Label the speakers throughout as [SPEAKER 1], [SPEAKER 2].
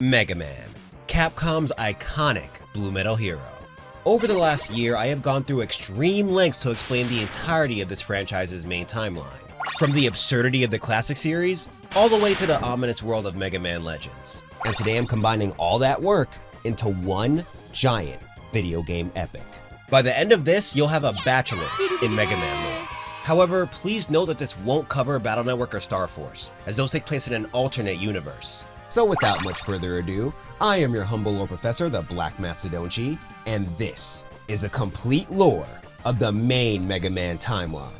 [SPEAKER 1] MegaMan, Capcom's iconic Blue Metal hero. Over the last year, I have gone through extreme lengths to explain the entirety of this franchise's main timeline. From the absurdity of the classic series, all the way to the ominous world of Mega Man Legends. And today I'm combining all that work into one giant video game epic. By the end of this, you'll have a bachelor's in Mega Man lore. However, please note that this won't cover Battle Network or Star Force, as those take place in an alternate universe. So without much further ado, I am your humble lore professor, the Black Macedonchi, and this is a complete lore of the main Mega Man timeline.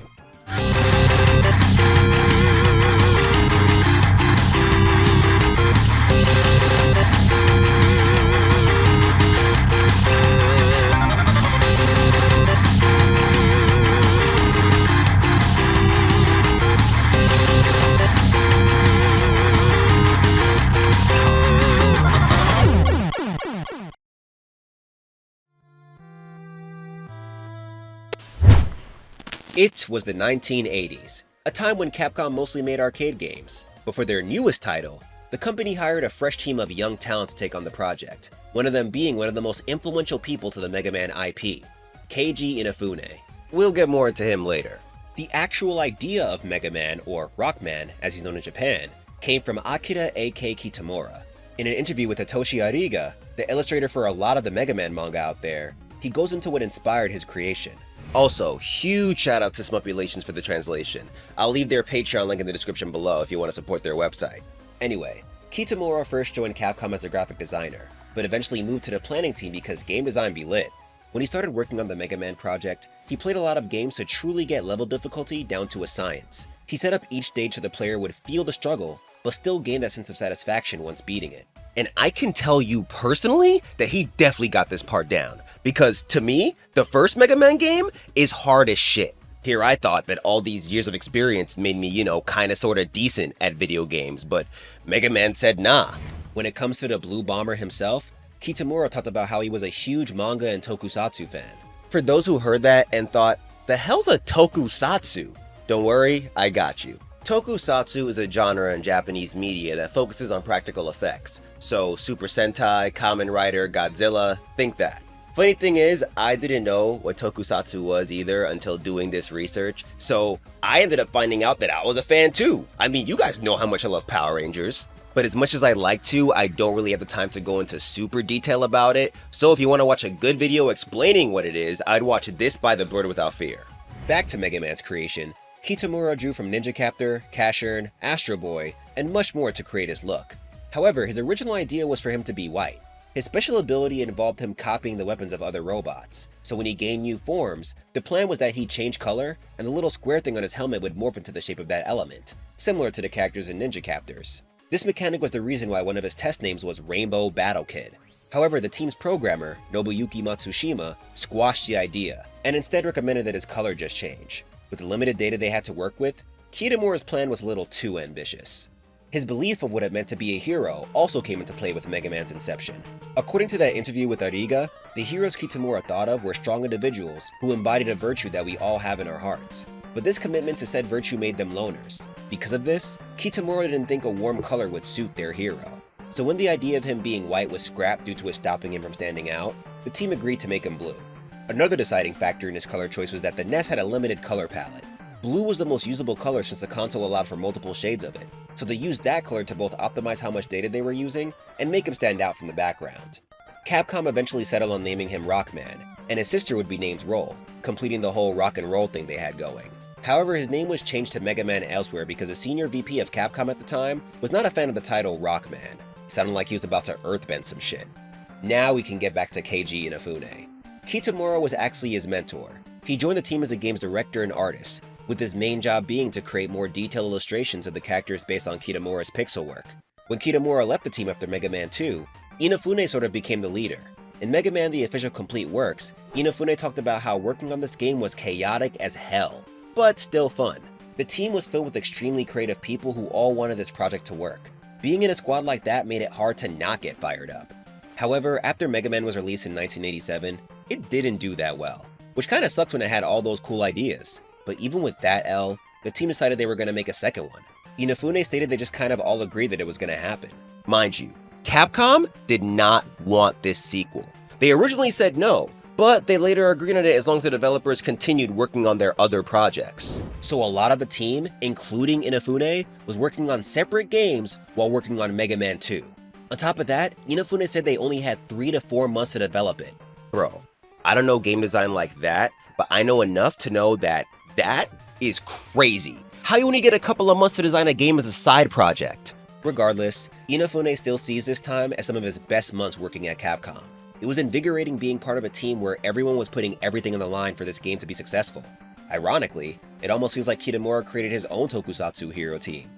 [SPEAKER 1] It was the 1980s, a time when Capcom mostly made arcade games, but for their newest title, the company hired a fresh team of young talent to take on the project, one of them being one of the most influential people to the Mega Man IP, Keiji Inafune. We'll get more into him later. The actual idea of Mega Man, or Rockman as he's known in Japan, came from Akira A.K. Kitamura. In an interview with Hitoshi Ariga, the illustrator for a lot of the Mega Man manga out there, he goes into what inspired his creation. Also, huge shout out to Smupulations for the translation. I'll leave their Patreon link in the description below if you want to support their website. Anyway, Kitamura first joined Capcom as a graphic designer, but eventually moved to the planning team because game design be lit. When he started working on the Mega Man project, he played a lot of games to truly get level difficulty down to a science. He set up each stage so the player would feel the struggle, but still gain that sense of satisfaction once beating it. And I can tell you personally that he definitely got this part down. Because to me, the first Mega Man game is hard as shit. Here I thought that all these years of experience made me, kinda sorta decent at video games, but Mega Man said nah. When it comes to the Blue Bomber himself, Kitamura talked about how he was a huge manga and tokusatsu fan. For those who heard that and thought, the hell's a tokusatsu? Don't worry, I got you. Tokusatsu is a genre in Japanese media that focuses on practical effects. So Super Sentai, Kamen Rider, Godzilla, think that. Funny thing is, I didn't know what tokusatsu was either until doing this research, so I ended up finding out that I was a fan too. I mean, you guys know how much I love Power Rangers. But as much as I'd like to, I don't really have the time to go into super detail about it, so if you want to watch a good video explaining what it is, I'd watch this by the Bird Without Fear. Back to Mega Man's creation, Kitamura drew from Ninja Captor, Cashern, Astro Boy, and much more to create his look. However, his original idea was for him to be white. His special ability involved him copying the weapons of other robots, so when he gained new forms, the plan was that he'd change color, and the little square thing on his helmet would morph into the shape of that element, similar to the characters in Ninja Captors. This mechanic was the reason why one of his test names was Rainbow Battle Kid. However, the team's programmer, Nobuyuki Matsushima, squashed the idea, and instead recommended that his color just change. With the limited data they had to work with, Kitamura's plan was a little too ambitious. His belief of what it meant to be a hero also came into play with Mega Man's inception. According to that interview with Ariga, the heroes Kitamura thought of were strong individuals who embodied a virtue that we all have in our hearts. But this commitment to said virtue made them loners. Because of this, Kitamura didn't think a warm color would suit their hero. So when the idea of him being white was scrapped due to it stopping him from standing out, the team agreed to make him blue. Another deciding factor in his color choice was that the NES had a limited color palette. Blue was the most usable color since the console allowed for multiple shades of it, so they used that color to both optimize how much data they were using and make him stand out from the background. Capcom eventually settled on naming him Rockman, and his sister would be named Roll, completing the whole rock and roll thing they had going. However, his name was changed to Mega Man elsewhere because the senior VP of Capcom at the time was not a fan of the title Rockman. It sounded like he was about to earthbend some shit. Now we can get back to Keiji Inafune. Kitamura was actually his mentor. He joined the team as the game's director and artist, with his main job being to create more detailed illustrations of the characters based on Kitamura's pixel work. When Kitamura left the team after Mega Man 2, Inafune sort of became the leader. In Mega Man The Official Complete Works, Inafune talked about how working on this game was chaotic as hell, but still fun. The team was filled with extremely creative people who all wanted this project to work. Being in a squad like that made it hard to not get fired up. However, after Mega Man was released in 1987, it didn't do that well, which kinda sucks when it had all those cool ideas. But even with that L, the team decided they were going to make a second one. Inafune stated they just kind of all agreed that it was going to happen. Mind you, Capcom did not want this sequel. They originally said no, but they later agreed on it as long as the developers continued working on their other projects. So a lot of the team, including Inafune, was working on separate games while working on Mega Man 2. On top of that, Inafune said they only had 3 to 4 months to develop it. Bro, I don't know game design like that, but I know enough to know that that is crazy. How you only get a couple of months to design a game as a side project? Regardless, Inafune still sees this time as some of his best months working at Capcom. It was invigorating being part of a team where everyone was putting everything on the line for this game to be successful. Ironically, it almost feels like Kitamura created his own tokusatsu hero team.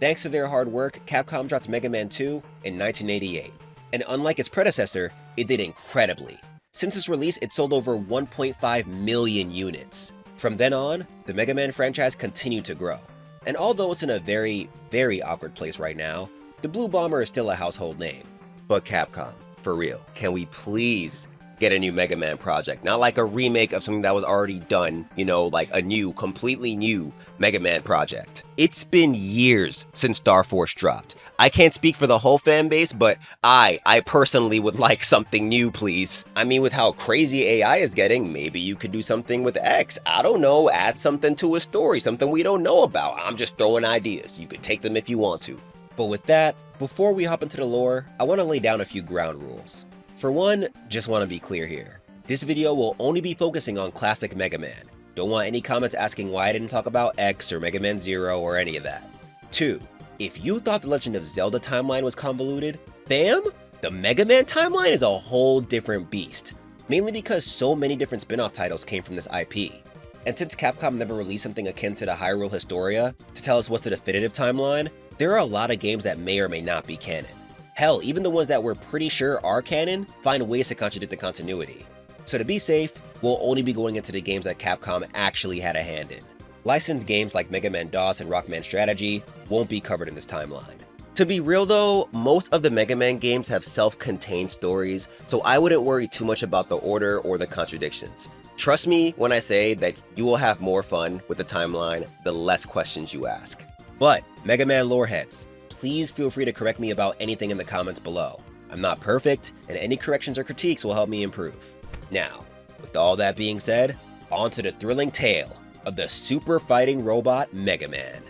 [SPEAKER 1] Thanks to their hard work, Capcom dropped Mega Man 2 in 1988. And unlike its predecessor, it did incredibly. Since its release, it sold over 1.5 million units. From then on, the Mega Man franchise continued to grow. And although it's in a very, very awkward place right now, the Blue Bomber is still a household name. But Capcom, for real, can we please get a new Mega Man project? Not like a remake of something that was already done, you know, like a new, completely new Mega Man project. It's been years since Star Force dropped. I can't speak for the whole fan base, but I personally would like something new, please. I mean, with how crazy AI is getting, maybe you could do something with X. I don't know, add something to a story, something we don't know about. I'm just throwing ideas. You could take them if you want to. But with that, before we hop into the lore, I want to lay down a few ground rules. For one, just want to be clear here. This video will only be focusing on classic Mega Man. Don't want any comments asking why I didn't talk about X or Mega Man 0 or any of that. 2. If you thought the Legend of Zelda timeline was convoluted, fam, the Mega Man timeline is a whole different beast. Mainly because so many different spin-off titles came from this IP. And since Capcom never released something akin to the Hyrule Historia to tell us what's the definitive timeline, there are a lot of games that may or may not be canon. Hell, even the ones that we're pretty sure are canon find ways to contradict the continuity. So to be safe, we'll only be going into the games that Capcom actually had a hand in. Licensed games like Mega Man DOS and Rockman Strategy won't be covered in this timeline. To be real though, most of the Mega Man games have self-contained stories, so I wouldn't worry too much about the order or the contradictions. Trust me when I say that you will have more fun with the timeline the less questions you ask. But Mega Man loreheads, please feel free to correct me about anything in the comments below. I'm not perfect, and any corrections or critiques will help me improve. Now, with all that being said, on to the thrilling tale of the super fighting robot Mega Man.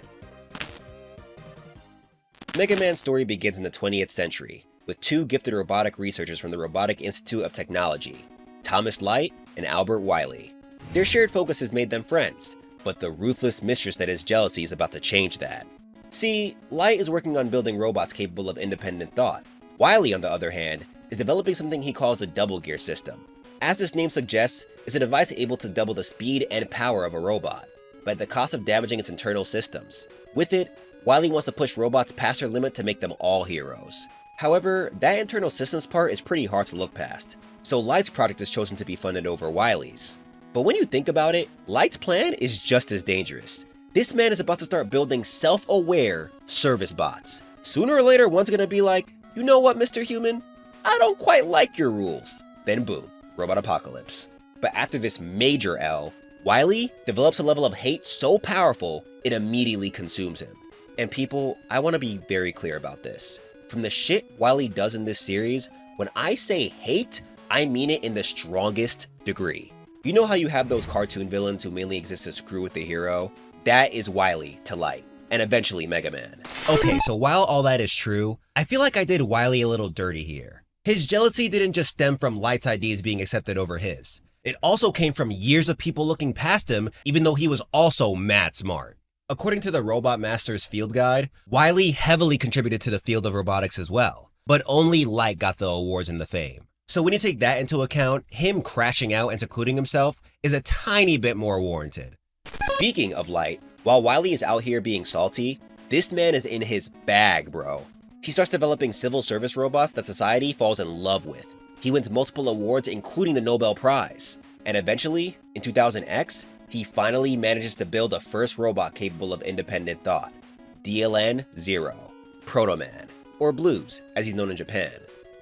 [SPEAKER 1] Mega Man's story begins in the 20th century, with 2 gifted robotic researchers from the Robotic Institute of Technology, Thomas Light and Albert Wiley. Their shared focus has made them friends, but the ruthless mistress that is jealousy is about to change that. See, Light is working on building robots capable of independent thought. Wiley, on the other hand, is developing something he calls the double gear system. As this name suggests, it's a device able to double the speed and power of a robot, but at the cost of damaging its internal systems. With it, Wiley wants to push robots past their limit to make them all heroes. However, that internal systems part is pretty hard to look past, so Light's project is chosen to be funded over Wiley's. But when you think about it, Light's plan is just as dangerous. This man is about to start building self-aware service bots. Sooner or later, one's gonna be like, you know what, Mr. Human? I don't quite like your rules. Then boom, robot apocalypse. But after this major L, Wiley develops a level of hate so powerful, it immediately consumes him. And people, I want to be very clear about this. From the shit Wiley does in this series, when I say hate, I mean it in the strongest degree. You know how you have those cartoon villains who mainly exist to screw with the hero? That is Wiley to Light, and eventually Mega Man. Okay, so while all that is true, I feel like I did Wiley a little dirty here. His jealousy didn't just stem from Light's ideas being accepted over his. It also came from years of people looking past him, even though he was also mad smart. According to the Robot Master's field guide, Wiley heavily contributed to the field of robotics as well, but only Light got the awards and the fame. So when you take that into account, him crashing out and secluding himself is a tiny bit more warranted. Speaking of Light, while Wiley is out here being salty, this man is in his bag, bro. He starts developing civil service robots that society falls in love with. He wins multiple awards, including the Nobel Prize. And eventually, in 2000X, he finally manages to build the first robot capable of independent thought, DLN-0, Protoman, or Blues, as he's known in Japan.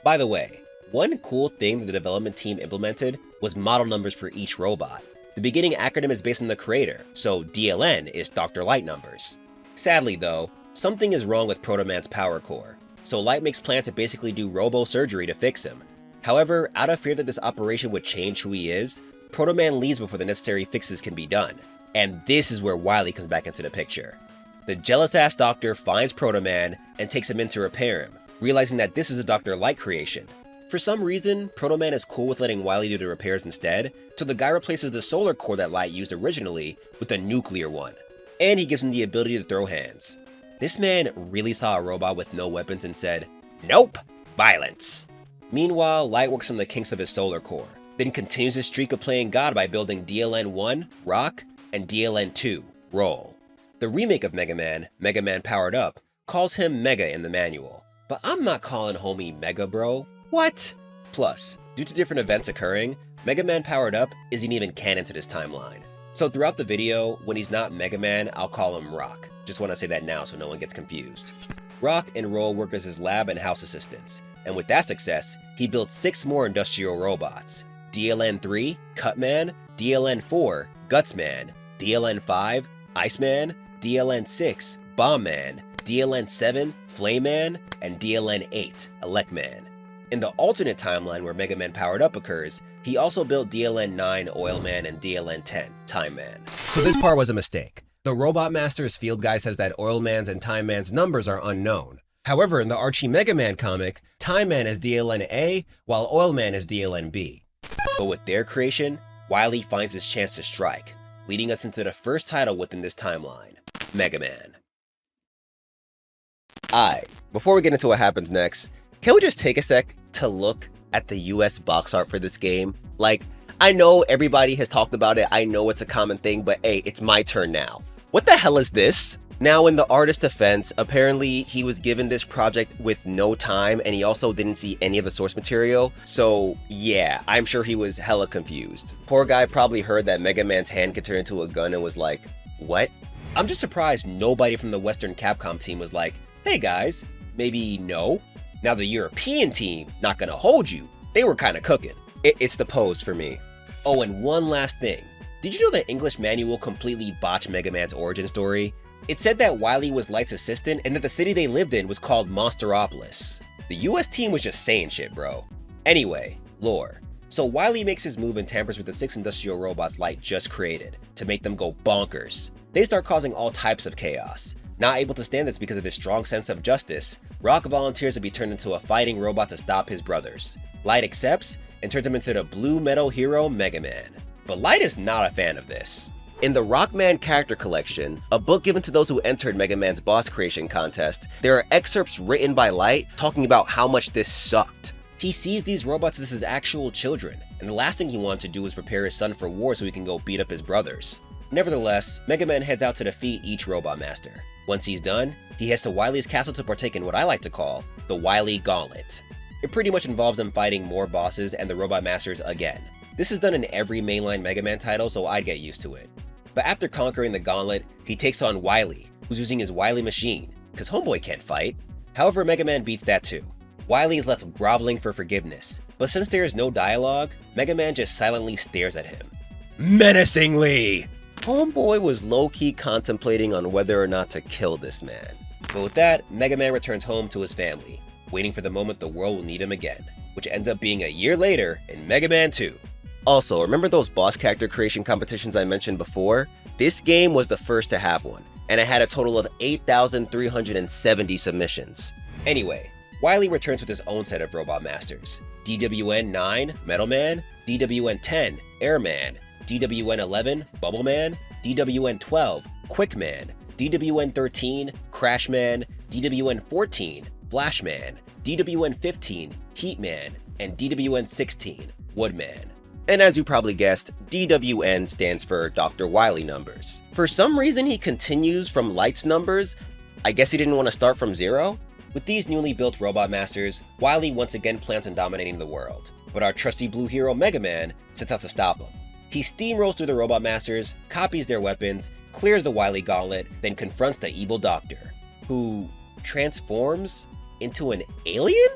[SPEAKER 1] By the way, one cool thing that the development team implemented was model numbers for each robot. The beginning acronym is based on the creator, so DLN is Dr. Light numbers. Sadly though, something is wrong with Protoman's power core. so Light makes plans to basically do robo-surgery to fix him. However, out of fear that this operation would change who he is, Protoman leaves before the necessary fixes can be done. And this is where Weil comes back into the picture. The jealous-ass doctor finds Protoman and takes him in to repair him, realizing that this is a Dr. Light creation. For some reason, Protoman is cool with letting Weil do the repairs instead, so the guy replaces the solar core that Light used originally with a nuclear one. And he gives him the ability to throw hands. This man really saw a robot with no weapons and said, "Nope, violence." Meanwhile, Light works on the kinks of his solar core, then continues his streak of playing God by building DLN-1, Rock, and DLN-2, Roll. The remake of MegaMan, MegaMan Powered Up, calls him Mega in the manual, but I'm not calling homie Mega bro. What? Plus, due to different events occurring, MegaMan Powered Up isn't even canon to this timeline. So throughout the video, when he's not MegaMan, I'll call him Rock. Just want to say that now so no one gets confused. Rock and Roll work as his lab and house assistants, and with that success, he built 6 more industrial robots: DLN-3, Cutman, DLN-4, Gutsman, DLN-5, Iceman, DLN-6, Bombman, DLN-7, Flameman, and DLN-8, Electman. In the alternate timeline where MegaMan Powered Up occurs, he also built DLN-9, Oilman, and DLN-10, Time Man. So this part was a mistake. The Robot Master's field guide says that Oilman's and Time Man's numbers are unknown. However, in the Archie MegaMan comic, Time Man is DLN-A, while Oilman is DLN-B. But with their creation, Weil finds his chance to strike, leading us into the first title within this timeline, MegaMan. Before we get into what happens next, can we just take a sec to look at the US box art for this game? Like, I know everybody has talked about it, I know it's a common thing, but hey, it's my turn now. What the hell is this? Now, in the artist's defense, apparently he was given this project with no time and he also didn't see any of the source material. So yeah, I'm sure he was hella confused. Poor guy probably heard that MegaMan's hand could turn into a gun and was like, what? I'm just surprised nobody from the Western Capcom team was like, hey guys, maybe no? Now the European team, not gonna hold you, they were kinda cooking. It's the pose for me. Oh, and one last thing. Did you know the English manual completely botched MegaMan's origin story? It said that Weil was Light's assistant and that the city they lived in was called Monsteropolis. The US team was just saying shit, bro. Anyway, lore. So Weil makes his move and tampers with the 6 industrial robots Light just created to make them go bonkers. They start causing all types of chaos. Not able to stand this because of his strong sense of justice, Rock volunteers to be turned into a fighting robot to stop his brothers. Light accepts and turns him into the blue metal hero MegaMan. But Light is not a fan of this. In the Rockman character collection, a book given to those who entered MegaMan's boss creation contest, there are excerpts written by Light talking about how much this sucked. He sees these robots as his actual children, and the last thing he wanted to do was prepare his son for war so he can go beat up his brothers. Nevertheless, MegaMan heads out to defeat each Robot Master. Once he's done, he heads to Wily's castle to partake in what I like to call the Wily Gauntlet. It pretty much involves him fighting more bosses and the Robot Masters again. This is done in every mainline MegaMan title, so I'd get used to it. But after conquering the gauntlet, he takes on Wily, who's using his Wily machine, cause homeboy can't fight. However, MegaMan beats that too. Wily is left groveling for forgiveness, but since there is no dialogue, MegaMan just silently stares at him. Menacingly! Homeboy was low-key contemplating on whether or not to kill this man. But with that, MegaMan returns home to his family, waiting for the moment the world will need him again, which ends up being a year later in MegaMan 2. Also, remember those boss character creation competitions I mentioned before? This game was the first to have one, and it had a total of 8,370 submissions. Anyway, Wily returns with his own set of Robot Masters. DWN-9, Metalman, DWN-10, Airman, DWN-11, Bubbleman, DWN-12, Quickman, DWN-13, Crashman, DWN-14, Flashman, DWN-15, Heatman, and DWN-16, Woodman. And as you probably guessed, DWN stands for Dr. Wily numbers. For some reason he continues from Light's numbers. I guess he didn't want to start from 0? With these newly built Robot Masters, Wily once again plans on dominating the world, but our trusty blue hero MegaMan sets out to stop him. He steamrolls through the Robot Masters, copies their weapons, clears the Wily Gauntlet, then confronts the evil Doctor, who transforms into an alien?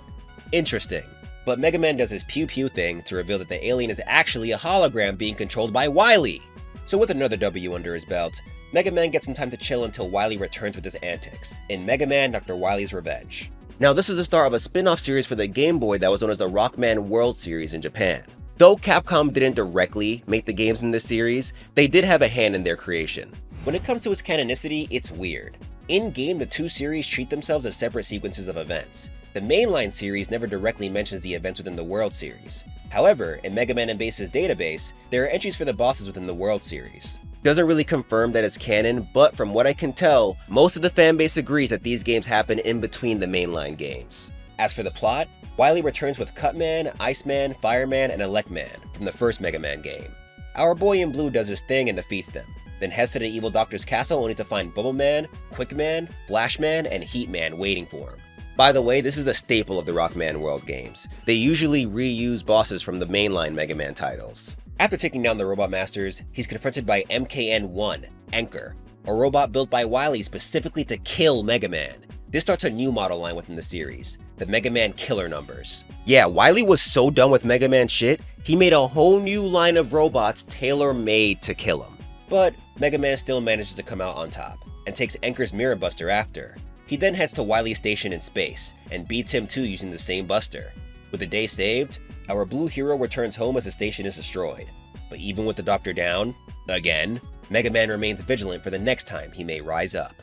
[SPEAKER 1] Interesting. But MegaMan does his pew-pew thing to reveal that the alien is actually a hologram being controlled by Wily. So with another W under his belt, MegaMan gets some time to chill until Wily returns with his antics, in MegaMan Dr. Wily's Revenge. Now this is the start of a spin-off series for the Game Boy that was known as the Rockman World series in Japan. Though Capcom didn't directly make the games in this series, they did have a hand in their creation. When it comes to its canonicity, it's weird. In-game, the two series treat themselves as separate sequences of events. The mainline series never directly mentions the events within the World series. However, in MegaMan and Base's database, there are entries for the bosses within the World series. Doesn't really confirm that it's canon, but from what I can tell, most of the fanbase agrees that these games happen in between the mainline games. As for the plot, Wily returns with Cutman, Iceman, Fireman, and Electman from the first Mega Man game. Our boy in blue does his thing and defeats them, then heads to the evil doctor's castle only to find Bubbleman, Quickman, Flashman, and Heatman waiting for him. By the way, this is a staple of the Rockman World games. They usually reuse bosses from the mainline Mega Man titles. After taking down the Robot Masters, he's confronted by MKN-1, Anchor, a robot built by Wily specifically to kill Mega Man. This starts a new model line within the series, the Mega Man Killer Numbers. Yeah, Wily was so done with Mega Man shit, he made a whole new line of robots tailor-made to kill him. But Mega Man still manages to come out on top, and takes Anchor's Mirror Buster after. He then heads to Wily's station in space, and beats him too using the same buster. With the day saved, our blue hero returns home as the station is destroyed. But even with the Doctor down, again, Mega Man remains vigilant for the next time he may rise up.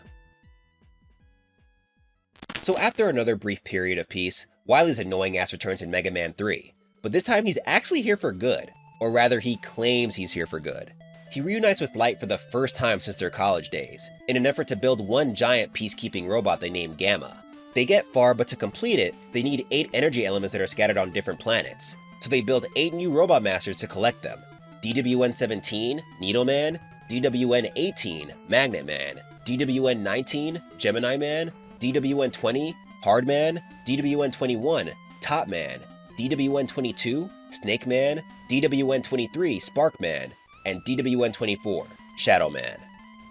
[SPEAKER 1] So after another brief period of peace, Wily's annoying ass returns in Mega Man 3. But this time he's actually here for good. Or rather, he claims he's here for good. He reunites with Light for the first time since their college days, in an effort to build one giant peacekeeping robot they named Gamma. They get far, but to complete it, they need 8 energy elements that are scattered on different planets. So they build 8 new Robot Masters to collect them. DWN-17, Needleman, DWN-18, Magnet Man, DWN-19, Gemini Man, DWN-20, Hardman, DWN-21, Top Man, DWN-22, Snake Man, DWN-23, Sparkman, and DWN-24, Shadow Man.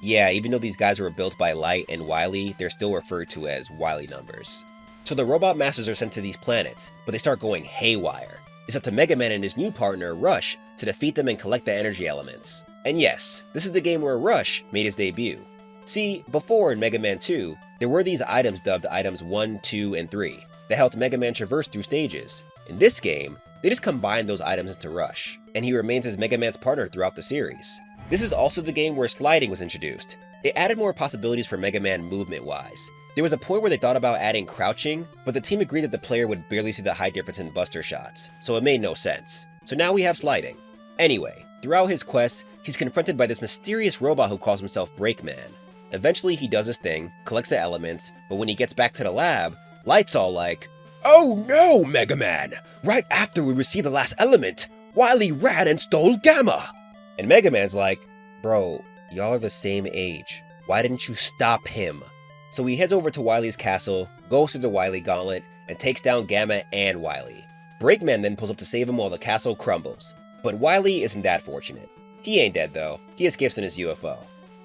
[SPEAKER 1] Yeah, even though these guys were built by Light and Wily, they're still referred to as Wily numbers. So the Robot Masters are sent to these planets, but they start going haywire. It's up to Mega Man and his new partner, Rush, to defeat them and collect the energy elements. And yes, this is the game where Rush made his debut. See, before in Mega Man 2, there were these items dubbed Items 1, 2, and 3 that helped Mega Man traverse through stages. In this game, they just combined those items into Rush, and he remains as Mega Man's partner throughout the series. This is also the game where sliding was introduced. It added more possibilities for Mega Man movement-wise. There was a point where they thought about adding crouching, but the team agreed that the player would barely see the height difference in buster shots, so it made no sense. So now we have sliding. Anyway, throughout his quest, he's confronted by this mysterious robot who calls himself Breakman. Eventually he does his thing, collects the elements, but when he gets back to the lab, Light's all like, "Oh no, Mega Man! Right after we received the last element, Wily ran and stole Gamma!" And Mega Man's like, "Bro, y'all are the same age. Why didn't you stop him?" So he heads over to Wily's castle, goes through the Wily gauntlet, and takes down Gamma and Wily. Breakman then pulls up to save him while the castle crumbles. But Wily isn't that fortunate. He ain't dead though, he escapes in his UFO.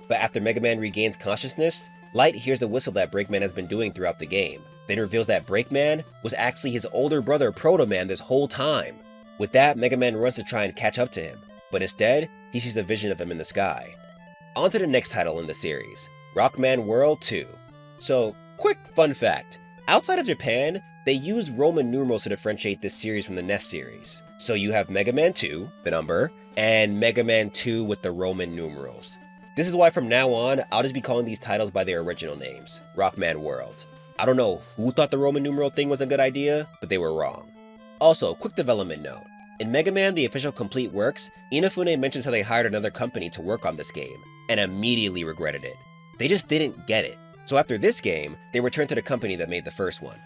[SPEAKER 1] But after Mega Man regains consciousness, Light hears the whistle that Breakman has been doing throughout the game, then reveals that Breakman was actually his older brother Protoman this whole time. With that, Mega Man runs to try and catch up to him, but instead, he sees a vision of him in the sky. On to the next title in the series, Rockman World 2. So, quick fun fact, outside of Japan, they used Roman numerals to differentiate this series from the NES series. So you have Mega Man 2, the number, and Mega Man 2 with the Roman numerals. This is why from now on, I'll just be calling these titles by their original names, Rockman World. I don't know who thought the Roman numeral thing was a good idea, but they were wrong. Also, quick development note. In Mega Man The Official Complete Works, Inafune mentions how they hired another company to work on this game, and immediately regretted it. They just didn't get it. So after this game, they returned to the company that made the first one.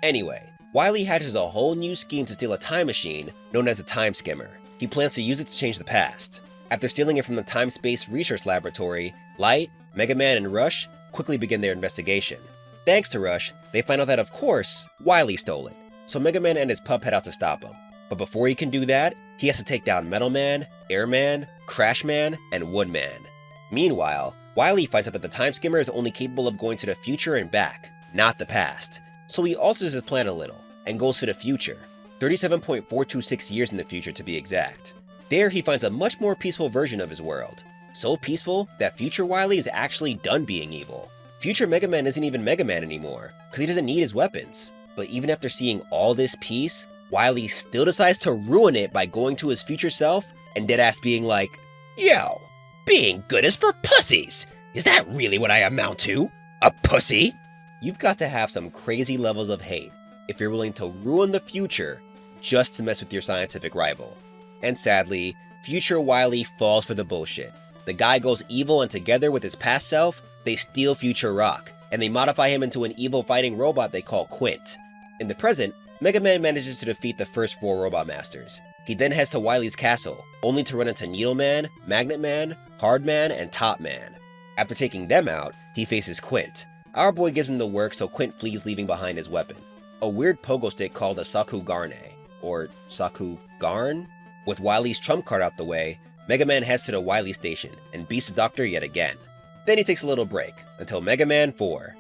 [SPEAKER 1] Anyway, Wily hatches a whole new scheme to steal a time machine known as a Time Skimmer. He plans to use it to change the past. After stealing it from the Time-Space Research Laboratory, Light, Mega Man, and Rush quickly begin their investigation. Thanks to Rush, they find out that of course, Wily stole it, so Mega Man and his pup head out to stop him. But before he can do that, he has to take down Metal Man, Airman, Crash Man, and Woodman. Meanwhile, Wily finds out that the Time Skimmer is only capable of going to the future and back, not the past. So he alters his plan a little, and goes to the future, 37.426 years in the future to be exact. There he finds a much more peaceful version of his world. So peaceful that future Wily is actually done being evil. Future Mega Man isn't even Mega Man anymore, because he doesn't need his weapons. But even after seeing all this peace, Wily still decides to ruin it by going to his future self and deadass being like, "Yo, being good is for pussies! Is that really what I amount to? A pussy?" You've got to have some crazy levels of hate if you're willing to ruin the future just to mess with your scientific rival. And sadly, future Wily falls for the bullshit. The guy goes evil, and together with his past self, they steal future Rock, and they modify him into an evil fighting robot they call Quint. In the present, MegaMan manages to defeat the first 4 Robot Masters. He then heads to Wily's castle, only to run into Needleman, Magnetman, Hardman, and Topman. After taking them out, he faces Quint. Our boy gives him the work, so Quint flees, leaving behind his weapon, a weird pogo stick called a Sakugarne, or Sakugarn? With Wily's trump card out the way, MegaMan heads to the Wily station and beats the Doctor yet again. Then he takes a little break, until MegaMan 4.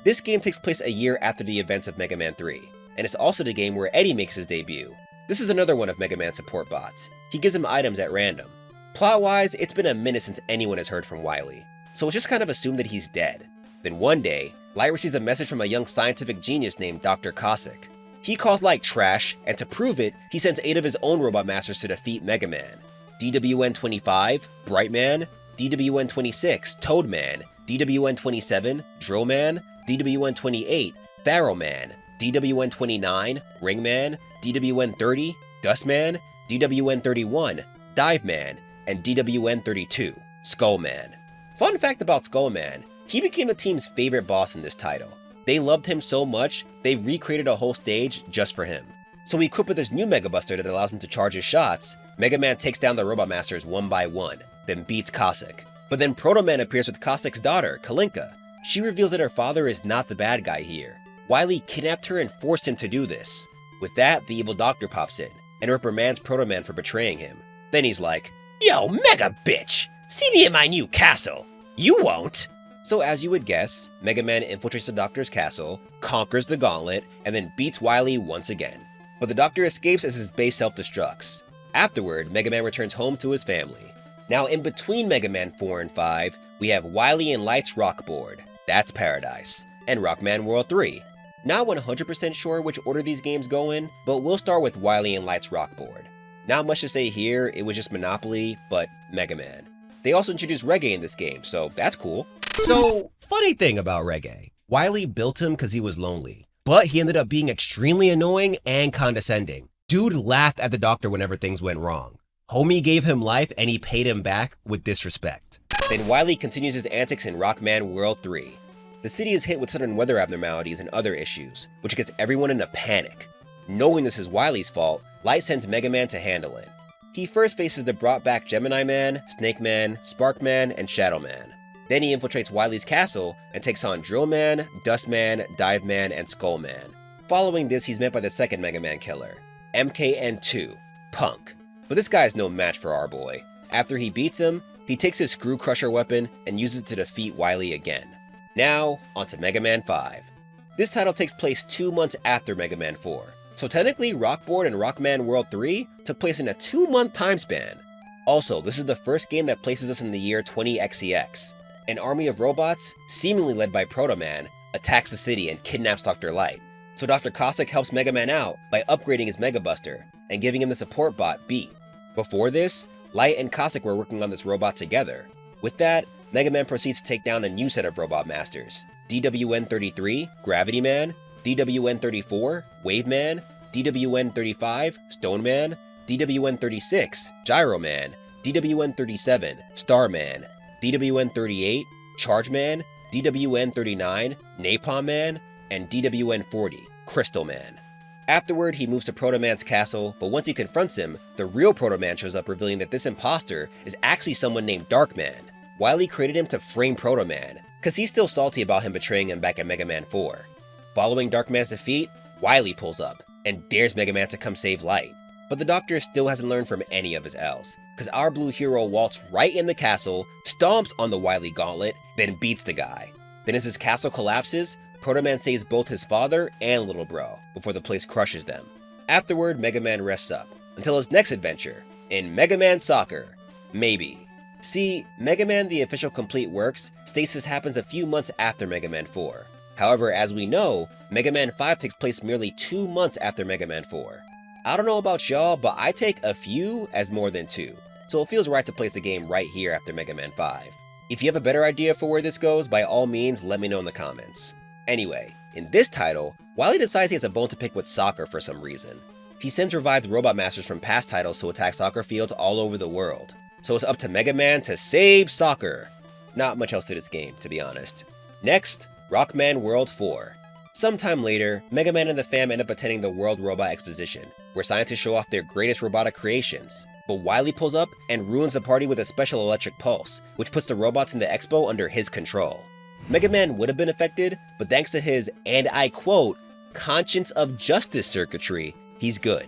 [SPEAKER 1] This game takes place a year after the events of Mega Man 3, and it's also the game where Eddie makes his debut. This is another one of Mega Man's support bots. He gives him items at random. Plot-wise, it's been a minute since anyone has heard from Wily, so it's just kind of assumed that he's dead. Then one day, Light receives a message from a young scientific genius named Dr. Cossack. He calls Light trash, and to prove it, he sends 8 of his own Robot Masters to defeat Mega Man. DWN-25, Brightman, DWN-26, Toadman, DWN-27, Drillman, DWN-28, Pharaohman, DWN-29, Ringman, DWN-30, Dustman, DWN-31, Diveman, and DWN-32, Skullman. Fun fact about Skullman, he became the team's favorite boss in this title. They loved him so much, they recreated a whole stage just for him. So equipped with this new Mega Buster that allows him to charge his shots, Mega Man takes down the Robot Masters one by one, then beats Cossack. But then Protoman appears with Cossack's daughter, Kalinka. She reveals that her father is not the bad guy here. Wily kidnapped her and forced him to do this. With that, the evil Doctor pops in, and reprimands Protoman for betraying him. Then he's like, "Yo, Mega Bitch! See me in my new castle! You won't!" So as you would guess, Mega Man infiltrates the Doctor's castle, conquers the gauntlet, and then beats Wily once again. But the Doctor escapes as his base self-destructs. Afterward, Mega Man returns home to his family. Now in between Mega Man 4 and 5, we have Wily and Light's Rock Board, that's Paradise, and Rockman World 3. Not 100% sure which order these games go in, but we'll start with Wily and Light's Rock Board. Not much to say here, it was just Monopoly, but Mega Man. They also introduced reggae in this game, so that's cool. So, funny thing about reggae, Wily built him because he was lonely, but he ended up being extremely annoying and condescending. Dude laughed at the Doctor whenever things went wrong. Homie gave him life and he paid him back with disrespect. Then Wily continues his antics in Rockman World 3. The city is hit with sudden weather abnormalities and other issues, which gets everyone in a panic. Knowing this is Wily's fault, Light sends Mega Man to handle it. He first faces the brought back Gemini Man, Snake Man, Spark Man, and Shadow Man. Then he infiltrates Wily's castle and takes on Drill Man, Dust Man, Dive Man, and Skull Man. Following this, he's met by the second Mega Man killer, MKN2, Punk. But this guy is no match for our boy. After he beats him, he takes his Screw Crusher weapon and uses it to defeat Wily again. Now, onto Mega Man 5. This title takes place 2 months after Mega Man 4, so technically Rockboard and Rockman World 3 took place in a 2-month time span. Also, this is the first game that places us in the year 20XCX. An army of robots, seemingly led by Protoman, attacks the city and kidnaps Dr. Light. So Dr. Cossack helps Mega Man out by upgrading his Mega Buster and giving him the support bot Beat. Before this, Light and Cossack were working on this robot together. With that, Mega Man proceeds to take down a new set of Robot Masters, DWN-33, Gravity Man, DWN-34, Wave Man, DWN-35, Stone Man, DWN-36, Gyro Man, DWN-37, Star Man, DWN-38, Charge Man, DWN-39, Napalm Man, and DWN-40, Crystal Man. Afterward, he moves to Protoman's castle, but once he confronts him, the real Protoman shows up, revealing that this imposter is actually someone named Darkman. Wily created him to frame Protoman, cause he's still salty about him betraying him back in Mega Man 4. Following Darkman's defeat, Wily pulls up, and dares Mega Man to come save Light. But the Doctor still hasn't learned from any of his L's, cause our blue hero waltz right in the castle, stomps on the Wily gauntlet, then beats the guy. Then as his castle collapses, Protoman saves both his father and little bro, before the place crushes them. Afterward, Mega Man rests up, until his next adventure, in Mega Man Soccer. Maybe. See, Mega Man the official complete works states this happens a few months after Mega Man 4. However, as we know, Mega Man 5 takes place merely 2 months after Mega Man 4. I don't know about y'all, but I take a few as more than 2, so it feels right to place the game right here after Mega Man 5. If you have a better idea for where this goes, by all means let me know in the comments. Anyway, in this title, Wily decides he has a bone to pick with soccer for some reason. He sends revived Robot Masters from past titles to attack soccer fields all over the world, so it's up to Mega Man to save soccer. Not much else to this game, to be honest. Next, Rockman World 4. Sometime later, Mega Man and the fam end up attending the World Robot Exposition, where scientists show off their greatest robotic creations. But Wily pulls up and ruins the party with a special electric pulse, which puts the robots in the expo under his control. Mega Man would have been affected, but thanks to his, and I quote, conscience of justice circuitry, he's good.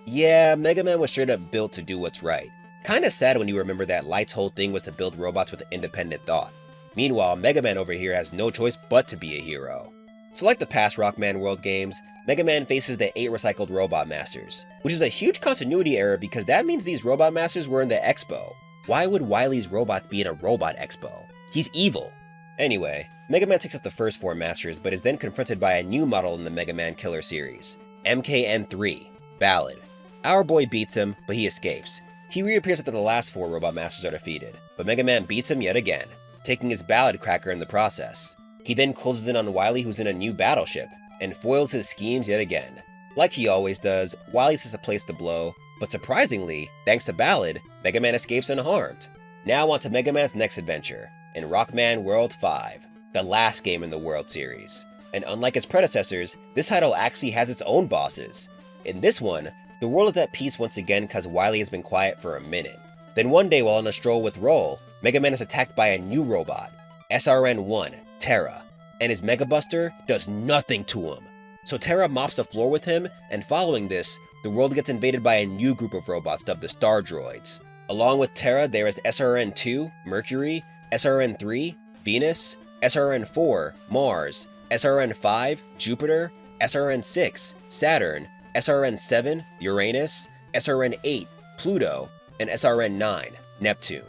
[SPEAKER 1] Yeah, Mega Man was straight up built to do what's right. Kinda sad when you remember that Light's whole thing was to build robots with independent thought. Meanwhile, Mega Man over here has no choice but to be a hero. So like the past Rockman World games, Mega Man faces the 8 recycled Robot Masters, which is a huge continuity error because that means these Robot Masters were in the Expo. Why would Wily's robots be in a Robot Expo? He's evil. Anyway, Mega Man takes out the first 4 Masters, but is then confronted by a new model in the Mega Man Killer series, MKN3, Ballad. Our boy beats him, but he escapes. He reappears after the last 4 Robot Masters are defeated, but Mega Man beats him yet again, taking his Ballad Cracker in the process. He then closes in on Wily, who's in a new battleship, and foils his schemes yet again. Like he always does, Wily says to place the blow, but surprisingly, thanks to Ballad, Mega Man escapes unharmed. Now on to Mega Man's next adventure, in Rockman World 5, the last game in the World series. And unlike its predecessors, this title actually has its own bosses. In this one, the world is at peace once again because Wily has been quiet for a minute. Then one day while on a stroll with Roll, Mega Man is attacked by a new robot, SRN-1, Terra, and his Mega Buster does nothing to him. So Terra mops the floor with him, and following this, the world gets invaded by a new group of robots dubbed the Star Droids. Along with Terra, there is SRN-2, Mercury, SRN-3, Venus, SRN-4, Mars, SRN-5, Jupiter, SRN-6, Saturn, SRN-7, Uranus, SRN-8, Pluto, and SRN-9, Neptune.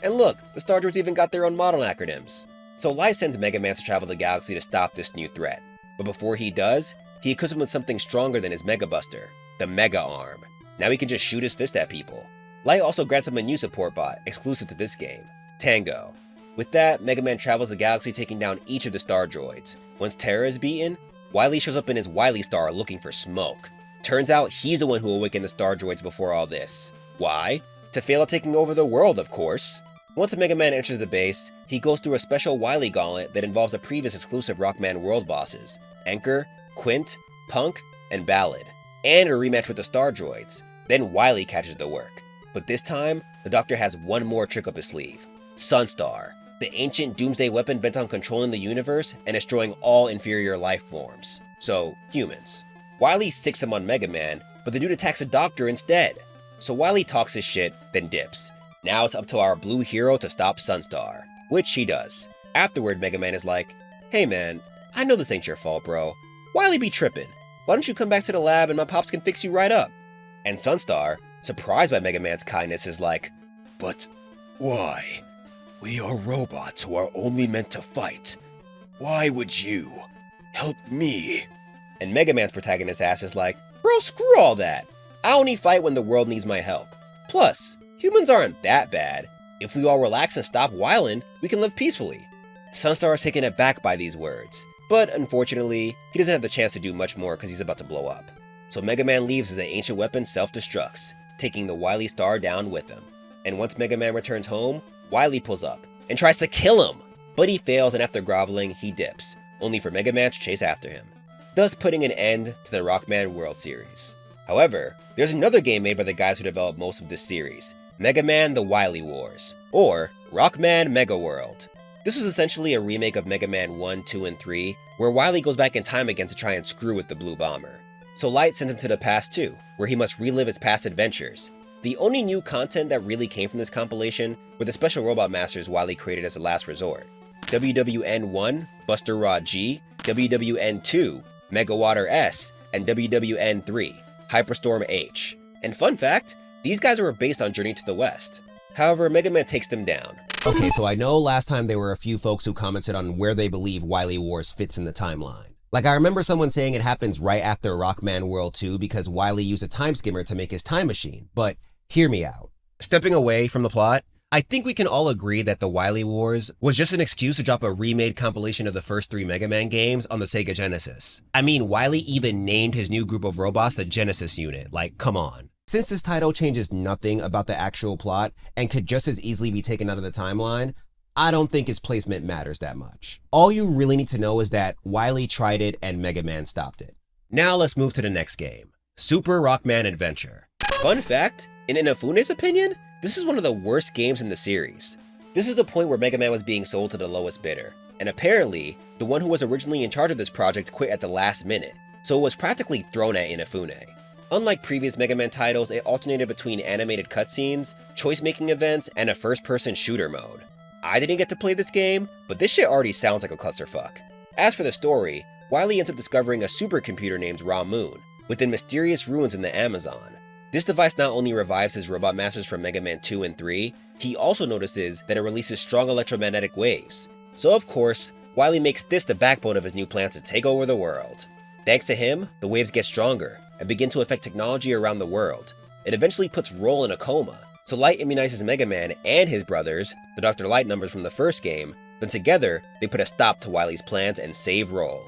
[SPEAKER 1] And look, the Star Droids even got their own model acronyms. So Light sends Mega Man to travel the galaxy to stop this new threat. But before he does, he equips him with something stronger than his Mega Buster, the Mega Arm. Now he can just shoot his fist at people. Light also grants him a new support bot, exclusive to this game, Tango. With that, Mega Man travels the galaxy taking down each of the Star Droids. Once Terra is beaten, Wily shows up in his Wily Star looking for smoke. Turns out he's the one who awakened the Star Droids before all this. Why? To fail at taking over the world, of course. Once Mega Man enters the base, he goes through a special Wily gauntlet that involves the previous exclusive Rockman World bosses, Anchor, Quint, Punk, and Ballad, and a rematch with the Star Droids. Then Wily catches the work. But this time, the Doctor has one more trick up his sleeve, Sunstar, the ancient doomsday weapon bent on controlling the universe and destroying all inferior life forms. So, humans. Wily sicks him on Mega Man, but the dude attacks the Doctor instead. So Wily talks his shit, then dips. Now it's up to our blue hero to stop Sunstar, which he does. Afterward, Mega Man is like, hey man, I know this ain't your fault, bro. Wily be trippin'. Why don't you come back to the lab and my pops can fix you right up? And Sunstar, surprised by Mega Man's kindness, is like, but why? We are robots who are only meant to fight. Why would you help me? And Mega Man's protagonist ass is like, bro, screw all that. I only fight when the world needs my help. Plus, humans aren't that bad. If we all relax and stop whiling, we can live peacefully. Sunstar is taken aback by these words, but unfortunately, he doesn't have the chance to do much more because he's about to blow up. So Mega Man leaves as the ancient weapon self-destructs, taking the Wily Star down with him. And once Mega Man returns home, Wily pulls up and tries to kill him, but he fails, and after groveling, he dips, only for Mega Man to chase after him, thus putting an end to the Rockman World series. However, there's another game made by the guys who developed most of this series, Mega Man The Wily Wars, or Rockman Mega World. This was essentially a remake of Mega Man 1, 2, and 3, where Wily goes back in time again to try and screw with the Blue Bomber. So Light sends him to the past too, where he must relive his past adventures. The only new content that really came from this compilation were the special Robot Masters Wily created as a last resort. WWN-1, Buster Rod G, WWN-2, Mega Water S, and WWN-3, Hyperstorm H. And fun fact, these guys were based on Journey to the West. However, MegaMan takes them down. Okay, so I know last time there were a few folks who commented on where they believe Wily Wars fits in the timeline. Like, I remember someone saying it happens right after Rockman World 2 because Wily used a time skimmer to make his time machine, but hear me out. Stepping away from the plot, I think we can all agree that the Wily Wars was just an excuse to drop a remade compilation of the first 3 Mega Man games on the Sega Genesis. I mean, Wily even named his new group of robots the Genesis Unit, like, come on. Since this title changes nothing about the actual plot and could just as easily be taken out of the timeline, I don't think its placement matters that much. All you really need to know is that Wily tried it and Mega Man stopped it. Now let's move to the next game, Super Rockman Adventure. Fun fact, in Inafune's opinion, this is one of the worst games in the series. This is the point where Mega Man was being sold to the lowest bidder, and apparently, the one who was originally in charge of this project quit at the last minute, so it was practically thrown at Inafune. Unlike previous Mega Man titles, it alternated between animated cutscenes, choice-making events, and a first-person shooter mode. I didn't get to play this game, but this shit already sounds like a clusterfuck. As for the story, Wily ends up discovering a supercomputer named Ra-Moon, within mysterious ruins in the Amazon. This device not only revives his robot masters from Mega Man 2 and 3, he also notices that it releases strong electromagnetic waves. So of course, Wily makes this the backbone of his new plans to take over the world. Thanks to him, the waves get stronger and begin to affect technology around the world. It eventually puts Roll in a coma, so Light immunizes Mega Man and his brothers, the Dr. Light numbers from the first game, then together, they put a stop to Wily's plans and save Roll.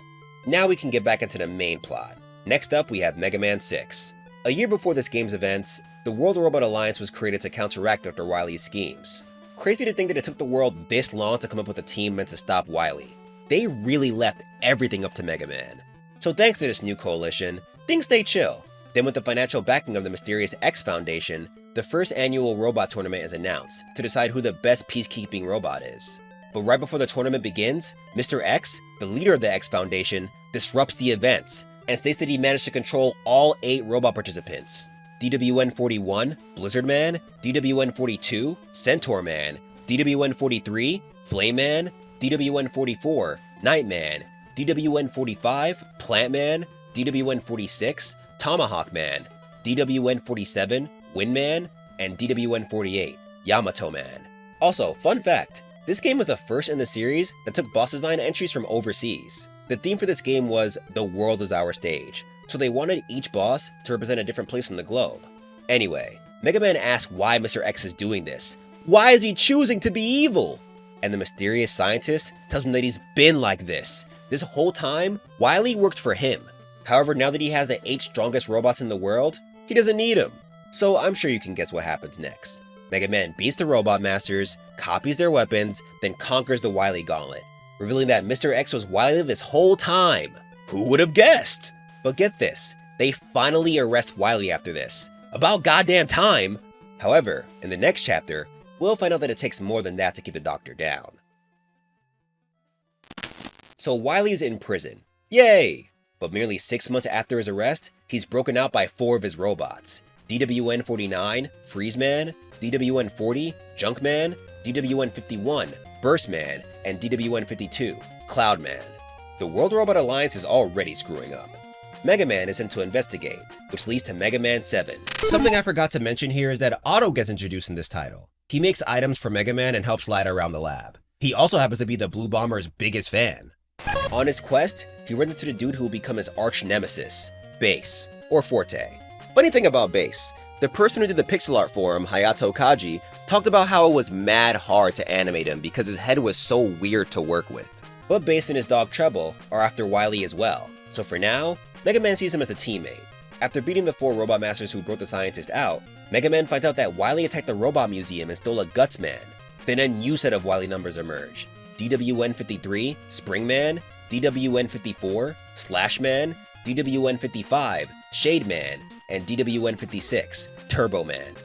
[SPEAKER 1] Now we can get back into the main plot. Next up, we have Mega Man 6. A year before this game's events, the World Robot Alliance was created to counteract Dr. Wily's schemes. Crazy to think that it took the world this long to come up with a team meant to stop Wily. They really left everything up to Mega Man. So thanks to this new coalition, things stay chill. Then with the financial backing of the mysterious X Foundation, the first annual robot tournament is announced to decide who the best peacekeeping robot is. But right before the tournament begins, Mr. X, the leader of the X Foundation, disrupts the events and states that he managed to control all 8 robot participants. DWN-41, Blizzard Man, DWN-42, Centaur Man, DWN-43, Flame Man, DWN-44, Nightman, DWN-45, Plant Man, DWN-46, Tomahawk Man, DWN-47, Windman, and DWN-48, Yamato Man. Also, fun fact, this game was the first in the series that took boss design entries from overseas. The theme for this game was "The world is our stage," so they wanted each boss to represent a different place on the globe. Anyway, Mega Man asks why Mr. X is doing this. Why is he choosing to be evil? And the mysterious scientist tells him that he's been like this. This whole time, Wily worked for him. However, now that he has the 8 strongest robots in the world, he doesn't need them. So I'm sure you can guess what happens next. Mega Man beats the Robot Masters, copies their weapons, then conquers the Wily Gauntlet, revealing that Mr. X was Wily this whole time. Who would have guessed? But get this, they finally arrest Wily after this. About goddamn time! However, in the next chapter, we'll find out that it takes more than that to keep the Doctor down. So Wily's in prison. Yay! But merely 6 months after his arrest, he's broken out by 4 of his robots. DWN-49, Freezeman, DWN-40, Junkman, DWN-51, Burstman, and DWN-52, Cloudman. The World Robot Alliance is already screwing up. Mega Man is sent to investigate, which leads to Mega Man 7. Something I forgot to mention here is that Otto gets introduced in this title. He makes items for Mega Man and helps Light around the lab. He also happens to be the Blue Bomber's biggest fan. On his quest, he runs into the dude who will become his arch nemesis, Bass, or Forte. Funny thing about Bass, the person who did the pixel art for him, Hayato Kaji, talked about how it was mad hard to animate him because his head was so weird to work with. But Bass and his dog Treble are after Wily as well, so for now, Mega Man sees him as a teammate. After beating the 4 Robot Masters who broke the scientist out, Mega Man finds out that Wily attacked the Robot Museum and stole a Gutsman. Then a new set of Wily numbers emerge. DWN-53, Springman, DWN-54, Slashman, DWN-55, Shademan, and DWN-56, Turboman.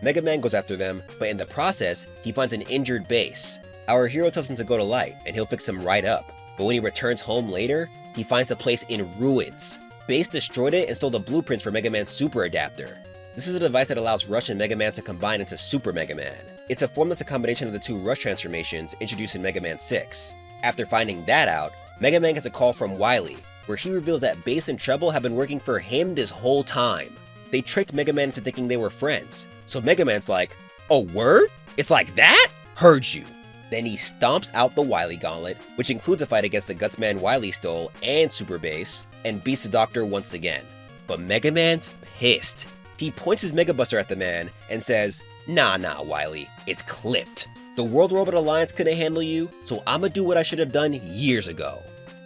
[SPEAKER 1] Mega Man goes after them, but in the process, he finds an injured Bass. Our hero tells him to go to Light, and he'll fix him right up. But when he returns home later, he finds the place in ruins. Bass destroyed it and stole the blueprints for Mega Man's Super Adapter. This is a device that allows Rush and Mega Man to combine into Super Mega Man. It's a form that's a combination of the 2 Rush transformations introduced in Mega Man 6. After finding that out, Mega Man gets a call from Wily, where he reveals that Bass and Treble have been working for him this whole time. They tricked Mega Man into thinking they were friends, so Mega Man's like, "Oh, word?" It's like that? Heard you. Then he stomps out the Wily Gauntlet, which includes a fight against the Gutsman Wily stole and Super Base, and beats the Doctor once again. But MegaMan's pissed. He points his Mega Buster at the man and says, Nah, Wily, it's clipped. The World Robot Alliance couldn't handle you, so I'ma do what I should have done years ago.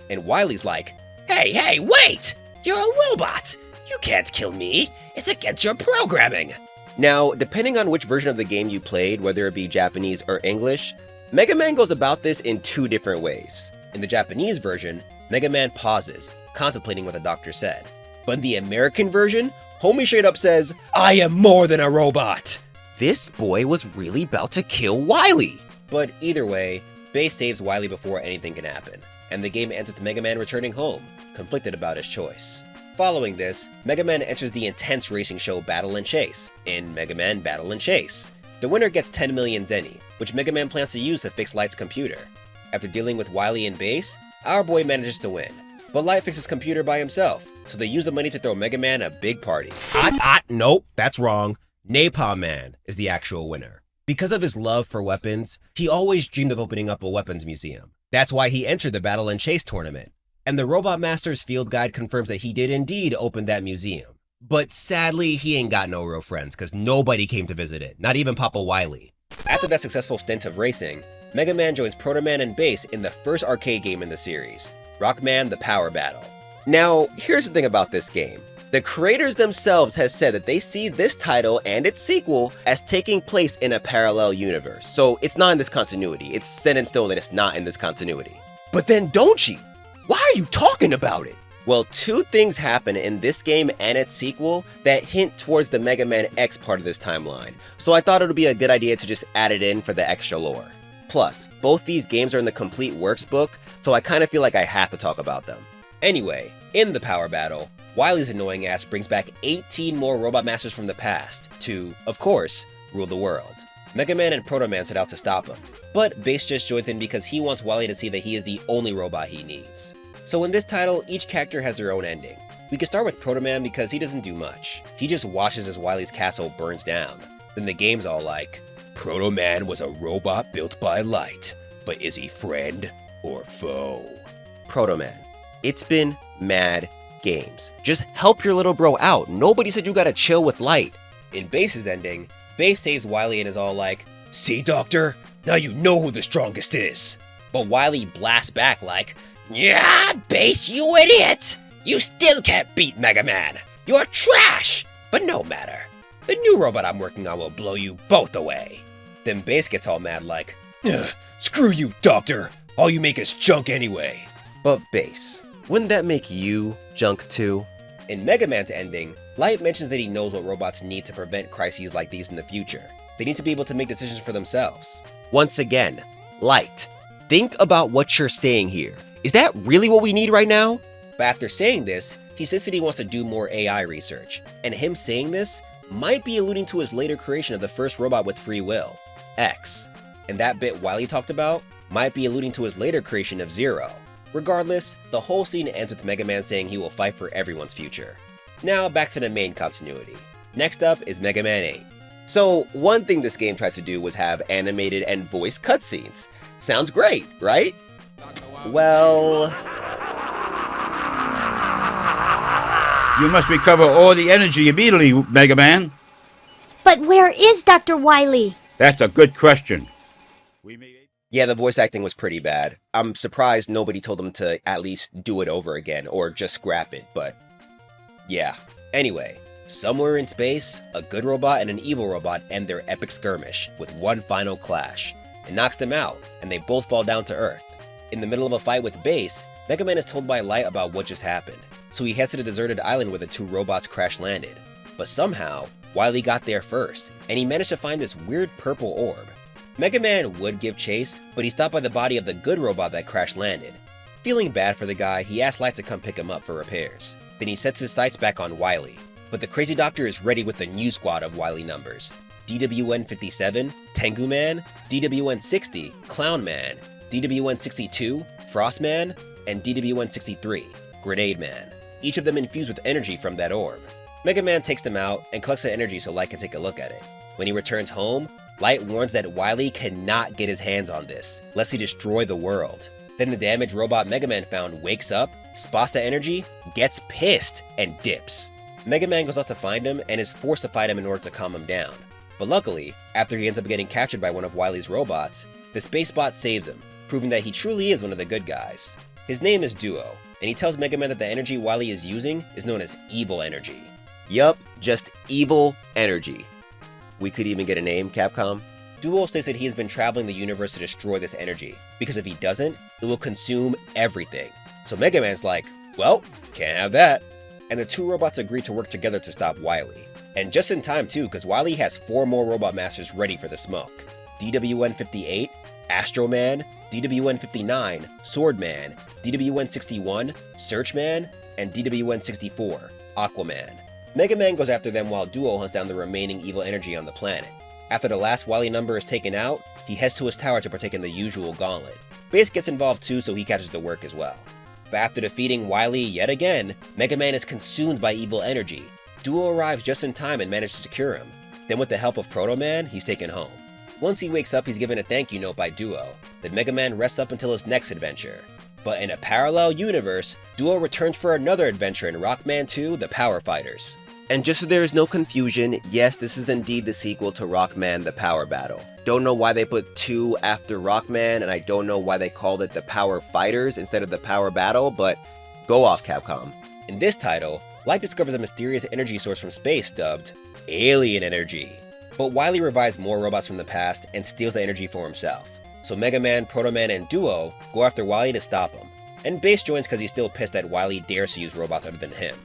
[SPEAKER 1] And Wily's like, Hey, wait! You're a robot! You can't kill me! It's against your programming! Now, depending on which version of the game you played, whether it be Japanese or English, MegaMan goes about this in two different ways. In the Japanese version, MegaMan pauses, contemplating what the doctor said. But in the American version, homie straight up says, I am more than a robot! This boy was really about to kill Wily! But either way, Base saves Wily before anything can happen, and the game ends with MegaMan returning home, conflicted about his choice. Following this, MegaMan enters the intense racing show Battle and Chase, in MegaMan Battle and Chase. The winner gets 10 million Zenny, which MegaMan plans to use to fix Light's computer. After dealing with Wily and Base, our boy manages to win. But Light fixes his computer by himself, so they use the money to throw MegaMan a big party. Nope, that's wrong. Napalm Man is the actual winner. Because of his love for weapons, he always dreamed of opening up a weapons museum. That's why he entered the Battle and Chase tournament. And the Robot Master's field guide confirms that he did indeed open that museum. But sadly, he ain't got no real friends, because nobody came to visit it, not even Papa Wily. After that successful stint of racing, MegaMan joins Protoman and Base in the first arcade game in the series, Rockman the Power Battle. Now, here's the thing about this game. The creators themselves has said that they see this title and its sequel as taking place in a parallel universe, so it's not in this continuity. It's set in stone that it's not in this continuity. But then don't you? Why are you talking about it? Well, two things happen in this game and its sequel that hint towards the Mega Man X part of this timeline, so I thought it would be a good idea to just add it in for the extra lore. Plus, both these games are in the Complete Works book, so I kind of feel like I have to talk about them. Anyway, in the Power Battle, Wily's annoying ass brings back 18 more Robot Masters from the past to, of course, rule the world. MegaMan and Protoman set out to stop him, but Base just joins in because he wants Wily to see that he is the only robot he needs. So in this title, each character has their own ending. We can start with Protoman because he doesn't do much. He just watches as Wily's castle burns down. Then the game's all like, Protoman was a robot built by Light, but is he friend or foe? Protoman, it's been mad games. Just help your little bro out. Nobody said you gotta chill with Light. In Base's ending, Base saves Wily and is all like, see, Doctor? Now you know who the strongest is. But Wily blasts back like, yeah, Base, you idiot! You still can't beat Mega Man. You're trash! But no matter. The new robot I'm working on will blow you both away. Then Base gets all mad like, screw you, Doctor. All you make is junk anyway. But Base, wouldn't that make you junk too? In Mega Man's ending, Light mentions that he knows what robots need to prevent crises like these in the future. They need to be able to make decisions for themselves. Once again, Light, think about what you're saying here. Is that really what we need right now? But after saying this, he says that he wants to do more AI research, and him saying this might be alluding to his later creation of the first robot with free will, X. And that bit Wily talked about might be alluding to his later creation of Zero. Regardless, the whole scene ends with Mega Man saying he will fight for everyone's future. Now back to the main continuity. Next up is Mega Man 8. So one thing this game tried to do was have animated and voice cutscenes. Sounds great, right? Well...
[SPEAKER 2] You must recover all the energy immediately, Mega Man.
[SPEAKER 3] But where is Dr. Wily?
[SPEAKER 2] That's a good question.
[SPEAKER 1] Yeah, the voice acting was pretty bad. I'm surprised nobody told him to at least do it over again or just scrap it, but yeah. Anyway, somewhere in space, a good robot and an evil robot end their epic skirmish with one final clash. It knocks them out, and they both fall down to Earth. In the middle of a fight with Base, Mega Man is told by Light about what just happened, so he heads to the deserted island where the two robots crash landed. But somehow, Wily got there first, and he managed to find this weird purple orb. Mega Man would give chase, but he's stopped by the body of the good robot that crash landed. Feeling bad for the guy, he asks Light to come pick him up for repairs. Then he sets his sights back on Wily, but the crazy doctor is ready with the new squad of Wily numbers. DWN-57, Tengu Man, DWN-60, Clown Man, DWN-62, Frost Man, and DWN-63, Grenade Man, each of them infused with energy from that orb. Mega Man takes them out and collects the energy so Light can take a look at it. When he returns home, Light warns that Wily cannot get his hands on this, lest he destroy the world. Then the damaged robot MegaMan found wakes up, spots the energy, gets pissed, and dips. MegaMan goes out to find him and is forced to fight him in order to calm him down. But luckily, after he ends up getting captured by one of Wily's robots, the space bot saves him, proving that he truly is one of the good guys. His name is Duo, and he tells MegaMan that the energy Wily is using is known as evil energy. Yup, just evil energy. We could even get a name, Capcom. Duo states that he has been traveling the universe to destroy this energy, because if he doesn't, it will consume everything. So MegaMan's like, well, can't have that. And the two robots agree to work together to stop Wily. And just in time too, because Wily has 4 more Robot Masters ready for the smoke. DWN-58, Astroman, DWN-59, Swordman, DWN-61, Searchman, and DWN-64, Aquaman. MegaMan goes after them while Duo hunts down the remaining evil energy on the planet. After the last Wily number is taken out, he heads to his tower to partake in the usual gauntlet. Base gets involved too, so he catches the work as well. But after defeating Wily yet again, MegaMan is consumed by evil energy. Duo arrives just in time and manages to cure him. Then with the help of Protoman, he's taken home. Once he wakes up, he's given a thank you note by Duo. Then MegaMan rests up until his next adventure. But in a parallel universe, Duo returns for another adventure in Rockman 2: The Power Fighters. And just so there is no confusion, yes, this is indeed the sequel to Rockman: The Power Battle. Don't know why they put 2 after Rockman, and I don't know why they called it The Power Fighters instead of The Power Battle, but go off, Capcom. In this title, Light discovers a mysterious energy source from space dubbed Alien Energy. But Wily revives more robots from the past and steals the energy for himself. So MegaMan, Protoman, and Duo go after Wily to stop him. And Base joins because he's still pissed that Wily dares to use robots other than him.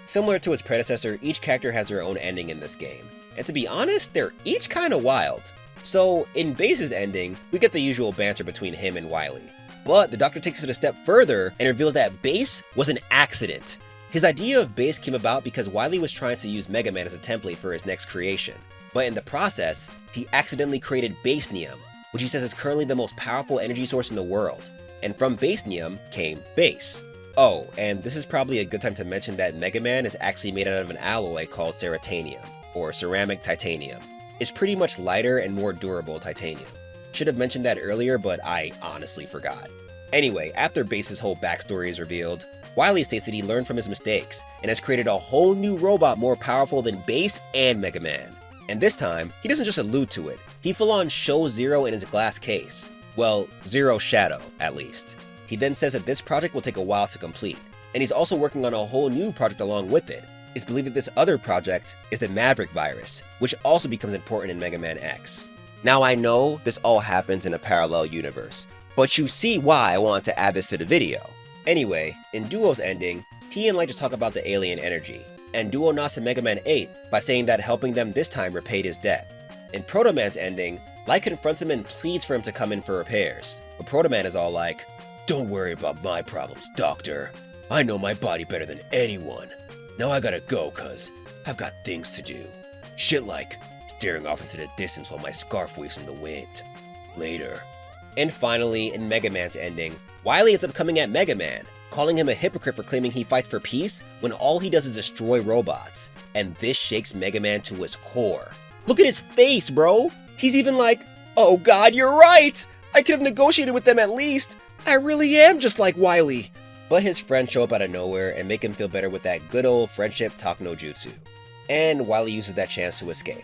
[SPEAKER 1] Similar to its predecessor, each character has their own ending in this game. And to be honest, they're each kinda wild. So, in Base's ending, we get the usual banter between him and Wily. But the Doctor takes it a step further and reveals that Base was an accident. His idea of Base came about because Wily was trying to use MegaMan as a template for his next creation. But in the process, he accidentally created Basenium, which he says is currently the most powerful energy source in the world. And from Basenium came Base. Oh, and this is probably a good time to mention that MegaMan is actually made out of an alloy called ceratanium, or ceramic titanium. It's pretty much lighter and more durable titanium. Should have mentioned that earlier, but I honestly forgot. Anyway, after Base's whole backstory is revealed, Wily states that he learned from his mistakes and has created a whole new robot more powerful than Base and MegaMan. And this time, he doesn't just allude to it, he full-on shows Zero in his glass case. Well, Zero's shadow, at least. He then says that this project will take a while to complete, and he's also working on a whole new project along with it. It's believed that this other project is the Maverick virus, which also becomes important in Mega Man X. Now I know this all happens in a parallel universe, but you see why I wanted to add this to the video. Anyway, in Duo's ending, he and Light just talk about the alien energy, and Duo nods to Mega Man 8 by saying that helping them this time repaid his debt. In Protoman's ending, Light confronts him and pleads for him to come in for repairs, but Protoman is all like, "Don't worry about my problems, Doctor. I know my body better than anyone. Now I gotta go, cuz I've got things to do. Shit like staring off into the distance while my scarf waves in the wind. Later." And finally, in Mega Man's ending, Wily ends up coming at Mega Man, calling him a hypocrite for claiming he fights for peace when all he does is destroy robots. And this shakes Mega Man to his core. Look at his face, bro! He's even like, "Oh god, you're right! I could have negotiated with them at least! I really am just like Wily!" But his friends show up out of nowhere and make him feel better with that good old friendship talk no jutsu. And Wily uses that chance to escape.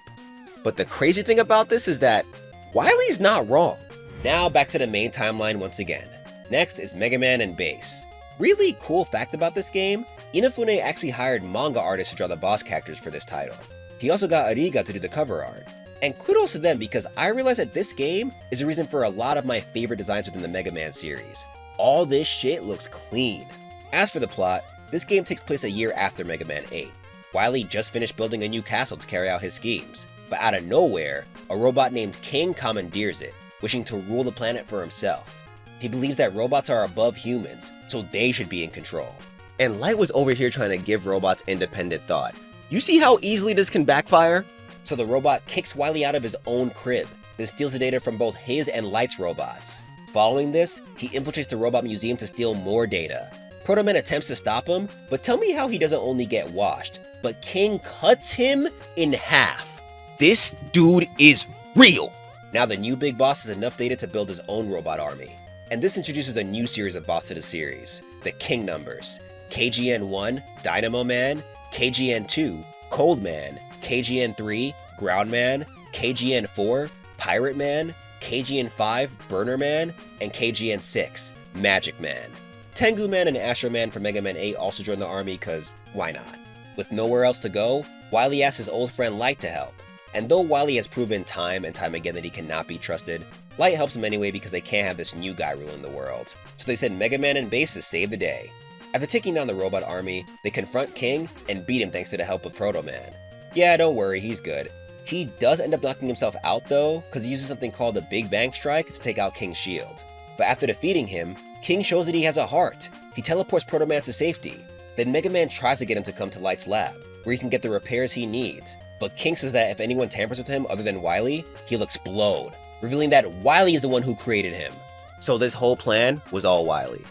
[SPEAKER 1] But the crazy thing about this is that Wily's not wrong. Now back to the main timeline once again. Next is Mega Man and Base. Really cool fact about this game, Inafune actually hired manga artists to draw the boss characters for this title. He also got Ariga to do the cover art. And kudos to them because I realized that this game is the reason for a lot of my favorite designs within the Mega Man series. All this shit looks clean. As for the plot, this game takes place a year after Mega Man 8. Wily just finished building a new castle to carry out his schemes, but out of nowhere, a robot named King commandeers it, wishing to rule the planet for himself. He believes that robots are above humans, so they should be in control. And Light was over here trying to give robots independent thought. You see how easily this can backfire? So the robot kicks Wily out of his own crib, then steals the data from both his and Light's robots. Following this, he infiltrates the robot museum to steal more data. Protoman attempts to stop him, but tell me how he doesn't only get washed, but King cuts him in half. This dude is real! Now the new big boss has enough data to build his own robot army. And this introduces a new series of boss to the series, the King numbers. KGN1, Dynamo Man, KGN2, Cold Man, KGN3, Ground Man, KGN4, Pirate Man, KGN5, Burner Man, and KGN6, Magic Man. Tengu Man and Astro Man from Mega Man 8 also joined the army cause why not? With nowhere else to go, Wily asks his old friend Light to help. And though Wily has proven time and time again that he cannot be trusted, Light helps him anyway because they can't have this new guy ruling the world. So they send Mega Man and Bass to save the day. After taking down the robot army, they confront King and beat him thanks to the help of Protoman. Yeah, don't worry, he's good. He does end up knocking himself out though, because he uses something called the Big Bang Strike to take out King's shield. But after defeating him, King shows that he has a heart. He teleports Protoman to safety. Then Mega Man tries to get him to come to Light's lab, where he can get the repairs he needs. But King says that if anyone tampers with him other than Wily, he'll explode, revealing that Wily is the one who created him. So this whole plan was all Wily.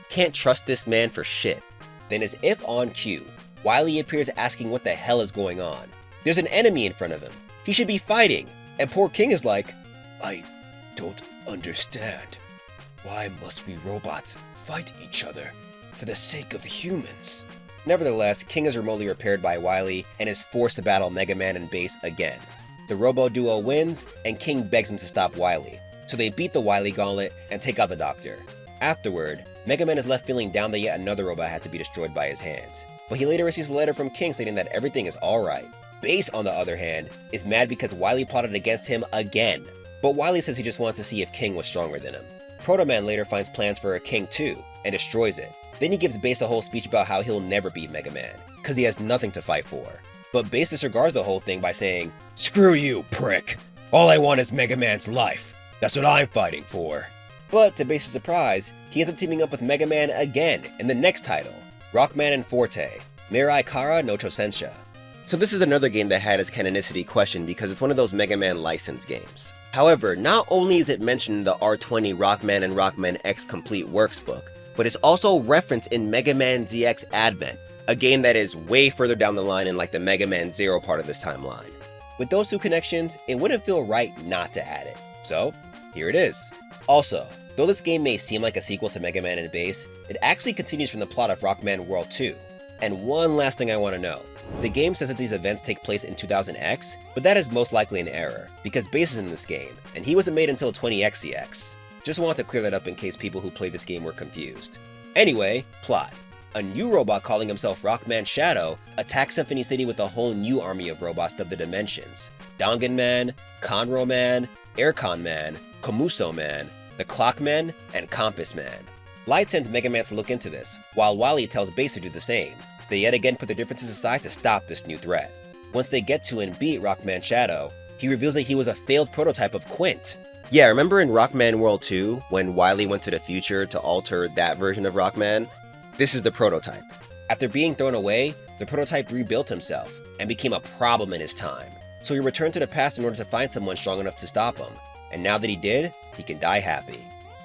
[SPEAKER 1] Can't trust this man for shit. Then as if on cue, Wily appears asking what the hell is going on. There's an enemy in front of him. He should be fighting. And poor King is like, I don't understand. Why must we robots fight each other for the sake of humans? Nevertheless, King is remotely repaired by Wily and is forced to battle Mega Man and Bass again. The Robo Duo wins, and King begs him to stop Wily. So they beat the Wily Gauntlet and take out the Doctor. Afterward, Mega Man is left feeling down that yet another robot had to be destroyed by his hands. But he later receives a letter from King stating that everything is alright. Bass, on the other hand, is mad because Wily plotted against him again. But Wily says he just wanted to see if King was stronger than him. Protoman later finds plans for a King too, and destroys it. Then he gives Bass a whole speech about how he'll never beat Mega Man, cause he has nothing to fight for. But Bass disregards the whole thing by saying, "Screw you, prick! All I want is Mega Man's life. That's what I'm fighting for." But to Bass's surprise, he ends up teaming up with Mega Man again in the next title, Rockman and Forte, Mirai Kara no Chosensha. So this is another game that had its canonicity questioned because it's one of those Mega Man licensed games. However, not only is it mentioned in the R20 Rockman and Rockman X Complete Works book, but it's also referenced in Mega Man ZX Advent, a game that is way further down the line in like the Mega Man Zero part of this timeline. With those two connections, it wouldn't feel right not to add it. So, here it is. Also, though this game may seem like a sequel to Mega Man and Bass, it actually continues from the plot of Rockman World 2. And one last thing I want to know. The game says that these events take place in 2000X, but that is most likely an error, because Bass is in this game, and he wasn't made until 20XCX. Just wanted to clear that up in case people who played this game were confused. Anyway, plot. A new robot calling himself Rockman Shadow attacks Symphony City with a whole new army of robots dubbed the Dimensions. Dongan Man, Conro Man, Aircon Man, Komuso Man, the Clockman, and Compass Man. Light sends Mega Man to look into this, while Wily tells Bass to do the same. They yet again put their differences aside to stop this new threat. Once they get to and beat Rockman Shadow, he reveals that he was a failed prototype of Quint. Yeah, remember in Rockman World 2, when Wily went to the future to alter that version of Rockman? This is the prototype. After being thrown away, the prototype rebuilt himself, and became a problem in his time. So he returned to the past in order to find someone strong enough to stop him. And now that he did, he can die happy.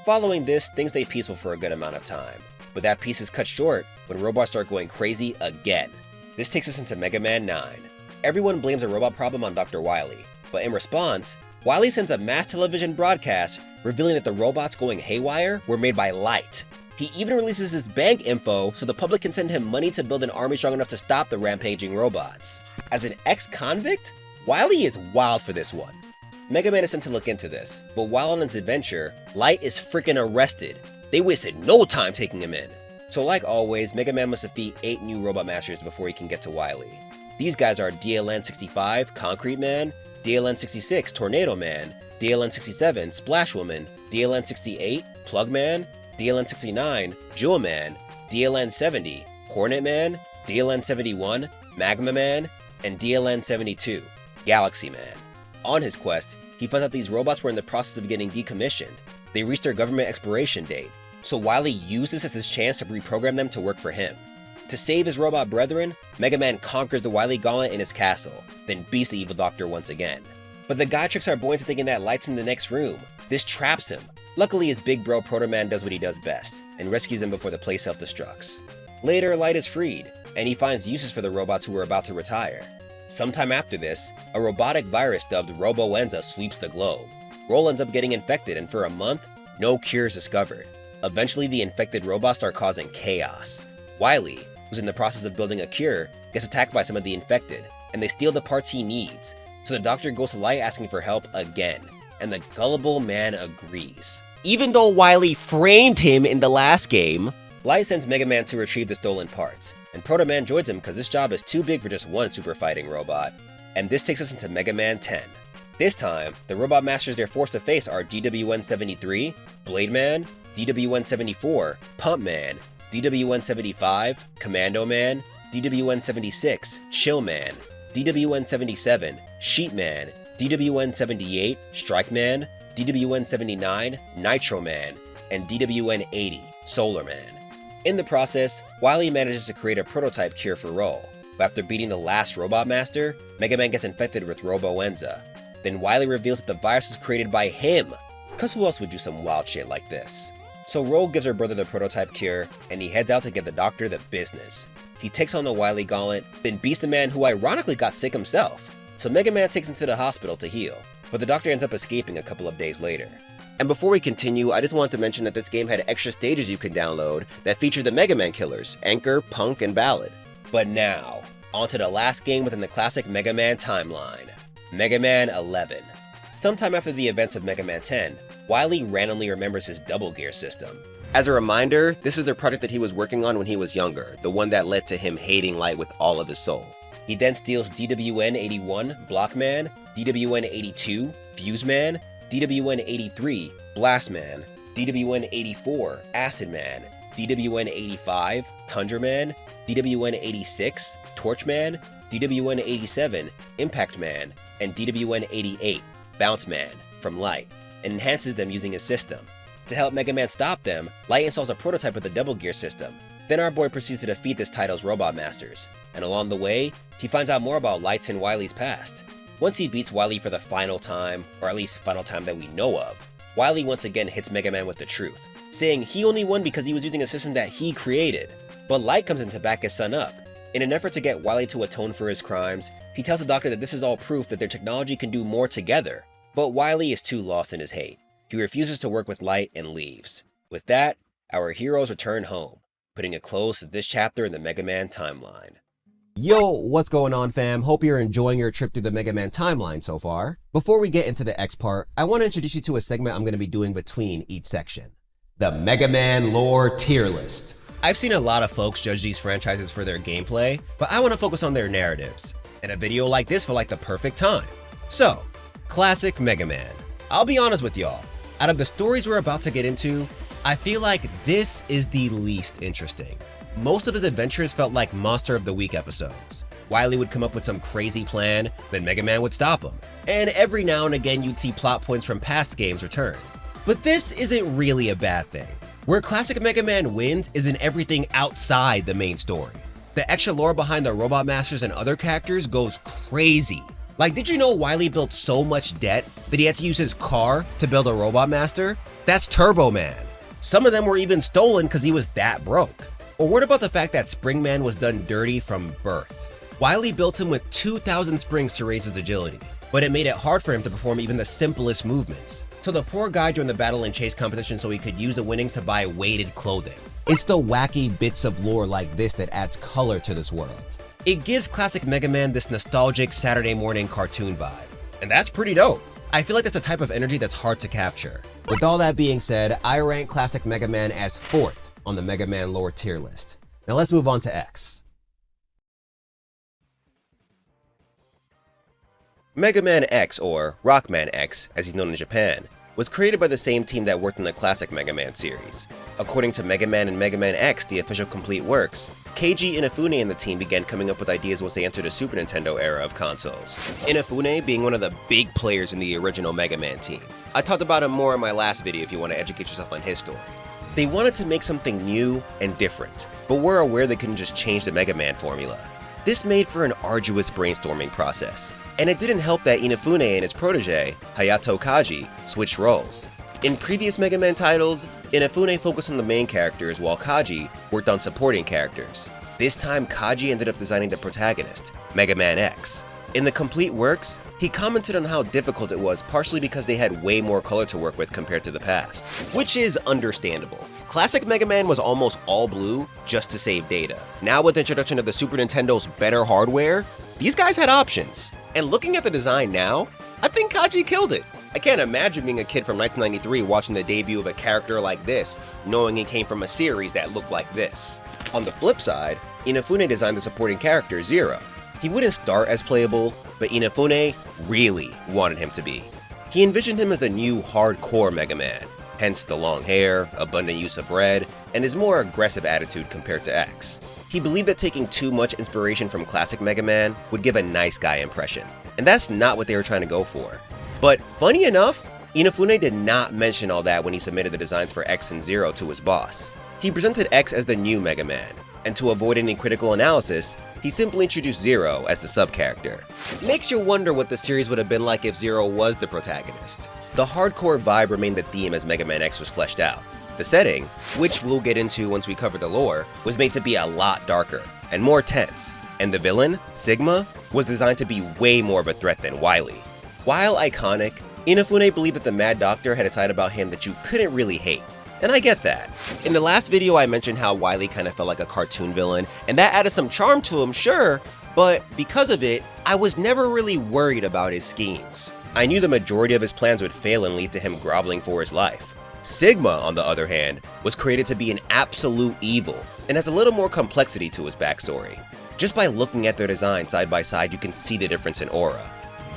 [SPEAKER 1] Following this, things stay peaceful for a good amount of time. But that peace is cut short when robots start going crazy again. This takes us into Mega Man 9. Everyone blames a robot problem on Dr. Wily, but in response, Wily sends a mass television broadcast revealing that the robots going haywire were made by Light. He even releases his bank info so the public can send him money to build an army strong enough to stop the rampaging robots. As an ex-convict, Wily is wild for this one. Mega Man is sent to look into this, but while on his adventure, Light is freaking arrested. They wasted no time taking him in. So like always, Mega Man must defeat 8 new Robot Masters before he can get to Wily. These guys are DLN-65, Concrete Man, DLN-66, Tornado Man, DLN-67, Splash Woman, DLN-68, Plug Man, DLN-69, Jewel Man, DLN-70, Hornet Man, DLN-71, Magma Man, and DLN-72, Galaxy Man. On his quest, he finds out these robots were in the process of getting decommissioned. They reached their government expiration date, so Wily used this as his chance to reprogram them to work for him. To save his robot brethren, Mega Man conquers the Wily Gauntlet in his castle, then beats the evil doctor once again. But the guy tricks our boy into thinking that Light's in the next room. This traps him. Luckily, his big bro Protoman does what he does best, and rescues him before the place self-destructs. Later, Light is freed, and he finds uses for the robots who are about to retire. Sometime after this, a robotic virus dubbed Roboenza sweeps the globe. Roll ends up getting infected, and for a month, no cure is discovered. Eventually, the infected robots start causing chaos. Wily, who's in the process of building a cure, gets attacked by some of the infected, and they steal the parts he needs. So the doctor goes to Light asking for help again, and the gullible man agrees. Even though Wily framed him in the last game, Light sends MegaMan to retrieve the stolen parts, and Protoman joins him because this job is too big for just one super fighting robot. And this takes us into MegaMan 10. This time, the robot masters they're forced to face are DWN-73, Blademan, DWN-74, Pumpman, DWN-75, Commando Man, DWN-76, Chillman, DWN-77, Sheepman, DWN-78, Strikeman, DWN-79, Nitroman, and DWN-80, Solarman. In the process, Wily manages to create a prototype cure for Roll, but after beating the last Robot Master, MegaMan gets infected with Roboenza. Then Wily reveals that the virus was created by him, cause who else would do some wild shit like this? So Roll gives her brother the prototype cure, and he heads out to get the doctor the business. He takes on the Wily gauntlet, then beats the man who ironically got sick himself. So MegaMan takes him to the hospital to heal, but the doctor ends up escaping a couple of days later. And before we continue, I just wanted to mention that this game had extra stages you could download that featured the MegaMan killers, Anchor, Punk, and Ballad. But now, on to the last game within the classic MegaMan timeline, MegaMan 11. Sometime after the events of MegaMan 10, Wily randomly remembers his double gear system. As a reminder, this is the project that he was working on when he was younger, the one that led to him hating Light with all of his soul. He then steals DWN-81, Blockman, DWN-82, Fuseman, DWN-83, Blastman, DWN-84, Acidman, DWN-85, Tundraman, DWN-86, Torchman, DWN-87, Impactman, and DWN-88, Bounceman, from Light, and enhances them using his system. To help MegaMan stop them, Light installs a prototype of the double gear system. Then our boy proceeds to defeat this title's robot masters, and along the way, he finds out more about Light's and Wily's past. Once he beats Wily for the final time, or at least final time that we know of, Wily once again hits MegaMan with the truth, saying he only won because he was using a system that he created. But Light comes in to back his son up. In an effort to get Wily to atone for his crimes, he tells the doctor that this is all proof that their technology can do more together. But Wily is too lost in his hate. He refuses to work with Light and leaves. With that, our heroes return home, putting a close to this chapter in the MegaMan timeline. Yo, what's going on, fam? Hope you're enjoying your trip through the MegaMan timeline so far. Before we get into the X part, I want to introduce you to a segment I'm going to be doing between each section. The MegaMan Lore Tier List. I've seen a lot of folks judge these franchises for their gameplay, but I want to focus on their narratives. And a video like this felt like the perfect time. So, classic MegaMan. I'll be honest with y'all, out of the stories we're about to get into, I feel like this is the least interesting. Most of his adventures felt like Monster of the Week episodes. Wily would come up with some crazy plan, then MegaMan would stop him. And every now and again you'd see plot points from past games return. But this isn't really a bad thing. Where classic MegaMan wins is in everything outside the main story. The extra lore behind the Robot Masters and other characters goes crazy. Like, did you know Wily built so much debt that he had to use his car to build a Robot Master? That's Turbo Man. Some of them were even stolen because he was that broke. Or what about the fact that Springman was done dirty from birth? Wily built him with 2,000 springs to raise his agility, but it made it hard for him to perform even the simplest movements. So the poor guy joined the battle and chase competition so he could use the winnings to buy weighted clothing. It's the wacky bits of lore like this that adds color to this world. It gives classic MegaMan this nostalgic Saturday morning cartoon vibe, and that's pretty dope. I feel like that's a type of energy that's hard to capture. With all that being said, I rank classic MegaMan as 4th on the MegaMan lore tier list. Now let's move on to X. MegaMan X, or Rockman X as he's known in Japan, was created by the same team that worked in the classic MegaMan series. According to MegaMan and MegaMan X, the official complete works, Keiji Inafune and the team began coming up with ideas once they entered the Super Nintendo era of consoles. Inafune being one of the big players in the original MegaMan team. I talked about him more in my last video if you want to educate yourself on his story. They wanted to make something new and different, but were aware they couldn't just change the MegaMan formula. This made for an arduous brainstorming process, and it didn't help that Inafune and his protege, Hayato Kaji, switched roles. In previous MegaMan titles, Inafune focused on the main characters while Kaji worked on supporting characters. This time Kaji ended up designing the protagonist, MegaMan X. In the complete works, he commented on how difficult it was partially because they had way more color to work with compared to the past, which is understandable. Classic Mega Man was almost all blue just to save data. Now with the introduction of the Super Nintendo's better hardware, these guys had options. And looking at the design now, I think Kaji killed it. I can't imagine being a kid from 1993 watching the debut of a character like this, knowing it came from a series that looked like this. On the flip side, Inafune designed the supporting character, Zero. He wouldn't start as playable, but Inafune really wanted him to be. He envisioned him as the new hardcore Mega Man, hence the long hair, abundant use of red, and his more aggressive attitude compared to X. He believed that taking too much inspiration from classic Mega Man would give a nice guy impression, and that's not what they were trying to go for. But funny enough, Inafune did not mention all that when he submitted the designs for X and Zero to his boss. He presented X as the new Mega Man, and to avoid any critical analysis, he simply introduced Zero as the sub-character. Makes you wonder what the series would have been like if Zero was the protagonist. The hardcore vibe remained the theme as Mega Man X was fleshed out. The setting, which we'll get into once we cover the lore, was made to be a lot darker and more tense, and the villain, Sigma, was designed to be way more of a threat than Wily. While iconic, Inafune believed that the Mad Doctor had a side about him that you couldn't really hate. And I get that. In the last video I mentioned how Wily kind of felt like a cartoon villain, and that added some charm to him, sure, but because of it, I was never really worried about his schemes. I knew the majority of his plans would fail and lead to him groveling for his life. Sigma, on the other hand, was created to be an absolute evil, and has a little more complexity to his backstory. Just by looking at their design side by side, you can see the difference in aura.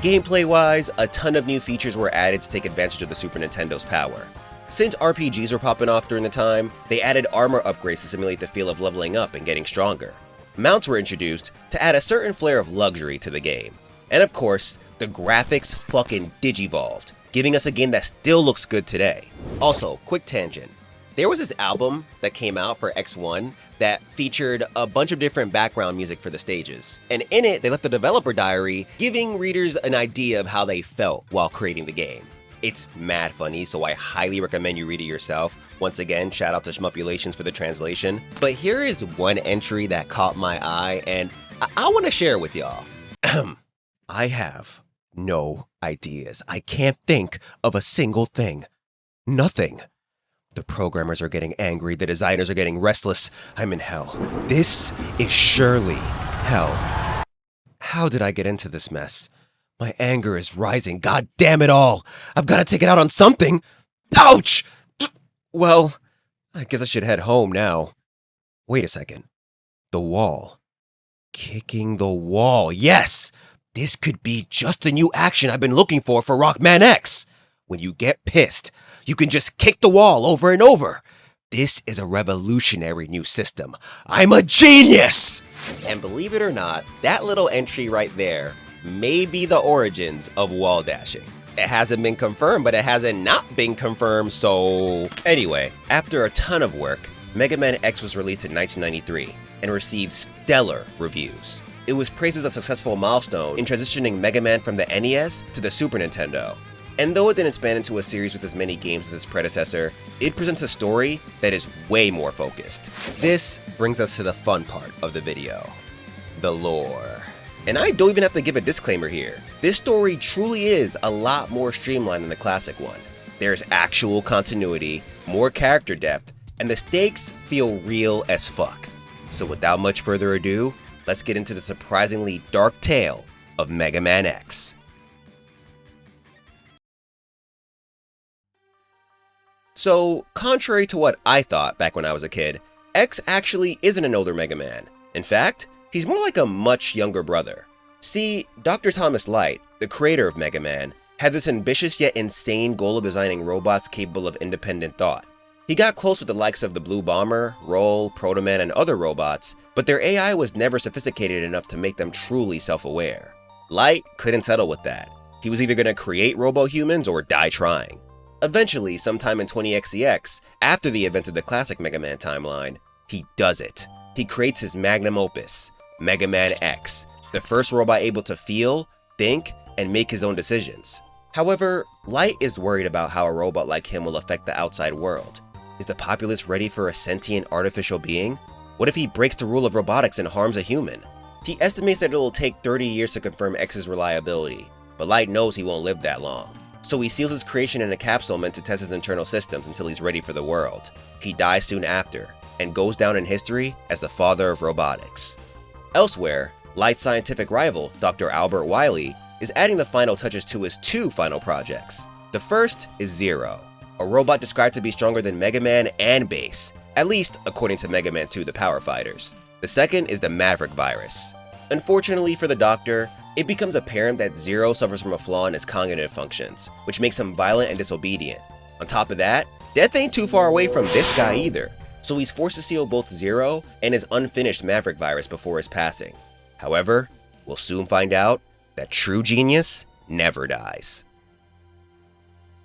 [SPEAKER 1] Gameplay-wise, a ton of new features were added to take advantage of the Super Nintendo's power. Since RPGs were popping off during the time, they added armor upgrades to simulate the feel of leveling up and getting stronger. Mounts were introduced to add a certain flair of luxury to the game. And of course, the graphics fucking digivolved, giving us a game that still looks good today. Also, quick tangent. There was this album that came out for X1 that featured a bunch of different background music for the stages. And in it, they left a developer diary giving readers an idea of how they felt while creating the game. It's mad funny, so I highly recommend you read it yourself. Once again, shout out to Shmupulations for the translation. But here is one entry that caught my eye, and I want to share it with y'all. I have no ideas. I can't think of a single thing. Nothing. The programmers are getting angry, the designers are getting restless. I'm in hell. This is surely hell. How did I get into this mess? My anger is rising. God damn it all. I've got to take it out on something. Ouch! Well, I guess I should head home now. Wait a second. The wall. Kicking the wall. Yes! This could be just the new action I've been looking for Rockman X. When you get pissed, you can just kick the wall over and over. This is a revolutionary new system. I'm a genius! And believe it or not, that little entry right there may be the origins of wall dashing. It hasn't been confirmed, but it hasn't not been confirmed, so... Anyway, after a ton of work, Mega Man X was released in 1993 and received stellar reviews. It was praised as a successful milestone in transitioning Mega Man from the NES to the Super Nintendo. And though it didn't span into a series with as many games as its predecessor, it presents a story that is way more focused. This brings us to the fun part of the video, the lore. And I don't even have to give a disclaimer here. This story truly is a lot more streamlined than the classic one. There's actual continuity, more character depth, and the stakes feel real as fuck. So without much further ado, let's get into the surprisingly dark tale of Mega Man X. So, contrary to what I thought back when I was a kid, X actually isn't an older Mega Man. In fact, he's more like a much younger brother. See, Dr. Thomas Light, the creator of Mega Man, had this ambitious yet insane goal of designing robots capable of independent thought. He got close with the likes of the Blue Bomber, Roll, Protoman, and other robots, but their AI was never sophisticated enough to make them truly self-aware. Light couldn't settle with that. He was either going to create robo-humans or die trying. Eventually, sometime in 20XCX, after the events of the classic Mega Man timeline, he does it. He creates his magnum opus, Mega Man X, the first robot able to feel, think, and make his own decisions. However, Light is worried about how a robot like him will affect the outside world. Is the populace ready for a sentient artificial being? What if he breaks the rule of robotics and harms a human? He estimates that it'll take 30 years to confirm X's reliability, but Light knows he won't live that long. So he seals his creation in a capsule meant to test his internal systems until he's ready for the world. He dies soon after, and goes down in history as the father of robotics. Elsewhere, Light's scientific rival, Dr. Albert Weil, is adding the final touches to his 2 final projects. The first is Zero, a robot described to be stronger than MegaMan and Base, at least according to MegaMan 2 The Power Fighters. The second is the Maverick virus. Unfortunately for the Doctor, it becomes apparent that Zero suffers from a flaw in his cognitive functions, which makes him violent and disobedient. On top of that, death ain't too far away from this guy either, so he's forced to seal both Zero and his unfinished Maverick virus before his passing. However, we'll soon find out that true genius never dies.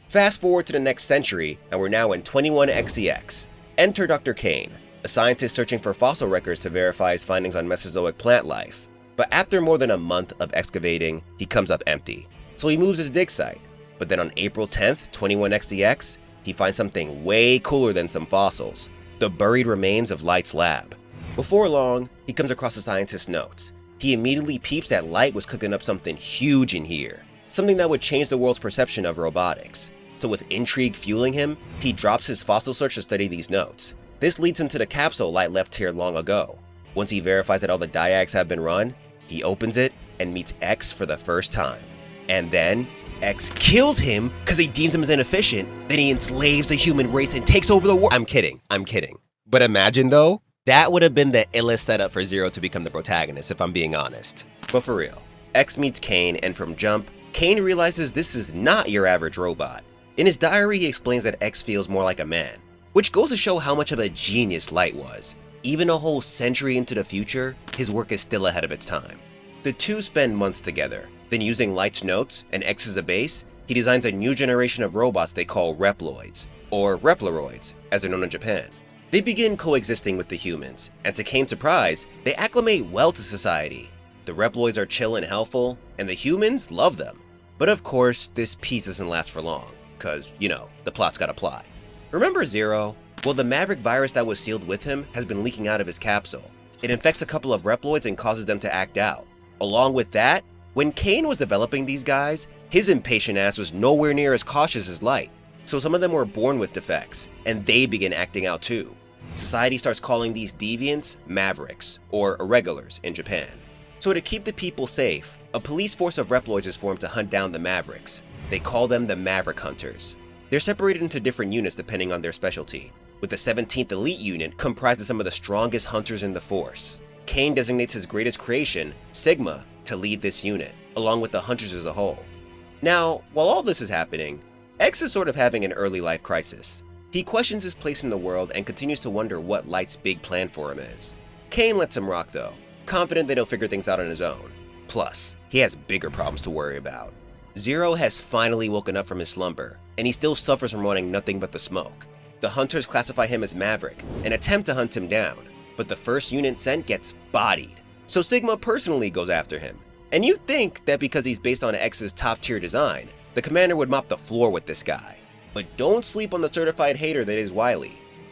[SPEAKER 1] Fast forward to the next century, and we're now in 21XCX. Enter Dr. Kane, a scientist searching for fossil records to verify his findings on Mesozoic plant life. But after more than a month of excavating, he comes up empty, so he moves his dig site. But then on April 10th, 21XCX, he finds something way cooler than some fossils: the buried remains of Light's lab. Before long, he comes across the scientist's notes. He immediately peeps that Light was cooking up something huge in here, something that would change the world's perception of robotics. So with intrigue fueling him, he drops his fossil search to study these notes. This leads him to the capsule Light left here long ago. Once he verifies that all the diags have been run, he opens it and meets X for the first time. And then, X kills him because he deems him as inefficient, then he enslaves the human race and takes over the world. I'm kidding. But imagine though, that would have been the illest setup for Zero to become the protagonist, if I'm being honest. But for real, X meets Kane, and from jump, Kane realizes this is not your average robot. In his diary, he explains that X feels more like a man, which goes to show how much of a genius Light was. Even a whole century into the future, his work is still ahead of its time. The two spend months together, then using Light's notes and X as a base, he designs a new generation of robots they call Reploids, or Reploids, as they're known in Japan. They begin coexisting with the humans, and to Kane's surprise, they acclimate well to society. The Reploids are chill and helpful, and the humans love them. But of course, this peace doesn't last for long, cause, you know, the plot's gotta plot. Remember Zero? Well, the Maverick virus that was sealed with him has been leaking out of his capsule. It infects a couple of Reploids and causes them to act out. Along with that, when Kane was developing these guys, his impatient ass was nowhere near as cautious as Light. So some of them were born with defects, and they begin acting out too. Society starts calling these deviants Mavericks, or irregulars in Japan. So to keep the people safe, a police force of Reploids is formed to hunt down the Mavericks. They call them the Maverick Hunters. They're separated into different units depending on their specialty, with the 17th Elite Unit comprised of some of the strongest hunters in the force. Kane designates his greatest creation, Sigma, to lead this unit, along with the hunters as a whole. Now, while all this is happening, X is sort of having an early life crisis. He questions his place in the world and continues to wonder what Light's big plan for him is. Kane lets him rock though, confident that he'll figure things out on his own. Plus, he has bigger problems to worry about. Zero has finally woken up from his slumber, and he still suffers from wanting nothing but the smoke. The hunters classify him as Maverick and attempt to hunt him down, but the first unit sent gets bodied. So Sigma personally goes after him. And you'd think that because he's based on X's top tier design, the commander would mop the floor with this guy. But don't sleep on the certified hater that is Weil.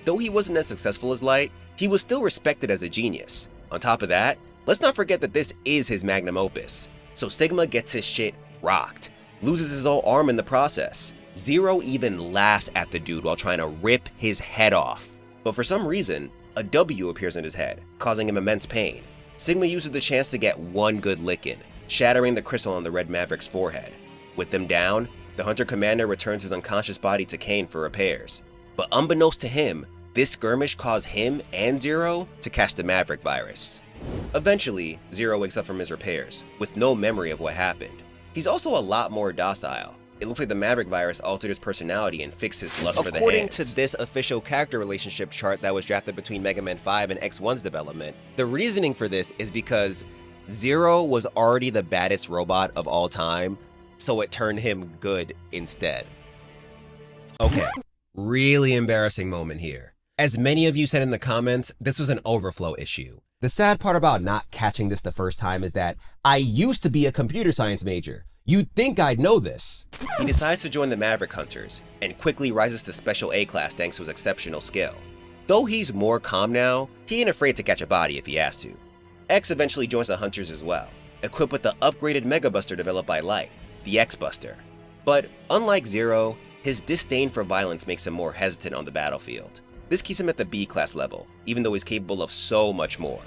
[SPEAKER 1] Though he wasn't as successful as Light, he was still respected as a genius. On top of that, let's not forget that this is his magnum opus. So Sigma gets his shit rocked, loses his whole arm in the process. Zero even laughs at the dude while trying to rip his head off. But for some reason, a W appears in his head, causing him immense pain. Sigma uses the chance to get one good licking, shattering the crystal on the Red Maverick's forehead. With them down, the Hunter Commander returns his unconscious body to Kane for repairs. But unbeknownst to him, this skirmish caused him and Zero to catch the Maverick virus. Eventually, Zero wakes up from his repairs, with no memory of what happened. He's also a lot more docile. It looks like the Maverick virus altered his personality and fixed his lust for the hands. According to this official character relationship chart that was drafted between MegaMan 5 and X1's development, the reasoning for this is because Zero was already the baddest robot of all time, so it turned him good instead. Okay, really embarrassing moment here. As many of you said in the comments, this was an overflow issue. The sad part about not catching this the first time is that I used to be a computer science major. You'd think I'd know this. He decides to join the Maverick Hunters, and quickly rises to Special A class thanks to his exceptional skill. Though he's more calm now, he ain't afraid to catch a body if he has to. X eventually joins the Hunters as well, equipped with the upgraded Mega Buster developed by Light, the X-Buster. But unlike Zero, his disdain for violence makes him more hesitant on the battlefield. This keeps him at the B-class level, even though he's capable of so much more.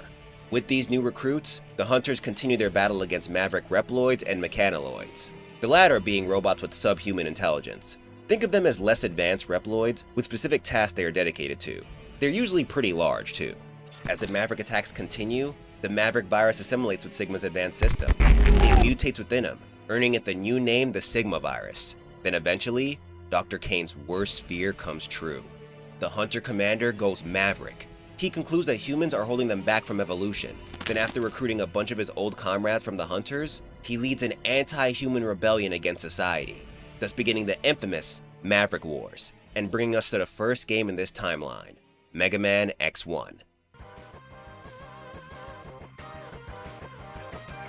[SPEAKER 1] With these new recruits, the Hunters continue their battle against Maverick Reploids and Mechaniloids, the latter being robots with subhuman intelligence. Think of them as less advanced Reploids with specific tasks they are dedicated to. They're usually pretty large too. As the Maverick attacks continue, the Maverick virus assimilates with Sigma's advanced systems. It mutates within him, earning it the new name the Sigma virus. Then eventually, Dr. Kane's worst fear comes true. The Hunter commander goes Maverick. He concludes that humans are holding them back from evolution. Then after recruiting a bunch of his old comrades from the Hunters, he leads an anti-human rebellion against society, thus beginning the infamous Maverick Wars, and bringing us to the first game in this timeline, MegaMan X1.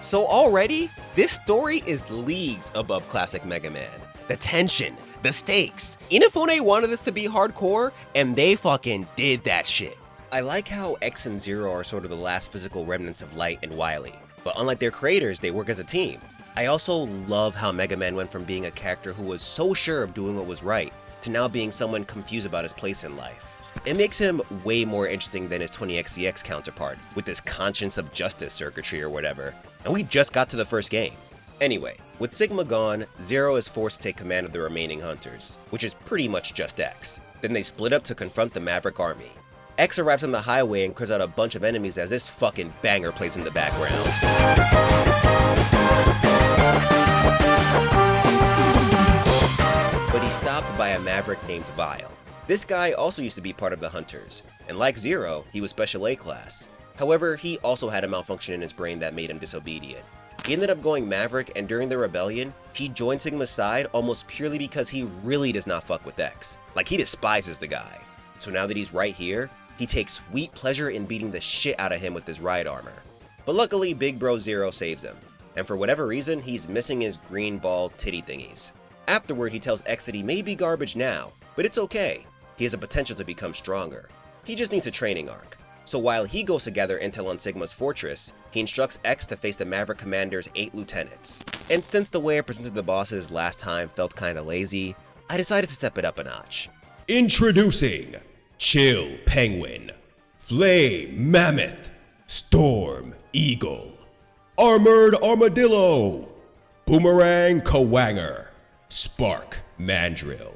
[SPEAKER 1] So already, this story is leagues above classic MegaMan. The tension, the stakes. Inafune wanted this to be hardcore, and they fucking did that shit. I like how X and Zero are sort of the last physical remnants of Light and Wily, but unlike their creators, they work as a team. I also love how MegaMan went from being a character who was so sure of doing what was right, to now being someone confused about his place in life. It makes him way more interesting than his 20xcx counterpart, with this conscience of justice circuitry or whatever, and we just got to the first game. Anyway, with Sigma gone, Zero is forced to take command of the remaining Hunters, which is pretty much just X. Then they split up to confront the Maverick army. X arrives on the highway and clears out a bunch of enemies as this fucking banger plays in the background. But he's stopped by a Maverick named Weil. This guy also used to be part of the Hunters, and like Zero, he was Special A class. However, he also had a malfunction in his brain that made him disobedient. He ended up going Maverick, and during the rebellion, he joined Sigma's side almost purely because he really does not fuck with X. Like, he despises the guy. So now that he's right here, he takes sweet pleasure in beating the shit out of him with his ride armor. But luckily, Big Bro Zero saves him, and for whatever reason, he's missing his green ball titty thingies. Afterward, he tells X that he may be garbage now, but it's okay. He has a potential to become stronger. He just needs a training arc. So while he goes to gather intel on Sigma's fortress, he instructs X to face the Maverick Commander's 8 lieutenants. And since the way I presented the bosses last time felt kinda lazy, I decided to step it up a notch.
[SPEAKER 4] Introducing Chill Penguin, Flame Mammoth, Storm Eagle, Armored Armadillo, Boomerang Kawanger, Spark Mandrill,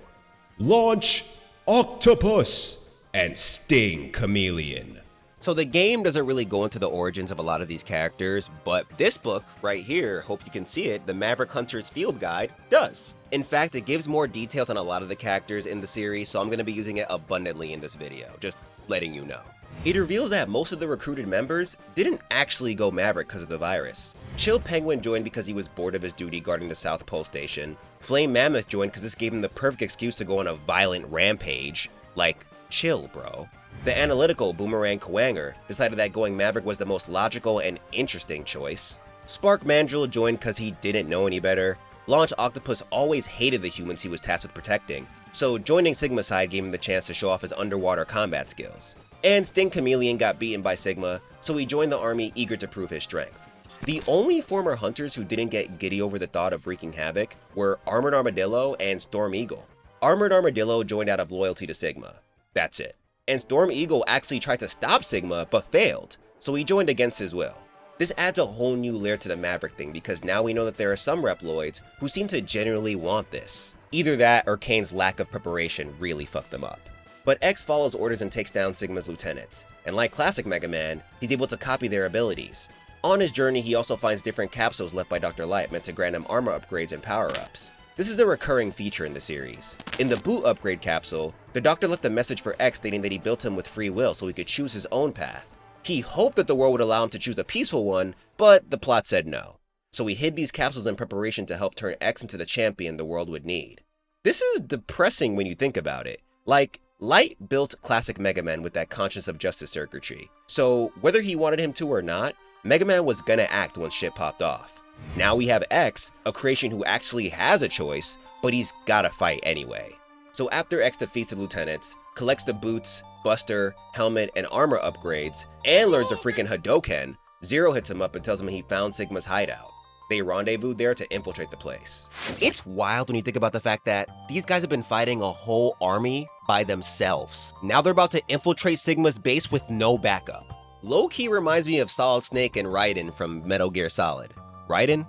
[SPEAKER 4] Launch Octopus, and Sting Chameleon.
[SPEAKER 1] So the game doesn't really go into the origins of a lot of these characters, but this book right here, hope you can see it, the Maverick Hunter's Field Guide, does. In fact, it gives more details on a lot of the characters in the series, so I'm going to be using it abundantly in this video, just letting you know. It reveals that most of the recruited members didn't actually go Maverick because of the virus. Chill Penguin joined because he was bored of his duty guarding the South Pole Station. Flame Mammoth joined because this gave him the perfect excuse to go on a violent rampage. Like, chill, bro. The analytical Boomerang Kawanger decided that going Maverick was the most logical and interesting choice. Spark Mandrill joined because he didn't know any better. Launch Octopus always hated the humans he was tasked with protecting, so joining Sigma's side gave him the chance to show off his underwater combat skills. And Sting Chameleon got beaten by Sigma, so he joined the army eager to prove his strength. The only former Hunters who didn't get giddy over the thought of wreaking havoc were Armored Armadillo and Storm Eagle. Armored Armadillo joined out of loyalty to Sigma. That's it. And Storm Eagle actually tried to stop Sigma, but failed, so he joined against his will. This adds a whole new layer to the Maverick thing because now we know that there are some Reploids who seem to genuinely want this. Either that or Kane's lack of preparation really fucked them up. But X follows orders and takes down Sigma's lieutenants, and like classic MegaMan, he's able to copy their abilities. On his journey, he also finds different capsules left by Dr. Light meant to grant him armor upgrades and power-ups. This is a recurring feature in the series. In the boot upgrade capsule, the Doctor left a message for X stating that he built him with free will so he could choose his own path. He hoped that the world would allow him to choose a peaceful one, but the plot said no. So he hid these capsules in preparation to help turn X into the champion the world would need. This is depressing when you think about it. Like, Light built classic MegaMan with that conscience of justice circuitry, so whether he wanted him to or not, MegaMan was gonna act once shit popped off. Now we have X, a creation who actually has a choice, but he's gotta fight anyway. So after X defeats the lieutenants, collects the boots, buster, helmet, and armor upgrades, and learns the freaking Hadoken, Zero hits him up and tells him he found Sigma's hideout. They rendezvous there to infiltrate the place. It's wild when you think about the fact that these guys have been fighting a whole army by themselves. Now they're about to infiltrate Sigma's base with no backup. Low-key reminds me of Solid Snake and Raiden from Metal Gear Solid. Raiden?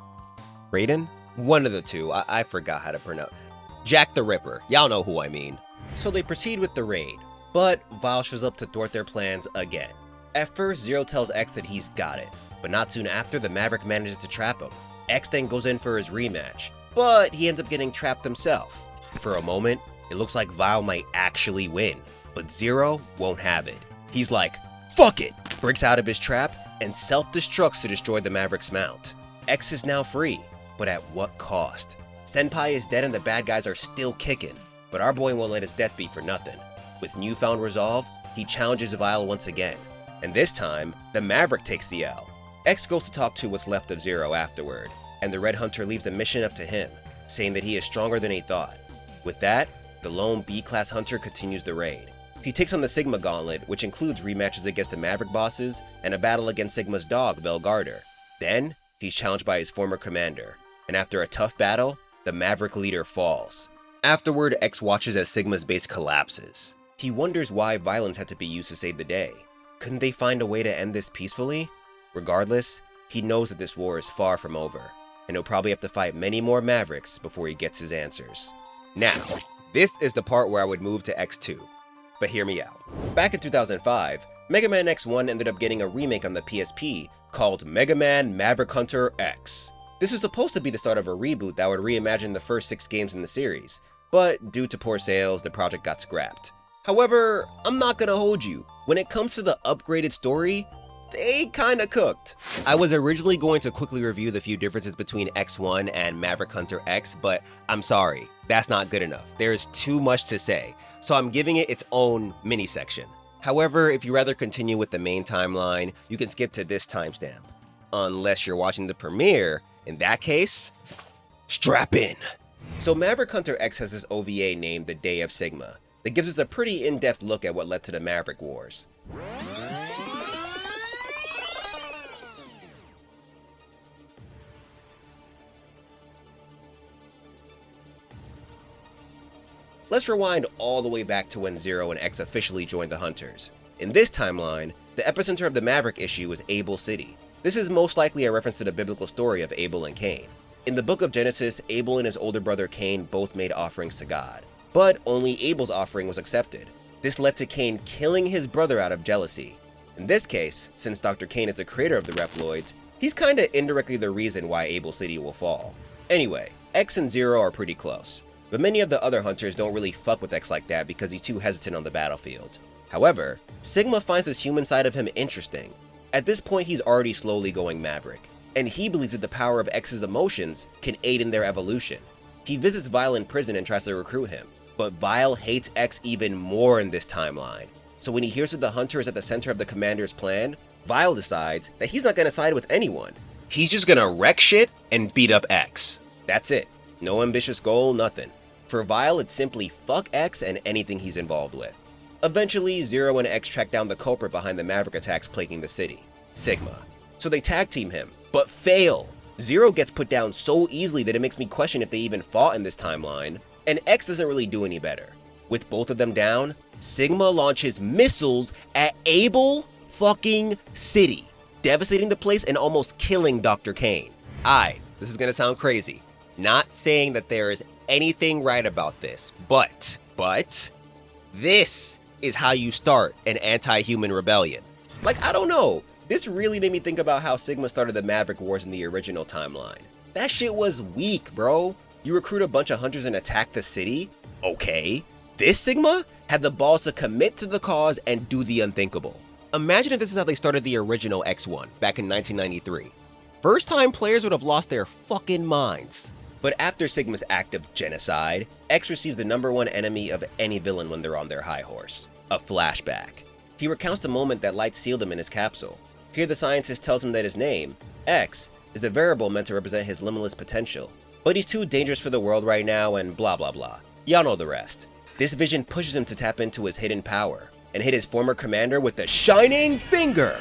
[SPEAKER 1] One of the two, I forgot how to pronounce. Jack the Ripper, y'all know who I mean. So they proceed with the raid, but Weil shows up to thwart their plans again. At first, Zero tells X that he's got it, but not soon after, the Maverick manages to trap him. X then goes in for his rematch, but he ends up getting trapped himself. For a moment, it looks like Weil might actually win, but Zero won't have it. He's like, fuck it! Breaks out of his trap and self-destructs to destroy the Maverick's mount. X is now free, but at what cost? Senpai is dead and the bad guys are still kicking, but our boy won't let his death be for nothing. With newfound resolve, he challenges Weil once again, and this time, the Maverick takes the L. X goes to talk to what's left of Zero afterward, and the Red Hunter leaves the mission up to him, saying that he is stronger than he thought. With that, the lone B-class Hunter continues the raid. He takes on the Sigma Gauntlet, which includes rematches against the Maverick bosses and a battle against Sigma's dog, Velgarder. Then, he's challenged by his former commander, and after a tough battle, the Maverick leader falls. Afterward, X watches as Sigma's base collapses. He wonders why violence had to be used to save the day. Couldn't they find a way to end this peacefully? Regardless, he knows that this war is far from over, and he'll probably have to fight many more Mavericks before he gets his answers. Now, this is the part where I would move to X2, but hear me out. Back in 2005, MegaMan X1 ended up getting a remake on the PSP called MegaMan Maverick Hunter X. This was supposed to be the start of a reboot that would reimagine the first 6 games in the series, but due to poor sales, the project got scrapped. However, I'm not gonna hold you. When it comes to the upgraded story, they kinda cooked. I was originally going to quickly review the few differences between X1 and Maverick Hunter X, but I'm sorry, that's not good enough. There's too much to say, so I'm giving it its own mini section. However, if you rather continue with the main timeline, you can skip to this timestamp. Unless you're watching the premiere, in that case, strap in. So Maverick Hunter X has this OVA named The Day of Sigma that gives us a pretty in-depth look at what led to the Maverick Wars. Let's rewind all the way back to when Zero and X officially joined the Hunters. In this timeline, the epicenter of the Maverick issue was Abel City. This is most likely a reference to the biblical story of Abel and Cain. In the book of Genesis, Abel and his older brother Cain both made offerings to God, but only Abel's offering was accepted. This led to Cain killing his brother out of jealousy. In this case, since Dr. Cain is the creator of the Reploids, he's kinda indirectly the reason why Abel City will fall. Anyway, X and Zero are pretty close, but many of the other Hunters don't really fuck with X like that because he's too hesitant on the battlefield. However, Sigma finds this human side of him interesting. At this point, he's already slowly going Maverick, and he believes that the power of X's emotions can aid in their evolution. He visits Weil in prison and tries to recruit him, but Weil hates X even more in this timeline. So when he hears that the Hunter is at the center of the commander's plan, Weil decides that he's not gonna side with anyone. He's just gonna wreck shit and beat up X. That's it. No ambitious goal, nothing. For Weil, it's simply fuck X and anything he's involved with. Eventually, Zero and X track down the culprit behind the Maverick attacks plaguing the city, Sigma. So they tag team him, but fail. Zero gets put down so easily that it makes me question if they even fought in this timeline, and X doesn't really do any better. With both of them down, Sigma launches missiles at Abel fucking City, devastating the place and almost killing Dr. Cain. This is gonna sound crazy. Not saying that there is anything right about this, but this is how you start an anti-human rebellion. Like, I don't know. This really made me think about how Sigma started the Maverick Wars in the original timeline. That shit was weak, bro. You recruit a bunch of Hunters and attack the city? Okay. This Sigma had the balls to commit to the cause and do the unthinkable. Imagine if this is how they started the original X1 back in 1993. First time players would have lost their fucking minds. But after Sigma's act of genocide, X receives the #1 enemy of any villain when they're on their high horse, a flashback. He recounts the moment that Light sealed him in his capsule. Here the scientist tells him that his name, X, is a variable meant to represent his limitless potential. But he's too dangerous for the world right now and blah blah blah. Y'all know the rest. This vision pushes him to tap into his hidden power and hit his former commander with the shining finger.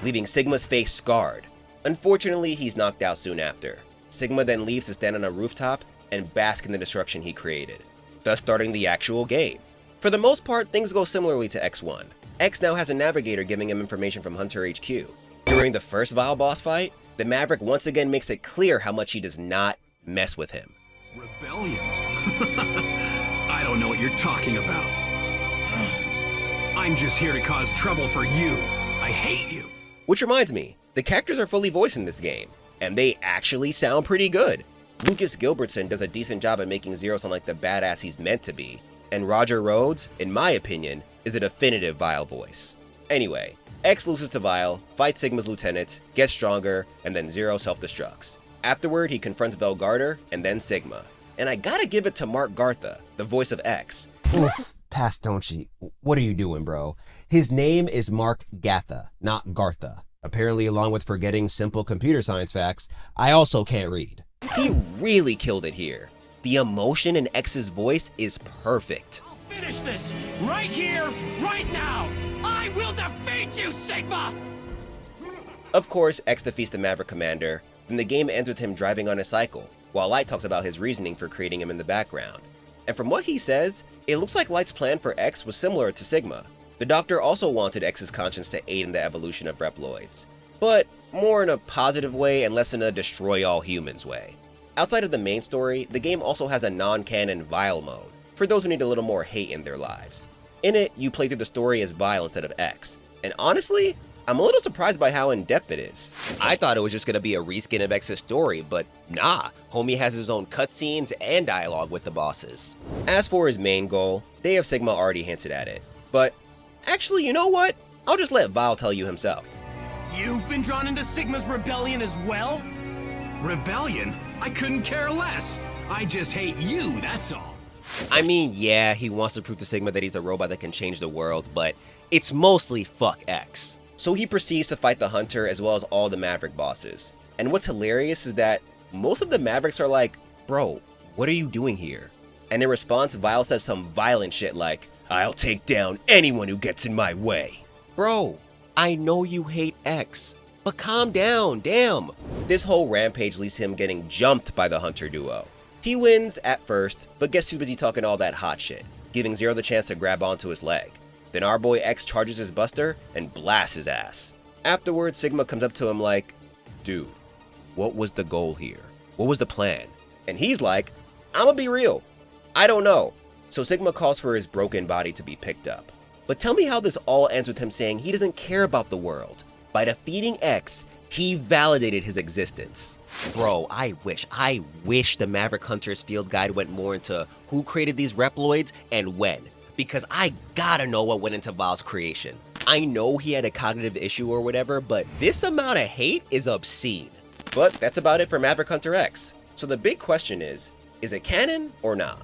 [SPEAKER 1] leaving Sigma's face scarred. Unfortunately, he's knocked out soon after. Sigma then leaves to stand on a rooftop and bask in the destruction he created, thus starting the actual game. For the most part, things go similarly to X1. X now has a navigator giving him information from Hunter HQ. During the first Weil boss fight, the Maverick once again makes it clear how much he does not mess with him.
[SPEAKER 5] Rebellion? I don't know what you're talking about. I'm just here to cause trouble for you. I hate you.
[SPEAKER 1] Which reminds me, the characters are fully voiced in this game, and they actually sound pretty good. Lucas Gilbertson does a decent job at making Zero sound like the badass he's meant to be, and Roger Rhodes, in my opinion, is a definitive Weil voice. Anyway, X loses to Weil, fights Sigma's lieutenant, gets stronger, and then Zero self-destructs. Afterward, he confronts Velgarder and then Sigma. And I gotta give it to Mark Gartha, the voice of X. Oof, pass don't you? What are you doing, bro? His name is Mark Gatha, not Gartha. Apparently, along with forgetting simple computer science facts, I also can't read. He really killed it here. The emotion in X's voice is perfect.
[SPEAKER 5] I'll finish this right here, right now. I will defeat you, Sigma!
[SPEAKER 1] Of course, X defeats the Maverick commander, and the game ends with him driving on a cycle, while Light talks about his reasoning for creating him in the background. And from what he says, it looks like Light's plan for X was similar to Sigma. The Doctor also wanted X's conscience to aid in the evolution of Reploids, but more in a positive way and less in a destroy all humans way. Outside of the main story, the game also has a non-canon Weil mode, for those who need a little more hate in their lives. In it, you play through the story as Weil instead of X, and honestly, I'm a little surprised by how in-depth it is. I thought it was just gonna be a reskin of X's story, but nah, homie has his own cutscenes and dialogue with the bosses. As for his main goal, Day of Sigma already hinted at it, but actually, you know what? I'll just let Weil tell you himself.
[SPEAKER 5] You've been drawn into Sigma's rebellion as well? Rebellion? I couldn't care less. I just hate you, that's all.
[SPEAKER 1] I mean, yeah, he wants to prove to Sigma that he's a robot that can change the world, but it's mostly fuck X. So he proceeds to fight the Hunter as well as all the Maverick bosses. And what's hilarious is that most of the Mavericks are like, bro, what are you doing here? And in response, Weil says some violent shit like, I'll take down anyone who gets in my way. Bro, I know you hate X, but calm down, damn. This whole rampage leads to him getting jumped by the Hunter duo. He wins at first, but gets too busy talking all that hot shit, giving Zero the chance to grab onto his leg. Then our boy X charges his buster and blasts his ass. Afterwards, Sigma comes up to him like, dude, what was the goal here? What was the plan? And he's like, I'ma be real, I don't know. So Sigma calls for his broken body to be picked up. But tell me how this all ends with him saying he doesn't care about the world. By defeating X, he validated his existence. Bro, I wish the Maverick Hunter's field guide went more into who created these Reploids and when, because I gotta know what went into Weil's creation. I know he had a cognitive issue or whatever, but this amount of hate is obscene. But that's about it for Maverick Hunter X. So the big question is it canon or nah?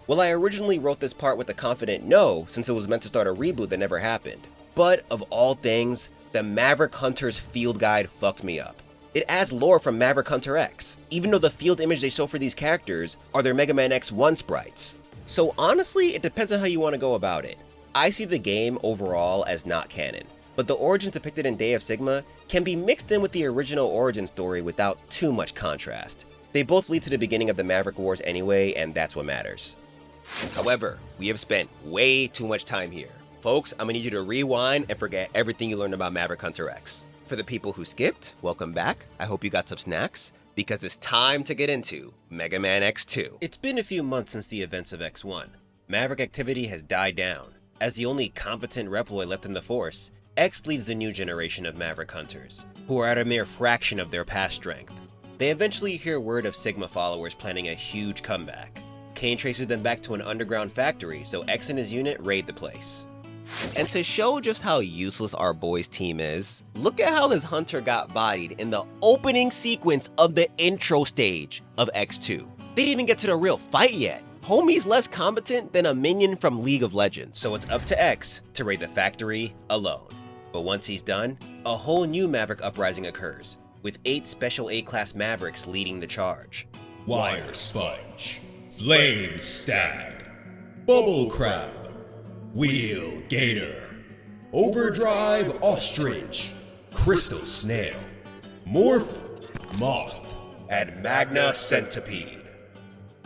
[SPEAKER 1] Well, I originally wrote this part with a confident no, since it was meant to start a reboot that never happened. But of all things, the Maverick Hunter's field guide fucked me up. It adds lore from Maverick Hunter X, even though the field image they show for these characters are their MegaMan X1 sprites. So honestly, it depends on how you want to go about it. I see the game overall as not canon, but the origins depicted in Day of Sigma can be mixed in with the original origin story without too much contrast. They both lead to the beginning of the Maverick Wars anyway, and that's what matters. However, we have spent way too much time here. Folks, I'm gonna need you to rewind and forget everything you learned about Maverick Hunter X. For the people who skipped, welcome back. I hope you got some snacks, because it's time to get into MegaMan X2. It's been a few months since the events of X1. Maverick activity has died down. As the only competent Reploid left in the Force, X leads the new generation of Maverick Hunters, who are at a mere fraction of their past strength. They eventually hear word of Sigma followers planning a huge comeback. Kane traces them back to an underground factory, so X and his unit raid the place. And to show just how useless our boys' team is, look at how this Hunter got bodied in the opening sequence of the intro stage of X2. They didn't even get to the real fight yet. Homie's less competent than a minion from League of Legends. So it's up to X to raid the factory alone. But once he's done, a whole new Maverick uprising occurs, with 8 Special A-Class Mavericks leading the charge.
[SPEAKER 4] Wire Sponge, Flame Stag, Bubble Crab, Wheel Gator, Overdrive Ostrich, Crystal Snail, Morph Moth, and Magna Centipede.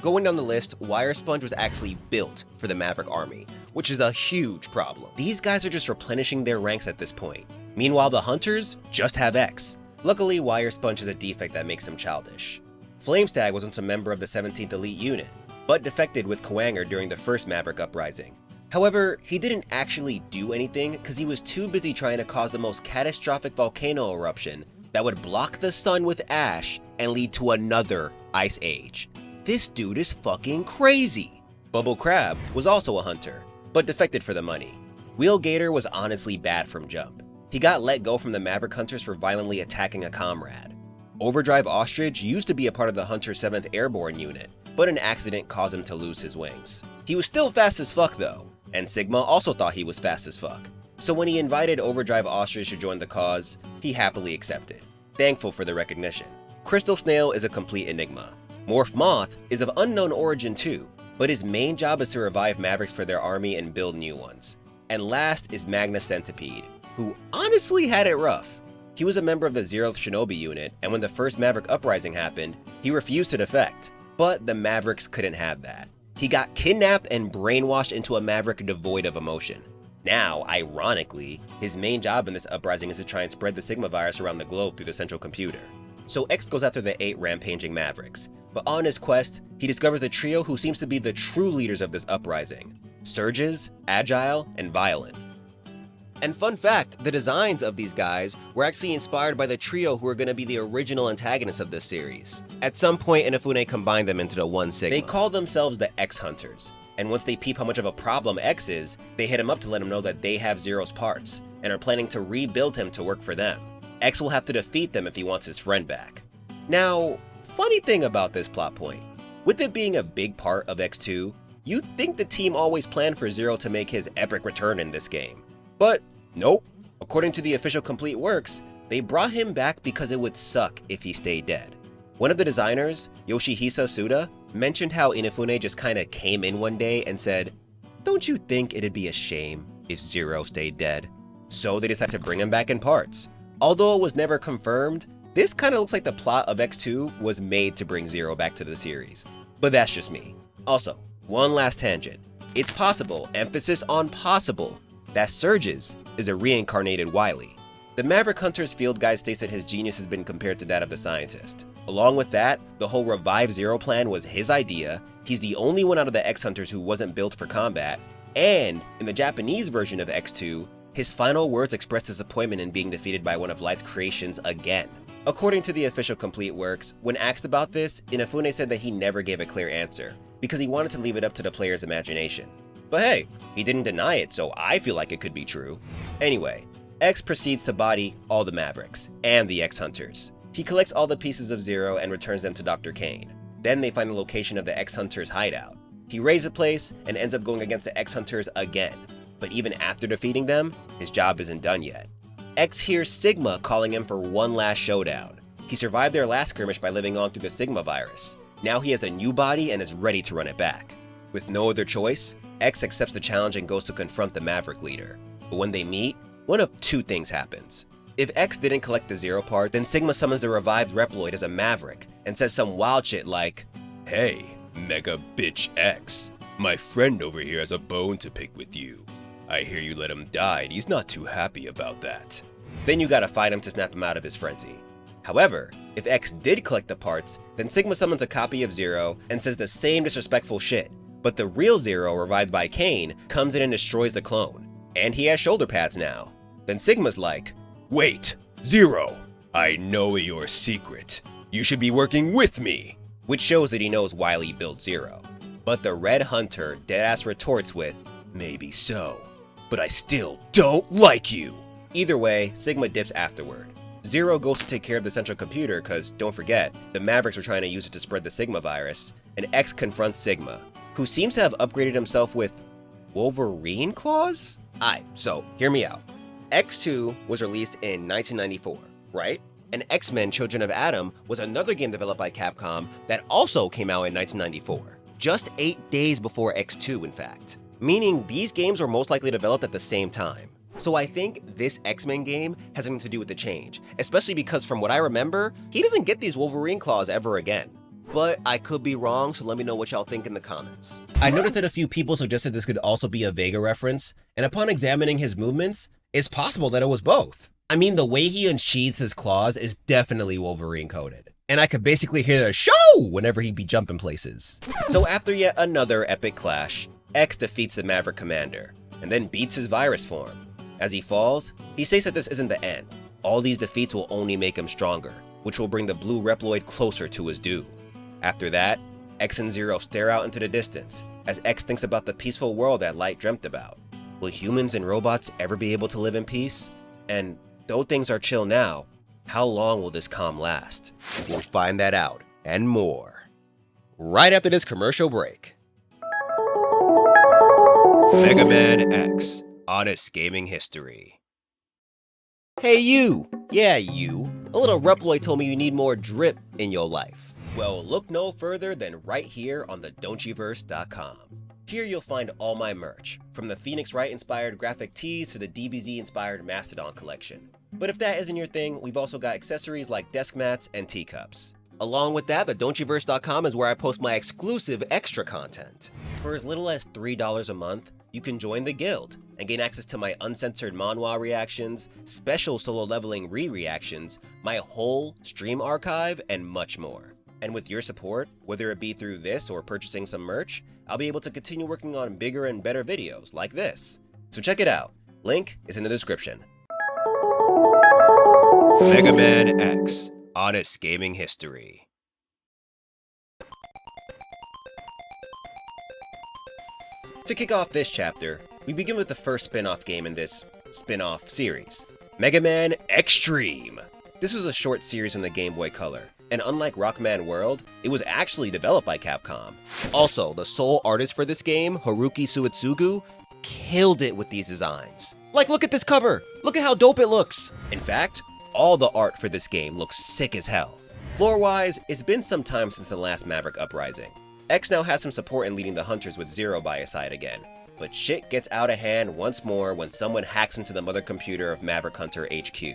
[SPEAKER 1] Going down the list, Wire Sponge was actually built for the Maverick army, which is a huge problem. These guys are just replenishing their ranks at this point. Meanwhile, the Hunters just have X. Luckily, Wire Sponge is a defect that makes him childish. Flamestag was once a member of the 17th Elite Unit, but defected with Coanger during the first Maverick uprising. However, he didn't actually do anything because he was too busy trying to cause the most catastrophic volcano eruption that would block the sun with ash and lead to another ice age. This dude is fucking crazy! Bubble Crab was also a hunter, but defected for the money. Wheel Gator was honestly bad from jump. He got let go from the Maverick Hunters for violently attacking a comrade. Overdrive Ostrich used to be a part of the Hunter 7th Airborne unit, but an accident caused him to lose his wings. He was still fast as fuck though, and Sigma also thought he was fast as fuck. So when he invited Overdrive Ostrich to join the cause, he happily accepted, thankful for the recognition. Crystal Snail is a complete enigma. Morph Moth is of unknown origin too, but his main job is to revive Mavericks for their army and build new ones. And last is Magna Centipede, who honestly had it rough. He was a member of the 0th Shinobi unit, and when the first Maverick uprising happened, he refused to defect. But the Mavericks couldn't have that. He got kidnapped and brainwashed into a Maverick devoid of emotion. Now, ironically, his main job in this uprising is to try and spread the Sigma virus around the globe through the central computer. So X goes after the 8 rampaging Mavericks, but on his quest, he discovers the trio who seems to be the true leaders of this uprising: Surges, Agile, and Violent. And fun fact, the designs of these guys were actually inspired by the trio who are going to be the original antagonists of this series. At some point, Inafune combined them into the one Sigma. They call themselves the X-Hunters, and once they peep how much of a problem X is, they hit him up to let him know that they have Zero's parts, and are planning to rebuild him to work for them. X will have to defeat them if he wants his friend back. Now, funny thing about this plot point, with it being a big part of X2, you'd think the team always planned for Zero to make his epic return in this game. But nope, according to the official Complete Works, they brought him back because it would suck if he stayed dead. One of the designers, Yoshihisa Suda, mentioned how Inafune just kinda came in one day and said, "Don't you think it'd be a shame if Zero stayed dead?" So they decided to bring him back in parts. Although it was never confirmed, this kinda looks like the plot of X2 was made to bring Zero back to the series. But that's just me. Also, one last tangent. It's possible, emphasis on possible, that Surges is a reincarnated Wily. The Maverick Hunter's field guide states that his genius has been compared to that of the scientist. Along with that, the whole Revive Zero plan was his idea, he's the only one out of the X-Hunters who wasn't built for combat, and in the Japanese version of X2, his final words expressed disappointment in being defeated by one of Light's creations again. According to the official Complete Works, when asked about this, Inafune said that he never gave a clear answer, because he wanted to leave it up to the player's imagination. But hey, he didn't deny it, so I feel like it could be true. Anyway, X proceeds to body all the Mavericks, and the X-Hunters. He collects all the pieces of Zero and returns them to Dr. Kane. Then they find the location of the X-Hunters' hideout. He raids the place and ends up going against the X-Hunters again. But even after defeating them, his job isn't done yet. X hears Sigma calling him for one last showdown. He survived their last skirmish by living on through the Sigma virus. Now he has a new body and is ready to run it back. With no other choice, X accepts the challenge and goes to confront the Maverick leader. But when they meet, one of two things happens. If X didn't collect the Zero part, then Sigma summons the revived Reploid as a Maverick and says some wild shit like,
[SPEAKER 4] "Hey, Mega Bitch X, my friend over here has a bone to pick with you. I hear you let him die and he's not too happy about that."
[SPEAKER 1] Then you gotta fight him to snap him out of his frenzy. However, if X did collect the parts, then Sigma summons a copy of Zero and says the same disrespectful shit. But the real Zero, revived by Kane, comes in and destroys the clone. And he has shoulder pads now. Then Sigma's like,
[SPEAKER 4] "Wait, Zero, I know your secret. You should be working with me."
[SPEAKER 1] Which shows that he knows Wily built Zero. But the Red Hunter deadass retorts with,
[SPEAKER 4] "Maybe so, but I still don't like you."
[SPEAKER 1] Either way, Sigma dips afterward. Zero goes to take care of the central computer cause, don't forget, the Mavericks were trying to use it to spread the Sigma virus, and X confronts Sigma, who seems to have upgraded himself with Wolverine claws? Aight, so hear me out. X2 was released in 1994, right? And X-Men Children of Atom was another game developed by Capcom that also came out in 1994. Just 8 days before X2, in fact. Meaning these games were most likely developed at the same time. So I think this X-Men game has something to do with the change, especially because from what I remember, he doesn't get these Wolverine claws ever again. But I could be wrong, so let me know what y'all think in the comments. I noticed that a few people suggested this could also be a Vega reference, and upon examining his movements, it's possible that it was both. I mean, the way he unsheathes his claws is definitely Wolverine coded. And I could basically hear the show whenever he'd be jumping places. So after yet another epic clash, X defeats the Maverick commander, and then beats his virus form. As he falls, he states that this isn't the end. All these defeats will only make him stronger, which will bring the blue Reploid closer to his doom. After that, X and Zero stare out into the distance, as X thinks about the peaceful world that Light dreamt about. Will humans and robots ever be able to live in peace? And though things are chill now, how long will this calm last? We'll find that out, and more, right after this commercial break.
[SPEAKER 4] MegaMan X, Honest Gaming History.
[SPEAKER 1] Hey you! Yeah, you. A little Reploid told me you need more drip in your life. Well, look no further than right here on the don'tyoverse.com. Here you'll find all my merch, from the Phoenix Wright inspired graphic tees to the DBZ inspired Mastodon collection. But if that isn't your thing, we've also got accessories like desk mats and teacups. Along with that, the don'tyoverse.com is where I post my exclusive extra content. For as little as $3 a month, you can join the guild and gain access to my uncensored manhwa reactions, special solo leveling re-reactions, my whole stream archive, and much more. And with your support, whether it be through this or purchasing some merch, I'll be able to continue working on bigger and better videos like this. So check it out. Link is in the description.
[SPEAKER 4] MegaMan X, Honest Gaming History.
[SPEAKER 1] To kick off this chapter, we begin with the first spin-off game in this spin-off series, MegaMan XTREME. This was a short series in the Game Boy Color, and unlike Rockman World, it was actually developed by Capcom. Also, the sole artist for this game, Haruki Suetsugu, killed it with these designs. Like, look at this cover! Look at how dope it looks! In fact, all the art for this game looks sick as hell. Lore-wise, it's been some time since the last Maverick uprising. X now has some support in leading the hunters with Zero by his side again, but shit gets out of hand once more when someone hacks into the mother computer of Maverick Hunter HQ.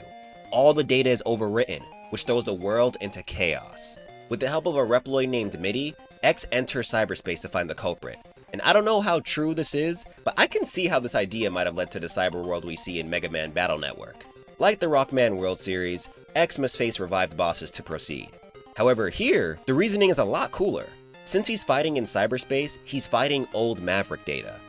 [SPEAKER 1] All the data is overwritten, which throws the world into chaos. With the help of a Reploid named Midi, X enters cyberspace to find the culprit. And I don't know how true this is, but I can see how this idea might have led to the cyber world we see in Mega Man Battle Network. Like the Rockman World series, X must face revived bosses to proceed. However, here, the reasoning is a lot cooler. Since he's fighting in cyberspace, he's fighting old Maverick data.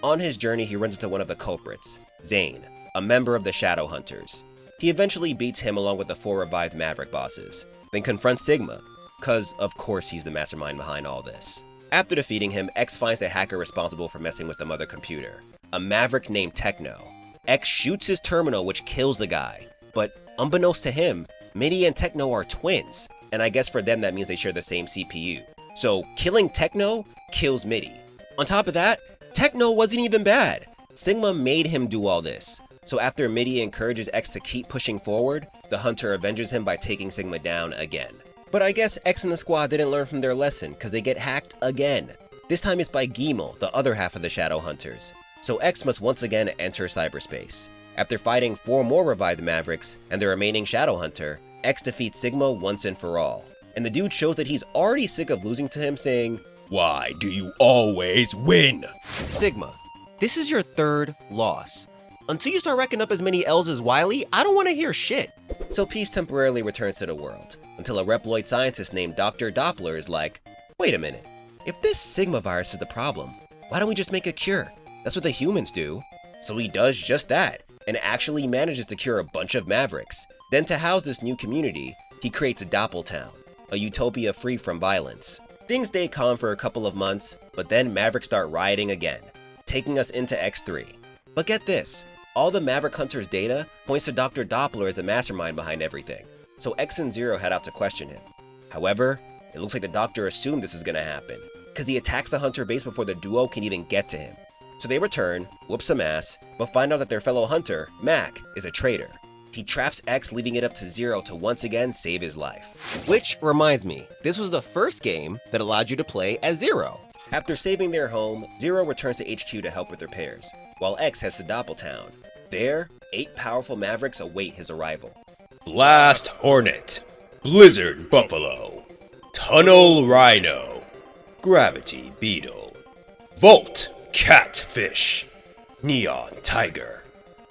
[SPEAKER 1] On his journey, he runs into one of the culprits, Zane, a member of the Shadow Hunters. He eventually beats him along with the 4 revived Maverick bosses, then confronts Sigma, cause of course he's the mastermind behind all this. After defeating him, X finds the hacker responsible for messing with the mother computer, a Maverick named Techno. X shoots his terminal, which kills the guy, but unbeknownst to him, Midi and Techno are twins, and I guess for them that means they share the same CPU. So killing Techno kills Midi. On top of that, Techno wasn't even bad. Sigma made him do all this. So after Midi encourages X to keep pushing forward, the Hunter avenges him by taking Sigma down again. But I guess X and the squad didn't learn from their lesson, cause they get hacked again. This time it's by Gimel, the other half of the Shadow Hunters. So X must once again enter cyberspace. After fighting 4 more revived Mavericks and the remaining Shadow Hunter, X defeats Sigma once and for all. And the dude shows that he's already sick of losing to him, saying,
[SPEAKER 4] Why do you always win?
[SPEAKER 1] Sigma, this is your 3rd loss. Until you start racking up as many L's as Wily, I don't want to hear shit. So peace temporarily returns to the world, until a Reploid scientist named Dr. Doppler is like, wait a minute, if this Sigma virus is the problem, why don't we just make a cure? That's what the humans do. So he does just that, and actually manages to cure a bunch of Mavericks. Then to house this new community, he creates a Doppeltown, a utopia free from violence. Things stay calm for a couple of months, but then Mavericks start rioting again, taking us into X3. But get this, all the Maverick Hunter's data points to Dr. Doppler as the mastermind behind everything, so X and Zero head out to question him. However, it looks like the Doctor assumed this was gonna happen, cause he attacks the Hunter base before the duo can even get to him. So they return, whoop some ass, but find out that their fellow Hunter, Mac, is a traitor. He traps X, leaving it up to Zero to once again save his life. Which reminds me, this was the first game that allowed you to play as Zero. After saving their home, Zero returns to HQ to help with repairs, while X heads to Doppeltown. There, 8 powerful Mavericks await his arrival.
[SPEAKER 4] Blast Hornet, Blizzard Buffalo, Tunnel Rhino, Gravity Beetle, Volt Catfish, Neon Tiger,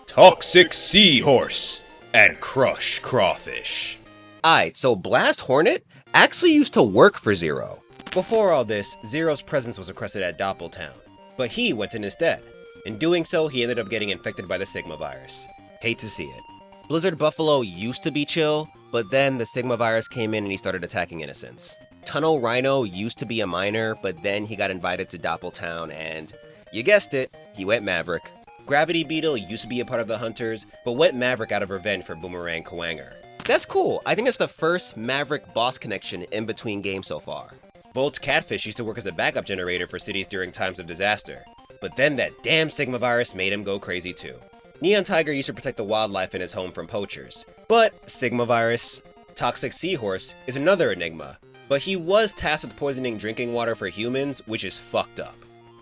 [SPEAKER 4] Toxic Seahorse, and Crush Crawfish.
[SPEAKER 1] Aight, so Blast Hornet actually used to work for Zero. Before all this, Zero's presence was requested at Doppeltown, but he went in instead. In doing so, he ended up getting infected by the Sigma virus. Hate to see it. Blizzard Buffalo used to be chill, but then the Sigma virus came in and he started attacking innocents. Tunnel Rhino used to be a miner, but then he got invited to Doppeltown and, you guessed it, he went Maverick. Gravity Beetle used to be a part of the Hunters, but went Maverick out of revenge for Boomerang Kwanger. That's cool. I think that's the first Maverick boss connection in between games so far. Volt Catfish used to work as a backup generator for cities during times of disaster, but then that damn Sigma virus made him go crazy too. Neon Tiger used to protect the wildlife in his home from poachers, but Sigma virus, Toxic Seahorse, is another enigma, but he was tasked with poisoning drinking water for humans, which is fucked up.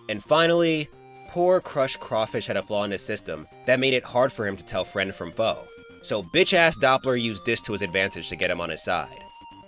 [SPEAKER 1] And finally, poor Crush Crawfish had a flaw in his system that made it hard for him to tell friend from foe. So bitch-ass Doppler used this to his advantage to get him on his side.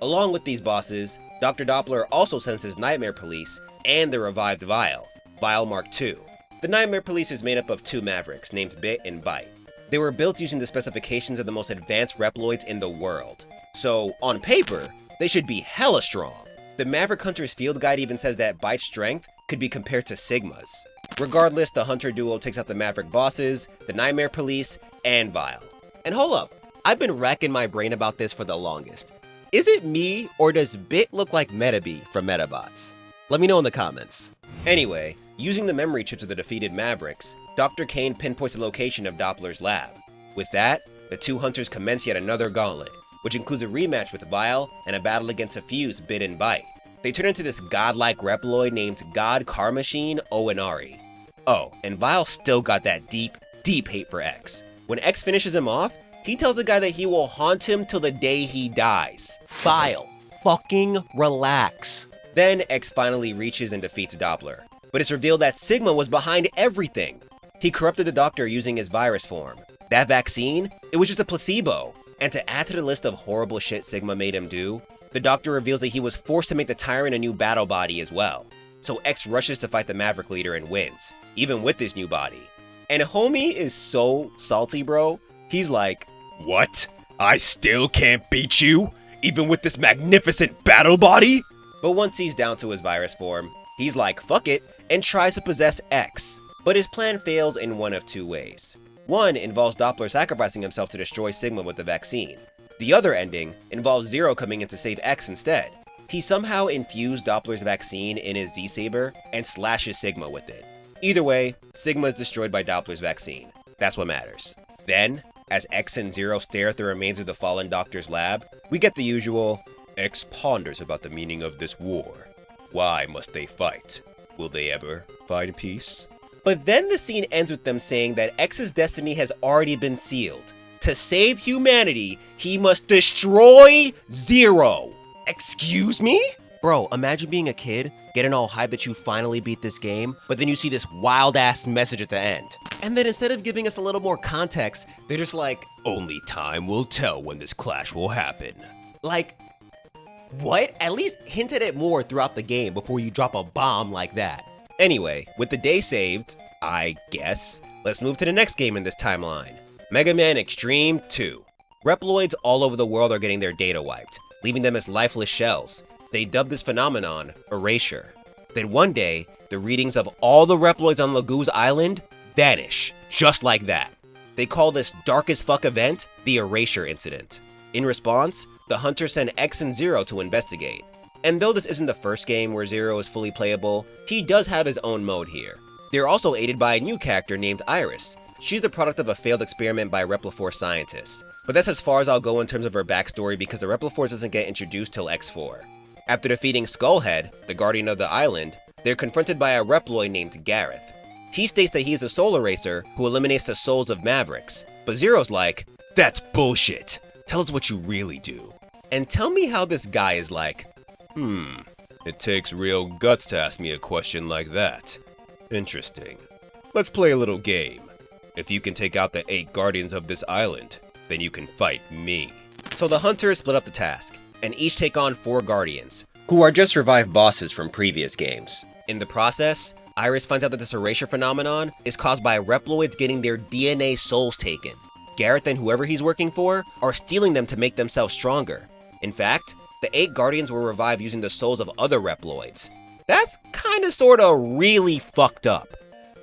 [SPEAKER 1] Along with these bosses, Dr. Doppler also sends his Nightmare Police and the revived Weil, Weil Mark II. The Nightmare Police is made up of 2 Mavericks named Bit and Bite. They were built using the specifications of the most advanced Reploids in the world. So, on paper, they should be hella strong. The Maverick Hunter's field guide even says that Bite's strength could be compared to Sigma's. Regardless, the Hunter duo takes out the Maverick bosses, the Nightmare Police, and Weil. And hold up, I've been racking my brain about this for the longest. Is it me, or does Bit look like Metabee from Metabots? Let me know in the comments. Anyway, using the memory chips of the defeated Mavericks, Dr. Kane pinpoints the location of Doppler's lab. With that, the 2 Hunters commence yet another gauntlet, which includes a rematch with Weil and a battle against a fused Bit and Bite. They turn into this godlike Reploid named God Car Machine Oinari. Oh, and Weil still got that deep, deep hate for X. When X finishes him off, he tells the guy that he will haunt him till the day he dies. Weil, fucking relax. Then X finally reaches and defeats Doppler, but it's revealed that Sigma was behind everything. He corrupted the Doctor using his virus form. That vaccine? It was just a placebo. And to add to the list of horrible shit Sigma made him do, the Doctor reveals that he was forced to make the Tyrant a new battle body as well. So X rushes to fight the Maverick leader and wins, even with this new body. And homie is so salty, bro. He's like,
[SPEAKER 4] What? I still can't beat you? Even with this magnificent battle body?
[SPEAKER 1] but once he's down to his virus form, he's like, fuck it, and tries to possess X. But his plan fails in one of 2 ways. One involves Doppler sacrificing himself to destroy Sigma with the vaccine. The other ending involves Zero coming in to save X instead. He somehow infused Doppler's vaccine in his Z-Saber and slashes Sigma with it. Either way, Sigma is destroyed by Doppler's vaccine. That's what matters. Then, as X and Zero stare at the remains of the fallen Doctor's lab, we get the usual,
[SPEAKER 4] X ponders about the meaning of this war. Why must they fight? Will they ever find peace?
[SPEAKER 1] but then the scene ends with them saying that X's destiny has already been sealed. To save humanity, he must destroy Zero. Excuse me? Bro, imagine being a kid, getting all hyped that you finally beat this game, but then you see this wild-ass message at the end. And then instead of giving us a little more context, they're just like,
[SPEAKER 4] Only time will tell when this clash will happen.
[SPEAKER 1] like, what? At least hint at it more throughout the game before you drop a bomb like that. Anyway, with the day saved, I guess, let's move to the next game in this timeline. MegaMan XTREME 2. Reploids all over the world are getting their data wiped, leaving them as lifeless shells. They dubbed this phenomenon erasure. Then one day, the readings of all the Reploids on Lagoo's Island vanish, just like that. They call this dark as fuck event the Erasure Incident. In response, the Hunters send X and Zero to investigate. And though this isn't the first game where Zero is fully playable, he does have his own mode here. They're also aided by a new character named Iris. She's the product of a failed experiment by Repliforce scientists. But that's as far as I'll go in terms of her backstory because the Repliforce doesn't get introduced till X4. After defeating Skullhead, the guardian of the island, they're confronted by a Reploid named Gareth. He states that he's a soul eraser who eliminates the souls of Mavericks, but Zero's like,
[SPEAKER 4] That's bullshit. Tell us what you really do.
[SPEAKER 1] and tell me how this guy is like,
[SPEAKER 4] It takes real guts to ask me a question like that. Interesting. Let's play a little game. If you can take out the 8 guardians of this island, then you can fight me.
[SPEAKER 1] So the hunters split up the task, and each take on 4 guardians, who are just revived bosses from previous games. In the process, Iris finds out that this erasure phenomenon is caused by Reploids getting their DNA souls taken. Gareth and whoever he's working for are stealing them to make themselves stronger. In fact, the 8 guardians were revived using the souls of other Reploids. That's kinda sorta really fucked up.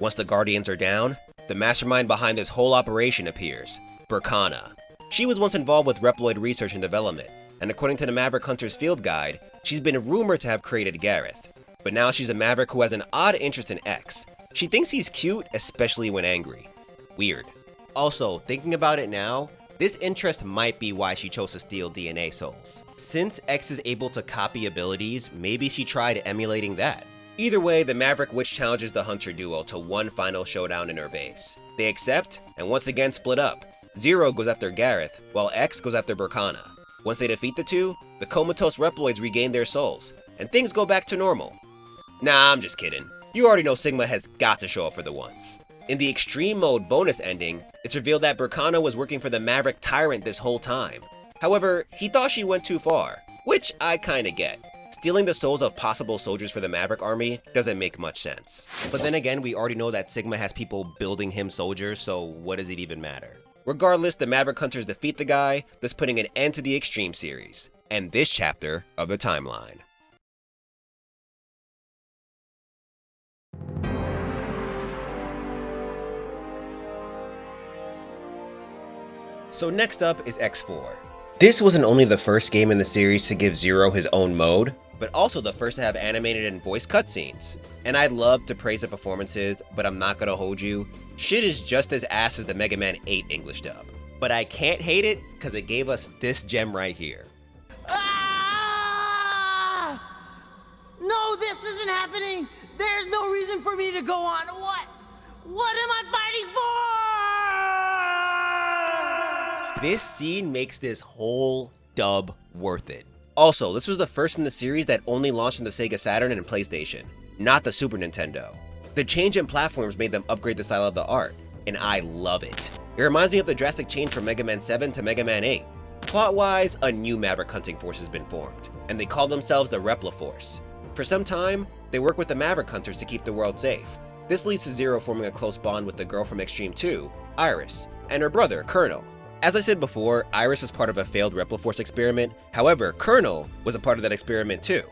[SPEAKER 1] Once the guardians are down, the mastermind behind this whole operation appears, Berkana. She was once involved with Reploid research and development, and according to the Maverick Hunter's field guide, she's been rumored to have created Gareth. But now she's a Maverick who has an odd interest in X. She thinks he's cute, especially when angry. Weird. Also, thinking about it now, this interest might be why she chose to steal DNA souls. Since X is able to copy abilities, maybe she tried emulating that. Either way, the Maverick Witch challenges the Hunter duo to one final showdown in her base. They accept, and once again split up. Zero goes after Gareth, while X goes after Berkana. Once they defeat the two, the comatose Reploids regain their souls, and things go back to normal. Nah, I'm just kidding. You already know Sigma has got to show up for the ones. In the Extreme Mode bonus ending, it's revealed that Berkana was working for the Maverick Tyrant this whole time. However, he thought she went too far, which I kinda get. Stealing the souls of possible soldiers for the Maverick army doesn't make much sense. But then again, we already know that Sigma has people building him soldiers, so what does it even matter? Regardless, the Maverick Hunters defeat the guy, thus putting an end to the Extreme series, and this chapter of the timeline. So next up is X4. This wasn't only the first game in the series to give Zero his own mode, but also the first to have animated and voice cutscenes. And I'd love to praise the performances, but I'm not gonna hold you. Shit is just as ass as the MegaMan 8 English dub. But I can't hate it, cause it gave us this gem right here.
[SPEAKER 6] Ah! No, this isn't happening! There's no reason for me to go on. What? What am I fighting for?
[SPEAKER 1] This scene makes this whole dub worth it. Also, this was the first in the series that only launched on the Sega Saturn and PlayStation, not the Super Nintendo. The change in platforms made them upgrade the style of the art, and I love it. It reminds me of the drastic change from Mega Man 7 to Mega Man 8. Plot-wise, a new Maverick hunting force has been formed, and they call themselves the Reploforce. For some time, they work with the Maverick Hunters to keep the world safe. This leads to Zero forming a close bond with the girl from Extreme 2, Iris, and her brother, Colonel. As I said before, Iris is part of a failed Reploforce experiment. However, Colonel was a part of that experiment too.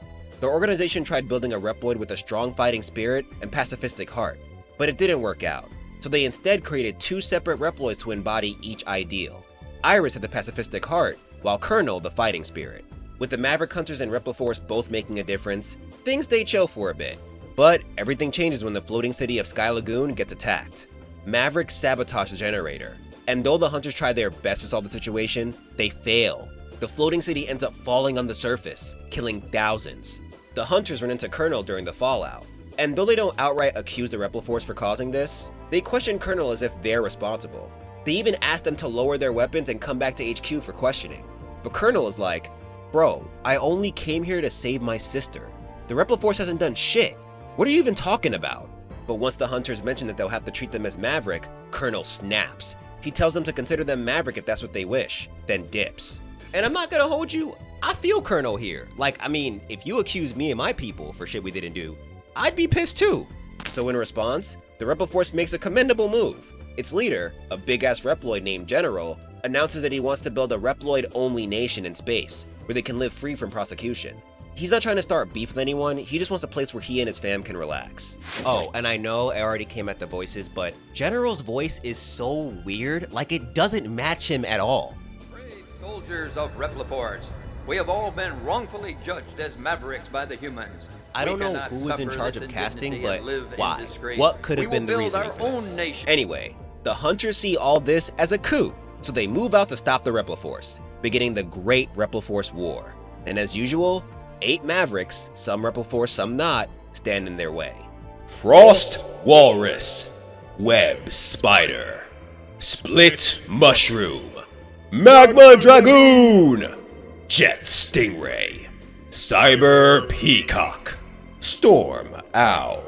[SPEAKER 1] The organization tried building a Reploid with a strong fighting spirit and pacifistic heart, but it didn't work out. So they instead created 2 separate Reploids to embody each ideal. Iris had the pacifistic heart, while Colonel the fighting spirit. With the Maverick Hunters and Reploforce both making a difference, things stay chill for a bit. But everything changes when the floating city of Sky Lagoon gets attacked. Maverick sabotage the generator, and though the Hunters try their best to solve the situation, they fail. The floating city ends up falling on the surface, killing thousands. The Hunters run into Colonel during the fallout, and though they don't outright accuse the Reploforce for causing this, they question Colonel as if they're responsible. They even ask them to lower their weapons and come back to HQ for questioning. But Colonel is like, bro, I only came here to save my sister. The Reploforce hasn't done shit. What are you even talking about? But once the Hunters mention that they'll have to treat them as Maverick, Colonel snaps. He tells them to consider them Maverick if that's what they wish, then dips. And I'm not gonna hold you, I feel Colonel here. Like, I mean, if you accuse me and my people for shit we didn't do, I'd be pissed too. So in response, the Reploforce makes a commendable move. Its leader, a big-ass Reploid named General, announces that he wants to build a Reploid-only nation in space, where they can live free from prosecution. He's not trying to start beef with anyone, he just wants a place where he and his fam can relax. Oh, and I know I already came at the voices, but General's voice is so weird, like it doesn't match him at all.
[SPEAKER 7] Brave soldiers of Reploids, we have all been wrongfully judged as Mavericks by the humans.
[SPEAKER 1] I don't know who was in charge of casting, but why? What could have been the reasoning for this? Anyway, the Hunters see all this as a coup, so they move out to stop the Reploforce, beginning the Great Reploforce War. And as usual, 8 Mavericks, some Reploforce, some not, stand in their way.
[SPEAKER 4] Frost Walrus, Web Spider, Split Mushroom, Magma Dragoon, Jet Stingray, Cyber Peacock, Storm Owl,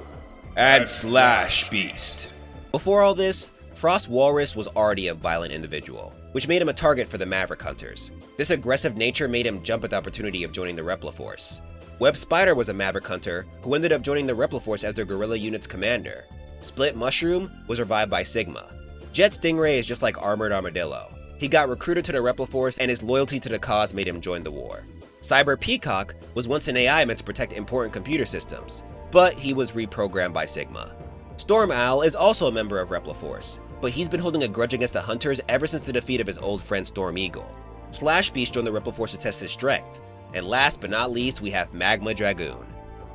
[SPEAKER 4] and Slash Beast.
[SPEAKER 1] Before all this, Frost Walrus was already a violent individual, which made him a target for the Maverick Hunters. This aggressive nature made him jump at the opportunity of joining the Repliforce. Web Spider was a Maverick Hunter who ended up joining the Repliforce as their guerrilla unit's commander. Split Mushroom was revived by Sigma. Jet Stingray is just like Armored Armadillo. He got recruited to the Repliforce and his loyalty to the cause made him join the war. Cyber Peacock was once an AI meant to protect important computer systems, but he was reprogrammed by Sigma. Storm Owl is also a member of Repliforce, but he's been holding a grudge against the Hunters ever since the defeat of his old friend Storm Eagle. Slash Beast joined the Repliforce to test his strength. And last but not least, we have Magma Dragoon.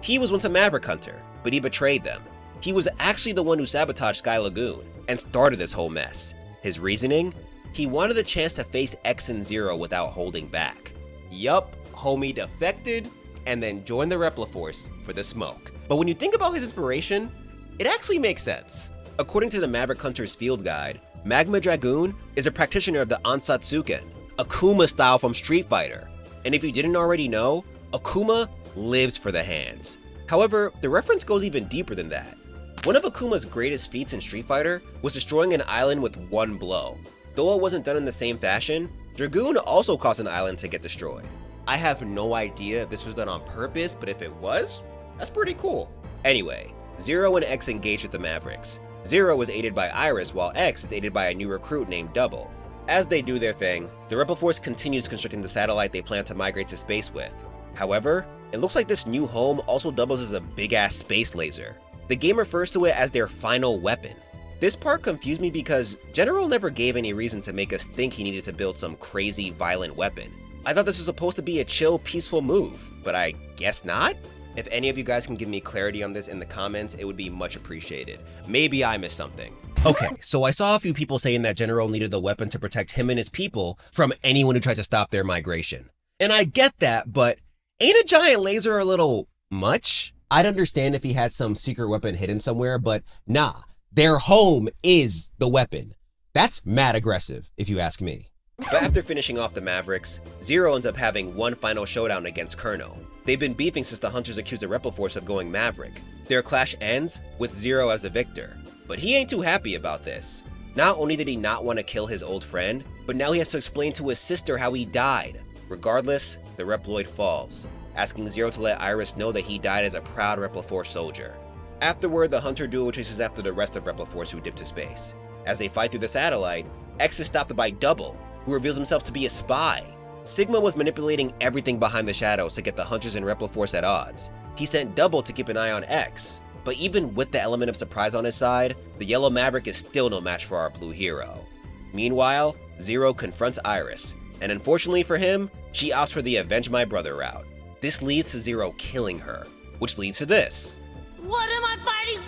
[SPEAKER 1] He was once a Maverick Hunter, but he betrayed them. He was actually the one who sabotaged Sky Lagoon and started this whole mess. His reasoning? He wanted the chance to face X and Zero without holding back. Yup, homie defected and then joined the Repliforce for the smoke. But when you think about his inspiration, it actually makes sense. According to the Maverick Hunter's field guide, Magma Dragoon is a practitioner of the Ansatsuken, Akuma style from Street Fighter. And if you didn't already know, Akuma lives for the hands. However, the reference goes even deeper than that. One of Akuma's greatest feats in Street Fighter was destroying an island with one blow. Though it wasn't done in the same fashion, Dragoon also caused an island to get destroyed. I have no idea if this was done on purpose, but if it was, that's pretty cool. Anyway, Zero and X engaged with the Mavericks. Zero was aided by Iris, while X is aided by a new recruit named Double. As they do their thing, the Repliforce continues constructing the satellite they plan to migrate to space with. However, it looks like this new home also doubles as a big-ass space laser. The game refers to it as their final weapon. This part confused me because General never gave any reason to make us think he needed to build some crazy, violent weapon. I thought this was supposed to be a chill, peaceful move, but I guess not? If any of you guys can give me clarity on this in the comments, it would be much appreciated. Maybe I missed something. Okay, so I saw a few people saying that General needed the weapon to protect him and his people from anyone who tried to stop their migration. And I get that, but ain't a giant laser a little much? I'd understand if he had some secret weapon hidden somewhere, but nah, their home is the weapon. That's mad aggressive, if you ask me. But after finishing off the Mavericks, Zero ends up having one final showdown against Colonel. They've been beefing since the Hunters accused the Repliforce of going Maverick. Their clash ends with Zero as the victor, but he ain't too happy about this. Not only did he not want to kill his old friend, but now he has to explain to his sister how he died. Regardless, the Reploid falls, asking Zero to let Iris know that he died as a proud Repliforce soldier. Afterward, the Hunter duo chases after the rest of Repliforce who dipped to space. As they fight through the satellite, X is stopped by Double, who reveals himself to be a spy. Sigma was manipulating everything behind the shadows to get the Hunters and Repliforce at odds. He sent Double to keep an eye on X, but even with the element of surprise on his side, the Yellow Maverick is still no match for our blue hero. Meanwhile, Zero confronts Iris, and unfortunately for him, she opts for the Avenge My Brother route. This leads to Zero killing her, which leads to this.
[SPEAKER 6] What am I fighting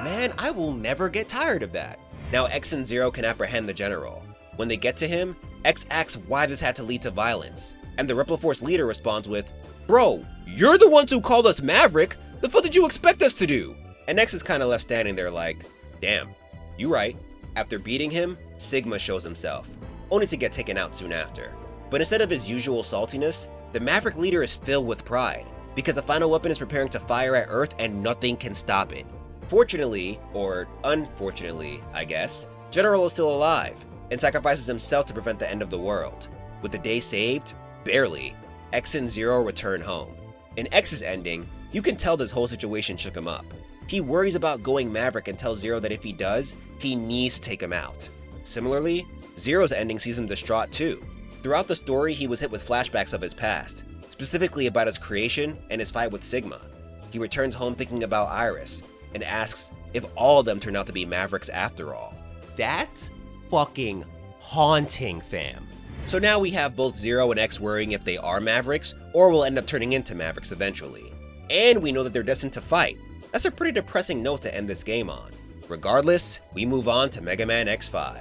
[SPEAKER 6] for?
[SPEAKER 1] Man, I will never get tired of that. Now X and Zero can apprehend the General. When they get to him, X asks why this had to lead to violence, and the Repliforce leader responds with, "Bro, you're the ones who called us Maverick, the fuck did you expect us to do?" And X is kinda left standing there like, damn, you right. After beating him, Sigma shows himself, only to get taken out soon after. But instead of his usual saltiness, the Maverick leader is filled with pride, because the final weapon is preparing to fire at Earth and nothing can stop it. Fortunately, or unfortunately, I guess, General is still alive, and sacrifices himself to prevent the end of the world. With the day saved, barely, X and Zero return home. In X's ending, you can tell this whole situation shook him up. He worries about going Maverick and tells Zero that if he does, he needs to take him out. Similarly, Zero's ending sees him distraught too. Throughout the story, he was hit with flashbacks of his past, specifically about his creation and his fight with Sigma. He returns home thinking about Iris, and asks if all of them turn out to be Mavericks after all. That's fucking haunting, fam. So now we have both Zero and X worrying if they are Mavericks, or will end up turning into Mavericks eventually. And we know that they're destined to fight. That's a pretty depressing note to end this game on. Regardless, we move on to MegaMan X5.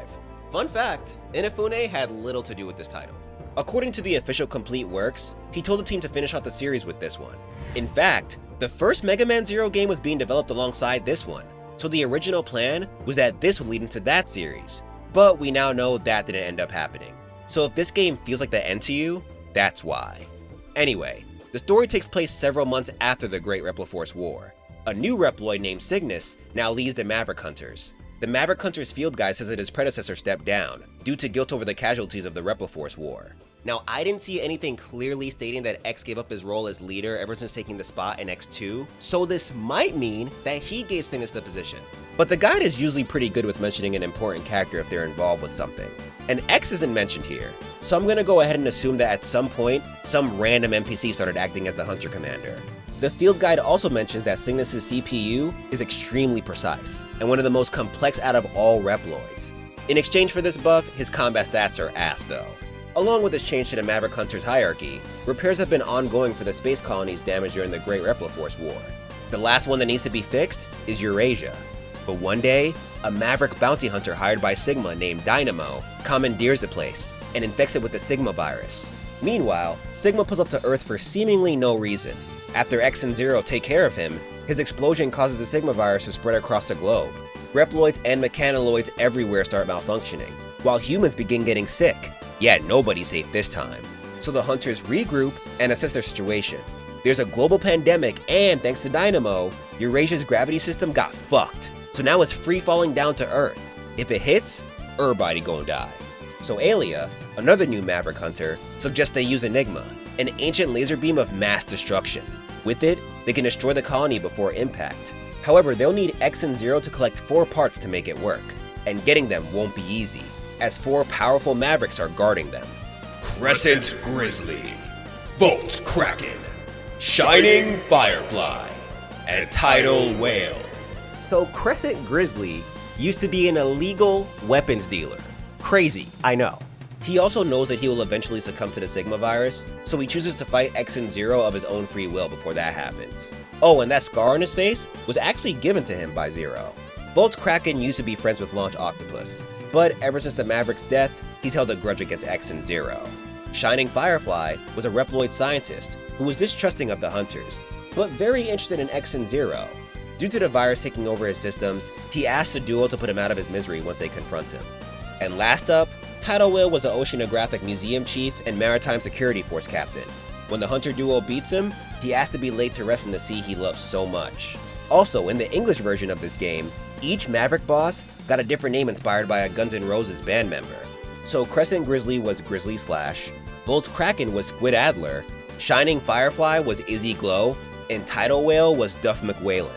[SPEAKER 1] Fun fact, Inafune had little to do with this title. According to the official Complete Works, he told the team to finish out the series with this one. In fact, the first Mega Man Zero game was being developed alongside this one, so the original plan was that this would lead into that series. But we now know that didn't end up happening. So if this game feels like the end to you, that's why. Anyway, the story takes place several months after the Great Repliforce War. A new Reploid named Cygnus now leads the Maverick Hunters. The Maverick Hunters field guide says that his predecessor stepped down due to guilt over the casualties of the Repliforce War. Now, I didn't see anything clearly stating that X gave up his role as leader ever since taking the spot in X2, so this might mean that he gave Cygnus the position. But the guide is usually pretty good with mentioning an important character if they're involved with something. And X isn't mentioned here, so I'm gonna go ahead and assume that at some point, some random NPC started acting as the Hunter Commander. The field guide also mentions that Cygnus' CPU is extremely precise, and one of the most complex out of all Reploids. In exchange for this buff, his combat stats are ass though. Along with this change to the Maverick Hunter's hierarchy, repairs have been ongoing for the space colonies damaged during the Great Repliforce War. The last one that needs to be fixed is Eurasia. But one day, a Maverick bounty hunter hired by Sigma named Dynamo commandeers the place and infects it with the Sigma virus. Meanwhile, Sigma pulls up to Earth for seemingly no reason. After X and Zero take care of him, his explosion causes the Sigma virus to spread across the globe. Reploids and mechanoloids everywhere start malfunctioning, while humans begin getting sick. Yet nobody's safe this time. So the hunters regroup and assess their situation. There's a global pandemic, and thanks to Dynamo, Eurasia's gravity system got fucked. So now it's free falling down to Earth. If it hits, everybody gonna die. So Alia, another new Maverick Hunter, suggests they use Enigma, an ancient laser beam of mass destruction. With it, they can destroy the colony before impact. However, they'll need X and Zero to collect 4 parts to make it work, and getting them won't be easy, as 4 powerful Mavericks are guarding them.
[SPEAKER 4] Crescent Grizzly, Volt Kraken, Shining Firefly, and Tidal Whale.
[SPEAKER 1] So Crescent Grizzly used to be an illegal weapons dealer. Crazy, I know. He also knows that he will eventually succumb to the Sigma virus, so he chooses to fight X and Zero of his own free will before that happens. Oh, and that scar on his face was actually given to him by Zero. Volt Kraken used to be friends with Launch Octopus, but ever since the Maverick's death, he's held a grudge against X and Zero. Shining Firefly was a Reploid scientist who was distrusting of the Hunters, but very interested in X and Zero. Due to the virus taking over his systems, he asked the duo to put him out of his misery once they confront him. And last up, Tidal Whale was the Oceanographic Museum Chief and Maritime Security Force Captain. When the Hunter duo beats him, he asked to be laid to rest in the sea he loves so much. Also, in the English version of this game, each Maverick boss got a different name inspired by a Guns N' Roses band member. So Crescent Grizzly was Grizzly Slash, Volt Kraken was Squid Adler, Shining Firefly was Izzy Glow, and Tidal Whale was Duff McWhalen.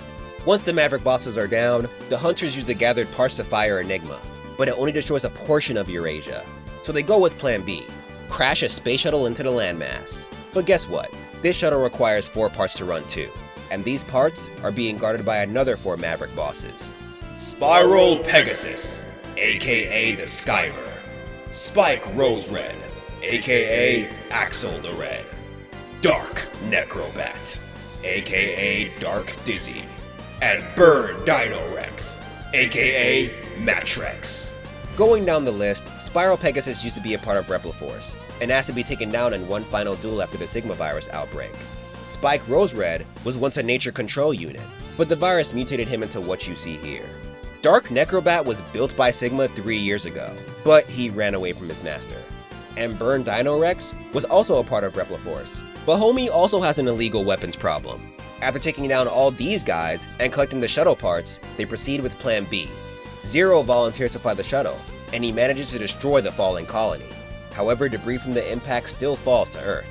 [SPEAKER 1] Once the Maverick bosses are down, the Hunters use the gathered parts to fire Enigma, but it only destroys a portion of Eurasia. So they go with Plan B, crash a space shuttle into the landmass. But guess what? This shuttle requires 4 parts to run too, and these parts are being guarded by another 4 Maverick bosses.
[SPEAKER 4] Spiral Pegasus, aka the Skyver. Spike Rose Red, aka Axel the Red. Dark Necrobat, aka Dark Dizzy. And Burn Dino Rex, aka Matrex.
[SPEAKER 1] Going down the list, Spiral Pegasus used to be a part of Repliforce, and asked to be taken down in one final duel after the Sigma virus outbreak. Spike Rose Red was once a nature control unit, but the virus mutated him into what you see here. Dark Necrobat was built by Sigma 3 years ago, but he ran away from his master. And Burn Dino Rex was also a part of Repliforce, but homie also has an illegal weapons problem. After taking down all these guys and collecting the shuttle parts, they proceed with Plan B. Zero volunteers to fly the shuttle, and he manages to destroy the falling colony. However, debris from the impact still falls to Earth.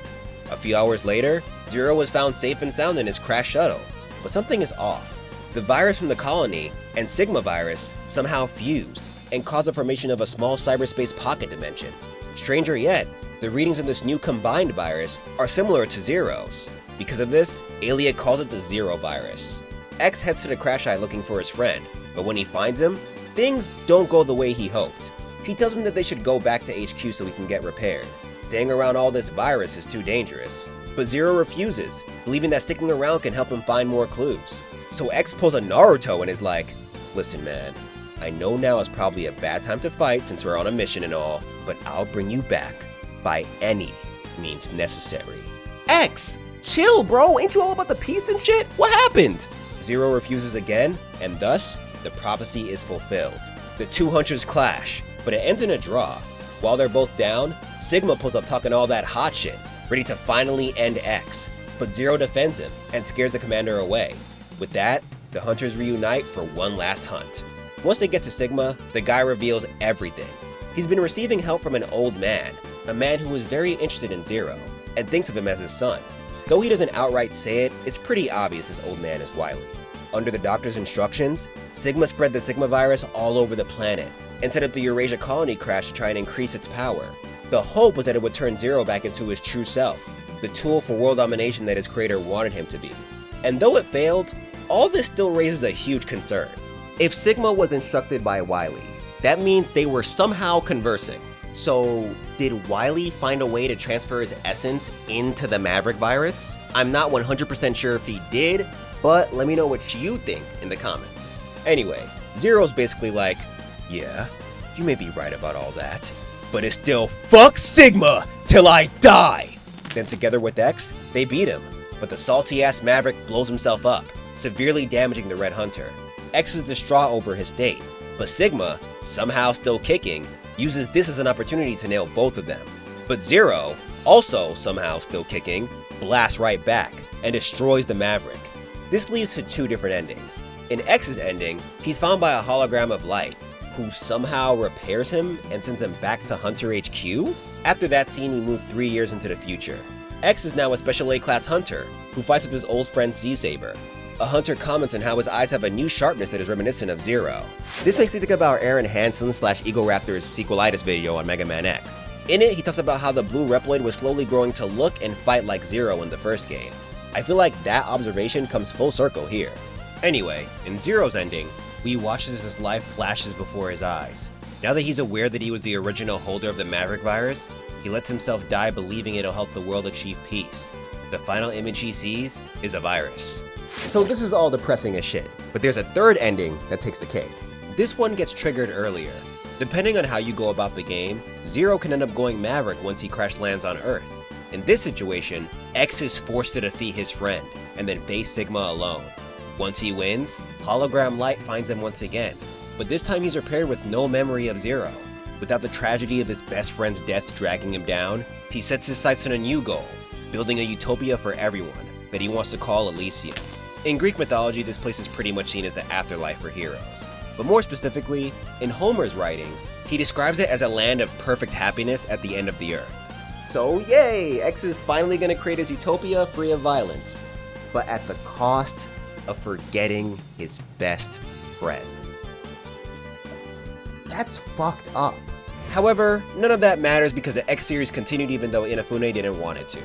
[SPEAKER 1] A few hours later, Zero was found safe and sound in his crashed shuttle, but something is off. The virus from the colony and Sigma virus somehow fused and caused the formation of a small cyberspace pocket dimension. Stranger yet, the readings of this new combined virus are similar to Zero's. Because of this, Alia calls it the Zero virus. X heads to the crash site looking for his friend, but when he finds him, things don't go the way he hoped. He tells him that they should go back to HQ so he can get repaired. Staying around all this virus is too dangerous. But Zero refuses, believing that sticking around can help him find more clues. So X pulls a Naruto and is like, listen man, I know now is probably a bad time to fight since we're on a mission and all, but I'll bring you back by any means necessary. X! Chill, bro. Ain't you all about the peace and shit? What happened? Zero refuses again, and thus, the prophecy is fulfilled. The 2 Hunters clash, but it ends in a draw. While they're both down, Sigma pulls up talking all that hot shit, ready to finally end X. But Zero defends him and scares the commander away. With that, the hunters reunite for one last hunt. Once they get to Sigma, the guy reveals everything. He's been receiving help from an old man, a man who is very interested in Zero, and thinks of him as his son. Though he doesn't outright say it, it's pretty obvious this old man is Wily. Under the doctor's instructions, Sigma spread the Sigma virus all over the planet, and set up the Eurasia colony crash to try and increase its power. The hope was that it would turn Zero back into his true self, the tool for world domination that his creator wanted him to be. And though it failed, all this still raises a huge concern. If Sigma was instructed by Wily, that means they were somehow conversing. So, did Wily find a way to transfer his essence into the Maverick virus? I'm not 100% sure if he did, but let me know what you think in the comments. Anyway, Zero's basically like, yeah, you may be right about all that, but it's still fuck Sigma till I die! Then together with X, they beat him, but the salty-ass Maverick blows himself up, severely damaging the Red Hunter. X is distraught over his state, but Sigma, somehow still kicking, uses this as an opportunity to nail both of them. But Zero, also somehow still kicking, blasts right back and destroys the Maverick. This leads to two different endings. In X's ending, he's found by a hologram of Light, who somehow repairs him and sends him back to Hunter HQ? After that scene, we move 3 years into the future. X is now a Special A-class Hunter, who fights with his old friend Z-Saber. A Hunter comments on how his eyes have a new sharpness that is reminiscent of Zero. This makes me think about Aaron Hansen / Egoraptor's sequelitis video on MegaMan X. In it, he talks about how the blue Reploid was slowly growing to look and fight like Zero in the first game. I feel like that observation comes full circle here. Anyway, in Zero's ending, we watch as his life flashes before his eyes. Now that he's aware that he was the original holder of the Maverick virus, he lets himself die believing it'll help the world achieve peace. The final image he sees is a virus. So this is all depressing as shit, but there's a third ending that takes the cake. This one gets triggered earlier. Depending on how you go about the game, Zero can end up going Maverick once he crash lands on Earth. In this situation, X is forced to defeat his friend, and then face Sigma alone. Once he wins, Hologram Light finds him once again, but this time he's repaired with no memory of Zero. Without the tragedy of his best friend's death dragging him down, he sets his sights on a new goal, building a utopia for everyone that he wants to call Elysium. In Greek mythology, this place is pretty much seen as the afterlife for heroes. But more specifically, in Homer's writings, he describes it as a land of perfect happiness at the end of the earth. So yay, X is finally gonna create his utopia free of violence, but at the cost of forgetting his best friend. That's fucked up. However, none of that matters because the X series continued even though Inafune didn't want it to.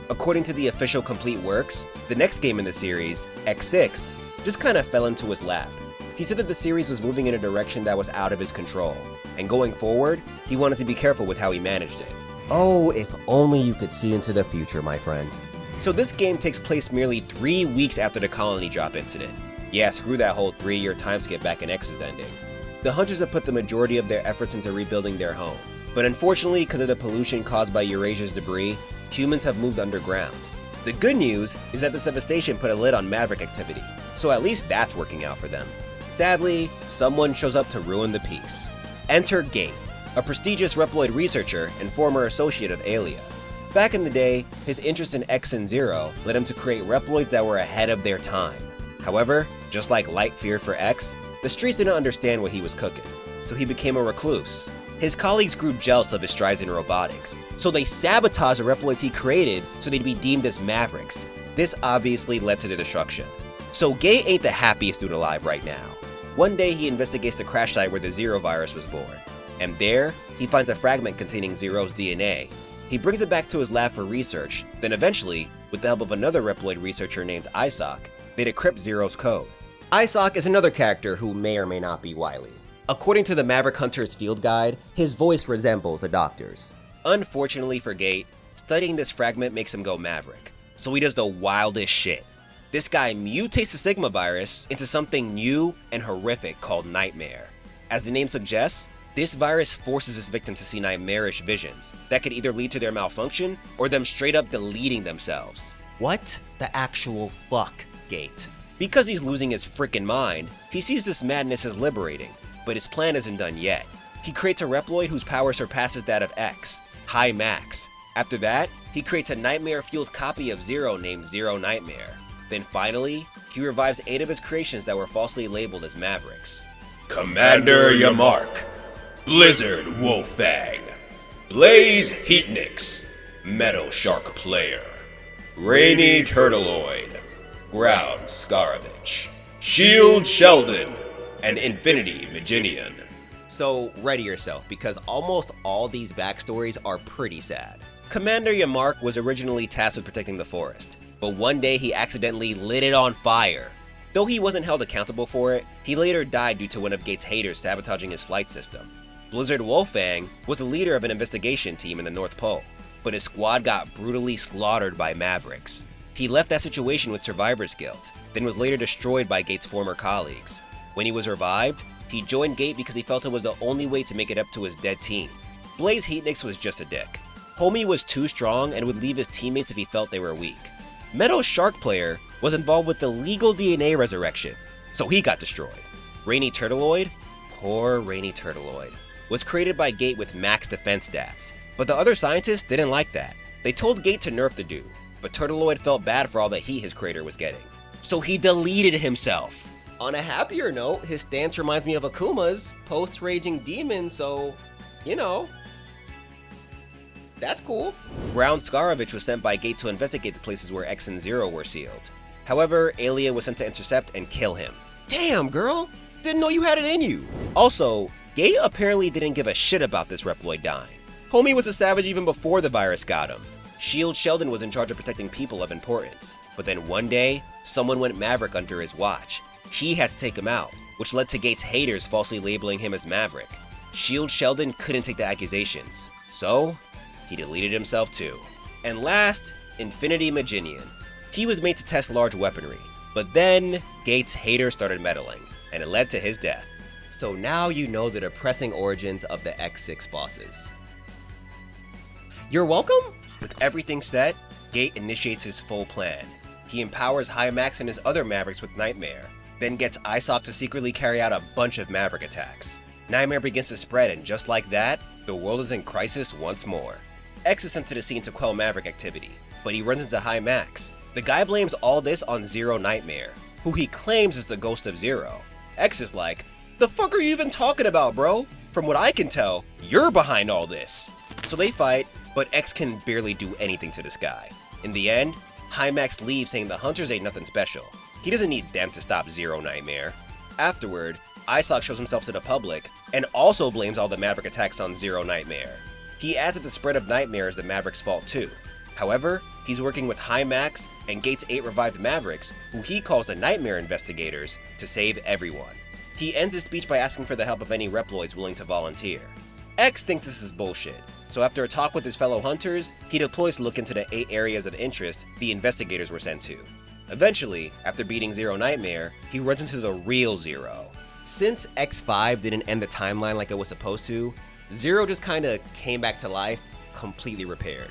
[SPEAKER 1] According to the official complete works, the next game in the series, X6, just kinda fell into his lap. He said that the series was moving in a direction that was out of his control, and going forward, he wanted to be careful with how he managed it. Oh, if only you could see into the future, my friend. So this game takes place merely 3 weeks after the colony drop incident. Yeah, screw that whole 3-year time skip back in X's ending. The Hunters have put the majority of their efforts into rebuilding their home, but unfortunately, because of the pollution caused by Eurasia's debris, humans have moved underground. The good news is that this devastation put a lid on Maverick activity, so at least that's working out for them. Sadly, someone shows up to ruin the peace. Enter Gate, a prestigious Reploid researcher and former associate of Alia. Back in the day, his interest in X and Zero led him to create Reploids that were ahead of their time. However, just like Light feared for X, the streets didn't understand what he was cooking, so he became a recluse. His colleagues grew jealous of his strides in robotics, so they sabotaged the Reploids he created so they'd be deemed as Mavericks. This obviously led to their destruction. So Gay ain't the happiest dude alive right now. One day he investigates the crash site where the Zero virus was born, and there, he finds a fragment containing Zero's DNA. He brings it back to his lab for research, then eventually, with the help of another Reploid researcher named Isaac, they decrypt Zero's code. Isaac is another character who may or may not be Wily. According to the Maverick Hunter's field guide, his voice resembles the Doctor's. Unfortunately for Gate, studying this fragment makes him go Maverick, so he does the wildest shit. This guy mutates the Sigma virus into something new and horrific called Nightmare. As the name suggests, this virus forces its victim to see nightmarish visions that could either lead to their malfunction or them straight up deleting themselves. What the actual fuck, Gate? Because he's losing his frickin' mind, he sees this madness as liberating, but his plan isn't done yet. He creates a Reploid whose power surpasses that of X, High Max. After that, he creates a nightmare-fueled copy of Zero named Zero Nightmare. Then finally, he revives 8 of his creations that were falsely labeled as Mavericks.
[SPEAKER 4] Commander Yamark, Blizzard Wolfang, Blaze Heatnix, Metal Shark Player, Rainy Turtleoid, Ground Skarovich, Shield Sheldon, and Infinity Maginian.
[SPEAKER 1] So ready yourself, because almost all these backstories are pretty sad. Commander Yamark was originally tasked with protecting the forest, but one day he accidentally lit it on fire. Though he wasn't held accountable for it, he later died due to one of Gates' haters sabotaging his flight system. Blizzard Wolfang was the leader of an investigation team in the North Pole, but his squad got brutally slaughtered by Mavericks. He left that situation with survivor's guilt, then was later destroyed by Gates' former colleagues. When he was revived, he joined Gate because he felt it was the only way to make it up to his dead team. Blaze Heatnix was just a dick. Homie was too strong and would leave his teammates if he felt they were weak. Metal Shark Player was involved with the legal DNA resurrection, so he got destroyed. Rainy Turtleoid, poor Rainy Turtleoid, was created by Gate with max defense stats, but the other scientists didn't like that. They told Gate to nerf the dude, but Turtleoid felt bad for all the heat his creator was getting, so he deleted himself. On a happier note, his stance reminds me of Akuma's post-Raging Demon, so, you know, that's cool. Ground Skarovich was sent by Gate to investigate the places where X and Zero were sealed. However, Alia was sent to intercept and kill him. Damn, girl! Didn't know you had it in you! Also, Gate apparently didn't give a shit about this Reploid dying. Homie was a savage even before the virus got him. Shield Sheldon was in charge of protecting people of importance, but then one day, someone went Maverick under his watch. He had to take him out, which led to Gates' haters falsely labeling him as Maverick. Shield Sheldon couldn't take the accusations, so he deleted himself too. And last, Infinity Maginian. He was made to test large weaponry, but then Gates' haters started meddling, and it led to his death. So now you know the depressing origins of the X6 bosses. You're welcome? With everything set, Gate initiates his full plan. He empowers Hymax and his other Mavericks with Nightmare, then gets Isoc to secretly carry out a bunch of Maverick attacks. Nightmare begins to spread, and just like that, the world is in crisis once more. X is sent to the scene to quell Maverick activity, but he runs into Hymax. The guy blames all this on Zero Nightmare, who he claims is the ghost of Zero. X is like, "The fuck are you even talking about, bro? From what I can tell, you're behind all this." So they fight, but X can barely do anything to this guy. In the end, Hymax leaves saying the hunters ain't nothing special. He doesn't need them to stop Zero Nightmare. Afterward, Isoc shows himself to the public and also blames all the Maverick attacks on Zero Nightmare. He adds that the spread of Nightmare is the Maverick's fault too. However, he's working with Hymax and Gates' 8 revived Mavericks, who he calls the Nightmare Investigators, to save everyone. He ends his speech by asking for the help of any Reploids willing to volunteer. X thinks this is bullshit, so after a talk with his fellow hunters, he deploys to look into the 8 areas of interest the investigators were sent to. Eventually, after beating Zero Nightmare, he runs into the real Zero. Since X5 didn't end the timeline like it was supposed to, Zero just kinda came back to life, completely repaired.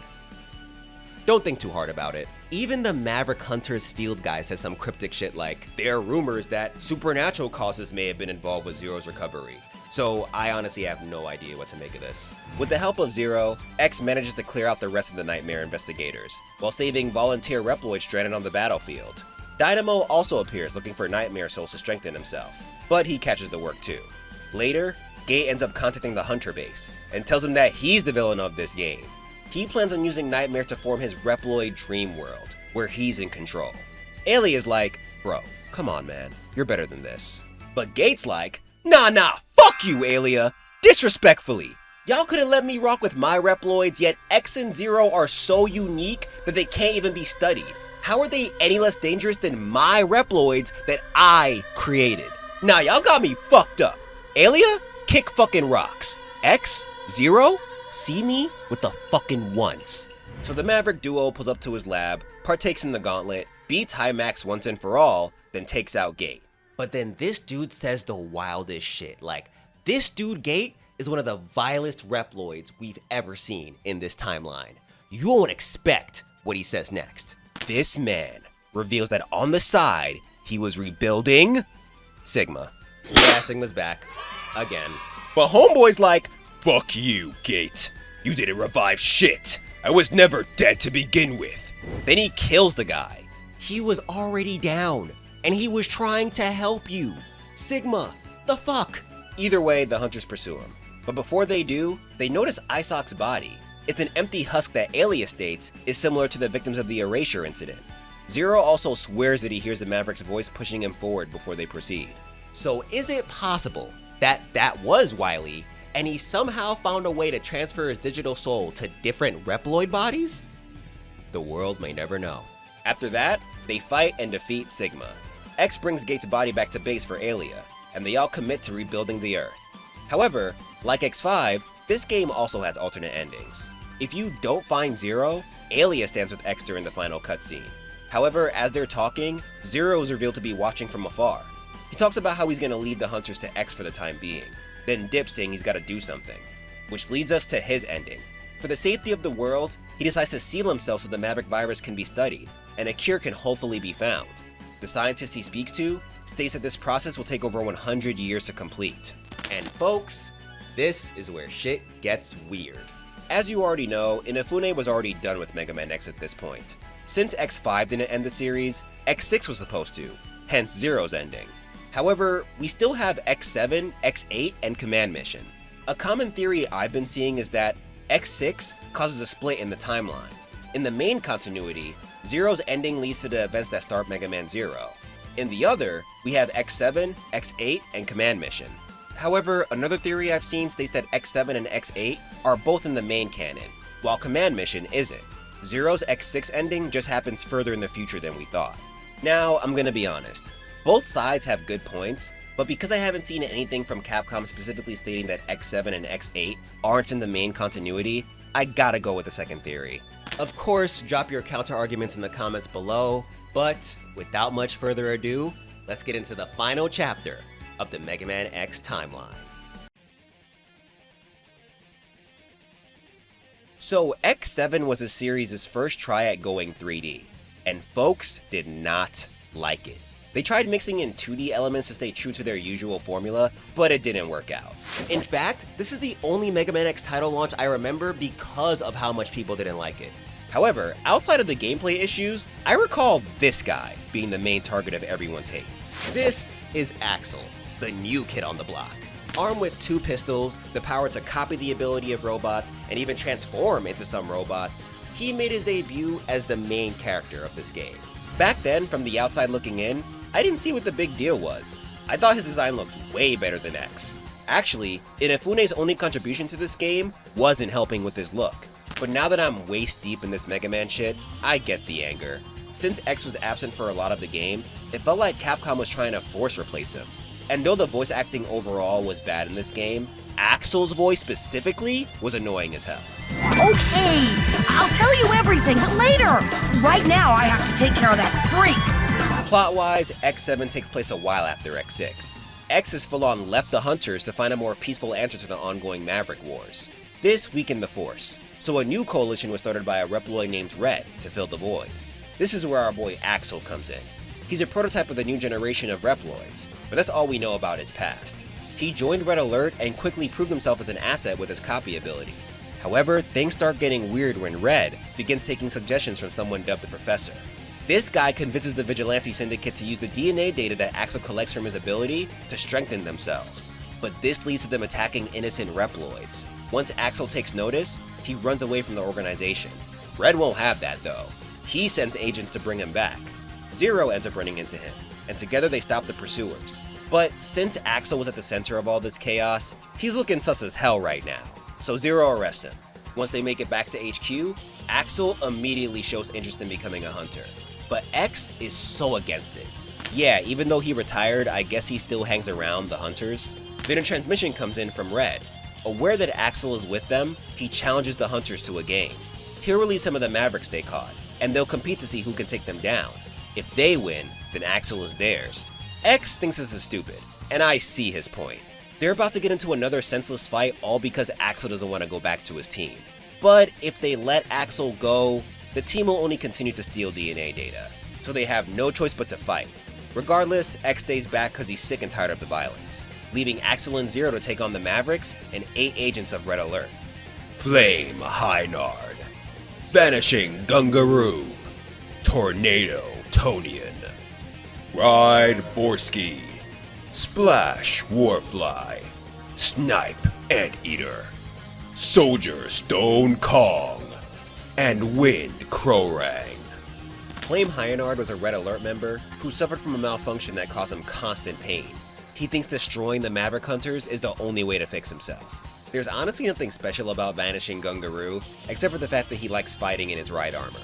[SPEAKER 1] Don't think too hard about it. Even the Maverick Hunters field guy says some cryptic shit like, there are rumors that supernatural causes may have been involved with Zero's recovery. So I honestly have no idea what to make of this. With the help of Zero, X manages to clear out the rest of the Nightmare investigators, while saving volunteer Reploids stranded on the battlefield. Dynamo also appears looking for Nightmare souls to strengthen himself, but he catches the work too. Later, Gate ends up contacting the Hunter base, and tells him that he's the villain of this game. He plans on using Nightmare to form his Reploid dream world, where he's in control. Ailey is like, bro, come on man, you're better than this. But Gate's like, nah, fuck you, Alia! Disrespectfully! Y'all couldn't let me rock with my Reploids, yet X and Zero are so unique that they can't even be studied. How are they any less dangerous than my Reploids that I created? Nah, y'all got me fucked up. Alia? Kick fucking rocks. X? Zero? See me with the fucking ones. So the Maverick duo pulls up to his lab, partakes in the gauntlet, beats Hymax once and for all, then takes out Gate. But then this dude says the wildest shit. Like, this dude Gate is one of the vilest Reploids we've ever seen in this timeline. You won't expect what he says next. This man reveals that on the side, he was rebuilding Sigma. Yeah, Sigma's back. Again.
[SPEAKER 4] But Homeboy's like, fuck you, Gate. You didn't revive shit. I was never dead to begin with.
[SPEAKER 1] Then he kills the guy. He was already down. And he was trying to help you. Sigma, the fuck? Either way, the hunters pursue him. But before they do, they notice Isok's body. It's an empty husk that Alias states is similar to the victims of the Erasure incident. Zero also swears that he hears the Maverick's voice pushing him forward before they proceed. So is it possible that that was Wily, and he somehow found a way to transfer his digital soul to different Reploid bodies? The world may never know. After that, they fight and defeat Sigma. X brings Gate's body back to base for Alia, and they all commit to rebuilding the Earth. However, like X5, this game also has alternate endings. If you don't find Zero, Alia stands with X during the final cutscene. However, as they're talking, Zero is revealed to be watching from afar. He talks about how he's going to lead the hunters to X for the time being, then dips saying he's got to do something. Which leads us to his ending. For the safety of the world, he decides to seal himself so the Maverick virus can be studied, and a cure can hopefully be found. The scientist he speaks to states that this process will take over 100 years to complete. And folks, this is where shit gets weird. As you already know, Inafune was already done with MegaMan X at this point. Since X5 didn't end the series, X6 was supposed to, hence Zero's ending. However, we still have X7, X8, and Command Mission. A common theory I've been seeing is that X6 causes a split in the timeline. In the main continuity, Zero's ending leads to the events that start Mega Man Zero. In the other, we have X7, X8, and Command Mission. However, another theory I've seen states that X7 and X8 are both in the main canon, while Command Mission isn't. Zero's X6 ending just happens further in the future than we thought. Now, I'm gonna be honest. Both sides have good points, but because I haven't seen anything from Capcom specifically stating that X7 and X8 aren't in the main continuity, I gotta go with the second theory. Of course, drop your counter arguments in the comments below, but without much further ado, let's get into the final chapter of the Mega Man X timeline. So X7 was the series' first try at going 3D, and folks did not like it. They tried mixing in 2D elements to stay true to their usual formula, but it didn't work out. In fact, this is the only Mega Man X title launch I remember because of how much people didn't like it. However, outside of the gameplay issues, I recall this guy being the main target of everyone's hate. This is Axel, the new kid on the block. Armed with 2 pistols, the power to copy the ability of robots, and even transform into some robots, he made his debut as the main character of this game. Back then, from the outside looking in, I didn't see what the big deal was. I thought his design looked way better than X. Actually, Inafune's only contribution to this game wasn't helping with his look. But now that I'm waist deep in this Mega Man shit, I get the anger. Since X was absent for a lot of the game, it felt like Capcom was trying to force replace him. And though the voice acting overall was bad in this game, Axel's voice specifically was annoying as hell.
[SPEAKER 8] Okay, I'll tell you everything, but later! Right now, I have to take care of that freak!
[SPEAKER 1] Plot-wise, X7 takes place a while after X6. X has full-on left the Hunters to find a more peaceful answer to the ongoing Maverick Wars. This weakened the Force, so a new coalition was started by a Reploid named Red to fill the void. This is where our boy Axel comes in. He's a prototype of the new generation of Reploids, but that's all we know about his past. He joined Red Alert and quickly proved himself as an asset with his copy ability. However, things start getting weird when Red begins taking suggestions from someone dubbed the Professor. This guy convinces the Vigilante Syndicate to use the DNA data that Axel collects from his ability to strengthen themselves. But this leads to them attacking innocent Reploids. Once Axel takes notice, he runs away from the organization. Red won't have that though. He sends agents to bring him back. Zero ends up running into him, and together they stop the pursuers. But since Axel was at the center of all this chaos, he's looking sus as hell right now, so Zero arrests him. Once they make it back to HQ, Axel immediately shows interest in becoming a hunter. But X is so against it. Yeah, even though he retired, I guess he still hangs around the hunters. Then a transmission comes in from Red. Aware that Axel is with them, he challenges the hunters to a game. He'll release some of the Mavericks they caught, and they'll compete to see who can take them down. If they win, then Axel is theirs. X thinks this is stupid, and I see his point. They're about to get into another senseless fight all because Axel doesn't want to go back to his team. But if they let Axel go, the team will only continue to steal DNA data, so they have no choice but to fight. Regardless, X stays back because he's sick and tired of the violence, leaving Axel and Zero to take on the Mavericks and 8 agents of Red Alert.
[SPEAKER 4] Flame Hynard, Vanishing Gungaroo, Tornado Tonian, Ride Borsky, Splash Warfly, Snipe Anteater, Soldier Stone Kong, and Wind Crowrang.
[SPEAKER 1] Flame Hyanard was a Red Alert member who suffered from a malfunction that caused him constant pain. He thinks destroying the Maverick Hunters is the only way to fix himself. There's honestly nothing special about Vanishing Gungaroo, except for the fact that he likes fighting in his ride armor.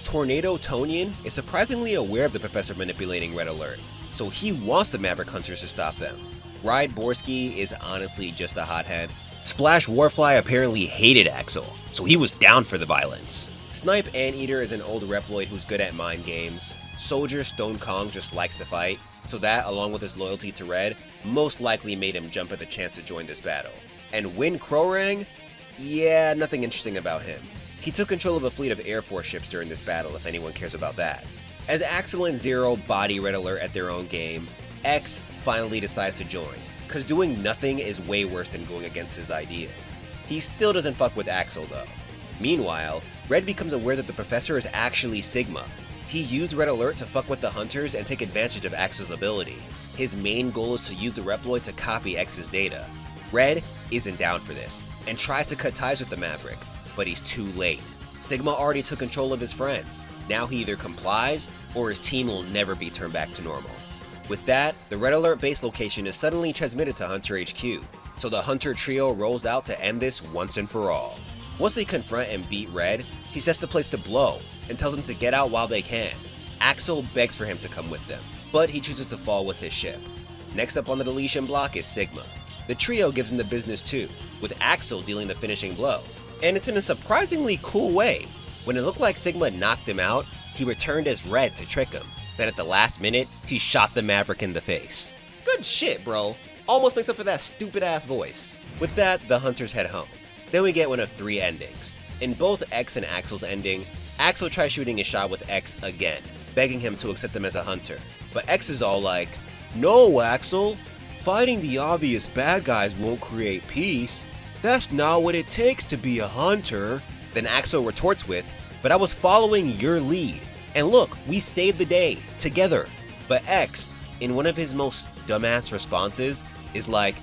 [SPEAKER 1] Tornado Tonian is surprisingly aware of the Professor manipulating Red Alert, so he wants the Maverick Hunters to stop them. Ride Borsky is honestly just a hothead. Splash Warfly apparently hated Axel, so he was down for the violence. Snipe Anteater is an old Reploid who's good at mind games. Soldier Stone Kong just likes to fight, so that, along with his loyalty to Red, most likely made him jump at the chance to join this battle. And Wind Crowrang? Yeah, nothing interesting about him. He took control of a fleet of Air Force ships during this battle, if anyone cares about that. As Axel and Zero body Red Alert at their own game, X finally decides to join, cause doing nothing is way worse than going against his ideas. He still doesn't fuck with Axel though. Meanwhile, Red becomes aware that the Professor is actually Sigma. He used Red Alert to fuck with the Hunters and take advantage of Axel's ability. His main goal is to use the Reploid to copy X's data. Red isn't down for this, and tries to cut ties with the Maverick, but he's too late. Sigma already took control of his friends. Now he either complies, or his team will never be turned back to normal. With that, the Red Alert base location is suddenly transmitted to Hunter HQ, so the Hunter trio rolls out to end this once and for all. Once they confront and beat Red, he sets the place to blow, and tells them to get out while they can. Axel begs for him to come with them, but he chooses to fall with his ship. Next up on the deletion block is Sigma. The trio gives him the business too, with Axel dealing the finishing blow. And it's in a surprisingly cool way. When it looked like Sigma knocked him out, he returned as Red to trick him. Then at the last minute, he shot the Maverick in the face. Good shit, bro. Almost makes up for that stupid ass voice. With that, the Hunters head home. Then we get one of 3 endings. In both X and Axel's ending, Axel tries shooting a shot with X again, begging him to accept him as a Hunter. But X is all like, "No, Axel, fighting the obvious bad guys won't create peace. That's not what it takes to be a Hunter." Then Axel retorts with, "But I was following your lead. And look, we saved the day, together." But X, in one of his most dumbass responses, is like,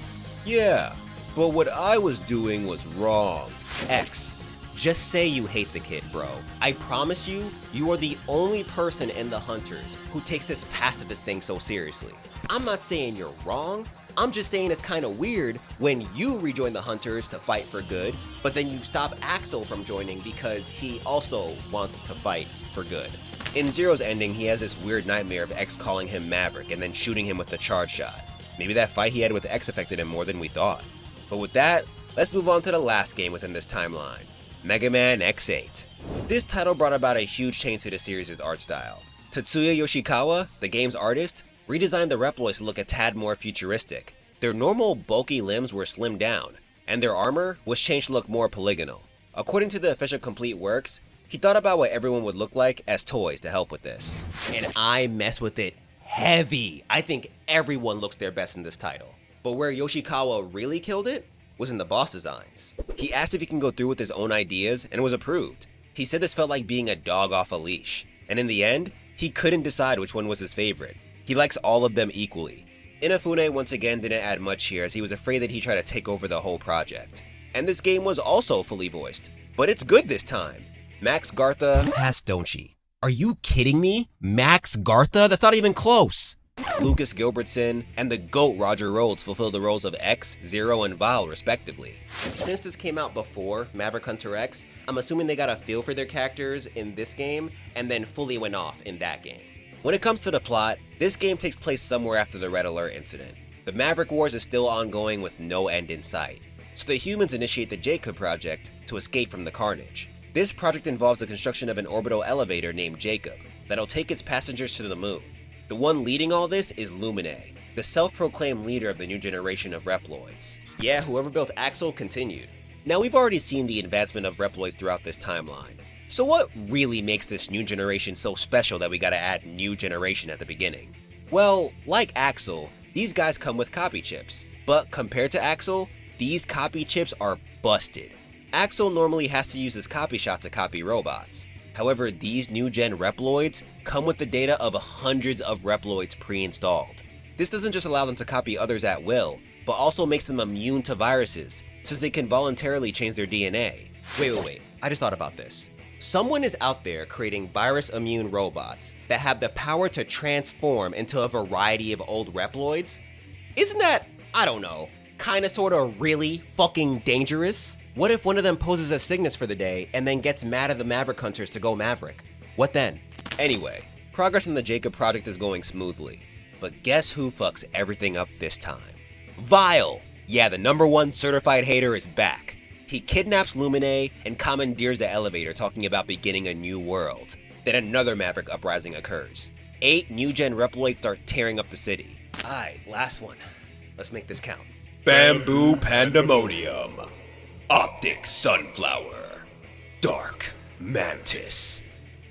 [SPEAKER 1] "Yeah, but what I was doing was wrong." X, just say you hate the kid, bro. I promise you, you are the only person in the Hunters who takes this pacifist thing so seriously. I'm not saying you're wrong. I'm just saying it's kind of weird when you rejoin the Hunters to fight for good, but then you stop Axel from joining because he also wants to fight for good. In Zero's ending, he has this weird nightmare of X calling him Maverick and then shooting him with the charge shot. Maybe that fight he had with X affected him more than we thought. But with that, let's move on to the last game within this timeline, MegaMan X8. This title brought about a huge change to the series' art style. Tatsuya Yoshikawa, the game's artist, redesigned the Reploids to look a tad more futuristic. Their normal bulky limbs were slimmed down, and their armor was changed to look more polygonal. According to the official complete works, he thought about what everyone would look like as toys to help with this. And I mess with it heavy. I think everyone looks their best in this title. But where Yoshikawa really killed it was in the boss designs. He asked if he can go through with his own ideas and was approved. He said this felt like being a dog off a leash, and in the end, he couldn't decide which one was his favorite. He likes all of them equally. Inafune once again didn't add much here as he was afraid that he'd try to take over the whole project. And this game was also fully voiced, but it's good this time. Max Gartha has Donchi. Are you kidding me? Max Gartha? That's not even close! Lucas Gilbertson and the GOAT Roger Rhodes fulfill the roles of X, Zero, and Weil respectively. Since this came out before Maverick Hunter X, I'm assuming they got a feel for their characters in this game and then fully went off in that game. When it comes to the plot, this game takes place somewhere after the Red Alert incident. The Maverick Wars is still ongoing with no end in sight, so the humans initiate the Jacob Project to escape from the carnage. This project involves the construction of an orbital elevator named Jacob that'll take its passengers to the moon. The one leading all this is Lumine, the self-proclaimed leader of the new generation of Reploids. Yeah, whoever built Axel continued. Now we've already seen the advancement of Reploids throughout this timeline. So what really makes this new generation so special that we gotta add new generation at the beginning? Well, like Axel, these guys come with copy chips. But compared to Axel, these copy chips are busted. Axel normally has to use his copy shot to copy robots. However, these new gen Reploids come with the data of hundreds of Reploids pre-installed. This doesn't just allow them to copy others at will, but also makes them immune to viruses, since they can voluntarily change their DNA. Wait, I just thought about this. Someone is out there creating virus-immune robots that have the power to transform into a variety of old Reploids? Isn't that, I don't know, kinda sorta really fucking dangerous? What if one of them poses as Cygnus for the day and then gets mad at the Maverick hunters to go Maverick? What then? Anyway, progress on the Jacob project is going smoothly, but guess who fucks everything up this time? Weil! Yeah, the #1 certified hater is back. He kidnaps Lumine and commandeers the elevator, talking about beginning a new world. Then another Maverick uprising occurs. 8 new-gen Reploids start tearing up the city. Alright, last one. Let's make this count.
[SPEAKER 4] Bamboo Pandemonium, Optic Sunflower, Dark Mantis,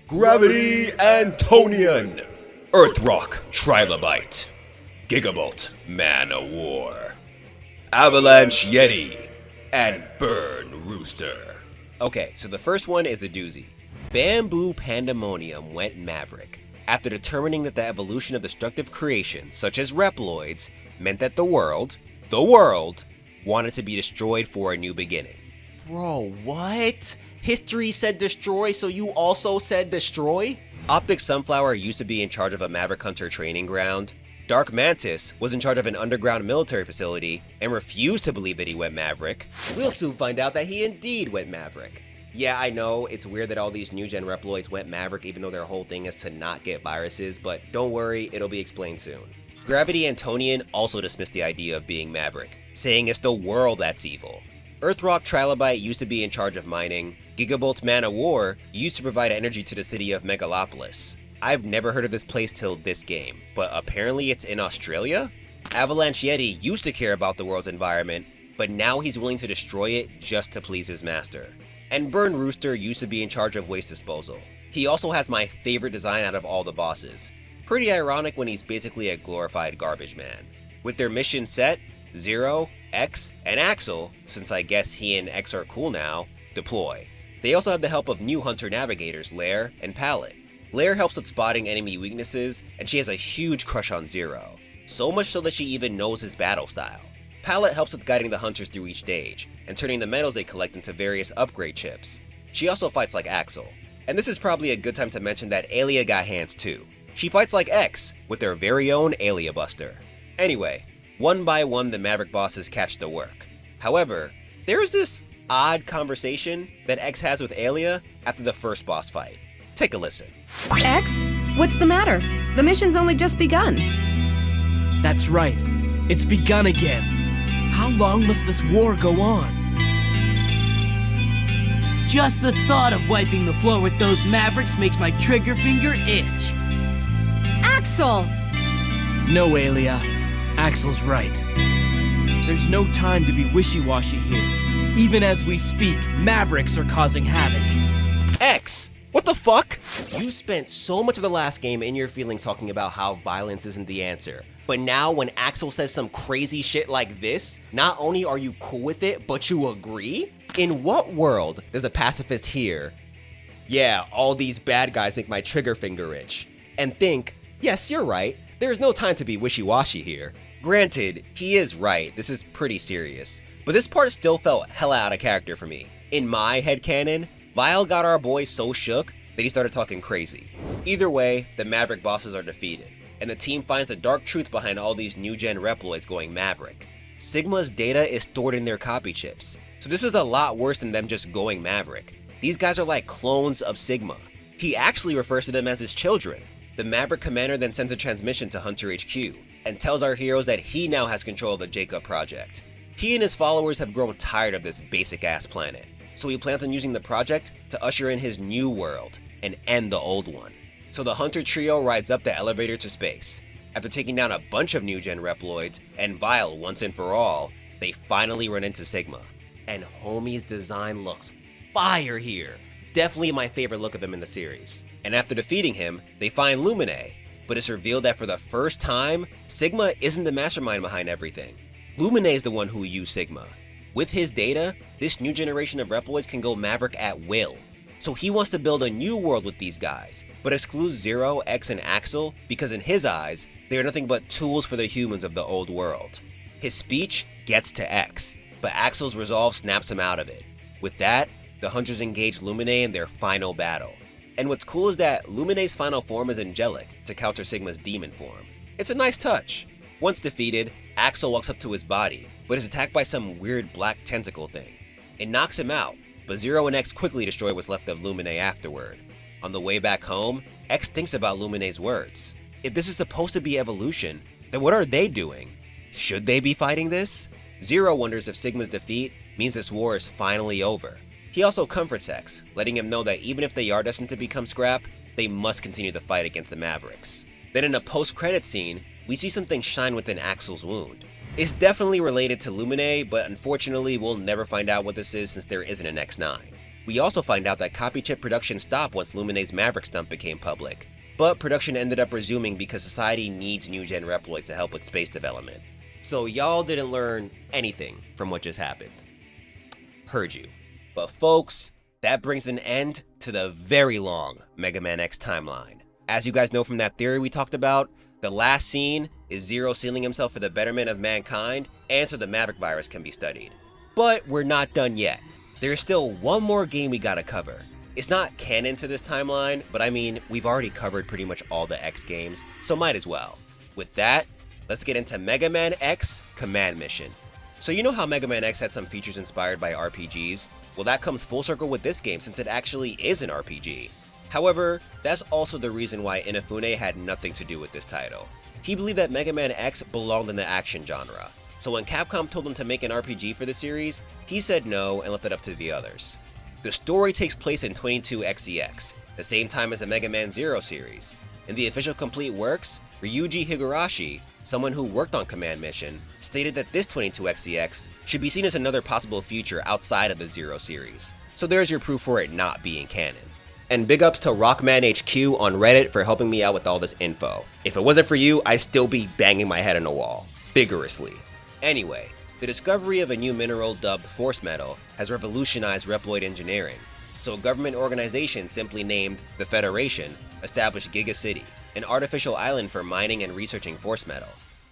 [SPEAKER 4] Gravity Antonian, Earthrock Trilobite, Gigabolt Man o' War, Avalanche Yeti, and Burn Rooster.
[SPEAKER 1] Okay, so the first one is a doozy. Bamboo Pandemonium went Maverick after determining that the evolution of destructive creations, such as Reploids, meant that the world wanted to be destroyed for a new beginning. Bro, what? History said destroy, so you also said destroy? Optic Sunflower used to be in charge of a Maverick Hunter training ground. Dark Mantis was in charge of an underground military facility and refused to believe that he went Maverick. We'll soon find out that he indeed went Maverick. Yeah, I know, it's weird that all these new gen Reploids went Maverick even though their whole thing is to not get viruses, but don't worry, it'll be explained soon. Gravity Antonian also dismissed the idea of being Maverick, saying it's the world that's evil. Earthrock Trilobite used to be in charge of mining. Gigabolt Man o' War used to provide energy to the city of Megalopolis. I've never heard of this place till this game, but apparently it's in Australia? Avalanche Yeti used to care about the world's environment, but now he's willing to destroy it just to please his master. And Burn Rooster used to be in charge of waste disposal. He also has my favorite design out of all the bosses. Pretty ironic when he's basically a glorified garbage man. With their mission set, Zero, X, and Axel, since I guess he and X are cool now, deploy. They also have the help of new hunter navigators Lair and Pallet. Lair helps with spotting enemy weaknesses, and she has a huge crush on Zero, so much so that she even knows his battle style. Pallet helps with guiding the hunters through each stage, and turning the metals they collect into various upgrade chips. She also fights like Axel. And this is probably a good time to mention that Aelia got hands too. She fights like X, with their very own Aelia Buster. Anyway, one by one the Maverick bosses catch the work. However, there is this odd conversation that X has with Aelia after the first boss fight. Take a listen.
[SPEAKER 9] X? What's the matter? The mission's only just begun.
[SPEAKER 10] That's right. It's begun again. How long must this war go on?
[SPEAKER 6] Just the thought of wiping the floor with those Mavericks makes my trigger finger itch.
[SPEAKER 9] Axel!
[SPEAKER 10] No, Aelia. Axel's right. There's no time to be wishy-washy here. Even as we speak, Mavericks are causing havoc.
[SPEAKER 1] X! What the fuck? You spent so much of the last game in your feelings talking about how violence isn't the answer. But now when Axel says some crazy shit like this, not only are you cool with it, but you agree? In what world does a pacifist hear, yeah, all these bad guys make my trigger finger itch, and think, yes, you're right, there's no time to be wishy-washy here. Granted, he is right, this is pretty serious, but this part still felt hella out of character for me. In my headcanon, Weil got our boy so shook that he started talking crazy. Either way, the Maverick bosses are defeated, and the team finds the dark truth behind all these new gen Reploids going Maverick. Sigma's data is stored in their copy chips, so this is a lot worse than them just going Maverick. These guys are like clones of Sigma. He actually refers to them as his children. The Maverick commander then sends a transmission to Hunter HQ, and tells our heroes that he now has control of the Jacob project. He and his followers have grown tired of this basic ass planet, so he plans on using the project to usher in his new world and end the old one. So the Hunter trio rides up the elevator to space. After taking down a bunch of new gen Reploids and Weil once and for all, they finally run into Sigma. And homie's design looks fire here. Definitely my favorite look of him in the series. And after defeating him, they find Lumine, but it's revealed that for the first time, Sigma isn't the mastermind behind everything. Lumine is the one who used Sigma. With his data, this new generation of Reploids can go Maverick at will. So he wants to build a new world with these guys, but excludes Zero, X, and Axel because in his eyes, they are nothing but tools for the humans of the old world. His speech gets to X, but Axel's resolve snaps him out of it. With that, the Hunters engage Lumine in their final battle. And what's cool is that Lumine's final form is angelic to counter Sigma's demon form. It's a nice touch. Once defeated, Axel walks up to his body, but is attacked by some weird black tentacle thing. It knocks him out, but Zero and X quickly destroy what's left of Lumine afterward. On the way back home, X thinks about Lumine's words. If this is supposed to be evolution, then what are they doing? Should they be fighting this? Zero wonders if Sigma's defeat means this war is finally over. He also comforts X, letting him know that even if they are destined to become scrap, they must continue the fight against the Mavericks. Then in a post-credit scene, we see something shine within Axel's wound. It's definitely related to Lumine, but unfortunately we'll never find out what this is since there isn't an X9. We also find out that copy chip production stopped once Lumine's Maverick stunt became public, but production ended up resuming because society needs new-gen Reploids to help with space development. So y'all didn't learn anything from what just happened. Heard you. But folks, that brings an end to the very long MegaMan X timeline. As you guys know from that theory we talked about, the last scene is Zero sealing himself for the betterment of mankind and so the Maverick virus can be studied. But we're not done yet. There's still one more game we gotta cover. It's not canon to this timeline, but I mean, we've already covered pretty much all the X games, so might as well. With that, let's get into MegaMan X Command Mission. So you know how MegaMan X had some features inspired by RPGs? Well, that comes full circle with this game since it actually is an RPG. However, that's also the reason why Inafune had nothing to do with this title. He believed that MegaMan X belonged in the action genre. So when Capcom told him to make an RPG for the series, he said no and left it up to the others. The story takes place in 22XEX, the same time as the Mega Man Zero series. In the official complete works, Ryuji Higurashi, someone who worked on Command Mission, stated that this 22XEX should be seen as another possible future outside of the Zero series. So there's your proof for it not being canon. And big ups to Rockman HQ on Reddit for helping me out with all this info. If it wasn't for you, I'd still be banging my head on a wall. Vigorously. Anyway, the discovery of a new mineral dubbed Force Metal has revolutionized Reploid engineering, so a government organization simply named the Federation established Giga City, an artificial island for mining and researching Force Metal.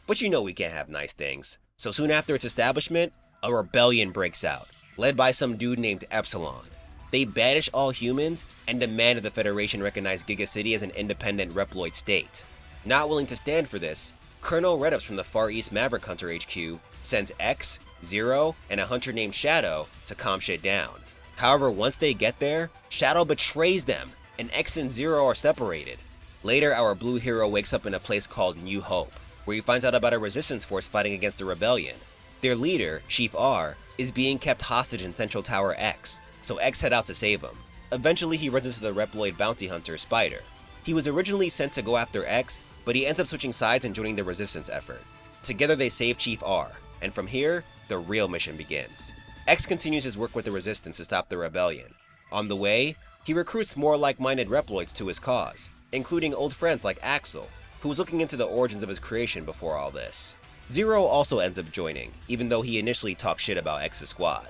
[SPEAKER 1] But you know we can't have nice things, so soon after its establishment, a rebellion breaks out, led by some dude named Epsilon. They banish all humans and demanded the Federation recognize Giga City as an independent Reploid state. Not willing to stand for this, Colonel Redups from the Far East Maverick Hunter HQ sends X, Zero, and a hunter named Shadow to calm shit down. However, once they get there, Shadow betrays them, and X and Zero are separated. Later, our blue hero wakes up in a place called New Hope, where he finds out about a resistance force fighting against the rebellion. Their leader, Chief R, is being kept hostage in Central Tower X, so X head out to save him. Eventually, he runs into the Reploid bounty hunter, Spider. He was originally sent to go after X, but he ends up switching sides and joining the resistance effort. Together they save Chief R, and from here, the real mission begins. X continues his work with the resistance to stop the rebellion. On the way, he recruits more like-minded Reploids to his cause, including old friends like Axel, who was looking into the origins of his creation before all this. Zero also ends up joining, even though he initially talked shit about X's squad.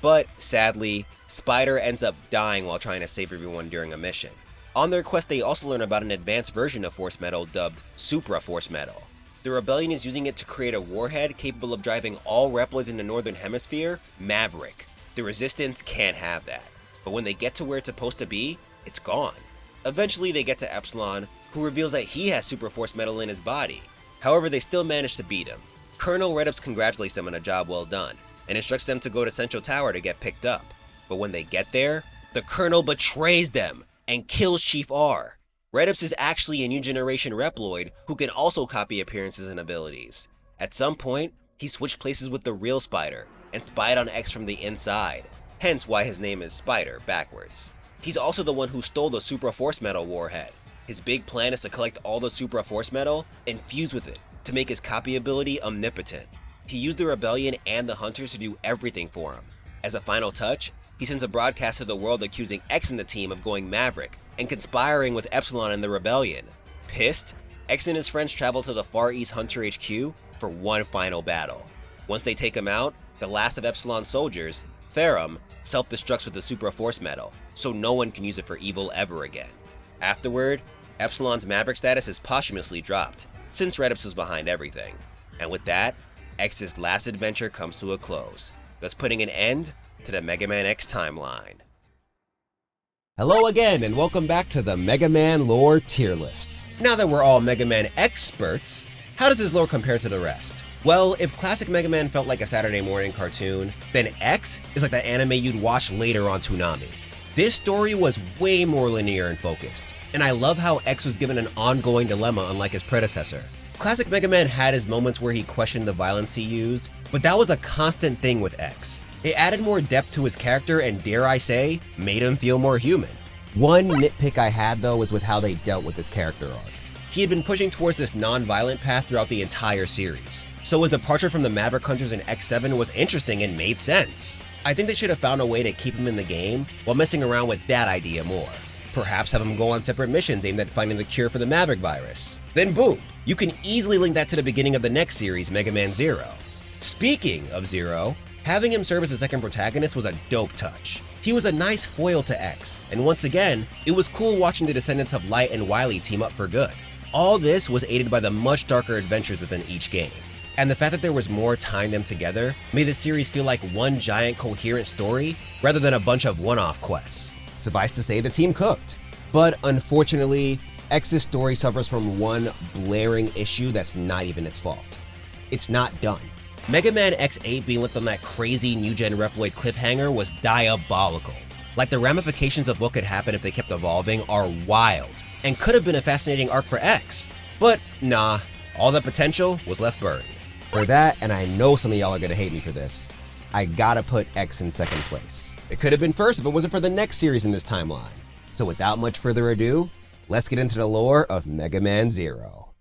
[SPEAKER 1] But, sadly, Spider ends up dying while trying to save everyone during a mission. On their quest, they also learn about an advanced version of Force Metal dubbed Supra Force Metal. The Rebellion is using it to create a warhead capable of driving all Reploids in the Northern Hemisphere, Maverick. The Resistance can't have that. But when they get to where it's supposed to be, it's gone. Eventually they get to Epsilon, who reveals that he has Super Force Metal in his body. However, they still manage to beat him. Colonel Redups congratulates them on a job well done, and instructs them to go to Central Tower to get picked up. But when they get there, the Colonel betrays them and kills Chief R. Redups is actually a new generation Reploid who can also copy appearances and abilities. At some point, he switched places with the real Spider and spied on X from the inside, hence why his name is Spider backwards. He's also the one who stole the Supra Force Metal warhead. His big plan is to collect all the Supra Force Metal and fuse with it to make his copy ability omnipotent. He used the Rebellion and the Hunters to do everything for him. As a final touch, he sends a broadcast to the world accusing X and the team of going Maverick and conspiring with Epsilon and the Rebellion. Pissed, X and his friends travel to the Far East Hunter HQ for one final battle. Once they take him out, the last of Epsilon's soldiers, Therum self-destructs with the Supra Force Metal, so no one can use it for evil ever again. Afterward, Epsilon's Maverick status is posthumously dropped, since Redips was behind everything. And with that, X's last adventure comes to a close, thus putting an end to the MegaMan X timeline. Hello again, and welcome back to the MegaMan lore tier list. Now that we're all MegaMan experts, how does his lore compare to the rest? Well, if classic MegaMan felt like a Saturday morning cartoon, then X is like that anime you'd watch later on Toonami. This story was way more linear and focused, and I love how X was given an ongoing dilemma unlike his predecessor. Classic MegaMan had his moments where he questioned the violence he used, but that was a constant thing with X. It added more depth to his character and, dare I say, made him feel more human. One nitpick I had though was with how they dealt with his character arc. He had been pushing towards this non-violent path throughout the entire series, so his departure from the Maverick Hunters in X7 was interesting and made sense. I think they should have found a way to keep him in the game while messing around with that idea more. Perhaps have him go on separate missions aimed at finding the cure for the Maverick virus. Then boom, you can easily link that to the beginning of the next series, Mega Man Zero. Speaking of Zero, having him serve as the second protagonist was a dope touch. He was a nice foil to X, and once again, it was cool watching the descendants of Light and Wily team up for good. All this was aided by the much darker adventures within each game, and the fact that there was more tying them together made the series feel like one giant coherent story rather than a bunch of one-off quests. Suffice to say, the team cooked. But unfortunately, X's story suffers from one blaring issue that's not even its fault. It's not done. Mega Man X8 being left on that crazy new-gen Reploid cliffhanger was diabolical. Like, the ramifications of what could happen if they kept evolving are wild, and could have been a fascinating arc for X. But nah, all the potential was left buried. For that, and I know some of y'all are gonna hate me for this, I gotta put X in second place. It could have been first if it wasn't for the next series in this timeline. So without much further ado, let's get into the lore of Mega Man Zero.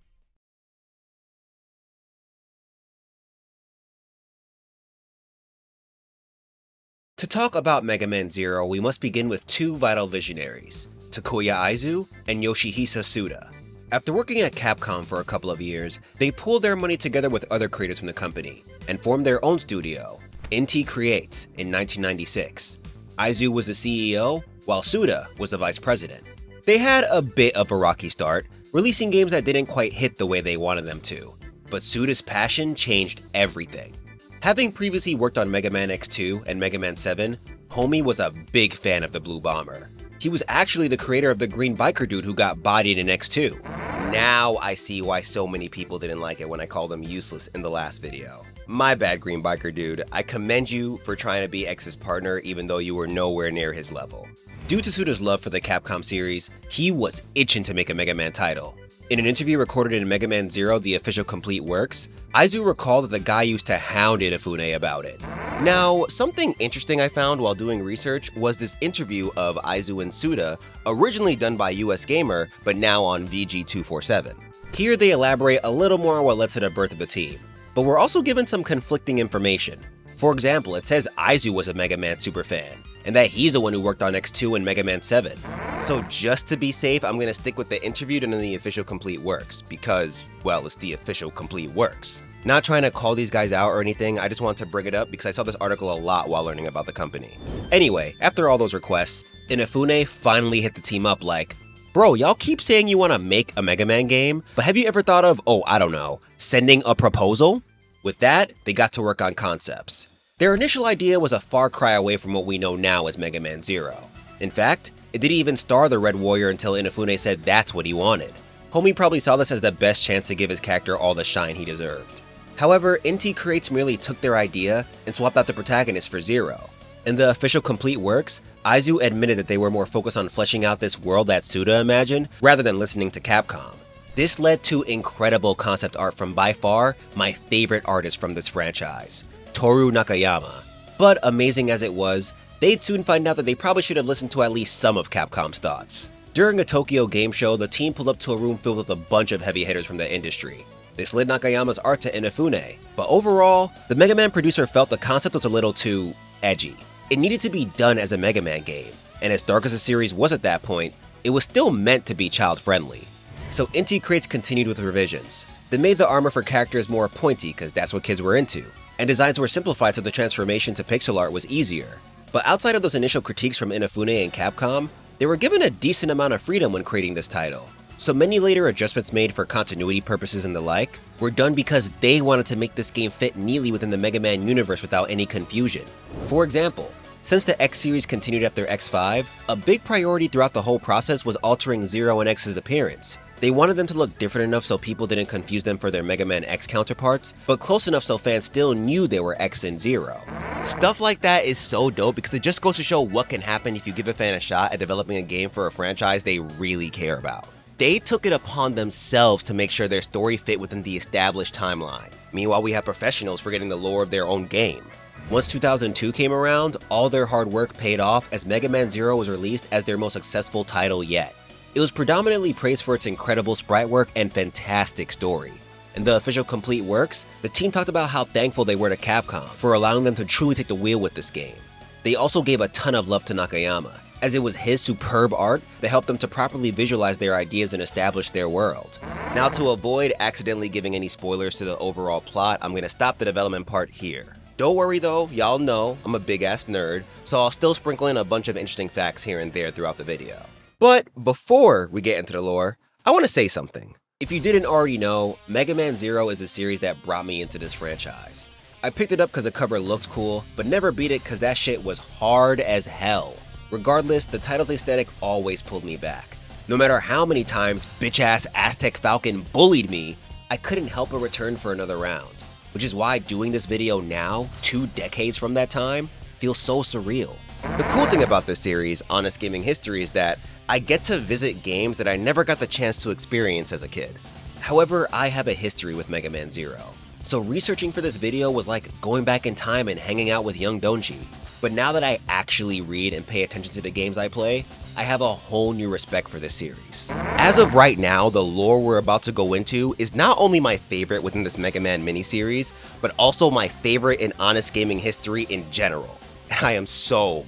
[SPEAKER 1] To talk about Mega Man Zero, we must begin with two vital visionaries, Takuya Aizu and Yoshihisa Suda. After working at Capcom for a couple of years, they pooled their money together with other creators from the company and formed their own studio, NT Creates, in 1996. Aizu was the CEO, while Suda was the vice president. They had a bit of a rocky start, releasing games that didn't quite hit the way they wanted them to, but Suda's passion changed everything. Having previously worked on Mega Man X2 and Mega Man 7, Homie was a big fan of the Blue Bomber. He was actually the creator of the green biker dude who got bodied in X2. Now I see why so many people didn't like it when I called him useless in the last video. My bad, green biker dude. I commend you for trying to be X's partner even though you were nowhere near his level. Due to Suda's love for the Capcom series, he was itching to make a Mega Man title. In an interview recorded in Mega Man Zero, the official complete works, Aizu recalled that the guy used to hound Inafune about it. Now, something interesting I found while doing research was this interview of Aizu and Suda, originally done by US Gamer, but now on VG247. Here they elaborate a little more on what led to the birth of the team, but we're also given some conflicting information. For example, it says Aizu was a Mega Man superfan, and that he's the one who worked on X2 and Mega Man 7. So just to be safe, I'm gonna stick with the interviewed and then the official complete works, because, well, it's the official complete works. Not trying to call these guys out or anything, I just want to bring it up because I saw this article a lot while learning about the company. Anyway, after all those requests, Inafune finally hit the team up like, bro, y'all keep saying you wanna make a Mega Man game, but have you ever thought of, I don't know, sending a proposal? With that, they got to work on concepts. Their initial idea was a far cry away from what we know now as Mega Man Zero. In fact, it didn't even star the Red Warrior until Inafune said that's what he wanted. Homie probably saw this as the best chance to give his character all the shine he deserved. However, NT Creates merely took their idea and swapped out the protagonist for Zero. In the official complete works, Aizu admitted that they were more focused on fleshing out this world that Suda imagined, rather than listening to Capcom. This led to incredible concept art from by far my favorite artist from this franchise, Toru Nakayama. But amazing as it was, they'd soon find out that they probably should have listened to at least some of Capcom's thoughts. During a Tokyo game show, the team pulled up to a room filled with a bunch of heavy hitters from the industry. They slid Nakayama's art to Inafune, but overall, the Mega Man producer felt the concept was a little too edgy. It needed to be done as a Mega Man game, and as dark as the series was at that point, it was still meant to be child-friendly. So NT Creates continued with revisions. They made the armor for characters more pointy, cause that's what kids were into. and designs were simplified so the transformation to pixel art was easier. But outside of those initial critiques from Inafune and Capcom, they were given a decent amount of freedom when creating this title. So many later adjustments made for continuity purposes and the like were done because they wanted to make this game fit neatly within the Mega Man universe without any confusion. For example, since the X series continued after X5, a big priority throughout the whole process was altering Zero and X's appearance. They wanted them to look different enough so people didn't confuse them for their Mega Man X counterparts, but close enough so fans still knew they were X and Zero. Stuff like that is so dope because it just goes to show what can happen if you give a fan a shot at developing a game for a franchise they really care about. They took it upon themselves to make sure their story fit within the established timeline. Meanwhile, we have professionals forgetting the lore of their own game. Once 2002 came around, all their hard work paid off as Mega Man Zero was released as their most successful title yet. It was predominantly praised for its incredible sprite work and fantastic story. In the official Complete Works, the team talked about how thankful they were to Capcom for allowing them to truly take the wheel with this game. They also gave a ton of love to Nakayama, as it was his superb art that helped them to properly visualize their ideas and establish their world. Now, to avoid accidentally giving any spoilers to the overall plot, I'm gonna stop the development part here. Don't worry though, y'all know I'm a big ass nerd, so I'll still sprinkle in a bunch of interesting facts here and there throughout the video. But before we get into the lore, I want to say something. If you didn't already know, Mega Man Zero is a series that brought me into this franchise. I picked it up because the cover looked cool, but never beat it because that shit was hard as hell. Regardless, the title's aesthetic always pulled me back. No matter how many times bitch-ass Aztec Falcon bullied me, I couldn't help but return for another round. Which is why doing this video now, 2 decades from that time, feels so surreal. The cool thing about this series, Honest Gaming History, is that I get to visit games that I never got the chance to experience as a kid. However, I have a history with Mega Man Zero, so researching for this video was like going back in time and hanging out with young Donji. But now that I actually read and pay attention to the games I play, I have a whole new respect for this series. As of right now, the lore we're about to go into is not only my favorite within this Mega Man miniseries, but also my favorite in Honest Gaming History in general. And I am so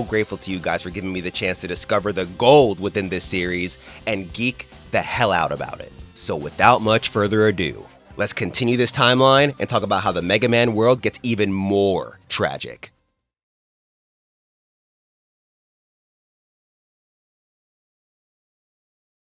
[SPEAKER 1] grateful to you guys for giving me the chance to discover the gold within this series and geek the hell out about it. So without much further ado, let's continue this timeline and talk about how the Mega Man world gets even more tragic.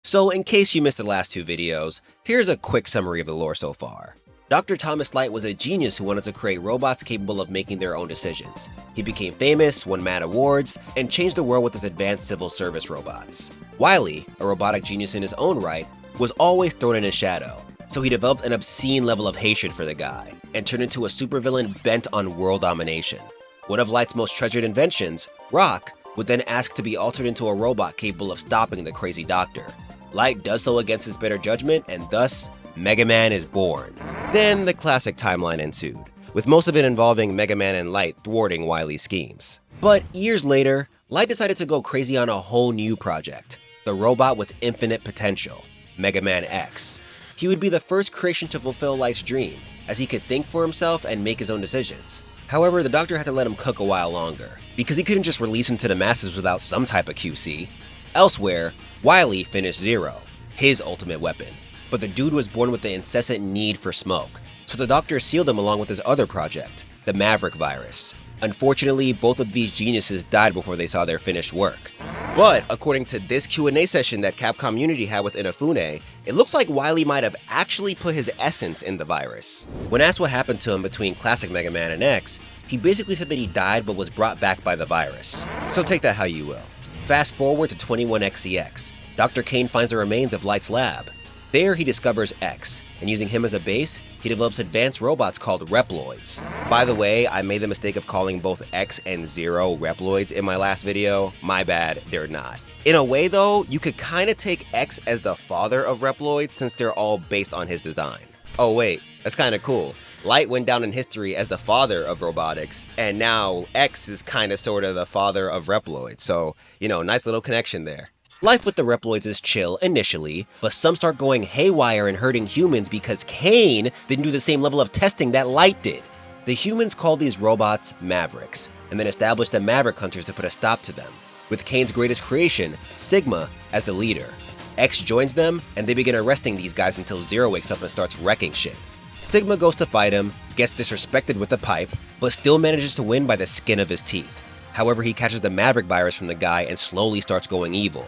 [SPEAKER 1] So in case you missed the last 2 videos, here's a quick summary of the lore so far. Dr. Thomas Light was a genius who wanted to create robots capable of making their own decisions. He became famous, won mad awards, and changed the world with his advanced civil service robots. Wily, a robotic genius in his own right, was always thrown in his shadow, so he developed an obscene level of hatred for the guy, and turned into a supervillain bent on world domination. One of Light's most treasured inventions, Rock, would then ask to be altered into a robot capable of stopping the crazy doctor. Light does so against his better judgment, and thus, Mega Man is born. Then the classic timeline ensued, with most of it involving Mega Man and Light thwarting Wily's schemes. But years later, Light decided to go crazy on a whole new project, the robot with infinite potential, Mega Man X. He would be the first creation to fulfill Light's dream, as he could think for himself and make his own decisions. However, the doctor had to let him cook a while longer, because he couldn't just release him to the masses without some type of QC. Elsewhere, Wily finished Zero, his ultimate weapon, but the dude was born with the incessant need for smoke, so the doctor sealed him along with his other project, the Maverick virus. Unfortunately, both of these geniuses died before they saw their finished work. But according to this Q&A session that Capcom Unity had with Inafune, it looks like Wily might have actually put his essence in the virus. When asked what happened to him between classic Mega Man and X, he basically said that he died but was brought back by the virus. So take that how you will. Fast forward to 21XCX. Dr. Kane finds the remains of Light's lab. There he discovers X, and using him as a base, he develops advanced robots called Reploids. By the way, I made the mistake of calling both X and Zero Reploids in my last video. My bad, they're not. In a way though, you could kinda take X as the father of Reploids since they're all based on his design. Oh wait, that's kinda cool. Light went down in history as the father of robotics, and now X is kinda sorta the father of Reploids, so, you know, nice little connection there. Life with the Reploids is chill initially, but some start going haywire and hurting humans because Kane didn't do the same level of testing that Light did. The humans called these robots Mavericks, and then established the Maverick Hunters to put a stop to them, with Kane's greatest creation, Sigma, as the leader. X joins them, and they begin arresting these guys until Zero wakes up and starts wrecking shit. Sigma goes to fight him, gets disrespected with a pipe, but still manages to win by the skin of his teeth. However, he catches the Maverick virus from the guy and slowly starts going evil.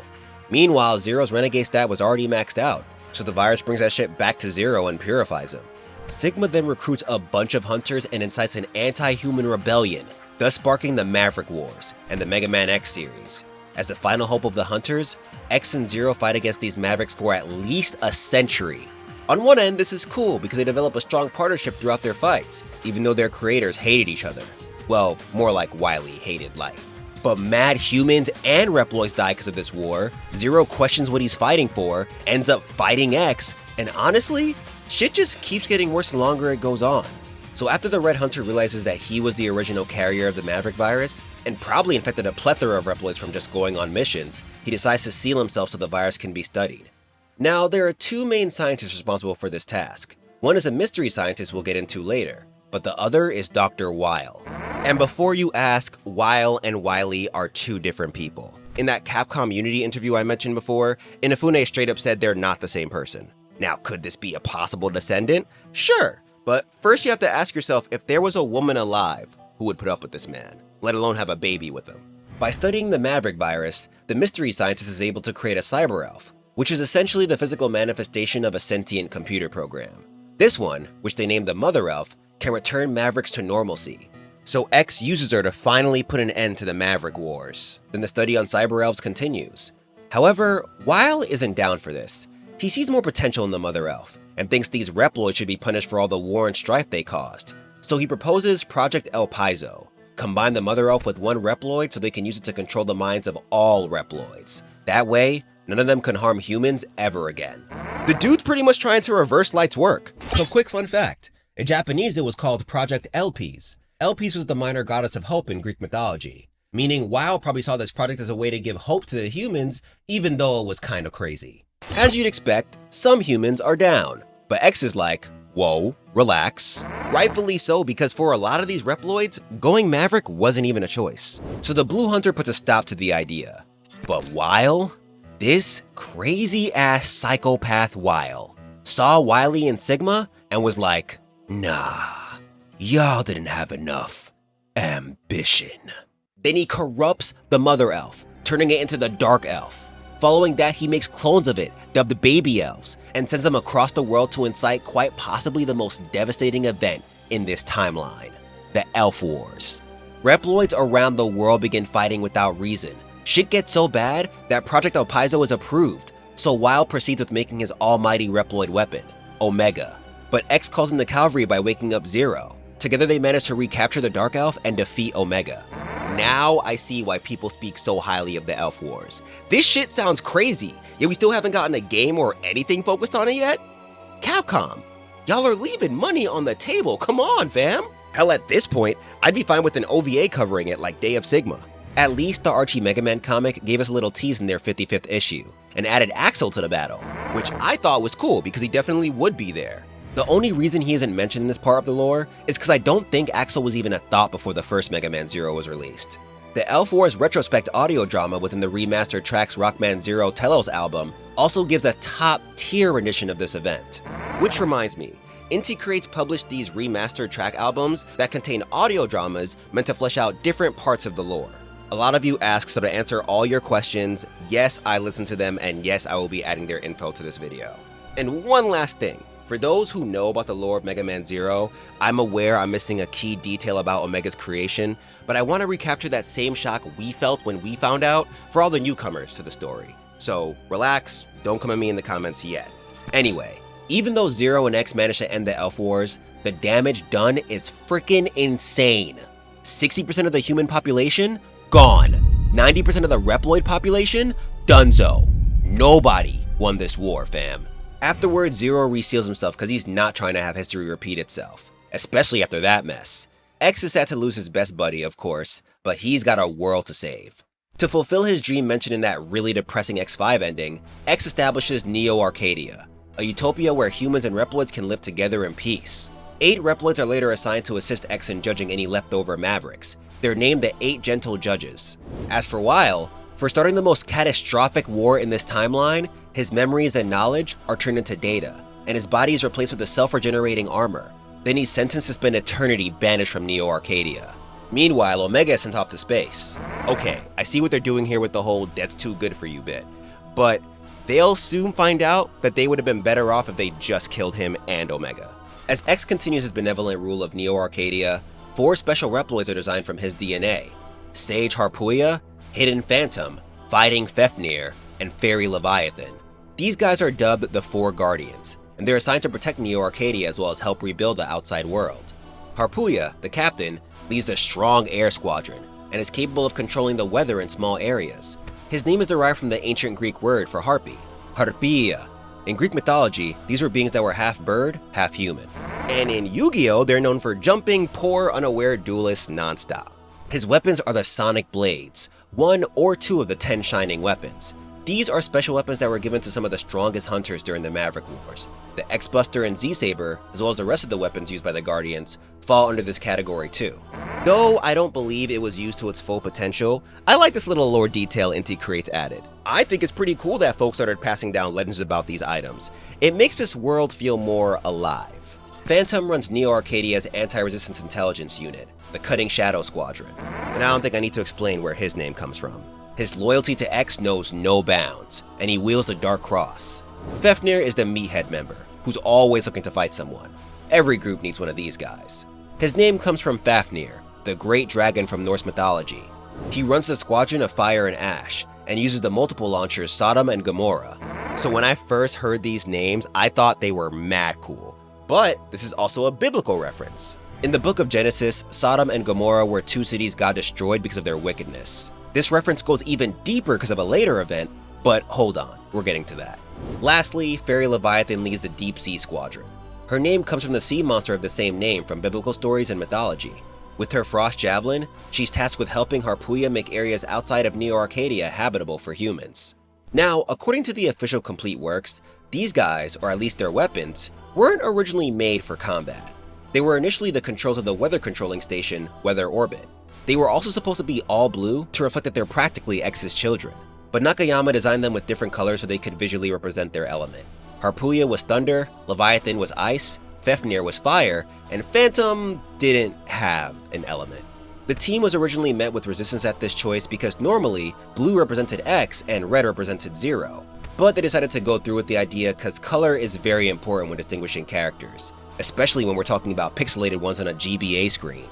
[SPEAKER 1] Meanwhile, Zero's renegade stat was already maxed out, so the virus brings that shit back to Zero and purifies him. Sigma then recruits a bunch of hunters and incites an anti-human rebellion, thus sparking the Maverick Wars and the MegaMan X series. As the final hope of the hunters, X and Zero fight against these Mavericks for at least a century. On one end, this is cool because they develop a strong partnership throughout their fights, even though their creators hated each other. Well, more like Wily hated Light. But mad humans and Reploids die because of this war, Zero questions what he's fighting for, ends up fighting X, and honestly, shit just keeps getting worse the longer it goes on. So after the Red Hunter realizes that he was the original carrier of the Maverick virus, and probably infected a plethora of Reploids from just going on missions, he decides to seal himself so the virus can be studied. Now, there are two main scientists responsible for this task. One is a mystery scientist we'll get into later, but the other is Dr. Weil. And before you ask, Weil and Wily are two different people. In that Capcom Unity interview I mentioned before, Inafune straight up said they're not the same person. Now, could this be a possible descendant? Sure, but first you have to ask yourself if there was a woman alive who would put up with this man, let alone have a baby with him. By studying the Maverick virus, the mystery scientist is able to create a cyber elf, which is essentially the physical manifestation of a sentient computer program. This one, which they named the Mother Elf, can return Mavericks to normalcy. So X uses her to finally put an end to the Maverick Wars. Then the study on cyber elves continues. However, Weil isn't down for this. He sees more potential in the Mother Elf, and thinks these Reploids should be punished for all the war and strife they caused. So he proposes Project Elpizo. Combine the Mother Elf with one Reploid so they can use it to control the minds of all Reploids. That way, none of them can harm humans ever again. The dude's pretty much trying to reverse Light's work. So quick fun fact, in Japanese it was called Project Elpiz. Elpiz was the minor goddess of hope in Greek mythology, meaning Weil probably saw this project as a way to give hope to the humans, even though it was kinda crazy. As you'd expect, some humans are down, but X is like, whoa, relax. Rightfully so, because for a lot of these Reploids, going Maverick wasn't even a choice. So the Blue Hunter puts a stop to the idea. But Weil? This crazy-ass psychopath Weil saw Wily and Sigma and was like, nah, y'all didn't have enough ambition. Then he corrupts the Mother Elf, turning it into the Dark Elf. Following that, he makes clones of it, dubbed the Baby Elves, and sends them across the world to incite quite possibly the most devastating event in this timeline, the Elf Wars. Reploids around the world begin fighting without reason. Shit gets so bad that Project Elpizo is approved, so Weil proceeds with making his almighty Reploid weapon, Omega. But X calls in the cavalry by waking up Zero. Together they manage to recapture the Dark Elf and defeat Omega. Now I see why people speak so highly of the Elf Wars. This shit sounds crazy, yet we still haven't gotten a game or anything focused on it yet? Capcom, y'all are leaving money on the table, come on fam! Hell, at this point, I'd be fine with an OVA covering it like Day of Sigma. At least the Archie MegaMan comic gave us a little tease in their 55th issue, and added Axel to the battle, which I thought was cool because he definitely would be there. The only reason he isn't mentioned in this part of the lore is because I don't think Axel was even a thought before the first Mega Man Zero was released. The Elf Wars retrospect audio drama within the remastered tracks Rockman Zero Telos album also gives a top tier rendition of this event. Which reminds me, Inti Creates published these remastered track albums that contain audio dramas meant to flesh out different parts of the lore. A lot of you ask, so to answer all your questions, yes, I listened to them, and yes, I will be adding their info to this video. And one last thing. For those who know about the lore of Mega Man Zero, I'm aware I'm missing a key detail about Omega's creation, but I want to recapture that same shock we felt when we found out for all the newcomers to the story. So relax, don't come at me in the comments yet. Anyway, even though Zero and X managed to end the Elf Wars, the damage done is freaking insane. 60% of the human population? Gone. 90% of the Reploid population? Dunzo. Nobody won this war, fam. Afterwards, Zero reseals himself because he's not trying to have history repeat itself, especially after that mess. X is sad to lose his best buddy, of course, but he's got a world to save. To fulfill his dream mentioned in that really depressing X5 ending, X establishes Neo Arcadia, a utopia where humans and Reploids can live together in peace. 8 Reploids are later assigned to assist X in judging any leftover Mavericks. They're named the 8 Gentle Judges. As for Weil, for starting the most catastrophic war in this timeline, his memories and knowledge are turned into data, and his body is replaced with a self-regenerating armor. Then he's sentenced to spend eternity banished from Neo Arcadia. Meanwhile, Omega is sent off to space. Okay, I see what they're doing here with the whole "that's too good for you" bit, but they'll soon find out that they would have been better off if they just killed him and Omega. As X continues his benevolent rule of Neo Arcadia, 4 special Reploids are designed from his DNA: Sage Harpuya, Hidden Phantom, Fighting Fafnir, and Fairy Leviathan. These guys are dubbed the 4 Guardians, and they're assigned to protect Neo Arcadia as well as help rebuild the outside world. Harpuya, the captain, leads a strong air squadron and is capable of controlling the weather in small areas. His name is derived from the ancient Greek word for harpy, harpia. In Greek mythology, these were beings that were half bird, half human. And in Yu-Gi-Oh, they're known for jumping poor, unaware duelists nonstop. His weapons are the Sonic Blades, 1 or 2 of the 10 shining weapons. These are special weapons that were given to some of the strongest hunters during the Maverick Wars. The X-Buster and Z-Saber, as well as the rest of the weapons used by the Guardians, fall under this category too. Though I don't believe it was used to its full potential, I like this little lore detail Inti Creates added. I think it's pretty cool that folks started passing down legends about these items. It makes this world feel more alive. Phantom runs Neo Arcadia's anti-resistance intelligence unit, the Cutting Shadow Squadron, and I don't think I need to explain where his name comes from. His loyalty to X knows no bounds, and he wields the Dark Cross. Fafnir is the Meathead member, who's always looking to fight someone. Every group needs one of these guys. His name comes from Fafnir, the great dragon from Norse mythology. He runs the Squadron of Fire and Ash, and uses the multiple launchers Sodom and Gomorrah. So when I first heard these names, I thought they were mad cool. But this is also a biblical reference. In the book of Genesis, Sodom and Gomorrah were 2 cities God destroyed because of their wickedness. This reference goes even deeper because of a later event, but hold on, we're getting to that. Lastly, Fairy Leviathan leads the Deep Sea Squadron. Her name comes from the sea monster of the same name from biblical stories and mythology. With her Frost Javelin, she's tasked with helping Harpuya make areas outside of Neo Arcadia habitable for humans. Now, according to the official complete works, these guys, or at least their weapons, weren't originally made for combat. They were initially the controls of the weather controlling station, Weather Orbit. They were also supposed to be all blue to reflect that they're practically X's children, but Nakayama designed them with different colors so they could visually represent their element. Harpuya was thunder, Leviathan was ice, Fafnir was fire, and Phantom didn't have an element. The team was originally met with resistance at this choice because normally, blue represented X and red represented 0. But they decided to go through with the idea because color is very important when distinguishing characters, especially when we're talking about pixelated ones on a GBA screen.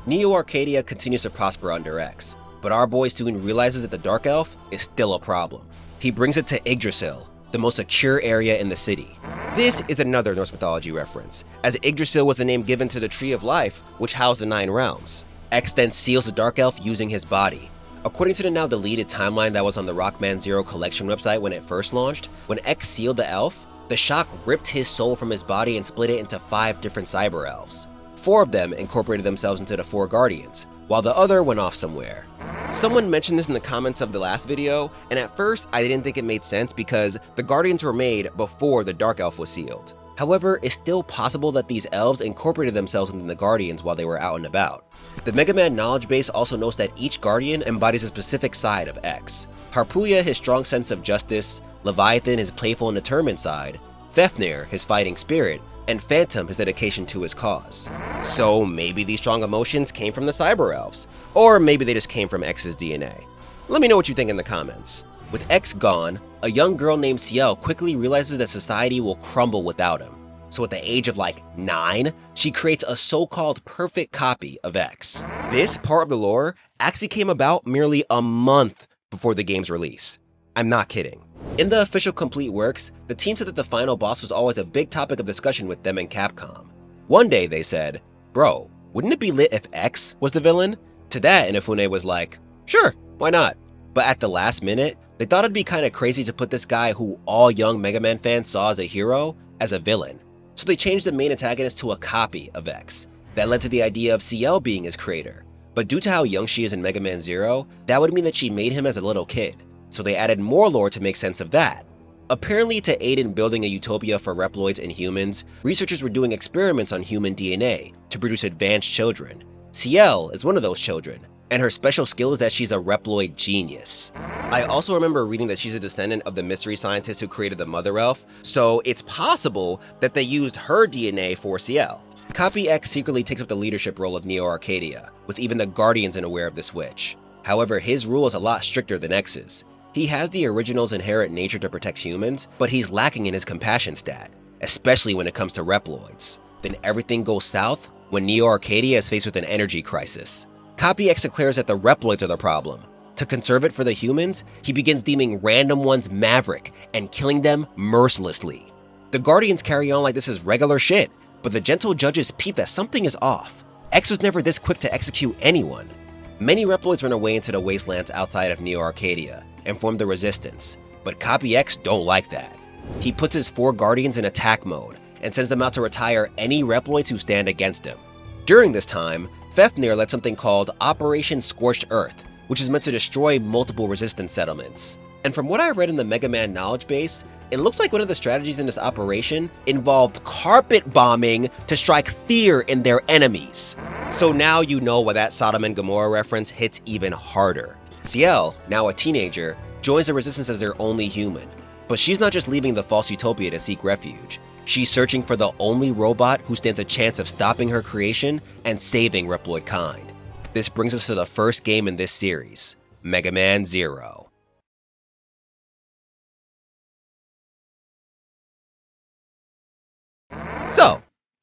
[SPEAKER 1] Neo Arcadia continues to prosper under X, but our boy soon realizes that the Dark Elf is still a problem. He brings it to Yggdrasil, the most secure area in the city. This is another Norse mythology reference, as Yggdrasil was the name given to the Tree of Life, which housed the 9 realms. X then seals the Dark Elf using his body. According to the now deleted timeline that was on the Rockman Zero collection website when it first launched, when X sealed the elf, the shock ripped his soul from his body and split it into 5 different cyber elves. 4 of them incorporated themselves into the 4 Guardians, while the other went off somewhere. Someone mentioned this in the comments of the last video, and at first I didn't think it made sense because the Guardians were made before the Dark Elf was sealed. However, it's still possible that these elves incorporated themselves into the Guardians while they were out and about. The MegaMan knowledge base also knows that each Guardian embodies a specific side of X. Harpuya, his strong sense of justice, Leviathan, his playful and determined side, Fafnir, his fighting spirit, and Phantom, his dedication to his cause. So maybe these strong emotions came from the Cyber Elves, or maybe they just came from X's DNA. Let me know what you think in the comments. With X gone, a young girl named Ciel quickly realizes that society will crumble without him. So at the age of like 9, she creates a so-called perfect copy of X. This part of the lore actually came about merely a month before the game's release. I'm not kidding. In the official complete works, the team said that the final boss was always a big topic of discussion with them and Capcom. One day they said, "Bro, wouldn't it be lit if X was the villain?" To that, Inafune was like, "Sure, why not?" But at the last minute, they thought it'd be kinda crazy to put this guy who all young Mega Man fans saw as a hero, as a villain. So they changed the main antagonist to a copy of X. That led to the idea of Ciel being his creator. But due to how young she is in Mega Man Zero, that would mean that she made him as a little kid. So they added more lore to make sense of that. Apparently, to aid in building a utopia for Reploids and humans, researchers were doing experiments on human DNA to produce advanced children. Ciel is one of those children, and her special skill is that she's a Reploid genius. I also remember reading that she's a descendant of the mystery scientist who created the Mother Elf, so it's possible that they used her DNA for Ciel. Copy X secretly takes up the leadership role of Neo Arcadia, with even the Guardians unaware of the switch. However, his rule is a lot stricter than X's. He has the original's inherent nature to protect humans, but he's lacking in his compassion stat, especially when it comes to Reploids. Then everything goes south when Neo Arcadia is faced with an energy crisis. Copy X declares that the Reploids are the problem. To conserve it for the humans, he begins deeming random ones Maverick and killing them mercilessly. The Guardians carry on like this is regular shit, but the gentle judges peep that something is off. X was never this quick to execute anyone. Many Reploids run away into the wastelands outside of Neo Arcadia and form the Resistance, but Copy X don't like that. He puts his 4 Guardians in attack mode and sends them out to retire any Reploids who stand against him. During this time, Fafnir led something called Operation Scorched Earth, which is meant to destroy multiple Resistance settlements. And from what I read in the MegaMan knowledge base, it looks like one of the strategies in this operation involved carpet bombing to strike fear in their enemies. So now you know why that Sodom and Gomorrah reference hits even harder. Ciel, now a teenager, joins the Resistance as their only human. But she's not just leaving the false utopia to seek refuge. She's searching for the only robot who stands a chance of stopping her creation and saving Reploid kind. This brings us to the first game in this series, MegaMan Zero. So,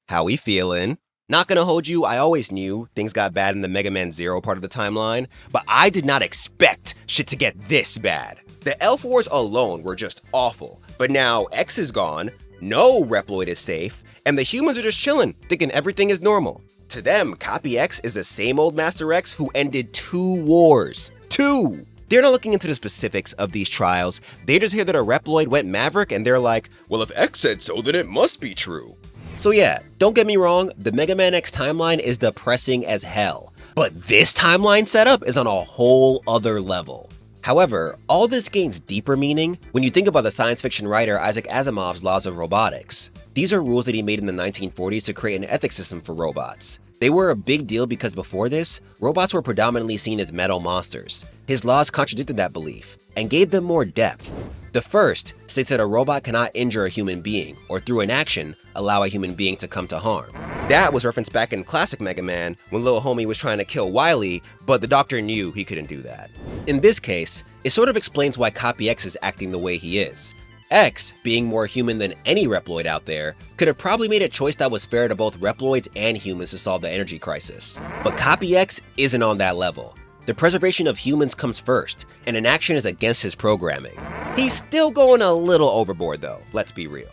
[SPEAKER 1] how we feeling? Not gonna hold you, I always knew things got bad in the MegaMan Zero part of the timeline, but I did not expect shit to get this bad. The Elf Wars alone were just awful, but now X is gone, no Reploid is safe, and the humans are just chilling, thinking everything is normal. To them, Copy X is the same old Master X who ended 2 wars. 2! They're not looking into the specifics of these trials, they just hear that a Reploid went Maverick and they're like, well, if X said so, then it must be true. So yeah, don't get me wrong, the MegaMan X timeline is depressing as hell, but this timeline setup is on a whole other level. However, all this gains deeper meaning when you think about the science fiction writer Isaac Asimov's laws of robotics. These are rules that he made in the 1940s to create an ethics system for robots. They were a big deal because before this, robots were predominantly seen as metal monsters. His laws contradicted that belief and gave them more depth. The first states that a robot cannot injure a human being or through an action allow a human being to come to harm. That was referenced back in classic Mega Man when little homie was trying to kill Wily, but the doctor knew he couldn't do that. In this case, it sort of explains why Copy X is acting the way he is. X, being more human than any Reploid out there, could have probably made a choice that was fair to both Reploids and humans to solve the energy crisis. But Copy X isn't on that level. The preservation of humans comes first, and an action is against his programming. He's still going a little overboard though, let's be real.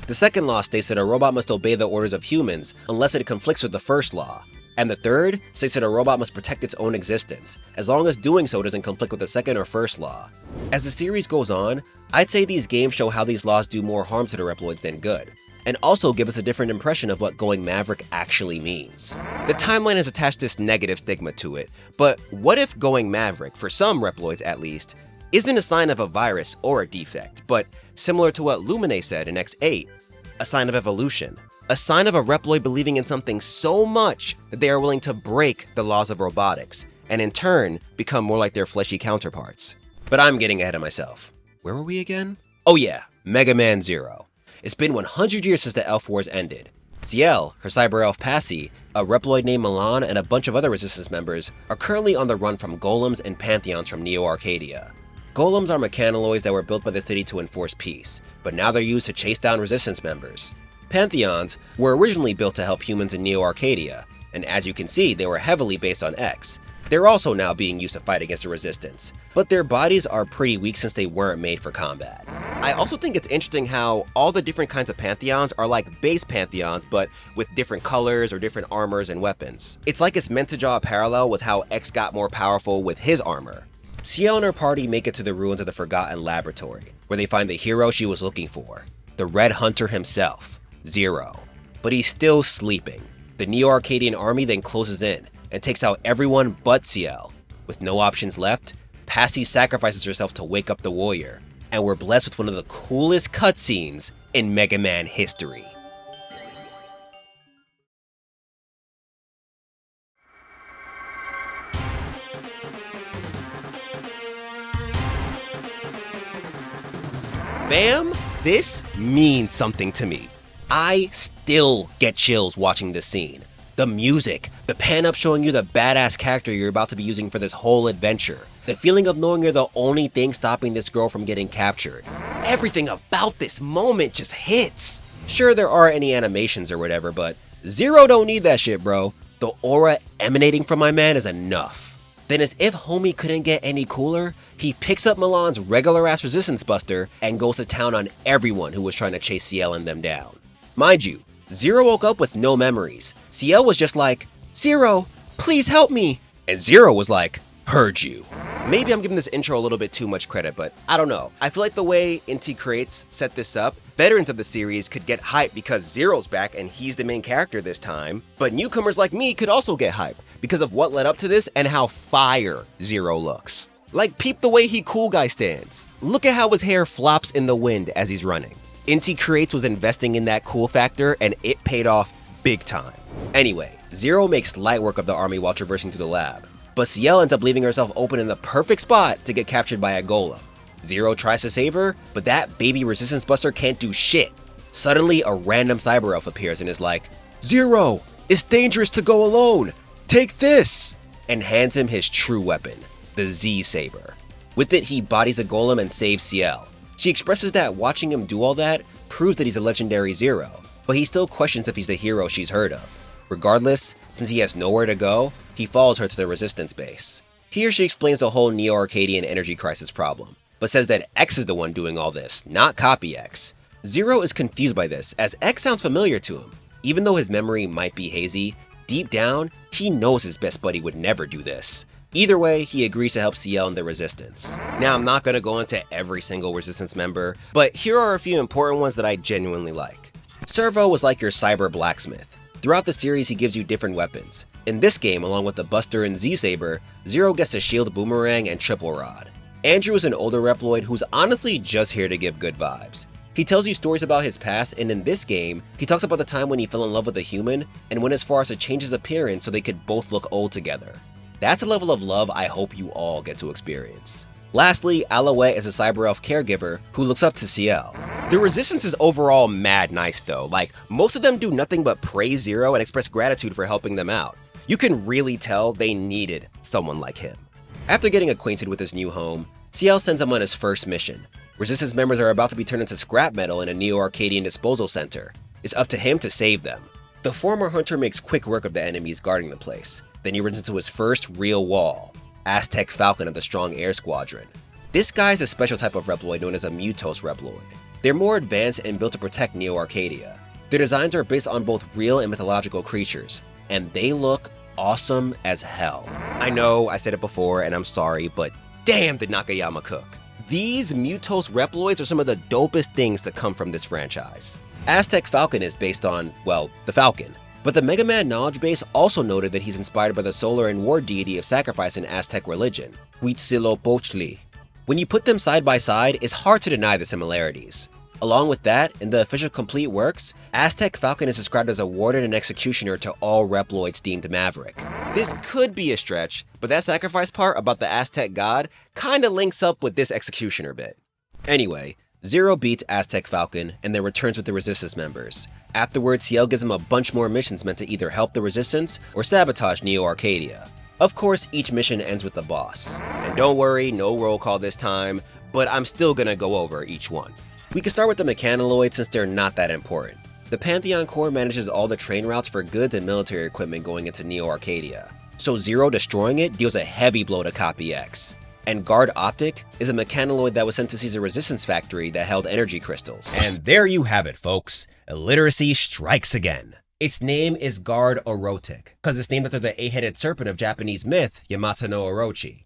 [SPEAKER 1] The second law states that a robot must obey the orders of humans unless it conflicts with the first law. And the third states that a robot must protect its own existence, as long as doing so doesn't conflict with the second or first law. As the series goes on, I'd say these games show how these laws do more harm to the Reploids than good, and also give us a different impression of what going Maverick actually means. The timeline has attached this negative stigma to it, but what if going Maverick, for some Reploids at least, isn't a sign of a virus or a defect, but similar to what Lumine said in X8, a sign of evolution. A sign of a Reploid believing in something so much that they are willing to break the laws of robotics, and in turn, become more like their fleshy counterparts. But I'm getting ahead of myself. Where were we again? Oh yeah, MegaMan Zero. It's been 100 years since the Elf Wars ended. Ciel, her cyber elf Passy, a Reploid named Milan, and a bunch of other Resistance members are currently on the run from golems and pantheons from Neo Arcadia. Golems are mechanaloids that were built by the city to enforce peace, but now they're used to chase down Resistance members. Pantheons were originally built to help humans in Neo Arcadia, and as you can see, they were heavily based on X. They're also now being used to fight against the Resistance, but their bodies are pretty weak since they weren't made for combat. I also think it's interesting how all the different kinds of Pantheons are like base Pantheons, but with different colors or different armors and weapons. It's like it's meant to draw a parallel with how X got more powerful with his armor. Ciel and her party make it to the ruins of the Forgotten Laboratory, where they find the hero she was looking for, the Red Hunter himself, Zero. But he's still sleeping. The Neo Arcadian army then closes in and takes out everyone but Ciel. With no options left, Passy sacrifices herself to wake up the warrior, and we're blessed with one of the coolest cutscenes in Mega Man history. Fam, this means something to me. I still get chills watching this scene. The music, the pan up showing you the badass character you're about to be using for this whole adventure, the feeling of knowing you're the only thing stopping this girl from getting captured. Everything about this moment just hits. Sure, there are any animations or whatever, but Zero don't need that shit, bro. The aura emanating from my man is enough. Then as if homie couldn't get any cooler, he picks up Milan's regular ass resistance buster and goes to town on everyone who was trying to chase Ciel and them down. Mind you, Zero woke up with no memories. Ciel was just like, Zero, please help me. And Zero was like, heard you. Maybe I'm giving this intro a little bit too much credit, but I don't know. I feel like the way Inti Creates set this up, veterans of the series could get hype because Zero's back and he's the main character this time, but newcomers like me could also get hype because of what led up to this and how fire Zero looks. Like, peep the way he cool guy stands. Look at how his hair flops in the wind as he's running. Inti Creates was investing in that cool factor and it paid off big time. Anyway, Zero makes light work of the army while traversing through the lab, but Ciel ends up leaving herself open in the perfect spot to get captured by a golem. Zero tries to save her, but that baby resistance buster can't do shit. Suddenly, a random cyber elf appears and is like, Zero, it's dangerous to go alone. Take this! And hands him his true weapon, the Z-Saber. With it, he bodies a golem and saves Ciel. She expresses that watching him do all that proves that he's a legendary Zero, but he still questions if he's the hero she's heard of. Regardless, since he has nowhere to go, he follows her to the resistance base. Here she explains the whole Neo-Arcadian energy crisis problem, but says that X is the one doing all this, not Copy X. Zero is confused by this, as X sounds familiar to him. Even though his memory might be hazy, deep down, he knows his best buddy would never do this. Either way, he agrees to help Ciel in the Resistance. Now, I'm not going to go into every single Resistance member, but here are a few important ones that I genuinely like. Servo was like your cyber blacksmith. Throughout the series, he gives you different weapons. In this game, along with the Buster and Z-Saber, Zero gets a shield boomerang and triple rod. Andrew is an older Reploid who's honestly just here to give good vibes. He tells you stories about his past, and in this game, he talks about the time when he fell in love with a human and went as far as to change his appearance so they could both look old together. That's a level of love I hope you all get to experience. Lastly, Alouette is a cyber elf caregiver who looks up to Ciel. The Resistance is overall mad nice though, like most of them do nothing but praise Zero and express gratitude for helping them out. You can really tell they needed someone like him. After getting acquainted with his new home, Ciel sends him on his first mission. Resistance members are about to be turned into scrap metal in a Neo-Arcadian disposal center. It's up to him to save them. The former hunter makes quick work of the enemies guarding the place. Then he runs into his first real wall, Aztec Falcon of the Strong Air Squadron. This guy is a special type of Reploid known as a Mutos Reploid. They're more advanced and built to protect Neo-Arcadia. Their designs are based on both real and mythological creatures, and they look awesome as hell. I know I said it before and I'm sorry, but damn did Nakayama cook. These Mutos Reploids are some of the dopest things to come from this franchise. Aztec Falcon is based on, well, the Falcon. But the MegaMan knowledge base also noted that he's inspired by the solar and war deity of sacrifice in Aztec religion, Huitzilopochtli. When you put them side by side, it's hard to deny the similarities. Along with that, in the official complete works, Aztec Falcon is described as a warden and executioner to all Reploids deemed Maverick. This could be a stretch, but that sacrifice part about the Aztec god kinda links up with this executioner bit. Anyway, Zero beats Aztec Falcon and then returns with the Resistance members. Afterwards, Ciel gives him a bunch more missions meant to either help the Resistance or sabotage Neo-Arcadia. Of course, each mission ends with the boss. And don't worry, no roll call this time, but I'm still gonna go over each one. We can start with the Mechanaloids since they're not that important. The Pantheon Corps manages all the train routes for goods and military equipment going into Neo-Arcadia, so Zero destroying it deals a heavy blow to Copy X. And Guard Optic is a mechanaloid that was sent to seize a resistance factory that held energy crystals. And there you have it, folks. Illiteracy strikes again. Its name is Guard Orotic, because it's named after the 8-headed serpent of Japanese myth, Yamata no Orochi.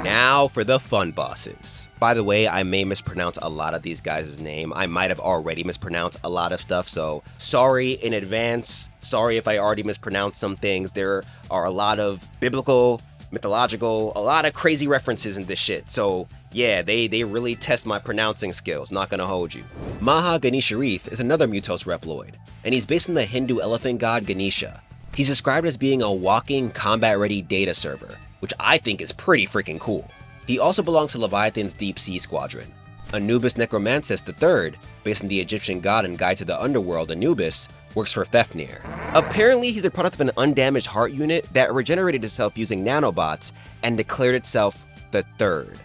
[SPEAKER 1] Now for the fun bosses. By the way, I may mispronounce a lot of these guys' name. I might have already mispronounced a lot of stuff, so sorry in advance. Sorry if I already mispronounced some things. There are a lot of biblical, mythological, a lot of crazy references in this shit. So yeah, they really test my pronouncing skills, not gonna hold you. Maha Ganesharith is another Mutos Reploid, and he's based on the Hindu elephant god Ganesha. He's described as being a walking, combat-ready data server, which I think is pretty freaking cool. He also belongs to Leviathan's Deep Sea Squadron. Anubis Necromancis III, based on the Egyptian god and guide to the underworld Anubis, works for Fafnir. Apparently, he's a product of an undamaged heart unit that regenerated itself using nanobots and declared itself the Third.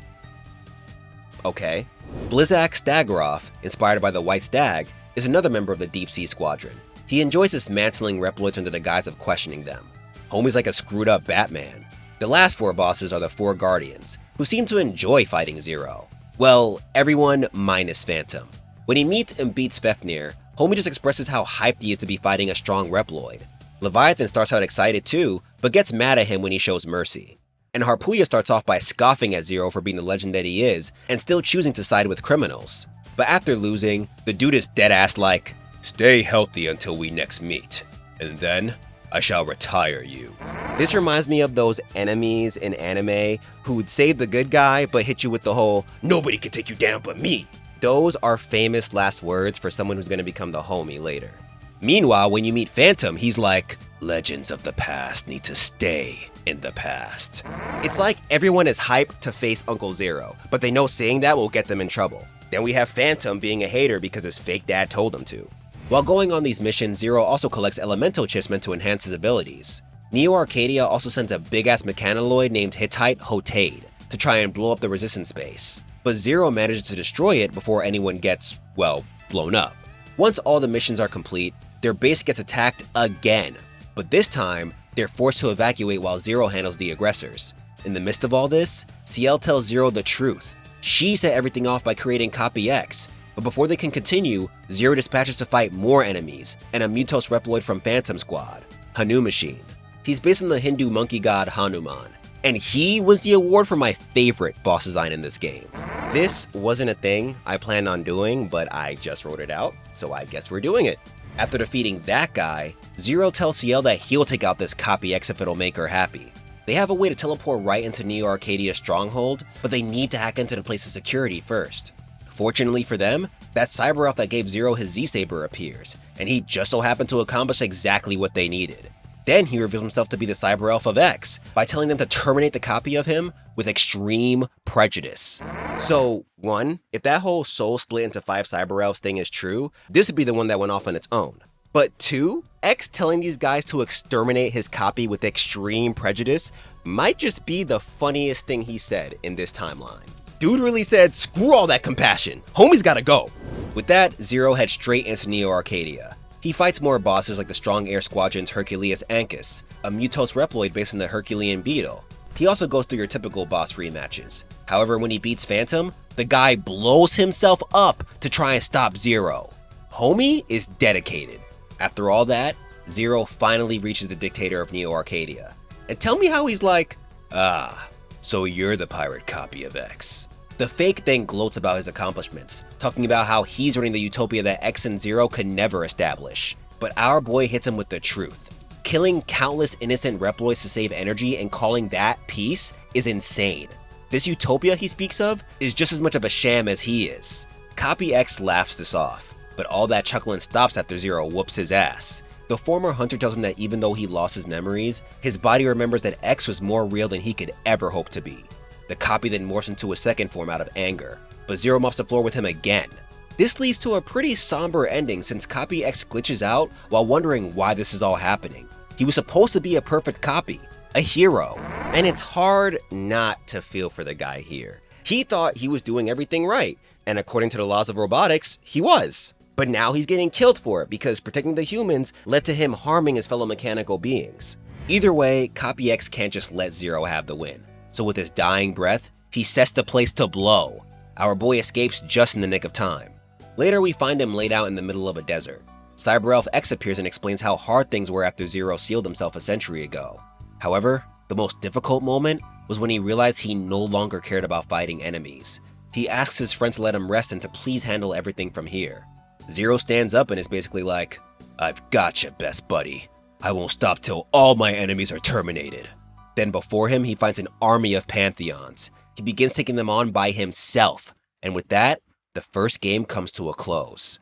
[SPEAKER 1] Okay. Blizzak Stagroth, inspired by the White Stag, is another member of the Deep Sea Squadron. He enjoys dismantling Reploids under the guise of questioning them. Homie's like a screwed up Batman. The last 4 bosses are the 4 Guardians, who seem to enjoy fighting Zero. Well, everyone minus Phantom. When he meets and beats Fafnir, Homie just expresses how hyped he is to be fighting a strong Reploid. Leviathan starts out excited too, but gets mad at him when he shows mercy. And Harpuya starts off by scoffing at Zero for being the legend that he is, and still choosing to side with criminals. But after losing, the dude is deadass like, "Stay healthy until we next meet, and then I shall retire you." This reminds me of those enemies in anime who'd save the good guy but hit you with the whole, "Nobody can take you down but me." Those are famous last words for someone who's going to become the homie later. Meanwhile, when you meet Phantom, he's like, "Legends of the past need to stay in the past." It's like everyone is hyped to face Uncle Zero, but they know saying that will get them in trouble. Then we have Phantom being a hater because his fake dad told him to. While going on these missions, Zero also collects elemental chips meant to enhance his abilities. Neo Arcadia also sends a big-ass mechanaloid named Hittite Hotade to try and blow up the resistance base, but Zero manages to destroy it before anyone gets, well, blown up. Once all the missions are complete, their base gets attacked again, but this time, they're forced to evacuate while Zero handles the aggressors. In the midst of all this, Ciel tells Zero the truth. She set everything off by creating Copy X, but before they can continue, Zero dispatches to fight more enemies, and a Mutos Reploid from Phantom Squad, Hanu Machine. He's based on the Hindu monkey god Hanuman, and he was the award for my favorite boss design in this game. This wasn't a thing I planned on doing, but I just wrote it out, so I guess we're doing it. After defeating that guy, Zero tells Ciel that he'll take out this Copy X if it'll make her happy. They have a way to teleport right into Neo Arcadia's stronghold, but they need to hack into the place's security first. Fortunately for them, that cyber elf that gave Zero his Z-Saber appears, and he just so happened to accomplish exactly what they needed. Then he reveals himself to be the cyber elf of X by telling them to terminate the copy of him with extreme prejudice. So, 1, if that whole soul split into 5 cyber elves thing is true, this would be the one that went off on its own. But 2, X telling these guys to exterminate his copy with extreme prejudice might just be the funniest thing he said in this timeline. Dude really said, "Screw all that compassion, homie's gotta go." With that, Zero heads straight into Neo Arcadia. He fights more bosses like the Strong Air Squadron's Herculeus Ancus, a Mutos Reploid based on the Herculean Beetle. He also goes through your typical boss rematches. However, when he beats Phantom, the guy blows himself up to try and stop Zero. Homie is dedicated. After all that, Zero finally reaches the dictator of Neo Arcadia. And tell me how he's like, "Ah, so you're the pirate copy of X." The fake then gloats about his accomplishments, talking about how he's running the utopia that X and Zero could never establish. But our boy hits him with the truth. Killing countless innocent Reploids to save energy and calling that peace is insane. This utopia he speaks of is just as much of a sham as he is. Copy X laughs this off, but all that chuckling stops after Zero whoops his ass. The former hunter tells him that even though he lost his memories, his body remembers that X was more real than he could ever hope to be. The copy then morphs into a second form out of anger, but Zero mops the floor with him again. This leads to a pretty somber ending since Copy X glitches out while wondering why this is all happening. He was supposed to be a perfect copy, a hero, and it's hard not to feel for the guy here. He thought he was doing everything right, and according to the laws of robotics, he was. But now he's getting killed for it because protecting the humans led to him harming his fellow mechanical beings. Either way, Copy X can't just let Zero have the win. So with his dying breath, he sets the place to blow. Our boy escapes just in the nick of time. Later, we find him laid out in the middle of a desert. Cyber Elf X appears and explains how hard things were after Zero sealed himself a century ago. However, the most difficult moment was when he realized he no longer cared about fighting enemies. He asks his friend to let him rest and to please handle everything from here. Zero stands up and is basically like, "I've gotcha, best buddy. I won't stop till all my enemies are terminated." Then before him, he finds an army of Pantheons. He begins taking them on by himself. And with that, the first game comes to a close.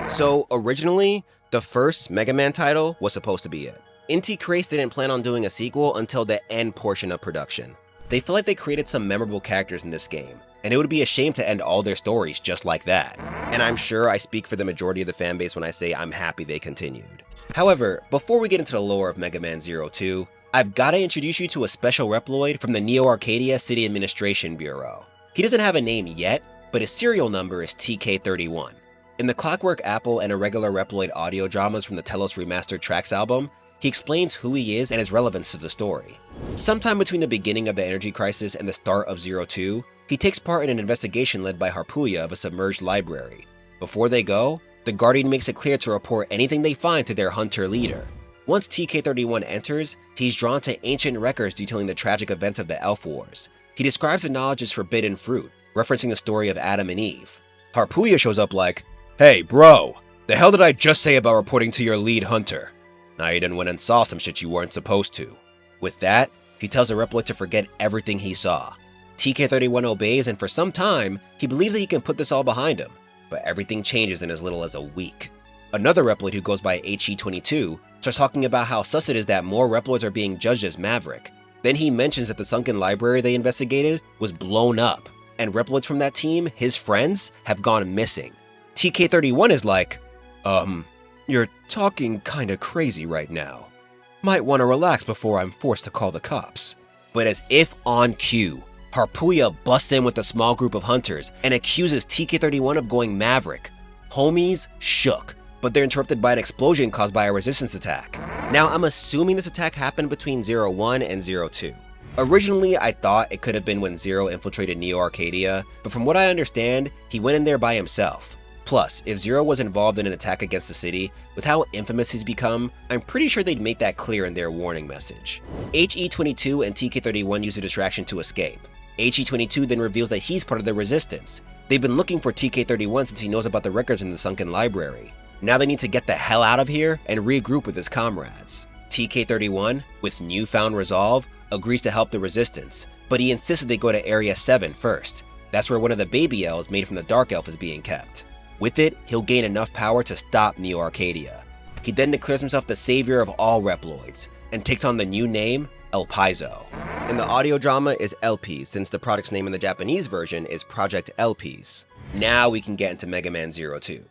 [SPEAKER 1] So originally, the first MegaMan title was supposed to be it. Inti Creates didn't plan on doing a sequel until the end portion of production. They feel like they created some memorable characters in this game, and it would be a shame to end all their stories just like that. And I'm sure I speak for the majority of the fanbase when I say I'm happy they continued. However, before we get into the lore of Mega Man 02, I've gotta introduce you to a special Reploid from the Neo Arcadia City Administration Bureau. He doesn't have a name yet, but his serial number is TK31. In the Clockwork Apple and Irregular Reploid audio dramas from the Telos Remastered Tracks album, he explains who he is and his relevance to the story. Sometime between the beginning of the Energy Crisis and the start of 02, he takes part in an investigation led by Harpuya of a submerged library. Before they go, the Guardian makes it clear to report anything they find to their hunter leader. Once TK31 enters, he's drawn to ancient records detailing the tragic events of the Elf Wars. He describes the knowledge as forbidden fruit, referencing the story of Adam and Eve. Harpuya shows up like, "Hey bro, the hell did I just say about reporting to your lead hunter? Now you done went and saw some shit you weren't supposed to." With that, he tells the Reploid to forget everything he saw. TK31 obeys, and for some time, he believes that he can put this all behind him, but everything changes in as little as a week. Another Reploid who goes by HE22 starts talking about how sus it is that more Reploids are being judged as Maverick. Then he mentions that the sunken library they investigated was blown up, and Reploids from that team, his friends, have gone missing. TK31 is like, you're talking kinda crazy right now. Might wanna relax before I'm forced to call the cops. But as if on cue, Harpuya busts in with a small group of hunters and accuses TK31 of going Maverick. Homies shook, but they're interrupted by an explosion caused by a resistance attack. Now I'm assuming this attack happened between 01 and 02. Originally I thought it could have been when Zero infiltrated Neo Arcadia, but from what I understand, he went in there by himself. Plus, if Zero was involved in an attack against the city, with how infamous he's become, I'm pretty sure they'd make that clear in their warning message. HE22 and TK31 use a distraction to escape. HE22 then reveals that he's part of the Resistance. They've been looking for TK31 since he knows about the records in the sunken library. Now they need to get the hell out of here and regroup with his comrades. TK31, with newfound resolve, agrees to help the Resistance, but he insisted they go to Area 7 first. That's where one of the baby elves made from the Dark Elf is being kept. With it, he'll gain enough power to stop Neo Arcadia. He then declares himself the savior of all Reploids, and takes on the new name, Elpizo. In the audio drama is Elpiz, since the product's name in the Japanese version is Project Elpiz. Now we can get into Mega Man 02.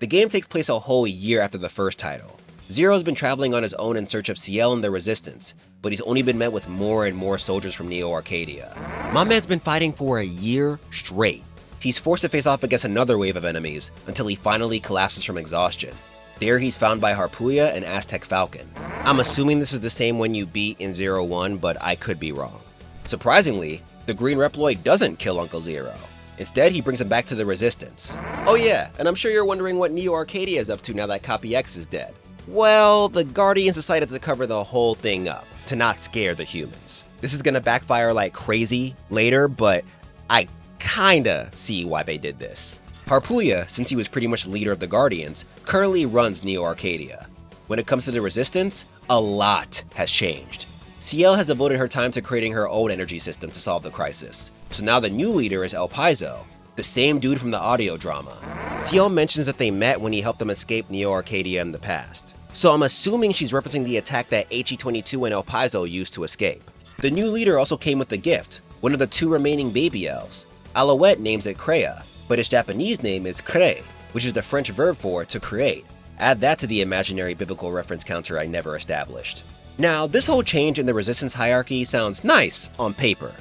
[SPEAKER 1] The game takes place a whole year after the first title. Zero's been traveling on his own in search of Ciel and the Resistance, but he's only been met with more and more soldiers from Neo Arcadia. My man's been fighting for a year straight. He's forced to face off against another wave of enemies until he finally collapses from exhaustion. There he's found by Harpuya and Aztec Falcon. I'm assuming this is the same one you beat in 01, but I could be wrong. Surprisingly, the green Reploid doesn't kill Uncle Zero. Instead, he brings him back to the Resistance. Oh yeah, and I'm sure you're wondering what Neo Arcadia is up to now that Copy X is dead. Well, the Guardians decided to cover the whole thing up, to not scare the humans. This is gonna backfire like crazy later, but I kinda see why they did this. Harpuya, since he was pretty much the leader of the Guardians, currently runs Neo Arcadia. When it comes to the Resistance, a lot has changed. Ciel has devoted her time to creating her own energy system to solve the crisis, so now the new leader is Elpizo, the same dude from the audio drama. Ciel mentions that they met when he helped them escape Neo Arcadia in the past, so I'm assuming she's referencing the attack that HE22 and Elpizo used to escape. The new leader also came with a gift, one of the two remaining baby elves. Alouette names it Crea, but its Japanese name is Cree, which is the French verb for to create. Add that to the imaginary biblical reference counter I never established. Now, this whole change in the Resistance hierarchy sounds nice on paper,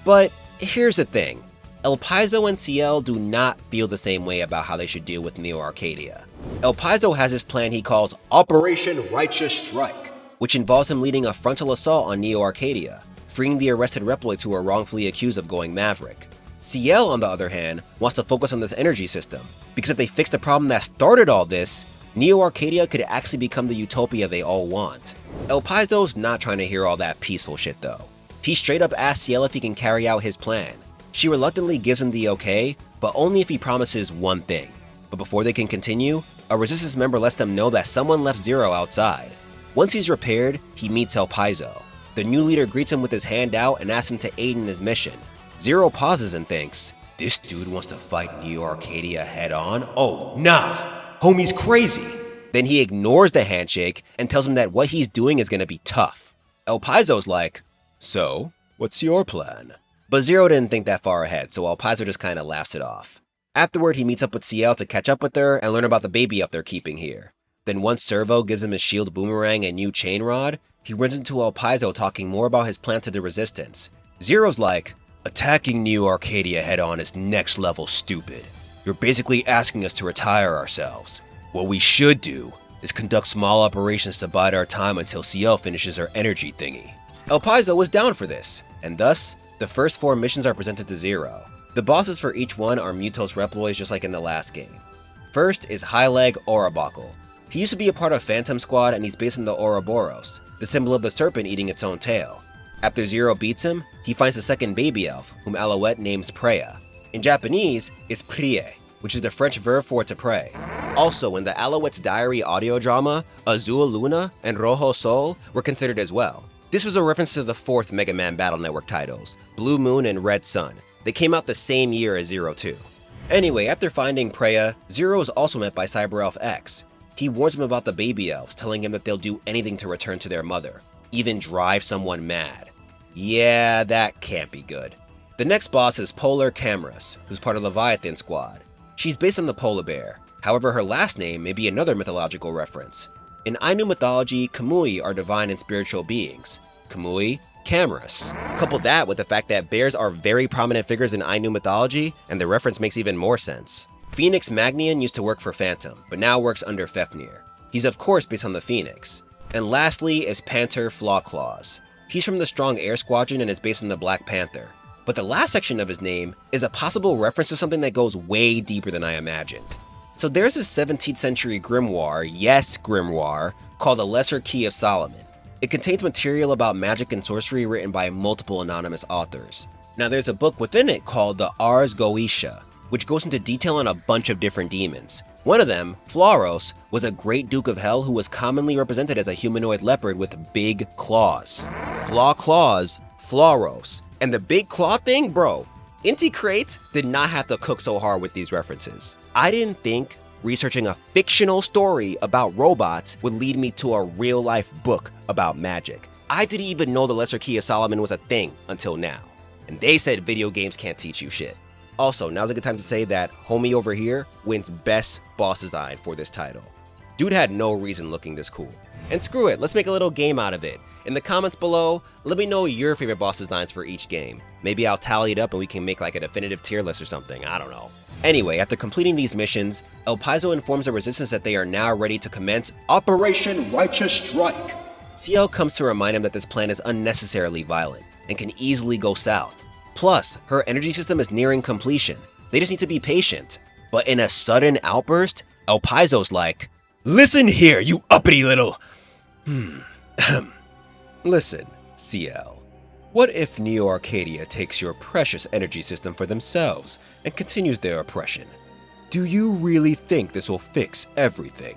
[SPEAKER 1] but here's the thing. Elpizo and Ciel do not feel the same way about how they should deal with Neo Arcadia. Elpizo has this plan he calls Operation Righteous Strike, which involves him leading a frontal assault on Neo Arcadia, freeing the arrested Reploids who are wrongfully accused of going Maverick. Ciel, on the other hand, wants to focus on this energy system, because if they fix the problem that started all this, Neo Arcadia could actually become the utopia they all want. Elpizo's not trying to hear all that peaceful shit though. He straight up asks Ciel if he can carry out his plan. She reluctantly gives him the okay, but only if he promises one thing. But before they can continue, a Resistance member lets them know that someone left Zero outside. Once he's repaired, he meets Elpizo. The new leader greets him with his hand out and asks him to aid in his mission. Zero pauses and thinks, this dude wants to fight Neo Arcadia head on? Oh, nah, homie's crazy. Then he ignores the handshake and tells him that what he's doing is gonna be tough. Elpizo's like, "So, what's your plan?" But Zero didn't think that far ahead, so Elpizo just kinda laughs it off. Afterward, he meets up with CL to catch up with her and learn about the baby elf they're keeping here. Then once Servo gives him his shield boomerang and new chain rod, he runs into Elpizo talking more about his plan to the Resistance. Zero's like, "Attacking Neo Arcadia head-on is next level stupid. You're basically asking us to retire ourselves. What we should do is conduct small operations to bide our time until CL finishes her energy thingy." Elpizo was down for this, and thus, the first 4 missions are presented to Zero. The bosses for each one are Mutos Reploids just like in the last game. First is High Leg Ouroboros. He used to be a part of Phantom Squad and he's based on the Ouroboros, the symbol of the serpent eating its own tail. After Zero beats him, he finds the second baby elf, whom Alouette names Preya. In Japanese, it's Prie, which is the French verb for to pray. Also, in the Alouette's Diary audio drama, Azul Luna and Rojo Sol were considered as well. This was a reference to the 4th MegaMan Battle Network titles, Blue Moon and Red Sun. They came out the same year as Zero 2. Anyway, after finding Preya, Zero is also met by Cyber Elf X. He warns him about the baby elves, telling him that they'll do anything to return to their mother, even drive someone mad. Yeah, that can't be good. The next boss is Polar Cameras, who's part of Leviathan Squad. She's based on the polar bear, however her last name may be another mythological reference. In Ainu mythology, Kamui are divine and spiritual beings. Kamui, Cameras. Couple that with the fact that bears are very prominent figures in Ainu mythology, and the reference makes even more sense. Phoenix Magnian used to work for Phantom, but now works under Fafnir. He's of course based on the Phoenix. And lastly is Panther Flawclaws. He's from the Strong Air Squadron and is based on the Black Panther. But the last section of his name is a possible reference to something that goes way deeper than I imagined. So there's a 17th century grimoire, yes grimoire, called the Lesser Key of Solomon. It contains material about magic and sorcery written by multiple anonymous authors. Now there's a book within it called the Ars Goetia, which goes into detail on a bunch of different demons. One of them, Floros, was a great Duke of Hell who was commonly represented as a humanoid leopard with big claws. Flaw claws, Floros. And the big claw thing, bro, Inti Crate did not have to cook so hard with these references. I didn't think researching a fictional story about robots would lead me to a real life book about magic. I didn't even know the Lesser Key of Solomon was a thing until now. And they said video games can't teach you shit. Also, now's a good time to say that homie over here wins best boss design for this title. Dude had no reason looking this cool. And screw it, let's make a little game out of it. In the comments below, let me know your favorite boss designs for each game. Maybe I'll tally it up and we can make like a definitive tier list or something, I don't know. Anyway, after completing these missions, Elpizo informs the Resistance that they are now ready to commence Operation Righteous Strike. CL comes to remind him that this plan is unnecessarily violent and can easily go south. Plus, her energy system is nearing completion. They just need to be patient. But in a sudden outburst, Elpizo's like, "Listen here, you uppity little..." Listen, CL. What if Neo Arcadia takes your precious energy system for themselves and continues their oppression? Do you really think this will fix everything?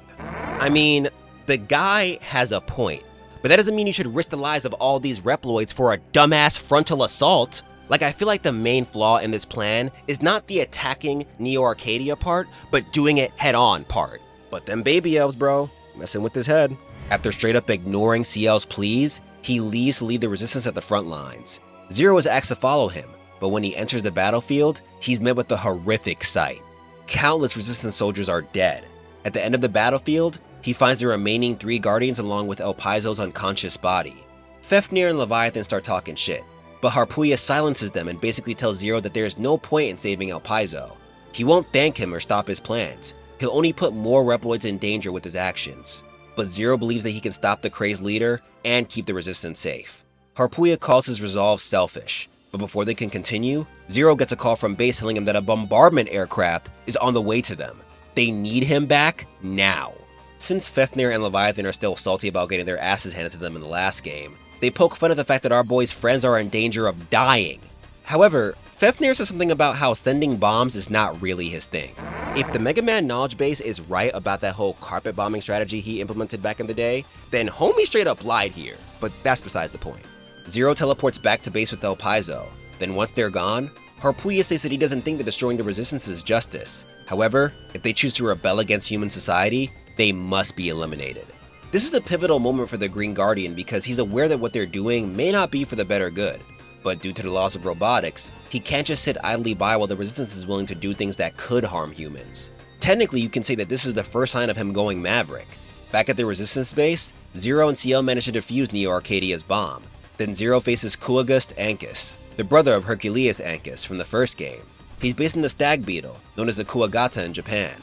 [SPEAKER 1] I mean, the guy has a point, but that doesn't mean you should risk the lives of all these Reploids for a dumbass frontal assault. Like, I feel like the main flaw in this plan is not the attacking Neo Arcadia part, but doing it head-on part. But them baby elves, bro, messing with his head. After straight up ignoring CL's pleas, he leaves to lead the Resistance at the front lines. Zero is asked to follow him, but when he enters the battlefield, he's met with a horrific sight. Countless Resistance soldiers are dead. At the end of the battlefield, he finds the remaining 3 Guardians along with Elpizo's unconscious body. Fafnir and Leviathan start talking shit, but Harpuya silences them and basically tells Zero that there is no point in saving Elpizo. He won't thank him or stop his plans. He'll only put more Reploids in danger with his actions. But Zero believes that he can stop the crazed leader and keep the Resistance safe. Harpuya calls his resolve selfish, but before they can continue, Zero gets a call from base telling him that a bombardment aircraft is on the way to them. They need him back now. Since Fafnir and Leviathan are still salty about getting their asses handed to them in the last game, they poke fun at the fact that our boy's friends are in danger of dying. However, Fafnir says something about how sending bombs is not really his thing. If the MegaMan knowledge base is right about that whole carpet bombing strategy he implemented back in the day, then homie straight up lied here, but that's besides the point. Zero teleports back to base with Elpizo. Then once they're gone, Harpuya says that he doesn't think that destroying the Resistance is justice. However, if they choose to rebel against human society, they must be eliminated. This is a pivotal moment for the Green Guardian because he's aware that what they're doing may not be for the better good. But due to the laws of robotics, he can't just sit idly by while the Resistance is willing to do things that could harm humans. Technically, you can say that this is the first sign of him going Maverick. Back at the Resistance base, Zero and CL manage to defuse Neo Arcadia's bomb. Then Zero faces Kuagust Ancus, the brother of Hercules Ancus from the first game. He's based on the stag beetle, known as the Kuagata in Japan.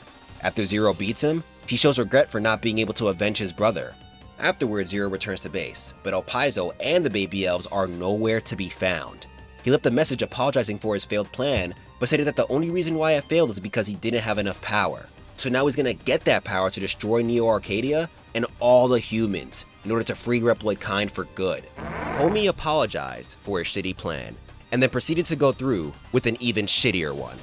[SPEAKER 1] After Zero beats him, he shows regret for not being able to avenge his brother. Afterwards, Zero returns to base, but Elpizo and the baby elves are nowhere to be found. He left a message apologizing for his failed plan, but stated that the only reason why it failed is because he didn't have enough power. So now he's gonna get that power to destroy Neo Arcadia and all the humans in order to free Reploid kind for good. Homie apologized for his shitty plan, and then proceeded to go through with an even shittier one.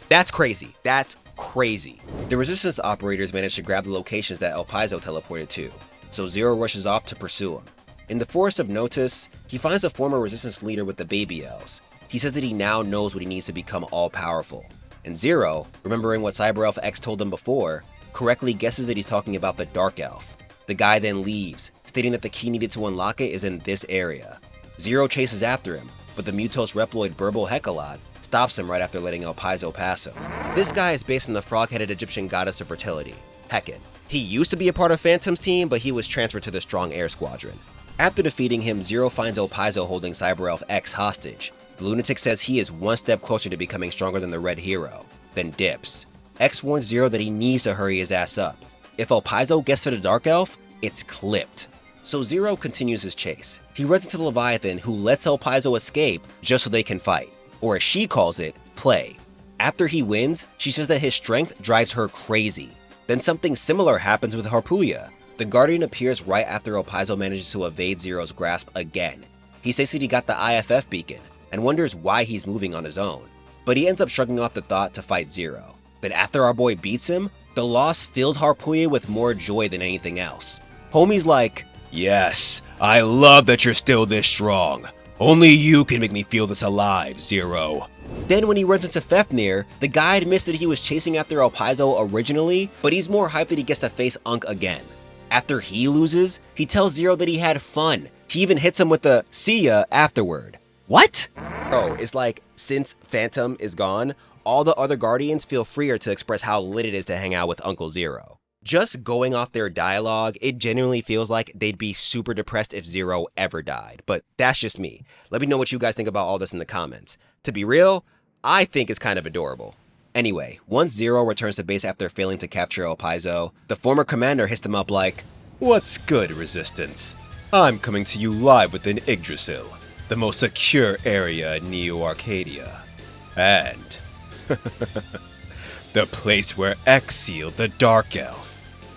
[SPEAKER 1] That's crazy. That's crazy. The Resistance operators managed to grab the locations that Elpizo teleported to, so Zero rushes off to pursue him. In the Forest of Notice, he finds the former Resistance leader with the baby elves. He says that he now knows what he needs to become all-powerful. And Zero, remembering what Cyber Elf X told him before, correctly guesses that he's talking about the Dark Elf. The guy then leaves, stating that the key needed to unlock it is in this area. Zero chases after him, but the Mutos Reploid Burble Hecalot stops him right after letting Elpizo pass him. This guy is based on the frog-headed Egyptian goddess of fertility, Hecate. He used to be a part of Phantom's team, but he was transferred to the Strong Air Squadron. After defeating him, Zero finds Elpizo holding Cyber Elf X hostage. The lunatic says he is one step closer to becoming stronger than the Red Hero, then dips. X warns Zero that he needs to hurry his ass up. If Elpizo gets to the Dark Elf, it's clipped. So Zero continues his chase. He runs into Leviathan, who lets Elpizo escape just so they can fight, or as she calls it, play. After he wins, she says that his strength drives her crazy. Then something similar happens with Harpuya. The Guardian appears right after Elpizo manages to evade Zero's grasp again. He says that he got the IFF beacon, and wonders why he's moving on his own. But he ends up shrugging off the thought to fight Zero. Then after our boy beats him, the loss fills Harpuya with more joy than anything else. Homie's like,
[SPEAKER 4] "Yes, I love that you're still this strong. Only you can make me feel this alive, Zero."
[SPEAKER 1] Then when he runs into Fafnir, the guy admits that he was chasing after Elpizo originally, but he's more hyped that he gets to face Unk again. After he loses, he tells Zero that he had fun. He even hits him with the "see ya" afterward. What? Bro, it's like, since Phantom is gone, all the other Guardians feel freer to express how lit it is to hang out with Uncle Zero. Just going off their dialogue, it genuinely feels like they'd be super depressed if Zero ever died. But that's just me. Let me know what you guys think about all this in the comments. To be real, I think it's kind of adorable. Anyway, once Zero returns to base after failing to capture Elpizo, the former commander hits them up like,
[SPEAKER 4] "What's good, Resistance? I'm coming to you live within Yggdrasil, the most secure area in Neo Arcadia. And the place where X sealed the Dark Elf."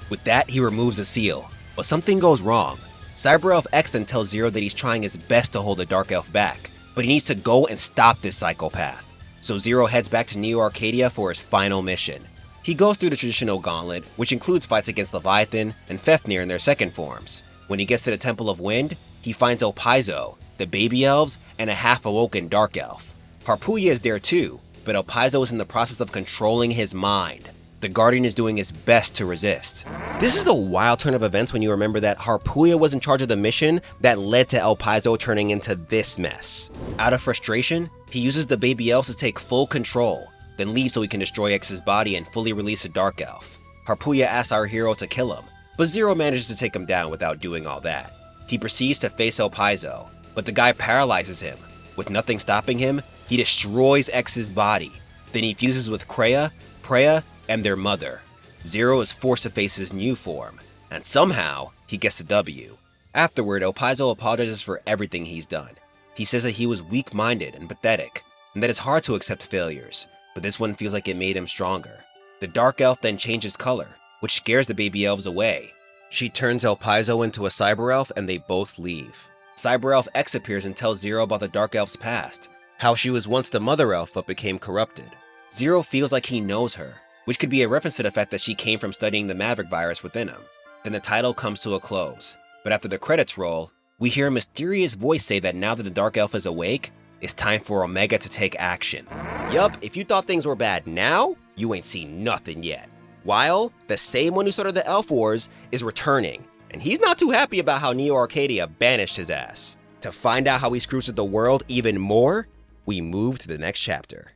[SPEAKER 1] With that, he removes a seal, but something goes wrong. Cyber Elf X then tells Zero that he's trying his best to hold the Dark Elf back, but he needs to go and stop this psychopath. So Zero heads back to Neo Arcadia for his final mission. He goes through the traditional gauntlet, which includes fights against Leviathan and Fafnir in their second forms. When he gets to the Temple of Wind, he finds Elpizo, the baby elves, and a half-awoken Dark Elf. Harpuya is there too, but Elpizo is in the process of controlling his mind. The Guardian is doing his best to resist. This is a wild turn of events when you remember that Harpuya was in charge of the mission that led to Elpizo turning into this mess. Out of frustration, he uses the baby elves to take full control, then leaves so he can destroy X's body and fully release a Dark Elf. Harpuya asks our hero to kill him, but Zero manages to take him down without doing all that. He proceeds to face Elpizo, but the guy paralyzes him. With nothing stopping him, he destroys X's body. Then he fuses with Kreia, Preya, and their mother. Zero is forced to face his new form, and somehow, he gets the W. Afterward, Elpizo apologizes for everything he's done. He says that he was weak-minded and pathetic, and that it's hard to accept failures, but this one feels like it made him stronger. The Dark Elf then changes color, which scares the baby elves away. She turns Elpizo into a Cyber Elf and they both leave. Cyber Elf X appears and tells Zero about the Dark Elf's past, how she was once the Mother Elf but became corrupted. Zero feels like he knows her, which could be a reference to the fact that she came from studying the Maverick virus within him. Then the title comes to a close, but after the credits roll, we hear a mysterious voice say that now that the Dark Elf is awake, it's time for Omega to take action. Yup, if you thought things were bad now, you ain't seen nothing yet. Weil, the same one who started the Elf Wars, is returning, and he's not too happy about how Neo Arcadia banished his ass. To find out how he screws with the world even more, we move to the next chapter.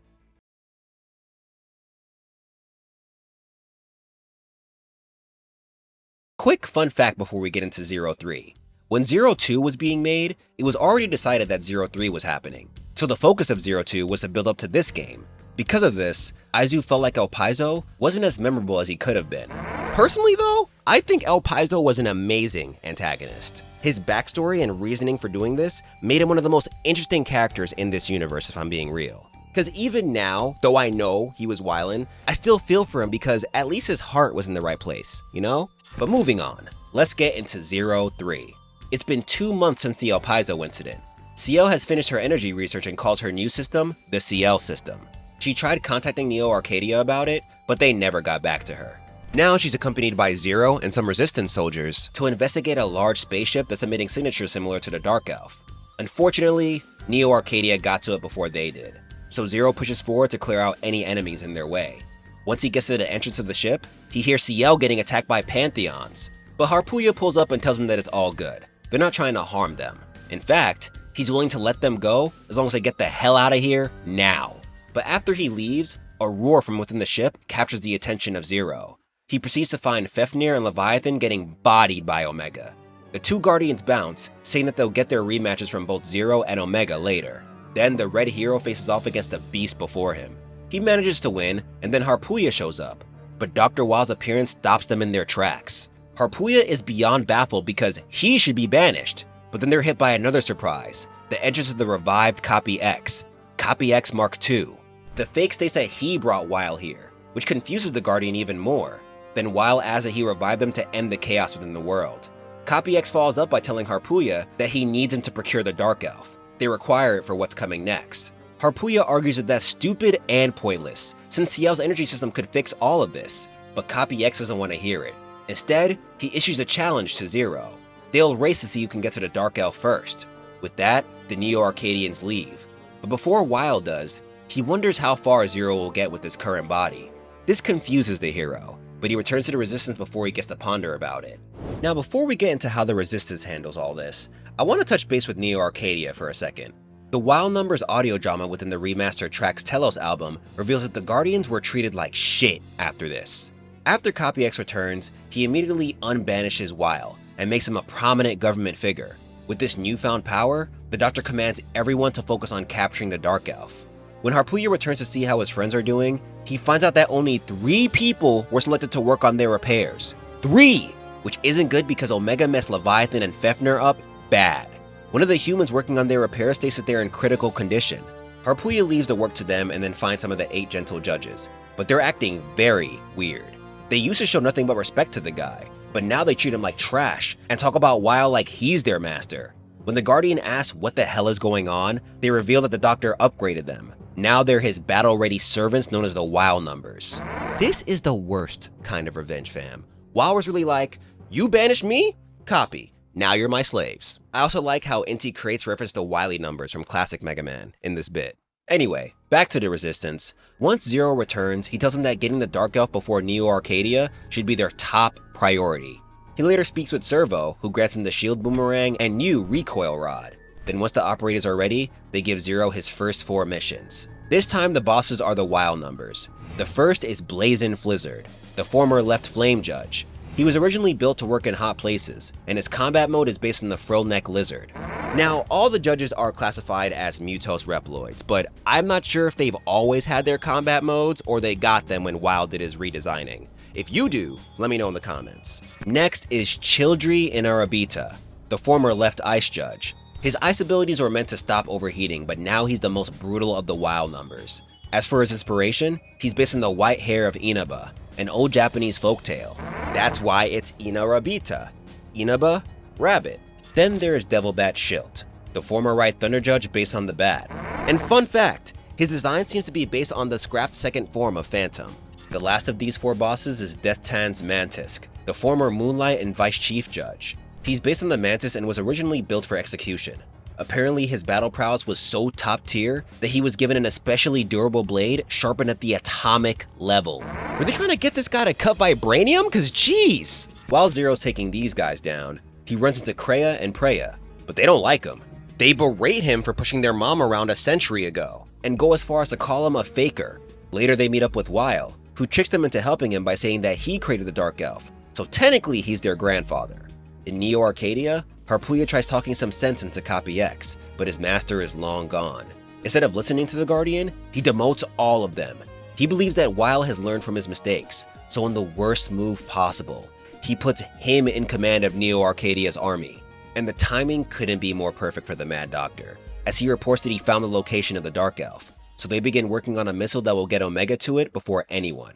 [SPEAKER 1] Quick fun fact before we get into 03. When 02 was being made, it was already decided that 03 was happening, so the focus of 02 was to build up to this game. Because of this, Aizu felt like Elpizo wasn't as memorable as he could have been. Personally though, I think Elpizo was an amazing antagonist. His backstory and reasoning for doing this made him one of the most interesting characters in this universe, if I'm being real. Cause even now, though I know he was wildin', I still feel for him because at least his heart was in the right place, you know? But moving on, let's get into 03. It's been 2 months since the Elpizo incident. CL has finished her energy research and calls her new system the CL system. She tried contacting Neo Arcadia about it, but they never got back to her. Now she's accompanied by Zero and some Resistance soldiers to investigate a large spaceship that's emitting signatures similar to the Dark Elf. Unfortunately, Neo Arcadia got to it before they did, so Zero pushes forward to clear out any enemies in their way. Once he gets to the entrance of the ship, he hears CL getting attacked by Pantheons, but Harpuya pulls up and tells him that it's all good. They're not trying to harm them. In fact, he's willing to let them go as long as they get the hell out of here now. But after he leaves, a roar from within the ship captures the attention of Zero. He proceeds to find Fafnir and Leviathan getting bodied by Omega. The two Guardians bounce, saying that they'll get their rematches from both Zero and Omega later. Then the Red Hero faces off against the Beast before him. He manages to win, and then Harpuya shows up, but Dr. Weil's appearance stops them in their tracks. Harpuya is beyond baffled because he should be banished, but then they're hit by another surprise, the entrance of the revived Copy X, Copy X Mark II. The fake states that he brought Weil here, which confuses the Guardian even more. Then Weil asks that he revive them to end the chaos within the world. Copy X follows up by telling Harpuya that he needs him to procure the Dark Elf. They require it for what's coming next. Harpuya argues that that's stupid and pointless, since CL's energy system could fix all of this, but Copy X doesn't want to hear it. Instead, he issues a challenge to Zero. They'll race to see who can get to the Dark Elf first. With that, the Neo Arcadians leave. But before Weil does, he wonders how far Zero will get with his current body. This confuses the hero, but he returns to the Resistance before he gets to ponder about it. Now before we get into how the Resistance handles all this, I want to touch base with Neo Arcadia for a second. The Weil Numbers audio drama within the remastered Tracks Telos album reveals that the Guardians were treated like shit after this. After Copy X returns, he immediately unbanishes Weil and makes him a prominent government figure. With this newfound power, the Doctor commands everyone to focus on capturing the Dark Elf. When Harpuya returns to see how his friends are doing, he finds out that only 3 people were selected to work on their repairs. 3! Which isn't good because Omega messed Leviathan and Fafnir up bad. One of the humans working on their repairs states that they're in critical condition. Harpuya leaves the work to them and then finds some of the 8 gentle judges, but they're acting very weird. They used to show nothing but respect to the guy, but now they treat him like trash and talk about Weil like he's their master. When the Guardian asks what the hell is going on, they reveal that the Doctor upgraded them. Now they're his battle-ready servants known as the Weil Numbers. This is the worst kind of revenge, fam. Weil was really like, you banished me? Copy. Now you're my slaves. I also like how Inti creates reference to Wily numbers from classic MegaMan in this bit. Anyway, back to the Resistance. Once Zero returns, he tells him that getting the Dark Elf before Neo Arcadia should be their top priority. He later speaks with Servo, who grants him the shield boomerang and new recoil rod. Then once the operators are ready, they give Zero his first 4 missions. This time the bosses are the Weil Numbers. The first is Blazin' Flizzard, the former Left Flame Judge. He was originally built to work in hot places, and his combat mode is based on the Frillneck Lizard. Now, all the judges are classified as Mutos Reploids, but I'm not sure if they've always had their combat modes or they got them when Weil did his redesigning. If you do, let me know in the comments. Next is Childry Inarabita, the former Left Ice Judge. His ice abilities were meant to stop overheating, but now he's the most brutal of the Weil Numbers. As for his inspiration, he's based on the white hair of Inaba, an old Japanese folktale. That's why it's Inarabita. Inaba, rabbit. Then there's Devilbat Shilt, the former Right Thunder Judge based on the bat. And fun fact, his design seems to be based on the scrapped second form of Phantom. The last of these 4 bosses is Death Tan's Mantisk, the former Moonlight and Vice Chief Judge. He's based on the Mantis and was originally built for execution. Apparently his battle prowess was so top tier that he was given an especially durable blade sharpened at the atomic level. Were they trying to get this guy to cut vibranium? Cause jeez! While Zero's taking these guys down, he runs into Kreia and Preya, but they don't like him. They berate him for pushing their mom around a century ago, and go as far as to call him a faker. Later they meet up with Weil, who tricks them into helping him by saying that he created the Dark Elf, so technically he's their grandfather. In Neo Arcadia, Harpuya tries talking some sense into Copy X, but his master is long gone. Instead of listening to the Guardian, he demotes all of them. He believes that Weil has learned from his mistakes, so in the worst move possible, he puts him in command of Neo Arcadia's army. And the timing couldn't be more perfect for the Mad Doctor, as he reports that he found the location of the Dark Elf, so they begin working on a missile that will get Omega to it before anyone.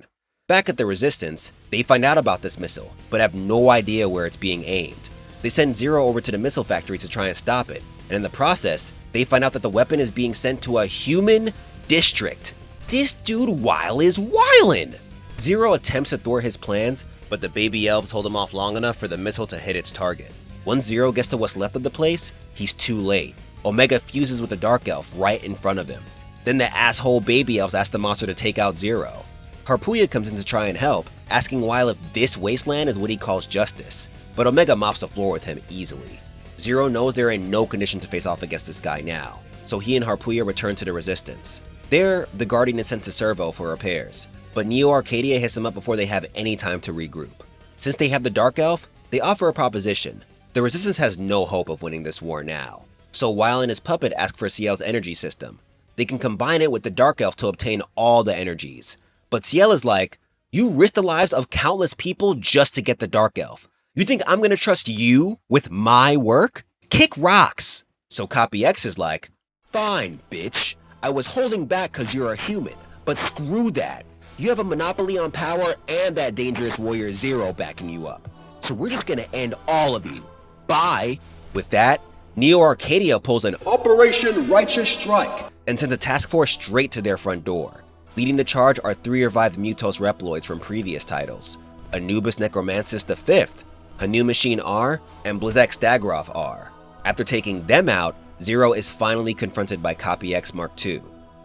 [SPEAKER 1] Back at the Resistance, they find out about this missile, but have no idea where it's being aimed. They send Zero over to the missile factory to try and stop it, and in the process, they find out that the weapon is being sent to a human district. This dude Weil is wildin'! Zero attempts to thwart his plans, but the baby elves hold him off long enough for the missile to hit its target. Once Zero gets to what's left of the place, he's too late. Omega fuses with the Dark Elf right in front of him. Then the asshole baby elves ask the monster to take out Zero. Harpuya comes in to try and help, asking Weil if this wasteland is what he calls justice, but Omega mops the floor with him easily. Zero knows they're in no condition to face off against this guy now, so he and Harpuya return to the Resistance. There, the Guardian is sent to Servo for repairs, but Neo Arcadia hits them up before they have any time to regroup. Since they have the Dark Elf, they offer a proposition. The Resistance has no hope of winning this war now, so Weil and his puppet ask for Ciel's energy system. They can combine it with the Dark Elf to obtain all the energies, but Ciel is like, you risk the lives of countless people just to get the Dark Elf. You think I'm gonna trust you with my work? Kick rocks! So Copy X is like, fine, bitch. I was holding back cause you're a human, but screw that. You have a monopoly on power and that dangerous warrior Zero backing you up. So we're just gonna end all of you. Bye! With that, Neo Arcadia pulls an Operation Righteous Strike and sends a task force straight to their front door. Leading the charge are 3 revived Mutos Reploids from previous titles, Anubis Necromancis V, Hanu Machine R, and Blizek Stagroth R. After taking them out, Zero is finally confronted by Copy X Mark II.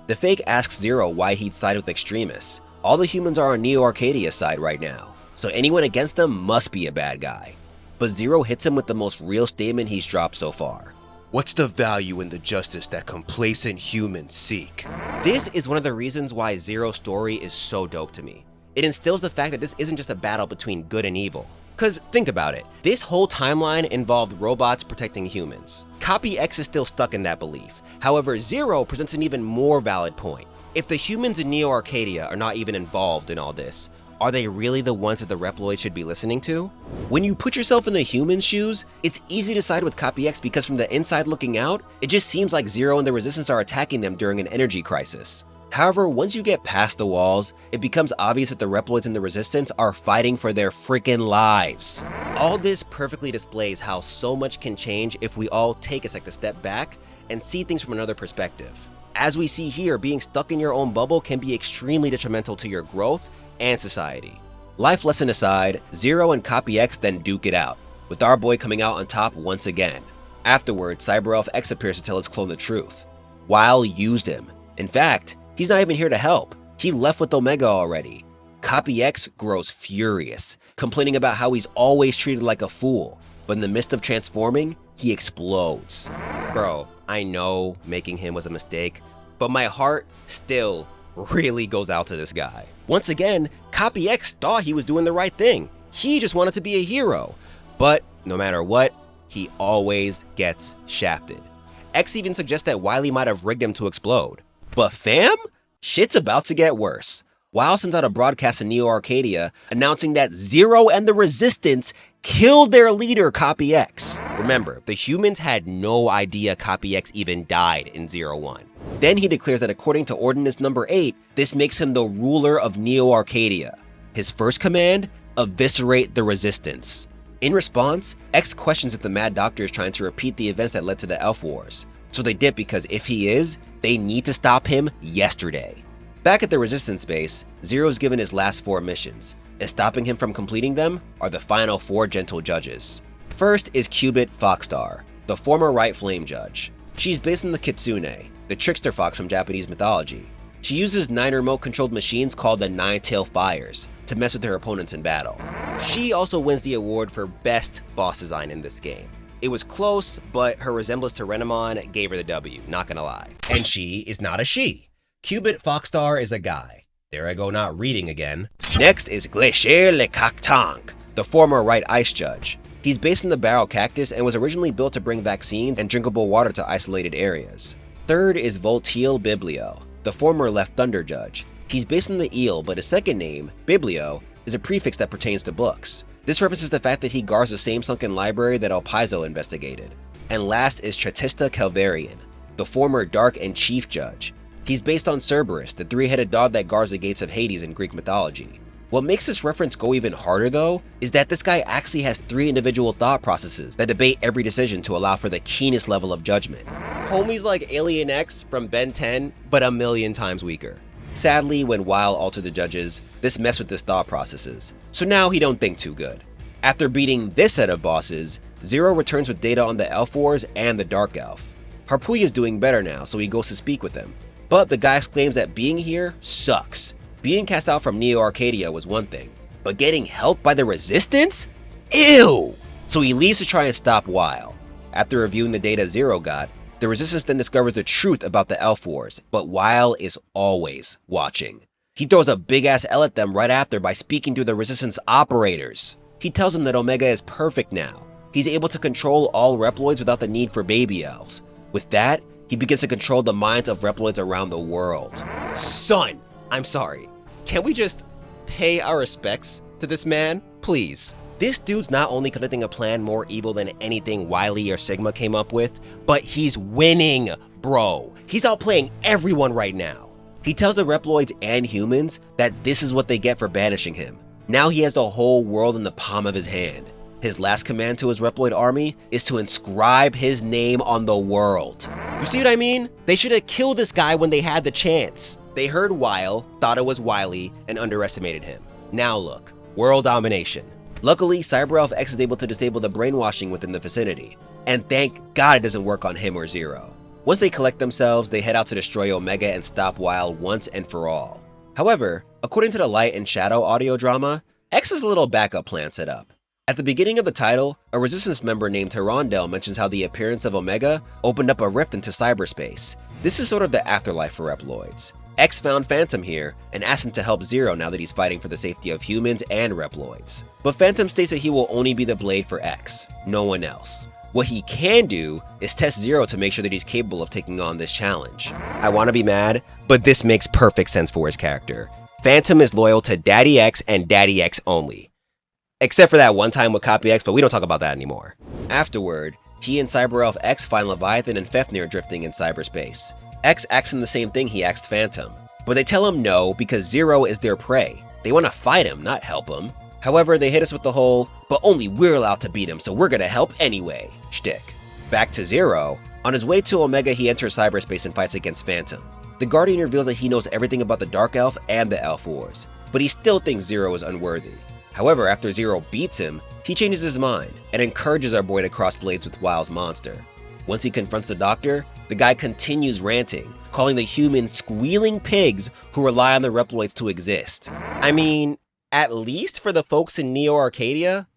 [SPEAKER 1] The fake asks Zero why he'd side with extremists. All the humans are on Neo Arcadia's side right now, so anyone against them must be a bad guy. But Zero hits him with the most real statement he's dropped so far.
[SPEAKER 4] What's the value in the justice that complacent humans seek?
[SPEAKER 1] This is one of the reasons why Zero's story is so dope to me. It instills the fact that this isn't just a battle between good and evil. Cause think about it, this whole timeline involved robots protecting humans. Copy X is still stuck in that belief. However, Zero presents an even more valid point. If the humans in Neo Arcadia are not even involved in all this, are they really the ones that the Reploids should be listening to? When you put yourself in the human's shoes, it's easy to side with Copy X because from the inside looking out, it just seems like Zero and the Resistance are attacking them during an energy crisis. However, once you get past the walls, it becomes obvious that the Reploids and the Resistance are fighting for their freaking lives. All this perfectly displays how so much can change if we all take a sec to step back and see things from another perspective. As we see here, being stuck in your own bubble can be extremely detrimental to your growth and society. Life lesson aside, Zero and Copy X then duke it out, with our boy coming out on top once again. Afterwards, Cyber Elf X appears to tell his clone the truth. Weil used him. In fact, he's not even here to help. He left with Omega already. Copy X grows furious, complaining about how he's always treated like a fool, but in the midst of transforming, he explodes. Bro, I know making him was a mistake, but my heart still really goes out to this guy. Once again, Copy X thought he was doing the right thing. He just wanted to be a hero. But no matter what, he always gets shafted. X even suggests that Wily might have rigged him to explode. But fam, shit's about to get worse. Weil sends out a broadcast in Neo Arcadia announcing that Zero and the Resistance killed their leader, Copy X. Remember, the humans had no idea Copy X even died in 01. Then he declares that according to Ordinance number 8, this makes him the ruler of Neo Arcadia. His first command, eviscerate the Resistance. In response, X questions if the Mad Doctor is trying to repeat the events that led to the Elf Wars. So they dip because if he is, they need to stop him yesterday. Back at the Resistance base, Zero's given his last 4 missions, and stopping him from completing them are the final 4 gentle judges. First is Cubit Foxstar, the former Right Flame judge. She's based on the Kitsune, the trickster fox from Japanese mythology. She uses 9 remote-controlled machines called the Nine-Tail Fires to mess with her opponents in battle. She also wins the award for Best Boss Design in this game. It was close, but her resemblance to Renamon gave her the W, not gonna lie. And she is not a she. Cubit Foxstar is a guy. There I go not reading again. Next is Glacier Le Cactank, the former Right Ice Judge. He's based on the Barrel Cactus and was originally built to bring vaccines and drinkable water to isolated areas. Third is Voltiel Biblio, the former Left Thunder Judge. He's based on the eel, but his second name, Biblio, is a prefix that pertains to books. This references the fact that he guards the same sunken library that Elpizo investigated. And last is Tratista Calvarian, the former Dark and Chief Judge. He's based on Cerberus, the 3-headed dog that guards the gates of Hades in Greek mythology. What makes this reference go even harder though, is that this guy actually has 3 individual thought processes that debate every decision to allow for the keenest level of judgment. Homie's like Alien X from Ben 10, but a million times weaker. Sadly, when Weil altered the judges, this messed with his thought processes, so now he don't think too good. After beating this set of bosses, Zero returns with data on the Elf Wars and the Dark Elf. Harpuy is doing better now, so he goes to speak with him. But the guy exclaims that being here sucks. Being cast out from Neo Arcadia was one thing, but getting helped by the Resistance? Ew! So he leaves to try and stop Weil. After reviewing the data Zero got, the Resistance then discovers the truth about the Elf Wars, but Weil is always watching. He throws a big ass L at them right after by speaking to the Resistance operators. He tells them that Omega is perfect now. He's able to control all Reploids without the need for baby elves. With that, he begins to control the minds of Reploids around the world. Son, I'm sorry. Can we just pay our respects to this man, please? This dude's not only conducting a plan more evil than anything Wily or Sigma came up with, but he's winning, bro. He's outplaying everyone right now. He tells the Reploids and humans that this is what they get for banishing him. Now he has the whole world in the palm of his hand. His last command to his Reploid army is to inscribe his name on the world. You see what I mean? They should have killed this guy when they had the chance. They heard Weil, thought it was Wily, and underestimated him. Now look, world domination. Luckily, Cyber Elf X is able to disable the brainwashing within the vicinity, and thank God it doesn't work on him or Zero. Once they collect themselves, they head out to destroy Omega and stop Weil once and for all. However, according to the Light and Shadow audio drama, X has a little backup plan set up. At the beginning of the title, a Resistance member named Hirondell mentions how the appearance of Omega opened up a rift into cyberspace. This is sort of the afterlife for Reploids. X found Phantom here and asked him to help Zero now that he's fighting for the safety of humans and Reploids. But Phantom states that he will only be the blade for X, no one else. What he can do is test Zero to make sure that he's capable of taking on this challenge. I want to be mad, but this makes perfect sense for his character. Phantom is loyal to Daddy X and Daddy X only. Except for that one time with Copy X, but we don't talk about that anymore. Afterward, he and Cyber Elf X find Leviathan and Fafnir drifting in cyberspace. X asks him the same thing he asked Phantom, but they tell him no because Zero is their prey. They want to fight him, not help him. However, they hit us with the whole, but only we're allowed to beat him, so we're gonna help anyway shtick. Back to Zero, on his way to Omega he enters cyberspace and fights against Phantom. The Guardian reveals that he knows everything about the Dark Elf and the Elf Wars, but he still thinks Zero is unworthy. However, after Zero beats him, he changes his mind and encourages our boy to cross blades with Weil's monster. Once he confronts the Doctor, the guy continues ranting, calling the humans squealing pigs who rely on the Reploids to exist. I mean, at least for the folks in Neo Arcadia?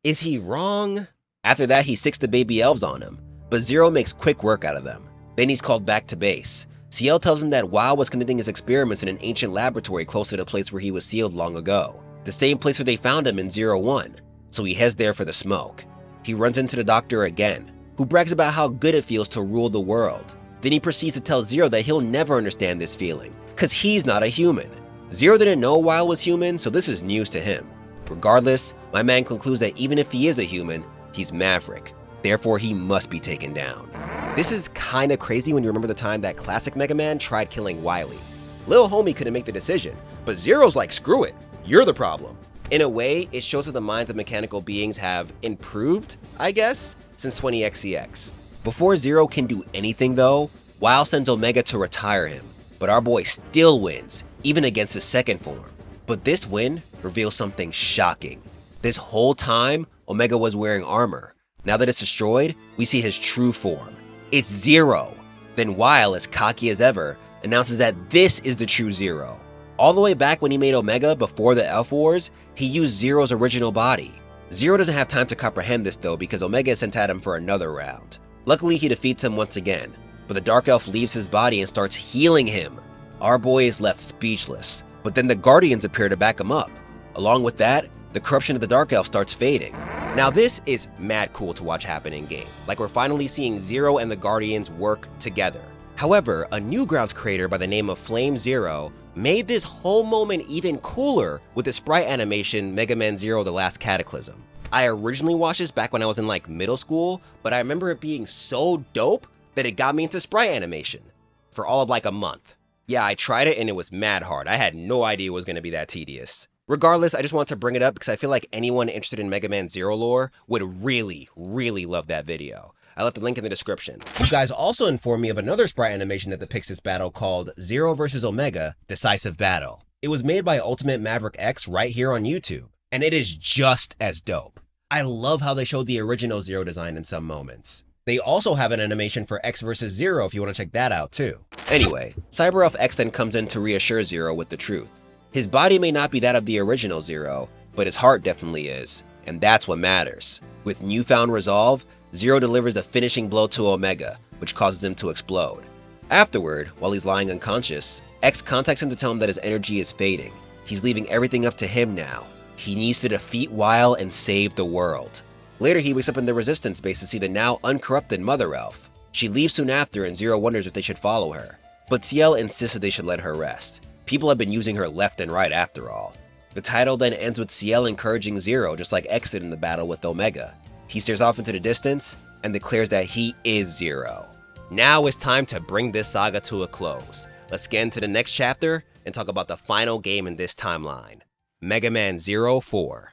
[SPEAKER 1] Is he wrong? After that, he sicks the baby elves on him, but Zero makes quick work out of them. Then he's called back to base. Ciel tells him that Weil was conducting his experiments in an ancient laboratory close to the place where he was sealed long ago. The same place where they found him in 01, so he heads there for the smoke. He runs into the Doctor again, who brags about how good it feels to rule the world. Then he proceeds to tell Zero that he'll never understand this feeling, cause he's not a human. Zero didn't know Weil was human, so this is news to him. Regardless, my man concludes that even if he is a human, he's Maverick. Therefore, he must be taken down. This is kinda crazy when you remember the time that classic MegaMan tried killing Wily. Lil homie couldn't make the decision, but Zero's like, screw it, you're the problem. In a way, it shows that the minds of mechanical beings have improved, I guess, since 20XCX. Before Zero can do anything though, Weil sends Omega to retire him, but our boy still wins, even against his second form. But this win reveals something shocking. This whole time, Omega was wearing armor. Now that it's destroyed, we see his true form. It's Zero. Then Weil, as cocky as ever, announces that this is the true Zero. All the way back when he made Omega before the Elf Wars, he used Zero's original body. Zero doesn't have time to comprehend this though because Omega is sent at him for another round. Luckily he defeats him once again, but the Dark Elf leaves his body and starts healing him. Our boy is left speechless, but then the Guardians appear to back him up. Along with that, the corruption of the Dark Elf starts fading. Now this is mad cool to watch happen in game, like we're finally seeing Zero and the Guardians work together. However, a Newgrounds creator by the name of Flame Zero made this whole moment even cooler with the sprite animation MegaMan Zero The Last Cataclysm. I originally watched this back when I was in like middle school, but I remember it being so dope that it got me into sprite animation for all of like a month. Yeah, I tried it and it was mad hard. I had no idea it was going to be that tedious. Regardless, I just want to bring it up because I feel like anyone interested in MegaMan Zero lore would really love that video. I left the link in the description. You guys also informed me of another sprite animation that depicts this battle called Zero vs Omega Decisive Battle. It was made by Ultimate Maverick X right here on YouTube, and it is just as dope. I love how they showed the original Zero design in some moments. They also have an animation for X vs Zero if you want to check that out too. Anyway, Cyber Elf X then comes in to reassure Zero with the truth. His body may not be that of the original Zero, but his heart definitely is, and that's what matters. With newfound resolve, Zero delivers the finishing blow to Omega, which causes him to explode. Afterward, while he's lying unconscious, X contacts him to tell him that his energy is fading. He's leaving everything up to him now. He needs to defeat Weil and save the world. Later, he wakes up in the Resistance base to see the now uncorrupted Mother Elf. She leaves soon after and Zero wonders if they should follow her. But Ciel insists that they should let her rest. People have been using her left and right after all. The title then ends with Ciel encouraging Zero just like X did in the battle with Omega. He stares off into the distance and declares that he is Zero. Now it's time to bring this saga to a close. Let's get into the next chapter and talk about the final game in this timeline, MegaMan 04.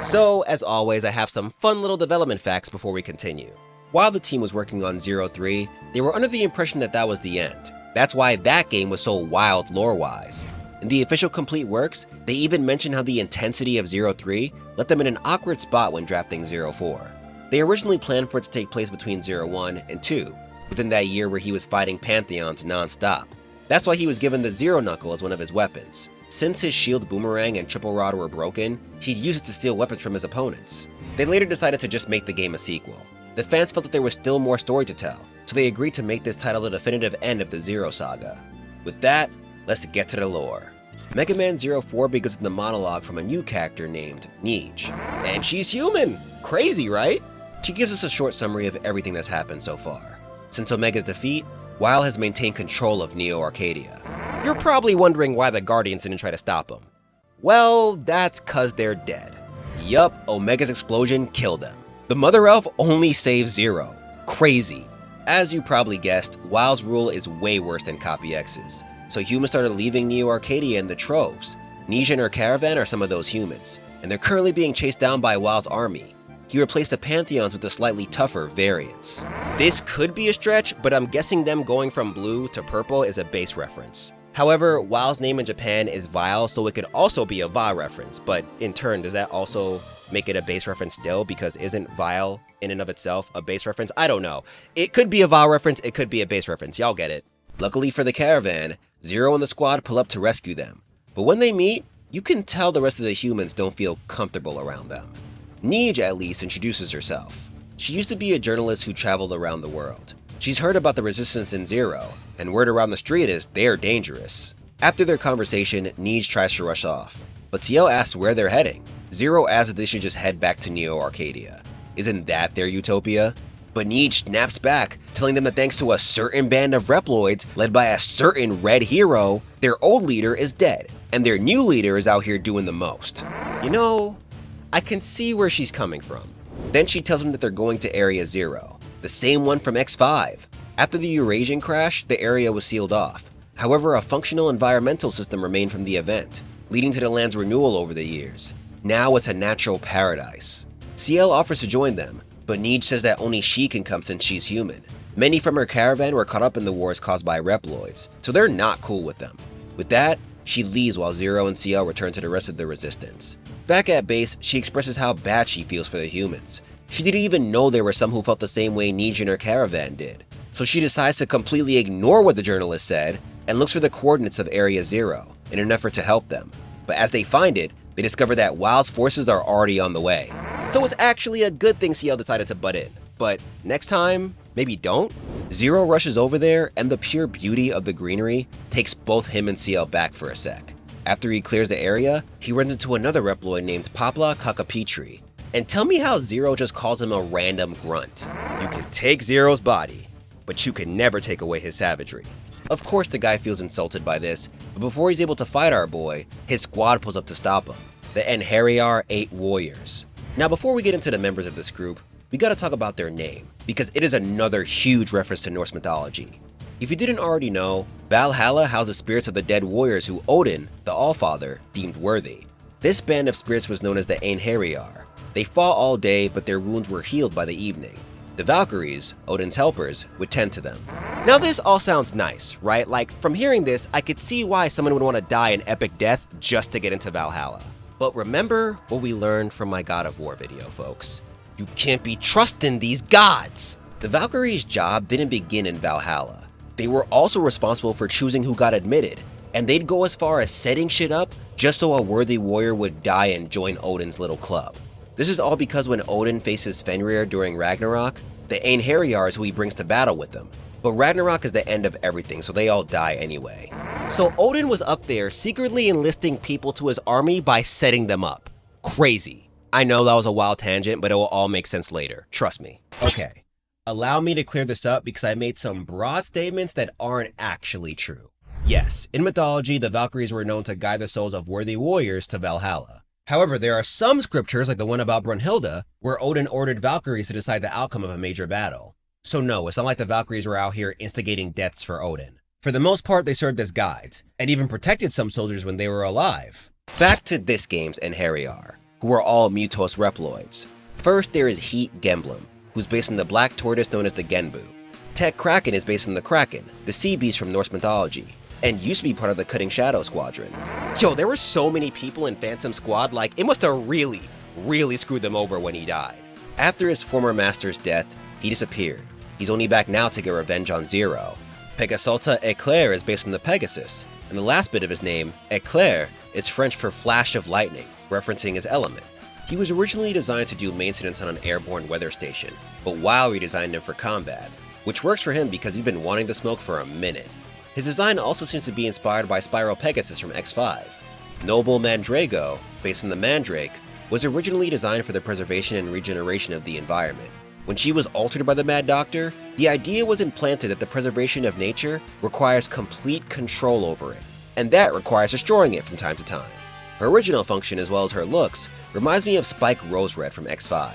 [SPEAKER 1] So, as always, I have some fun little development facts before we continue. While the team was working on 03, they were under the impression that that was the end. That's why that game was so wild lore-wise. In the official complete works, they even mention how the intensity of 03 left them in an awkward spot when drafting 04. They originally planned for it to take place between 01 and 2, within that year where he was fighting Pantheons non-stop. That's why he was given the Zero Knuckle as one of his weapons. Since his shield boomerang and triple rod were broken, he'd use it to steal weapons from his opponents. They later decided to just make the game a sequel. The fans felt that there was still more story to tell, so they agreed to make this title the definitive end of the Zero saga. With that, let's get to the lore. MegaMan 04 begins with the monologue from a new character named Neej. And she's human! Crazy, right? She gives us a short summary of everything that's happened so far. Since Omega's defeat, Weil has maintained control of Neo Arcadia. You're probably wondering why the Guardians didn't try to stop him. Well, that's cause they're dead. Yup, Omega's explosion killed them. The Mother Elf only saves Zero. Crazy. As you probably guessed, Weil's rule is way worse than Copy X's. So humans started leaving Neo Arcadia in the troves. Neej and her caravan are some of those humans, and they're currently being chased down by Weil's army. He replaced the Pantheons with the slightly tougher variants. This could be a stretch, but I'm guessing them going from blue to purple is a base reference. However, Weil's name in Japan is Weil, so it could also be a Va reference, but in turn, does that also make it a base reference still? Because isn't Weil in and of itself a base reference? I don't know. It could be a Va reference, it could be a base reference, y'all get it. Luckily for the caravan, Zero and the squad pull up to rescue them. But when they meet, you can tell the rest of the humans don't feel comfortable around them. Neej, at least, introduces herself. She used to be a journalist who traveled around the world. She's heard about the resistance in Zero, and word around the street is they're dangerous. After their conversation, Neej tries to rush off, but Ciel asks where they're heading. Zero asks that they should just head back to Neo Arcadia. Isn't that their utopia? But Neej snaps back, telling them that thanks to a certain band of Reploids led by a certain red hero, their old leader is dead, and their new leader is out here doing the most. You know, I can see where she's coming from. Then she tells them that they're going to Area 0, the same one from X5. After the Eurasian crash, the area was sealed off. However, a functional environmental system remained from the event, leading to the land's renewal over the years. Now it's a natural paradise. Ciel offers to join them, but Neej says that only she can come since she's human. Many from her caravan were caught up in the wars caused by Reploids, so they're not cool with them. With that, she leaves while Zero and Ciel return to the rest of the resistance. Back at base, she expresses how bad she feels for the humans. She didn't even know there were some who felt the same way Neej and her caravan did. So she decides to completely ignore what the journalist said and looks for the coordinates of Area 0 in an effort to help them. But as they find it, they discover that Weil's forces are already on the way. So it's actually a good thing CL decided to butt in. But next time, maybe don't? Zero rushes over there, and the pure beauty of the greenery takes both him and CL back for a sec. After he clears the area, he runs into another Reploid named Popla Kakapitri. And tell me how Zero just calls him a random grunt. You can take Zero's body, but you can never take away his savagery. Of course the guy feels insulted by this, but before he's able to fight our boy, his squad pulls up to stop him. The Enheriar 8 Warriors. Now before we get into the members of this group, we gotta talk about their name, because it is another huge reference to Norse mythology. If you didn't already know, Valhalla houses spirits of the dead warriors who Odin, the Allfather, deemed worthy. This band of spirits was known as the Einherjar. They fought all day, but their wounds were healed by the evening. The Valkyries, Odin's helpers, would tend to them. Now this all sounds nice, right? Like, from hearing this, I could see why someone would want to die an epic death just to get into Valhalla. But remember what we learned from my God of War video, folks. You can't be trusting these gods! The Valkyries' job didn't begin in Valhalla. They were also responsible for choosing who got admitted, and they'd go as far as setting shit up just so a worthy warrior would die and join Odin's little club. This is all because when Odin faces Fenrir during Ragnarok, the Einherjar is who he brings to battle with him. But Ragnarok is the end of everything, so they all die anyway. So Odin was up there secretly enlisting people to his army by setting them up. Crazy. I know that was a wild tangent, but it will all make sense later. Trust me. Okay. Allow me to clear this up because I made some broad statements that aren't actually true. Yes, in mythology, the Valkyries were known to guide the souls of worthy warriors to Valhalla. However, there are some scriptures, like the one about Brunhilde, where Odin ordered Valkyries to decide the outcome of a major battle. So no, it's not like the Valkyries were out here instigating deaths for Odin. For the most part, they served as guides, and even protected some soldiers when they were alive. Back to this game's Einherjar, who are all Mutos Reploids. First, there is Heat Gemblem, who's based on the black tortoise known as the Genbu. Tech Kraken is based on the Kraken, the sea beast from Norse mythology, and used to be part of the Cutting Shadow Squadron. Yo, there were so many people in Phantom Squad, like, it must have really screwed them over when he died. After his former master's death, he disappeared. He's only back now to get revenge on Zero. Pegasolta Eclair is based on the Pegasus, and the last bit of his name, Eclair, is French for flash of lightning, referencing his element. He was originally designed to do maintenance on an airborne weather station, but Weil redesigned him for combat, which works for him because he's been wanting to smoke for a minute. His design also seems to be inspired by Spiral Pegasus from X5. Noble Mandrago, based on the Mandrake, was originally designed for the preservation and regeneration of the environment. When she was altered by the Mad Doctor, the idea was implanted that the preservation of nature requires complete control over it, and that requires destroying it from time to time. Her original function, as well as her looks, reminds me of Spike Rosered from X5.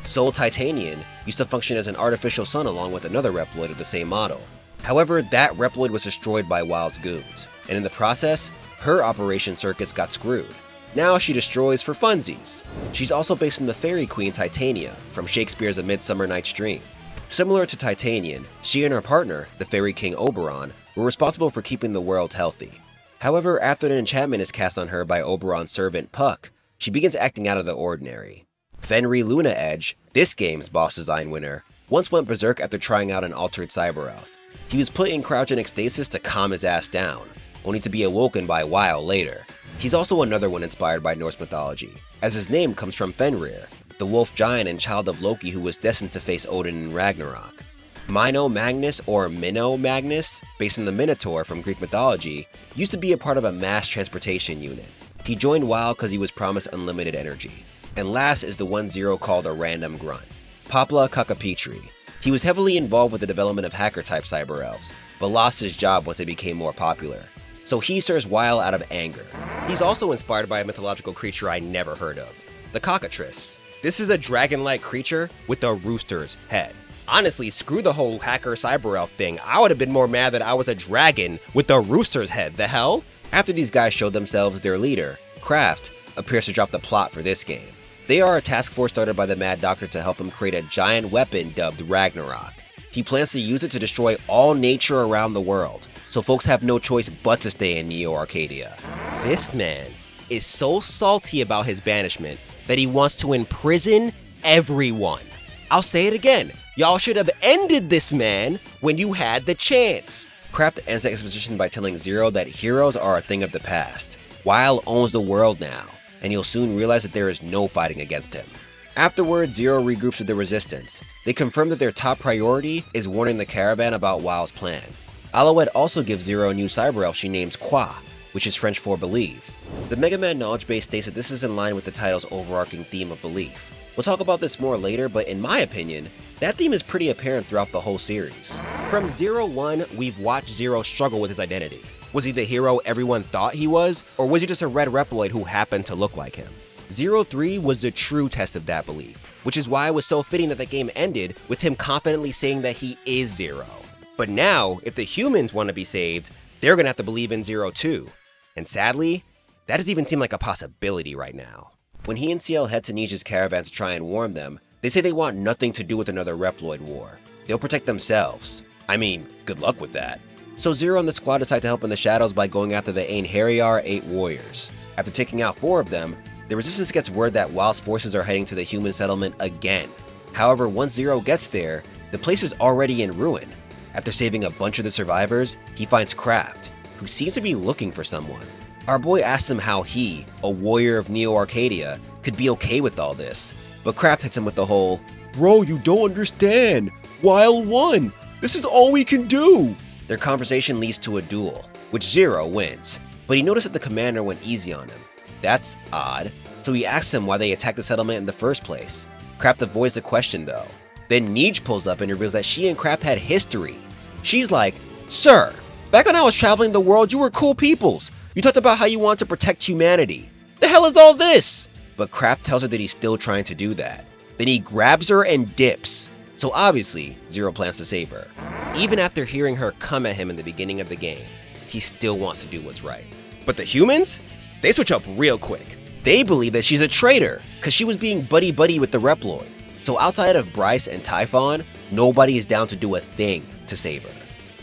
[SPEAKER 1] Soul Titanian used to function as an artificial sun along with another Reploid of the same model. However, that Reploid was destroyed by Weil's goons, and in the process, her operation circuits got screwed. Now she destroys for funsies. She's also based on the Fairy Queen Titania from Shakespeare's A Midsummer Night's Dream. Similar to Titanian, she and her partner, the Fairy King Oberon, were responsible for keeping the world healthy. However, after an enchantment is cast on her by Oberon's servant Puck, she begins acting out of the ordinary. Fenrir Luna Edge, this game's boss design winner, once went berserk after trying out an altered cyber elf. He was put in cryogenic stasis to calm his ass down, only to be awoken by Weil later. He's also another one inspired by Norse mythology, as his name comes from Fenrir, the wolf giant and child of Loki who was destined to face Odin in Ragnarok. Mino Magnus, or Minnow Magnus, based on the Minotaur from Greek mythology, used to be a part of a mass transportation unit. He joined Weil because he was promised unlimited energy. And last is the one Zero called a random grunt, Popla Kakapitri. He was heavily involved with the development of hacker-type cyber elves, but lost his job once they became more popular. So he serves Weil out of anger. He's also inspired by a mythological creature I never heard of, the cockatrice. This is a dragon-like creature with a rooster's head. Honestly, screw the whole hacker cyber elf thing. I would have been more mad that I was a dragon with a rooster's head. The hell? After these guys showed themselves, their leader, Kraft, appears to drop the plot for this game. They are a task force started by the Mad Doctor to help him create a giant weapon dubbed Ragnarok. He plans to use it to destroy all nature around the world, so folks have no choice but to stay in Neo Arcadia. This man is so salty about his banishment that he wants to imprison everyone. I'll say it again. Y'all should have ended this man when you had the chance. Kraft ends the exposition by telling Zero that heroes are a thing of the past. Weil owns the world now, and you'll soon realize that there is no fighting against him. Afterwards, Zero regroups with the Resistance. They confirm that their top priority is warning the caravan about Weil's plan. Alouette also gives Zero a new cyber elf she names Qua, which is French for believe. The MegaMan knowledge base states that this is in line with the title's overarching theme of belief. We'll talk about this more later, but in my opinion, that theme is pretty apparent throughout the whole series. From 0-1, we've watched Zero struggle with his identity. Was he the hero everyone thought he was, or was he just a red Reploid who happened to look like him? 0-3 was the true test of that belief, which is why it was so fitting that the game ended with him confidently saying that he is Zero. But now, if the humans want to be saved, they're gonna have to believe in Zero too. And sadly, that doesn't even seem like a possibility right now. When he and CL head to Nij's caravan to try and warn them, they say they want nothing to do with another Reploid war. They'll protect themselves. I mean, good luck with that. So Zero and the squad decide to help in the shadows by going after the Einherjar 8 warriors. After taking out 4 of them, the Resistance gets word that Weil's forces are heading to the human settlement again. However, once Zero gets there, the place is already in ruin. After saving a bunch of the survivors, he finds Kraft, who seems to be looking for someone. Our boy asks him how he, a warrior of Neo Arcadia, could be okay with all this, but Kraft hits him with the whole, "Bro, you don't understand. Weil won. This is all we can do." Their conversation leads to a duel, which Zero wins, but he noticed that the commander went easy on him. That's odd, so he asks him why they attacked the settlement in the first place. Kraft avoids the question though. Then Nij pulls up and reveals that she and Kraft had history. She's like, "Sir, back when I was traveling the world, you were cool peoples. You talked about how you want to protect humanity. The hell is all this?" But Kraft tells her that he's still trying to do that. Then he grabs her and dips. So obviously, Zero plans to save her. Even after hearing her come at him in the beginning of the game, he still wants to do what's right. But the humans? They switch up real quick. They believe that she's a traitor, because she was being buddy-buddy with the Reploid. So outside of Bryce and Typhon, nobody is down to do a thing to save her.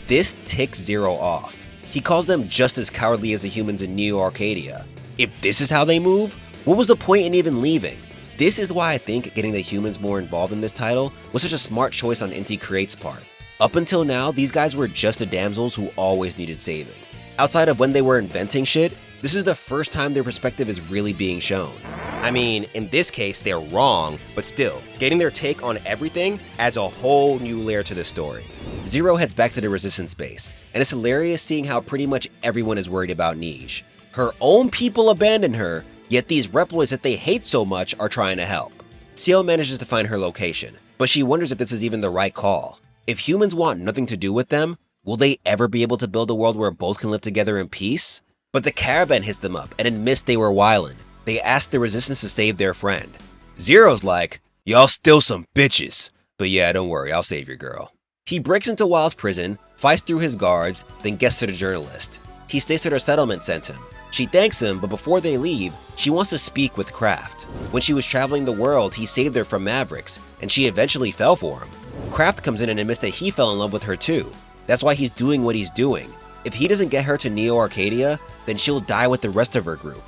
[SPEAKER 1] This ticks Zero off. He calls them just as cowardly as the humans in Neo Arcadia. If this is how they move, what was the point in even leaving? This is why I think getting the humans more involved in this title was such a smart choice on Inti Create's part. Up until now, these guys were just the damsels who always needed saving. Outside of when they were inventing shit, this is the first time their perspective is really being shown. I mean, in this case, they're wrong, but still, getting their take on everything adds a whole new layer to the story. Zero heads back to the Resistance base, and it's hilarious seeing how pretty much everyone is worried about Nij. Her own people abandoned her, yet these Reploids that they hate so much are trying to help. CL manages to find her location, but she wonders if this is even the right call. If humans want nothing to do with them, will they ever be able to build a world where both can live together in peace? But the caravan hits them up and admits they were wildin'. They ask the Resistance to save their friend. Zero's like, "Y'all still some bitches. But yeah, don't worry, I'll save your girl." He breaks into Weil's prison, fights through his guards, then gets to the journalist. He states that her settlement sent him. She thanks him, but before they leave, she wants to speak with Kraft. When she was traveling the world, he saved her from Mavericks, and she eventually fell for him. Kraft comes in and admits that he fell in love with her too. That's why he's doing what he's doing. If he doesn't get her to Neo Arcadia, then she'll die with the rest of her group.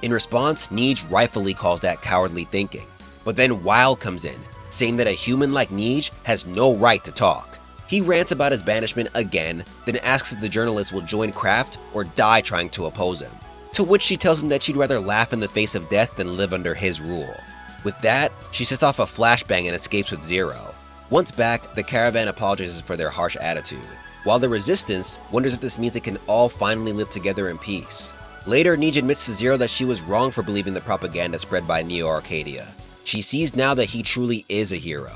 [SPEAKER 1] In response, Nij rightfully calls that cowardly thinking. But then Weil comes in, saying that a human like Nij has no right to talk. He rants about his banishment again, then asks if the journalist will join Kraft or die trying to oppose him. To which she tells him that she'd rather laugh in the face of death than live under his rule. With that, she sets off a flashbang and escapes with Zero. Once back, the caravan apologizes for their harsh attitude, while the Resistance wonders if this means they can all finally live together in peace. Later, Nij admits to Zero that she was wrong for believing the propaganda spread by Neo Arcadia. She sees now that he truly is a hero.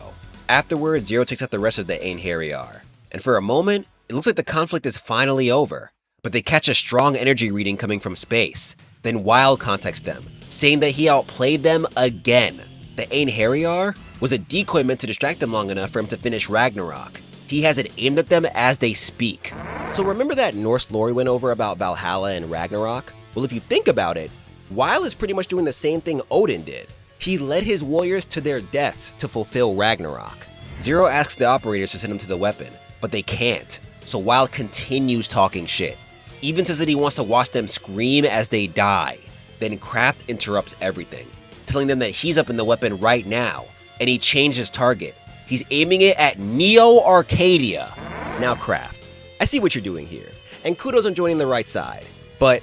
[SPEAKER 1] Afterwards, Zero takes out the rest of the Einherjar, and for a moment, it looks like the conflict is finally over. But they catch a strong energy reading coming from space. Then Weil contacts them, saying that he outplayed them again. The Einherjar was a decoy meant to distract them long enough for him to finish Ragnarok. He has it aimed at them as they speak. So remember that Norse lore we went over about Valhalla and Ragnarok? Well, if you think about it, Weil is pretty much doing the same thing Odin did. He led his warriors to their deaths to fulfill Ragnarok. Zero asks the operators to send him to the weapon, but they can't. So Weil continues talking shit. Even says that he wants to watch them scream as they die. Then Kraft interrupts everything, telling them that he's up in the weapon right now, and he changed his target. He's aiming it at Neo Arcadia. Now Kraft, I see what you're doing here, and kudos on joining the right side, but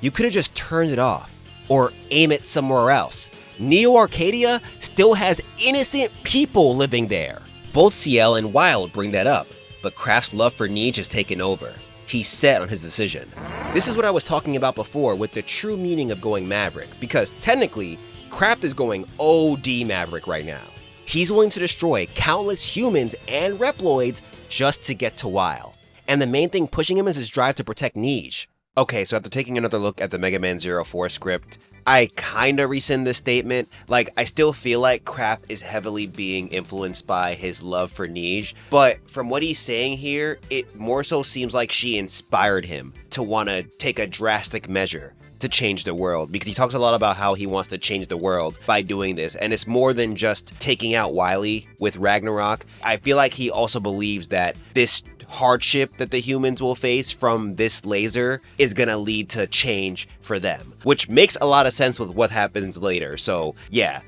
[SPEAKER 1] you could have just turned it off, or aim it somewhere else. Neo Arcadia still has innocent people living there. Both Ciel and Weil bring that up, but Kraft's love for Neej has taken over. He's set on his decision. This is what I was talking about before with the true meaning of going Maverick, because technically, Kraft is going OD Maverick right now. He's willing to destroy countless humans and Reploids just to get to Weil. And the main thing pushing him is his drive to protect Neej. Okay, so after taking another look at the MegaMan 04 script, I kinda rescind this statement. Like, I still feel like Kraft is heavily being influenced by his love for Neej, but from what he's saying here, it more so seems like she inspired him to wanna take a drastic measure to change the world, because he talks a lot about how he wants to change the world by doing this, and it's more than just taking out Wily with Ragnarok. I feel like he also believes that this hardship that the humans will face from this laser is gonna lead to change for them, which makes a lot of sense with what happens later. So yeah,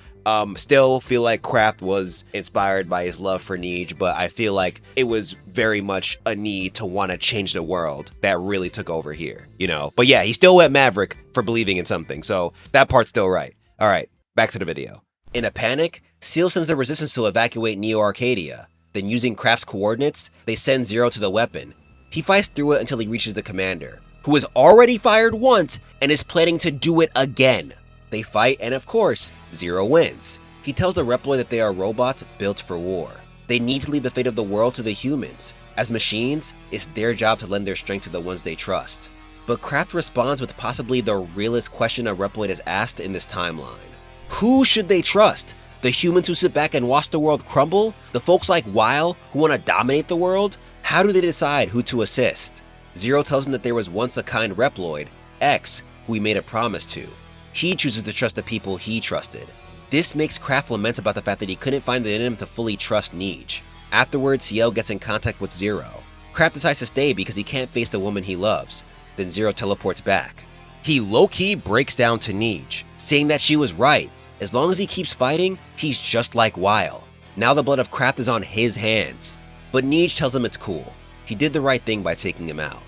[SPEAKER 1] still feel like Kraft was inspired by his love for Neej, but I feel like it was very much a need to want to change the world that really took over here, you know? But yeah, he still went Maverick for believing in something, so that part's still right. All right, back to the video. In a panic, Ciel sends the Resistance to evacuate Neo Arcadia. Then using Kraft's coordinates, they send Zero to the weapon. He fights through it until he reaches the commander, who has already fired once and is planning to do it again. They fight, and of course, Zero wins. He tells the Reploid that they are robots built for war. They need to leave the fate of the world to the humans. As machines, it's their job to lend their strength to the ones they trust. But Kraft responds with possibly the realest question a Reploid has asked in this timeline. Who should they trust? The humans who sit back and watch the world crumble? The folks like Weil who want to dominate the world? How do they decide who to assist? Zero tells him that there was once a kind Reploid, X, who he made a promise to. He chooses to trust the people he trusted. This makes Kraft lament about the fact that he couldn't find it in him to fully trust Neej. Afterwards, Ciel gets in contact with Zero. Kraft decides to stay because he can't face the woman he loves. Then Zero teleports back. He low-key breaks down to Neej, saying that she was right. As long as he keeps fighting, he's just like Weil. Now the blood of Kraft is on his hands. But Neej tells him it's cool. He did the right thing by taking him out.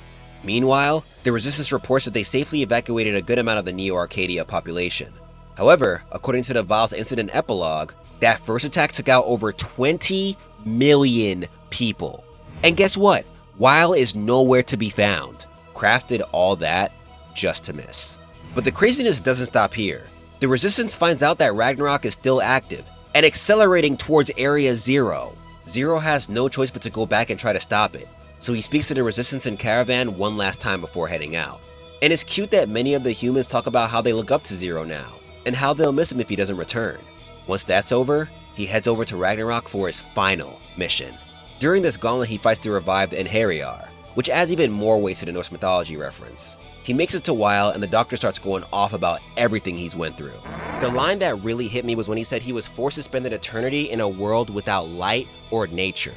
[SPEAKER 1] Meanwhile, the Resistance reports that they safely evacuated a good amount of the Neo Arcadia population. However, according to the Weil's incident epilogue, that first attack took out over 20 million people. And guess what? Weil is nowhere to be found. Kraft did all that just to miss. But the craziness doesn't stop here. The Resistance finds out that Ragnarok is still active and accelerating towards Area 0. Zero has no choice but to go back and try to stop it, so he speaks to the Resistance and Caravan one last time before heading out. And it's cute that many of the humans talk about how they look up to Zero now, and how they'll miss him if he doesn't return. Once that's over, he heads over to Ragnarok for his final mission. During this gauntlet, he fights the revived Enheriar, which adds even more weight to the Norse mythology reference. He makes it to Weil, and the doctor starts going off about everything he's went through. The line that really hit me was when he said he was forced to spend an eternity in a world without light or nature.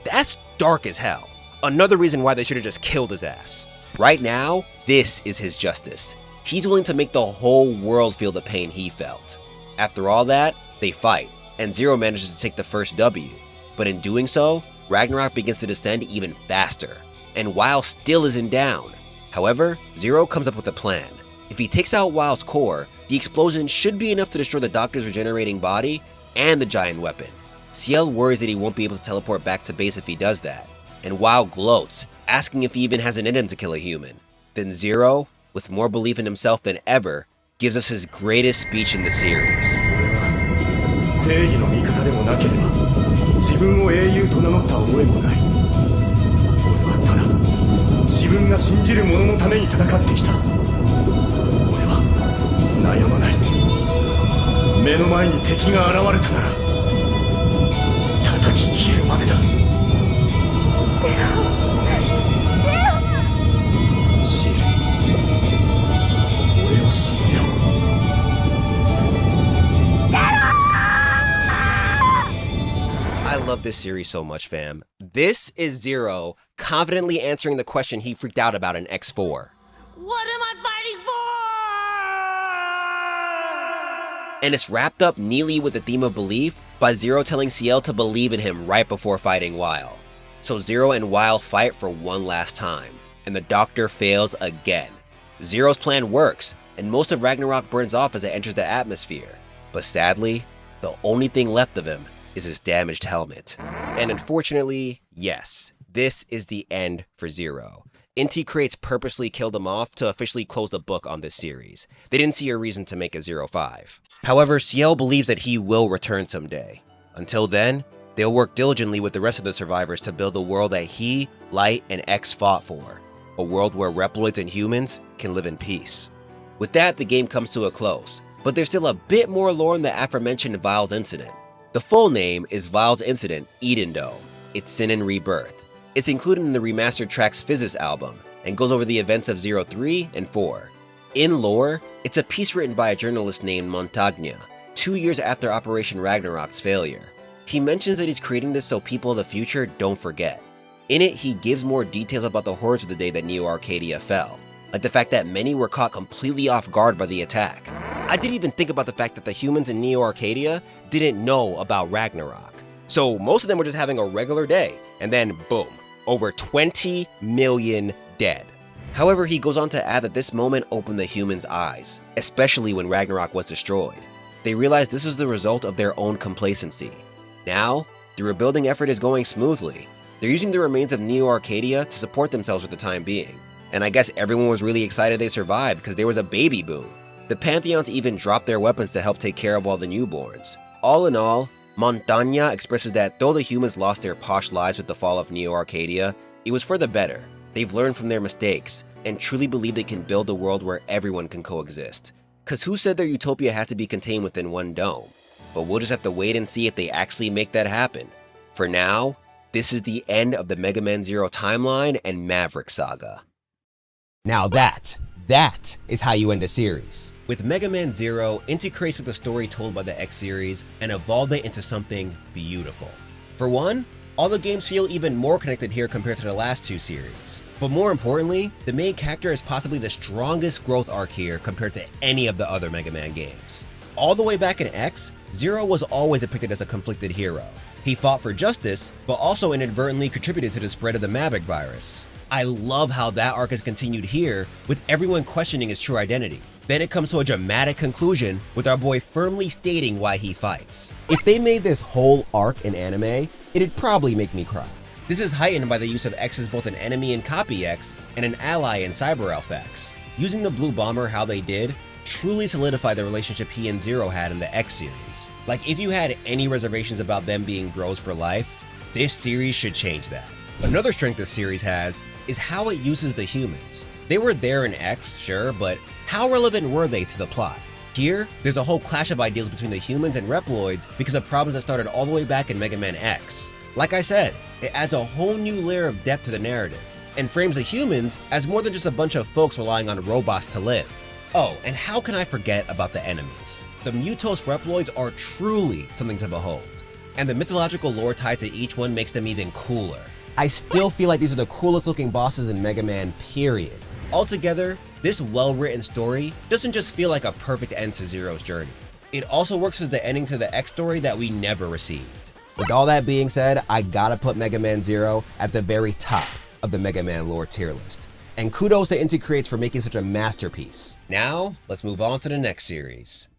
[SPEAKER 1] That's dark as hell. Another reason why they should have just killed his ass. Right now, this is his justice. He's willing to make the whole world feel the pain he felt. After all that, they fight, and Zero manages to take the first W. But in doing so, Ragnarok begins to descend even faster, and Weil still isn't down. However, Zero comes up with a plan. If he takes out Weil's core, the explosion should be enough to destroy the Doctor's regenerating body and the giant weapon. Ciel worries that he won't be able to teleport back to base if he does that, and Weil gloats, asking if he even has it in him to kill a human. Then Zero, with more belief in himself than ever, gives us his greatest speech in the series.
[SPEAKER 11] 正義の味方でもなければ自分を英雄と名乗った覚えもない。俺はただ自分が信じる者のために戦ってきた。俺は悩まない。目の前に敵が現れたなら叩き切るまでだ。シール、俺を信じろ。
[SPEAKER 1] I love this series so much, fam. This is Zero confidently answering the question he freaked out about in X4.
[SPEAKER 6] What am I fighting for?
[SPEAKER 1] And it's wrapped up neatly with the theme of belief by Zero telling Ciel to believe in him right before fighting Weil. So Zero and Weil fight for one last time, and the Doctor fails again. Zero's plan works, and most of Ragnarok burns off as it enters the atmosphere. But sadly, the only thing left of him is his damaged helmet. And unfortunately, yes, this is the end for Zero. Inti Creates purposely killed him off to officially close the book on this series. They didn't see a reason to make a 0-5. However, Ciel believes that he will return someday. Until then, they'll work diligently with the rest of the survivors to build the world that he, Light, and X fought for. A world where Reploids and humans can live in peace. With that, the game comes to a close, but there's still a bit more lore in the aforementioned Weil's incident. The full name is Weil's Incident Eden Dome. It's Sin and Rebirth. It's included in the remastered tracks Physis album, and goes over the events of 03 and 4. In lore, it's a piece written by a journalist named Montagna, 2 years after Operation Ragnarok's failure. He mentions that he's creating this so people of the future don't forget. In it, he gives more details about the horrors of the day that Neo Arcadia fell, like the fact that many were caught completely off guard by the attack. I didn't even think about the fact that the humans in Neo Arcadia didn't know about Ragnarok. So most of them were just having a regular day, and then boom, over 20 million dead. However, he goes on to add that this moment opened the humans' eyes, especially when Ragnarok was destroyed. They realized this is the result of their own complacency. Now, the rebuilding effort is going smoothly. They're using the remains of Neo Arcadia to support themselves for the time being. And I guess everyone was really excited they survived because there was a baby boom. The Pantheons even dropped their weapons to help take care of all the newborns. All in all, Montagna expresses that though the humans lost their posh lives with the fall of Neo Arcadia, it was for the better. They've learned from their mistakes, and truly believe they can build a world where everyone can coexist. Cause who said their utopia had to be contained within one dome? But we'll just have to wait and see if they actually make that happen. For now, this is the end of the Mega Man Zero timeline and Maverick saga. Now that is how you end a series. With Mega Man Zero, Inti Creates took the story told by the X series and evolved it into something beautiful. For one, all the games feel even more connected here compared to the last two series. But more importantly, the main character is possibly the strongest growth arc here compared to any of the other Mega Man games. All the way back in X, Zero was always depicted as a conflicted hero. He fought for justice, but also inadvertently contributed to the spread of the Maverick virus. I love how that arc has continued here, with everyone questioning his true identity. Then it comes to a dramatic conclusion, with our boy firmly stating why he fights. If they made this whole arc in anime, it'd probably make me cry. This is heightened by the use of X as both an enemy in Copy X and an ally in Cyber Elf X. Using the Blue Bomber how they did truly solidified the relationship he and Zero had in the X series. Like, if you had any reservations about them being bros for life, this series should change that. Another strength this series has is how it uses the humans. They were there in X, sure, but how relevant were they to the plot? Here, there's a whole clash of ideals between the humans and Reploids because of problems that started all the way back in Mega Man X. Like I said, it adds a whole new layer of depth to the narrative, and frames the humans as more than just a bunch of folks relying on robots to live. Oh, and how can I forget about the enemies? The Mutos Reploids are truly something to behold, and the mythological lore tied to each one makes them even cooler. I still feel like these are the coolest looking bosses in Mega Man, period. Altogether, this well-written story doesn't just feel like a perfect end to Zero's journey. It also works as the ending to the X story that we never received. With all that being said, I gotta put Mega Man Zero at the very top of the Mega Man lore tier list. And kudos to Inti Creates for making such a masterpiece. Now, let's move on to the next series.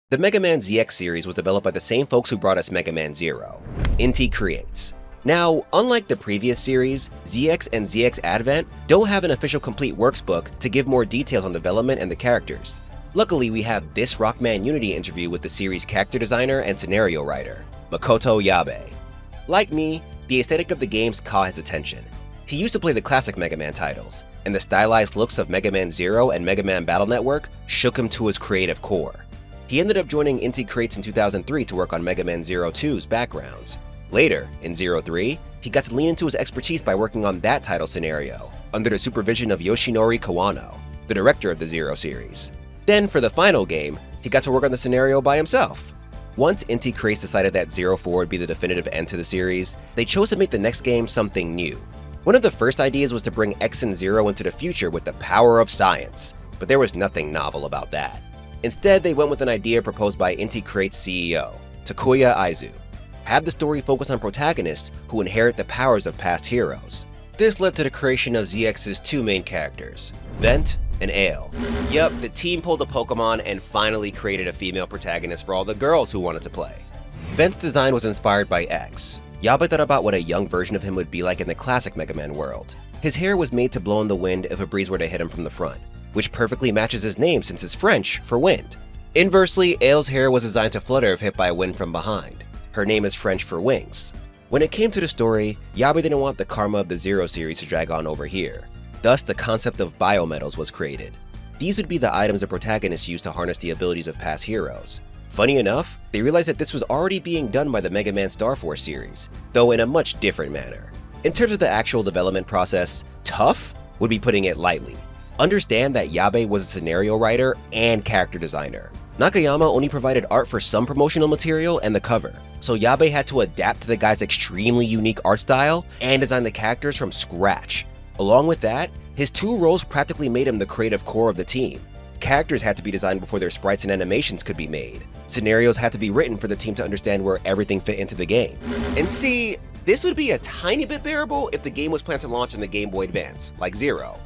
[SPEAKER 1] The Mega Man ZX series was developed by the same folks who brought us Mega Man Zero, Inti Creates. Now, unlike the previous series, ZX and ZX Advent don't have an official complete works book to give more details on development and the characters. Luckily, we have this Rockman Unity interview with the series character designer and scenario writer, Makoto Yabe. Like me, the aesthetic of the games caught his attention. He used to play the classic Mega Man titles, and the stylized looks of Mega Man Zero and Mega Man Battle Network shook him to his creative core. He ended up joining Inti Creates in 2003 to work on Mega Man Zero 2's backgrounds. Later, in Zero 3, he got to lean into his expertise by working on that title scenario, under the supervision of Yoshinori Kawano, the director of the Zero series. Then, for the final game, he got to work on the scenario by himself. Once Inti Creates decided that Zero 4 would be the definitive end to the series, they chose to make the next game something new. One of the first ideas was to bring X and Zero into the future with the power of science, but there was nothing novel about that. Instead, they went with an idea proposed by Inti Create's CEO, Takuya Aizu. Have the story focus on protagonists who inherit the powers of past heroes. This led to the creation of ZX's two main characters, Vent and Ale. Yup, the team pulled a Pokemon and finally created a female protagonist for all the girls who wanted to play. Vent's design was inspired by X. Yabe thought about what a young version of him would be like in the classic MegaMan world. His hair was made to blow in the wind if a breeze were to hit him from the front, which perfectly matches his name since it's French for wind. Inversely, Ale's hair was designed to flutter if hit by a wind from behind. Her name is French for wings. When it came to the story, Yabe didn't want the karma of the Zero series to drag on over here. Thus, the concept of biometals was created. These would be the items the protagonists used to harness the abilities of past heroes. Funny enough, they realized that this was already being done by the Mega Man Star Force series, though in a much different manner. In terms of the actual development process, tough would be putting it lightly. Understand that Yabe was a scenario writer and character designer. Nakayama only provided art for some promotional material and the cover, so Yabe had to adapt to the guy's extremely unique art style and design the characters from scratch. Along with that, his two roles practically made him the creative core of the team. Characters had to be designed before their sprites and animations could be made. Scenarios had to be written for the team to understand where everything fit into the game. And see, this would be a tiny bit bearable if the game was planned to launch on the Game Boy Advance, like Zero.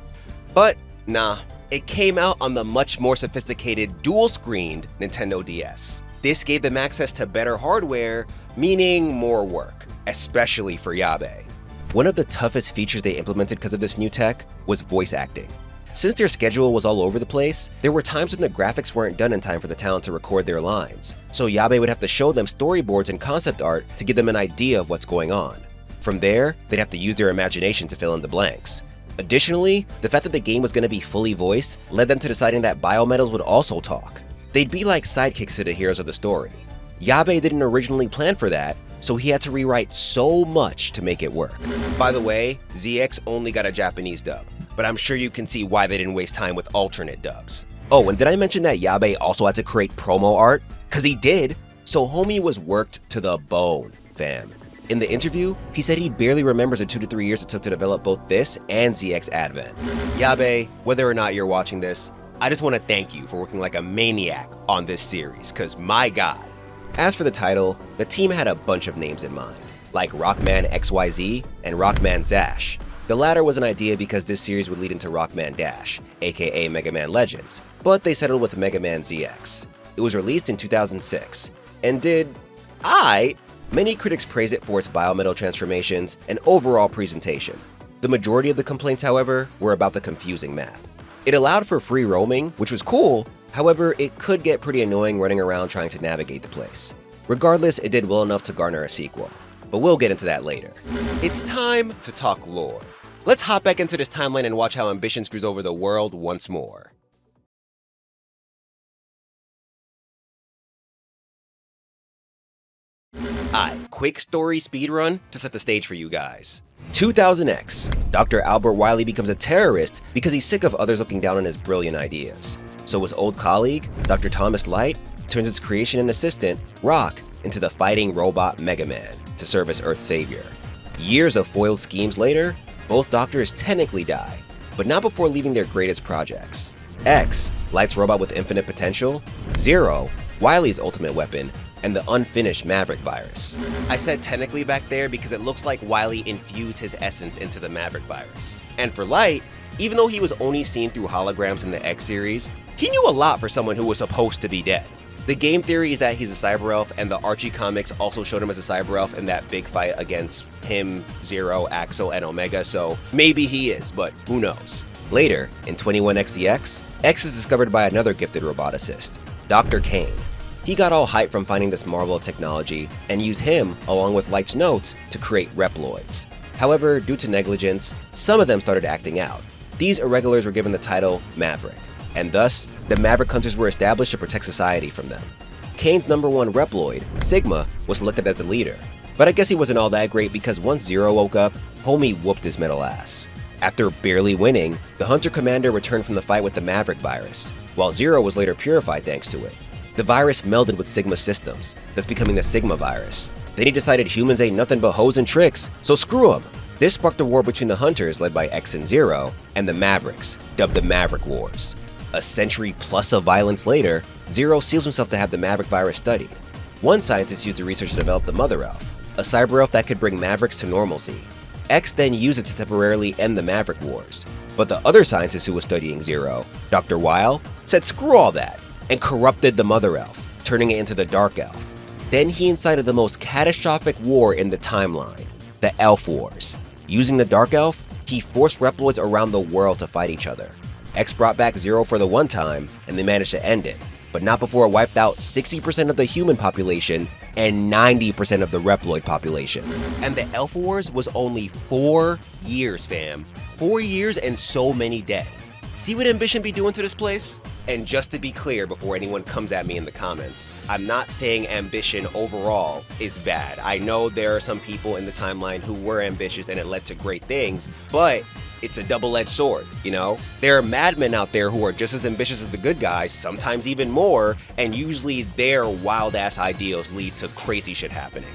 [SPEAKER 1] But nah, it came out on the much more sophisticated dual-screened Nintendo DS. This gave them access to better hardware, meaning more work, especially for Yabe. One of the toughest features they implemented because of this new tech was voice acting. Since their schedule was all over the place, there were times when the graphics weren't done in time for the talent to record their lines, so Yabe would have to show them storyboards and concept art to give them an idea of what's going on. From there, they'd have to use their imagination to fill in the blanks. Additionally, the fact that the game was going to be fully voiced led them to deciding that biometals would also talk. They'd be like sidekicks to the heroes of the story. Yabe didn't originally plan for that, so he had to rewrite so much to make it work. By the way, ZX only got a Japanese dub, but I'm sure you can see why they didn't waste time with alternate dubs. Oh, and did I mention that Yabe also had to create promo art? Cause he did! So homie was worked to the bone, fam. In the interview, he said he barely remembers the 2 to 3 years it took to develop both this and ZX Advent. Yabe, whether or not you're watching this, I just want to thank you for working like a maniac on this series, cause my god. As for the title, the team had a bunch of names in mind, like Rockman XYZ and Rockman Zash. The latter was an idea because this series would lead into Rockman Dash, aka Mega Man Legends, but they settled with Mega Man ZX. It was released in 2006, and did aight. Many critics praise it for its biometal transformations and overall presentation. The majority of the complaints, however, were about the confusing map. It allowed for free roaming, which was cool, however, it could get pretty annoying running around trying to navigate the place. Regardless, it did well enough to garner a sequel, but we'll get into that later. It's time to talk lore. Let's hop back into this timeline and watch how ambition screws over the world once more. Alright, quick story speedrun to set the stage for you guys. 2000X, Dr. Albert Wily becomes a terrorist because he's sick of others looking down on his brilliant ideas. So his old colleague, Dr. Thomas Light, turns his creation and assistant, Rock, into the fighting robot MegaMan to serve as Earth's savior. Years of foiled schemes later, both doctors technically die, but not before leaving their greatest projects. X, Light's robot with infinite potential, Zero, Wily's ultimate weapon, and the unfinished Maverick virus. I said technically back there because it looks like Wily infused his essence into the Maverick virus. And for Light, even though he was only seen through holograms in the X series, he knew a lot for someone who was supposed to be dead. The game theory is that he's a cyber elf, and the Archie comics also showed him as a cyber elf in that big fight against him, Zero, Axel, and Omega, so maybe he is, but who knows. Later, in 21XDX, X is discovered by another gifted roboticist, Dr. Kane. He got all hyped from finding this marvel of technology, and used him, along with Light's notes, to create Reploids. However, due to negligence, some of them started acting out. These irregulars were given the title Maverick, and thus, the Maverick Hunters were established to protect society from them. Kane's #1 Reploid, Sigma, was selected as the leader, but I guess he wasn't all that great because once Zero woke up, homie whooped his metal ass. After barely winning, the Hunter Commander returned from the fight with the Maverick virus, while Zero was later purified thanks to it. The virus melded with Sigma's systems, thus becoming the Sigma virus. Then he decided humans ain't nothing but hoes and tricks, so screw him. This sparked a war between the Hunters, led by X and Zero, and the Mavericks, dubbed the Maverick Wars. A century plus of violence later, Zero seals himself to have the Maverick virus studied. One scientist used the research to develop the Mother Elf, a cyber elf that could bring Mavericks to normalcy. X then used it to temporarily end the Maverick Wars, but the other scientist who was studying Zero, Dr. Weil, said screw all that, and corrupted the Mother Elf, turning it into the Dark Elf. Then he incited the most catastrophic war in the timeline, the Elf Wars. Using the Dark Elf, he forced Reploids around the world to fight each other. X brought back Zero for the one time, and they managed to end it, but not before it wiped out 60% of the human population and 90% of the Reploid population. And the Elf Wars was only 4 years, fam. 4 years and so many dead. See what Ambition be doing to this place? And just to be clear before anyone comes at me in the comments, I'm not saying Ambition overall is bad. I know there are some people in the timeline who were ambitious and it led to great things, but it's a double-edged sword, you know? There are madmen out there who are just as ambitious as the good guys, sometimes even more, and usually their wild-ass ideals lead to crazy shit happening.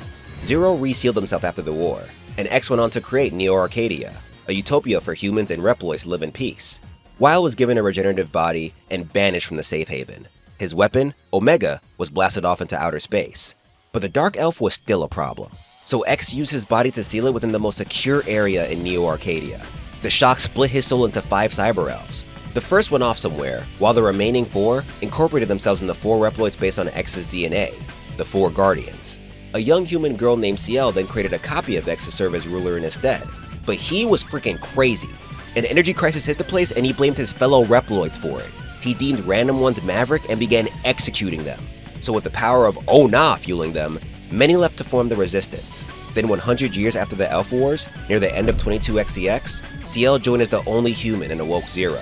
[SPEAKER 1] Zero resealed himself after the war, and X went on to create Neo Arcadia, a utopia for humans and Reploids to live in peace. Weil was given a regenerative body and banished from the safe haven. His weapon, Omega, was blasted off into outer space. But the Dark Elf was still a problem, so X used his body to seal it within the most secure area in Neo Arcadia. The shock split his soul into 5 cyber elves. The first went off somewhere, while the remaining 4 incorporated themselves into 4 Reploids based on X's DNA, the 4 Guardians. A young human girl named Ciel then created a copy of X to serve as ruler in his stead. But he was freaking crazy. An energy crisis hit the place and he blamed his fellow Reploids for it. He deemed random ones Maverick and began executing them. So with the power of Oh Nah fueling them, many left to form the Resistance. Then 100 years after the Elf Wars, near the end of 22XCX, Ciel joined as the only human and awoke Zero.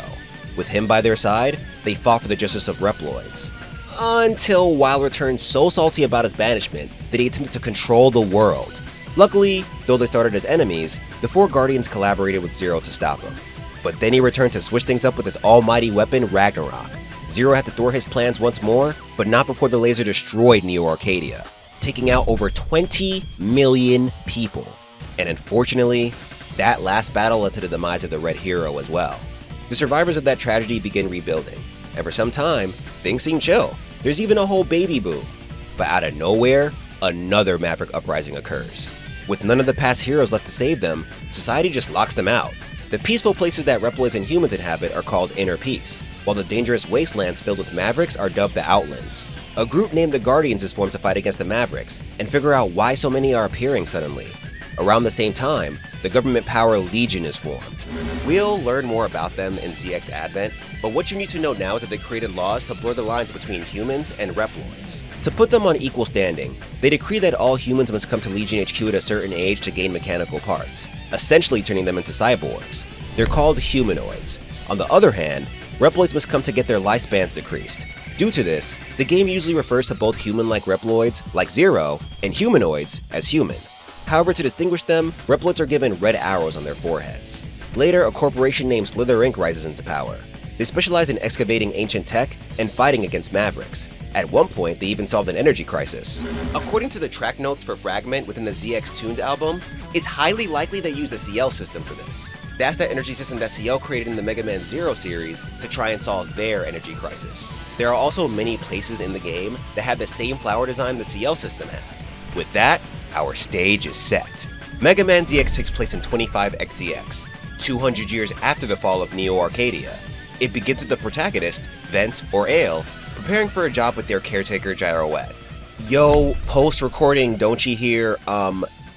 [SPEAKER 1] With him by their side, they fought for the justice of Reploids. Until Weil returned so salty about his banishment that he attempted to control the world. Luckily, though they started as enemies, the 4 Guardians collaborated with Zero to stop him. But then he returned to switch things up with his almighty weapon, Ragnarok. Zero had to thwart his plans once more, but not before the laser destroyed Neo Arcadia, taking out over 20 million people. And unfortunately, that last battle led to the demise of the Red Hero as well. The survivors of that tragedy begin rebuilding, and for some time, things seem chill. There's even a whole baby boom. But out of nowhere, another Maverick uprising occurs. With none of the past heroes left to save them, society just locks them out. The peaceful places that Reploids and humans inhabit are called Inner Peace, while the dangerous wastelands filled with Mavericks are dubbed the Outlands. A group named the Guardians is formed to fight against the Mavericks, and figure out why so many are appearing suddenly. Around the same time, the government power Legion is formed. We'll learn more about them in ZX Advent, but what you need to know now is that they created laws to blur the lines between humans and Reploids. To put them on equal standing, they decree that all humans must come to Legion HQ at a certain age to gain mechanical parts, essentially turning them into cyborgs. They're called humanoids. On the other hand, Reploids must come to get their lifespans decreased. Due to this, the game usually refers to both human-like Reploids, like Zero, and humanoids as human. However, to distinguish them, Reploids are given red arrows on their foreheads. Later, a corporation named Slither Inc. rises into power. They specialize in excavating ancient tech and fighting against Mavericks. At one point, they even solved an energy crisis. According to the track notes for Fragment within the ZX Tunes album, it's highly likely they used the CL system for this. That's that energy system that CL created in the MegaMan Zero series to try and solve their energy crisis. There are also many places in the game that have the same flower design the CL system had. With that, our stage is set. MegaMan ZX takes place in 25XCX, 200 years after the fall of Neo Arcadia. It begins with the protagonist, Vent or Ale, preparing for a job with their caretaker Gyroette. Yo, post-recording, don't you hear,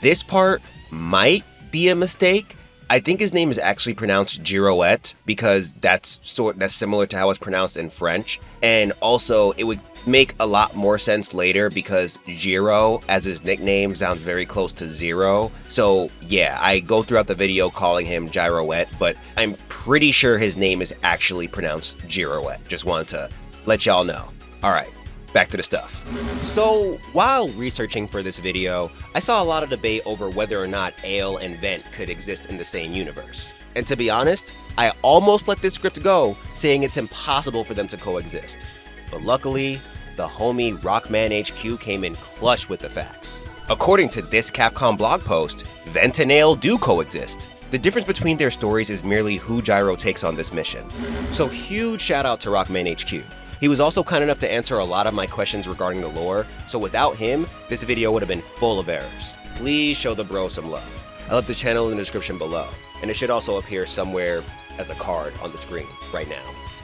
[SPEAKER 1] this part might be a mistake. I think his name is actually pronounced Girouette because that's similar to how it's pronounced in French. And also, it would make a lot more sense later because Giro, as his nickname, sounds very close to Zero. So yeah, I go throughout the video calling him Gyroette, but I'm pretty sure his name is actually pronounced Girouette. Just wanted to let y'all know. Alright, back to the stuff. So, while researching for this video, I saw a lot of debate over whether or not Ale and Vent could exist in the same universe. And to be honest, I almost let this script go, saying it's impossible for them to coexist. But luckily, the homie Rockman HQ came in clutch with the facts. According to this Capcom blog post, Vent and Ale do coexist. The difference between their stories is merely who Gyro takes on this mission. So huge shout out to Rockman HQ. He was also kind enough to answer a lot of my questions regarding the lore, so without him, this video would have been full of errors. Please show the bro some love. I left the channel in the description below, and it should also appear somewhere as a card on the screen right now.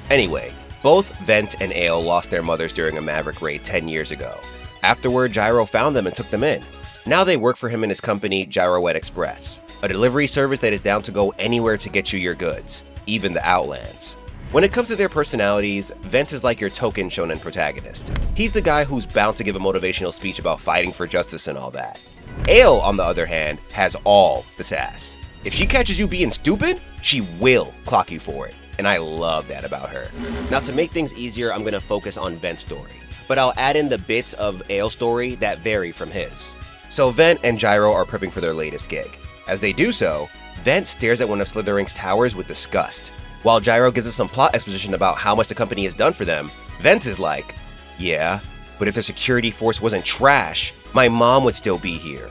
[SPEAKER 1] Anyway, both Vent and Ale lost their mothers during a Maverick raid 10 years ago. Afterward, Gyro found them and took them in. Now they work for him in his company, Gyroette Express, a delivery service that is down to go anywhere to get you your goods, even the Outlands. When it comes to their personalities, Vent is like your token shonen protagonist. He's the guy who's bound to give a motivational speech about fighting for justice and all that. Ale, on the other hand, has all the sass. If she catches you being stupid, she will clock you for it, and I love that about her. Now to make things easier, I'm going to focus on Vent's story, but I'll add in the bits of Ale's story that vary from his. So Vent and Gyro are prepping for their latest gig. As they do so, Vent stares at one of Slitherink's towers with disgust. While Gyro gives us some plot exposition about how much the company has done for them, Vent is like, yeah, but if the security force wasn't trash, my mom would still be here.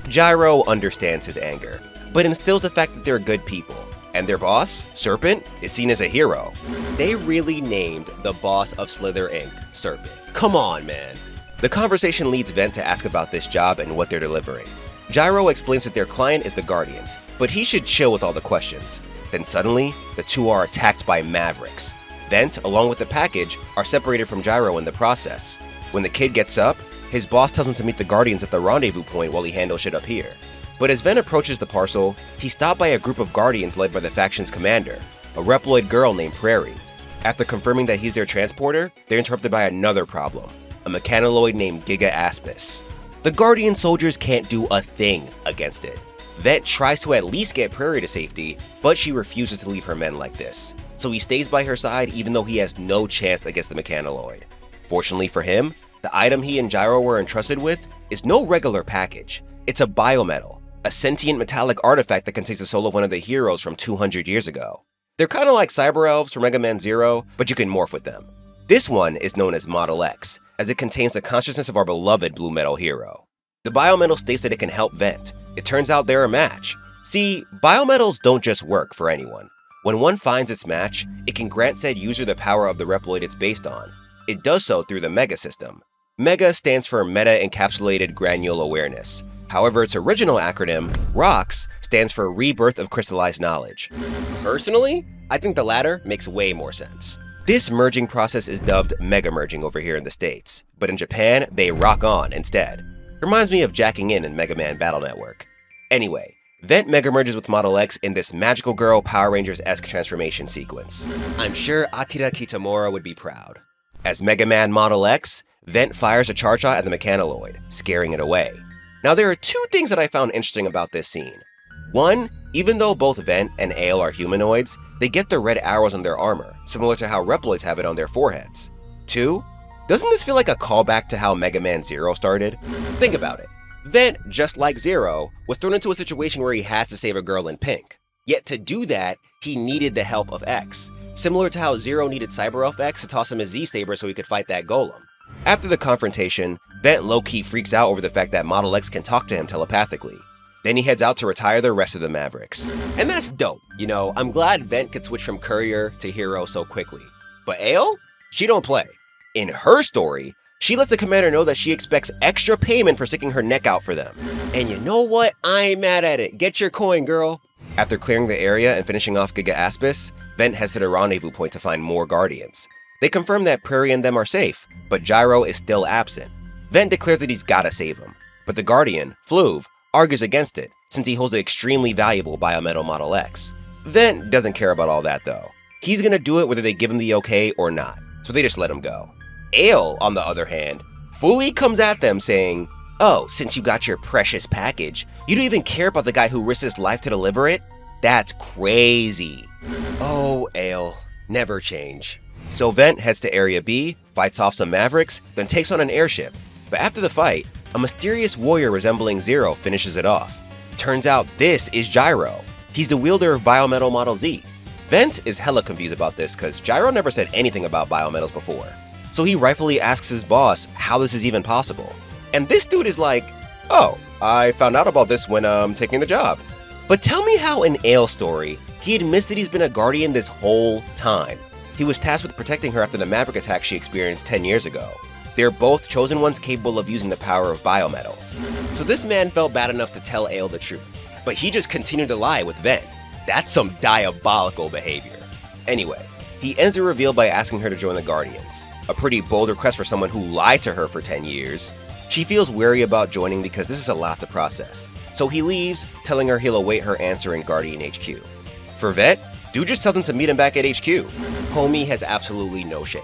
[SPEAKER 1] Gyro understands his anger, but instills the fact that they're good people, and their boss, Serpent, is seen as a hero. They really named the boss of Slither Inc. Serpent. Come on, man. The conversation leads Vent to ask about this job and what they're delivering. Gyro explains that their client is the Guardians, but he should chill with all the questions. Then suddenly, the two are attacked by Mavericks. Vent, along with the package, are separated from Gyro in the process. When the kid gets up, his boss tells him to meet the Guardians at the rendezvous point while he handles shit up here. But as Vent approaches the parcel, he's stopped by a group of Guardians led by the faction's commander, a Reploid girl named Prairie. After confirming that he's their transporter, they're interrupted by another problem, a mechanaloid named Giga Aspis. The Guardian soldiers can't do a thing against it. Vent tries to at least get Prairie to safety, but she refuses to leave her men like this. So he stays by her side even though he has no chance against the mechanaloid. Fortunately for him, the item he and Gyro were entrusted with is no regular package. It's a biometal, a sentient metallic artifact that contains the soul of one of the heroes from 200 years ago. They're kind of like cyber elves from MegaMan 0, but you can morph with them. This one is known as Model X, as it contains the consciousness of our beloved blue metal hero. The biometal states that it can help Vent. It turns out they're a match. See, biometals don't just work for anyone. When one finds its match, it can grant said user the power of the Reploid it's based on. It does so through the Mega system. Mega stands for Meta-Encapsulated Granule Awareness. However, its original acronym, ROX, stands for Rebirth of Crystallized Knowledge. Personally, I think the latter makes way more sense. This merging process is dubbed Mega Merging over here in the States, but in Japan, they rock on instead. Reminds me of jacking in MegaMan Battle Network. Anyway, Vent Mega merges with Model X in this Magical Girl Power Rangers-esque transformation sequence. I'm sure Akira Kitamura would be proud. As MegaMan Model X, Vent fires a charge shot at the mechanaloid, scaring it away. Now there are two things that I found interesting about this scene. One, even though both Vent and Ale are humanoids, they get the red arrows on their armor, similar to how Reploids have it on their foreheads. Two, doesn't this feel like a callback to how MegaMan 0 started? Think about it. Vent, just like Zero, was thrown into a situation where he had to save a girl in pink. Yet to do that, he needed the help of X, similar to how Zero needed Cyber Elf X to toss him a Z-Saber so he could fight that golem. After the confrontation, Vent low-key freaks out over the fact that Model X can talk to him telepathically. Then he heads out to retire the rest of the Mavericks. And that's dope, you know, I'm glad Vent could switch from courier to hero so quickly. But Ale? She don't play. In her story, she lets the commander know that she expects extra payment for sticking her neck out for them. And you know what? I ain't mad at it. Get your coin, girl. After clearing the area and finishing off Giga Aspis, Vent heads to the rendezvous point to find more Guardians. They confirm that Prairie and them are safe, but Gyro is still absent. Vent declares that he's gotta save him, but the Guardian, Fluve, argues against it, since he holds the extremely valuable Biometal Model X. Vent doesn't care about all that though. He's gonna do it whether they give him the okay or not, so they just let him go. Ale, on the other hand, fully comes at them saying, oh, since you got your precious package, you don't even care about the guy who risked his life to deliver it? That's crazy. Oh, Ale, never change. So Vent heads to Area B, fights off some Mavericks, then takes on an airship. But after the fight, a mysterious warrior resembling Zero finishes it off. Turns out this is Gyro. He's the wielder of Biometal Model Z. Vent is hella confused about this because Gyro never said anything about biometals before. So he rightfully asks his boss how this is even possible. And this dude is like, oh, I found out about this when taking the job. But tell me how in Ayle's story, he admits that he's been a Guardian this whole time. He was tasked with protecting her after the Maverick attack she experienced 10 years ago. They're both chosen ones capable of using the power of biometals. So this man felt bad enough to tell Ayle the truth, but he just continued to lie with Vent. That's some diabolical behavior. Anyway, he ends the reveal by asking her to join the Guardians, a pretty bold request for someone who lied to her for 10 years. She feels wary about joining because this is a lot to process, so he leaves, telling her he'll await her answer in Guardian HQ. For Vent, dude just tells him to meet him back at HQ. Homie has absolutely no shame.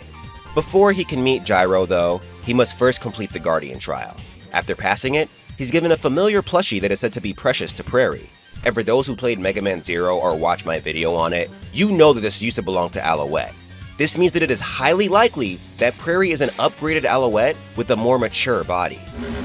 [SPEAKER 1] Before he can meet Gyro though, he must first complete the Guardian trial. After passing it, he's given a familiar plushie that is said to be precious to Prairie. And for those who played Mega Man Zero or watched my video on it, you know that this used to belong to Alouette. This means that it is highly likely that Prairie is an upgraded Alouette with a more mature body.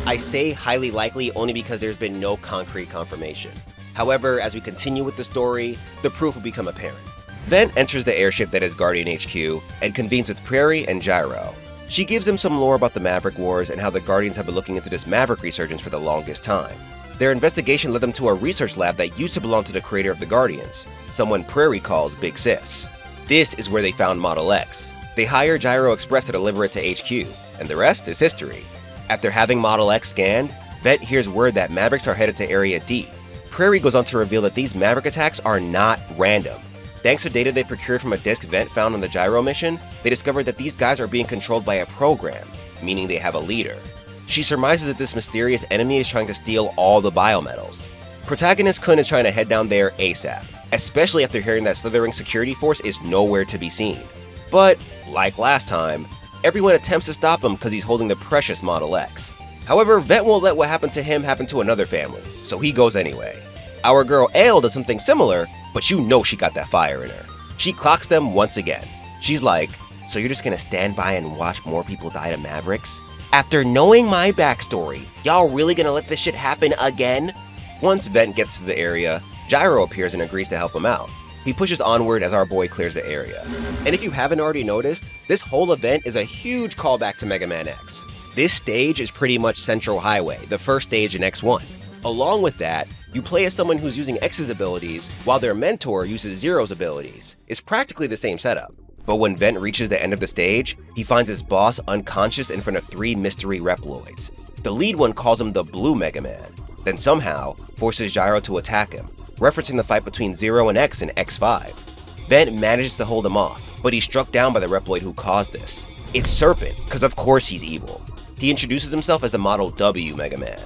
[SPEAKER 1] I say highly likely only because there's been no concrete confirmation. However, as we continue with the story, the proof will become apparent. Vent enters the airship that is Guardian HQ and convenes with Prairie and Gyro. She gives him some lore about the Maverick Wars and how the Guardians have been looking into this Maverick resurgence for the longest time. Their investigation led them to a research lab that used to belong to the creator of the Guardians, someone Prairie calls Big Sis. This is where they found Model X. They hire Gyro Express to deliver it to HQ, and the rest is history. After having Model X scanned, Vent hears word that Mavericks are headed to Area D. Prairie goes on to reveal that these Maverick attacks are not random. Thanks to data they procured from a disk Vent found on the Gyro mission, they discovered that these guys are being controlled by a program, meaning they have a leader. She surmises that this mysterious enemy is trying to steal all the biometals. Protagonist Kun is trying to head down there ASAP, especially after hearing that Slithering security force is nowhere to be seen. But, like last time, everyone attempts to stop him because he's holding the precious Model X. However, Vent won't let what happened to him happen to another family, so he goes anyway. Our girl Ayle does something similar, but you know she got that fire in her. She clocks them once again. She's like, so you're just gonna stand by and watch more people die to Mavericks? After knowing my backstory, y'all really gonna let this shit happen again? Once Vent gets to the area, Gyro appears and agrees to help him out. He pushes onward as our boy clears the area. And if you haven't already noticed, this whole event is a huge callback to Mega Man X. This stage is pretty much Central Highway, the first stage in X1. Along with that, you play as someone who's using X's abilities, while their mentor uses Zero's abilities. It's practically the same setup. But when Vent reaches the end of the stage, he finds his boss unconscious in front of 3 mystery Reploids. The lead one calls him the Blue Mega Man, then somehow forces Gyro to attack him, referencing the fight between Zero and X in X5. Vent manages to hold him off, but he's struck down by the Reploid who caused this. It's Serpent, because of course he's evil. He introduces himself as the Model W Mega Man.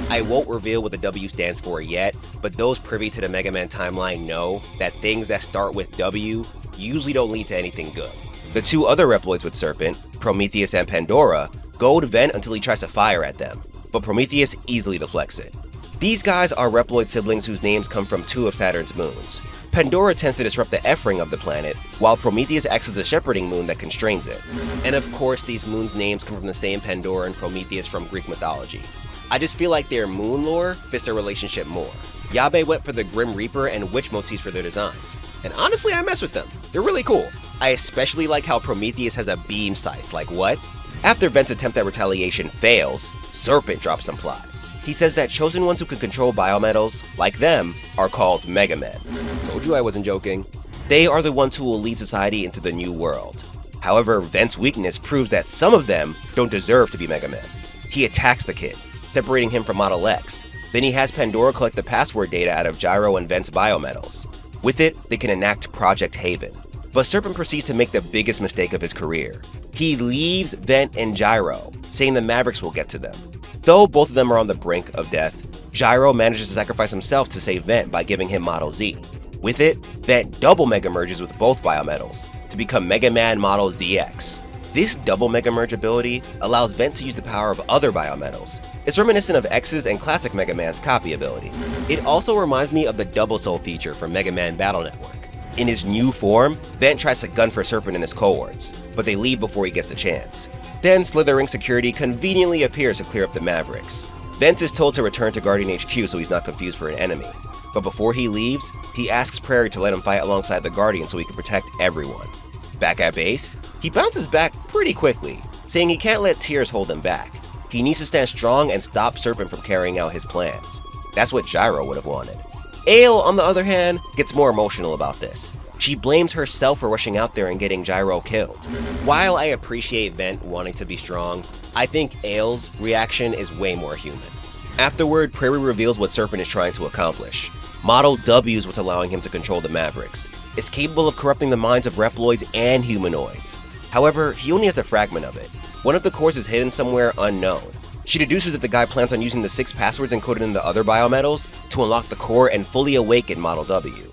[SPEAKER 1] I won't reveal what the W stands for yet, but those privy to the Mega Man timeline know that things that start with W usually don't lead to anything good. The 2 other Reploids with Serpent, Prometheus and Pandora, goad Vent until he tries to fire at them, but Prometheus easily deflects it. These guys are Reploid siblings whose names come from 2 of Saturn's moons. Pandora tends to disrupt the F-ring of the planet, while Prometheus acts as the shepherding moon that constrains it. And of course, these moons' names come from the same Pandora and Prometheus from Greek mythology. I just feel like their moon lore fits their relationship more. Yabe went for the Grim Reaper and Witch motifs for their designs. And honestly, I mess with them. They're really cool. I especially like how Prometheus has a beam scythe, like what? After Vent's attempt at retaliation fails, Serpent drops some plot. He says that chosen ones who can control biometals, like them, are called MegaMan. Told you I wasn't joking. They are the ones who will lead society into the new world. However, Vent's weakness proves that some of them don't deserve to be MegaMan. He attacks the kid, separating him from Model X. Then he has Pandora collect the password data out of Gyro and Vent's biometals. With it, they can enact Project Haven. But Serpent proceeds to make the biggest mistake of his career. He leaves Vent and Gyro, saying the Mavericks will get to them. Though both of them are on the brink of death, Gyro manages to sacrifice himself to save Vent by giving him Model Z. With it, Vent double Mega Merges with both biometals to become Mega Man Model ZX. This double Mega Merge ability allows Vent to use the power of other biometals. It's reminiscent of X's and classic Mega Man's copy ability. It also reminds me of the Double Soul feature from Mega Man Battle Network. In his new form, Vent tries to gun for Serpent and his cohorts, but they leave before he gets the chance. Then Slithering security conveniently appears to clear up the Mavericks. Vent is told to return to Guardian HQ so he's not confused for an enemy. But before he leaves, he asks Prairie to let him fight alongside the Guardian so he can protect everyone. Back at base, he bounces back pretty quickly, saying he can't let tears hold him back. He needs to stand strong and stop Serpent from carrying out his plans. That's what Gyro would have wanted. Ale, on the other hand, gets more emotional about this. She blames herself for rushing out there and getting Gyro killed. While I appreciate Vent wanting to be strong, I think Ale's reaction is way more human. Afterward, Prairie reveals what Serpent is trying to accomplish. Model W is what's allowing him to control the Mavericks. It's capable of corrupting the minds of Reploids and humanoids. However, he only has a fragment of it. One of the cores is hidden somewhere unknown. She deduces that the guy plans on using the 6 passwords encoded in the other biometals to unlock the core and fully awaken Model W.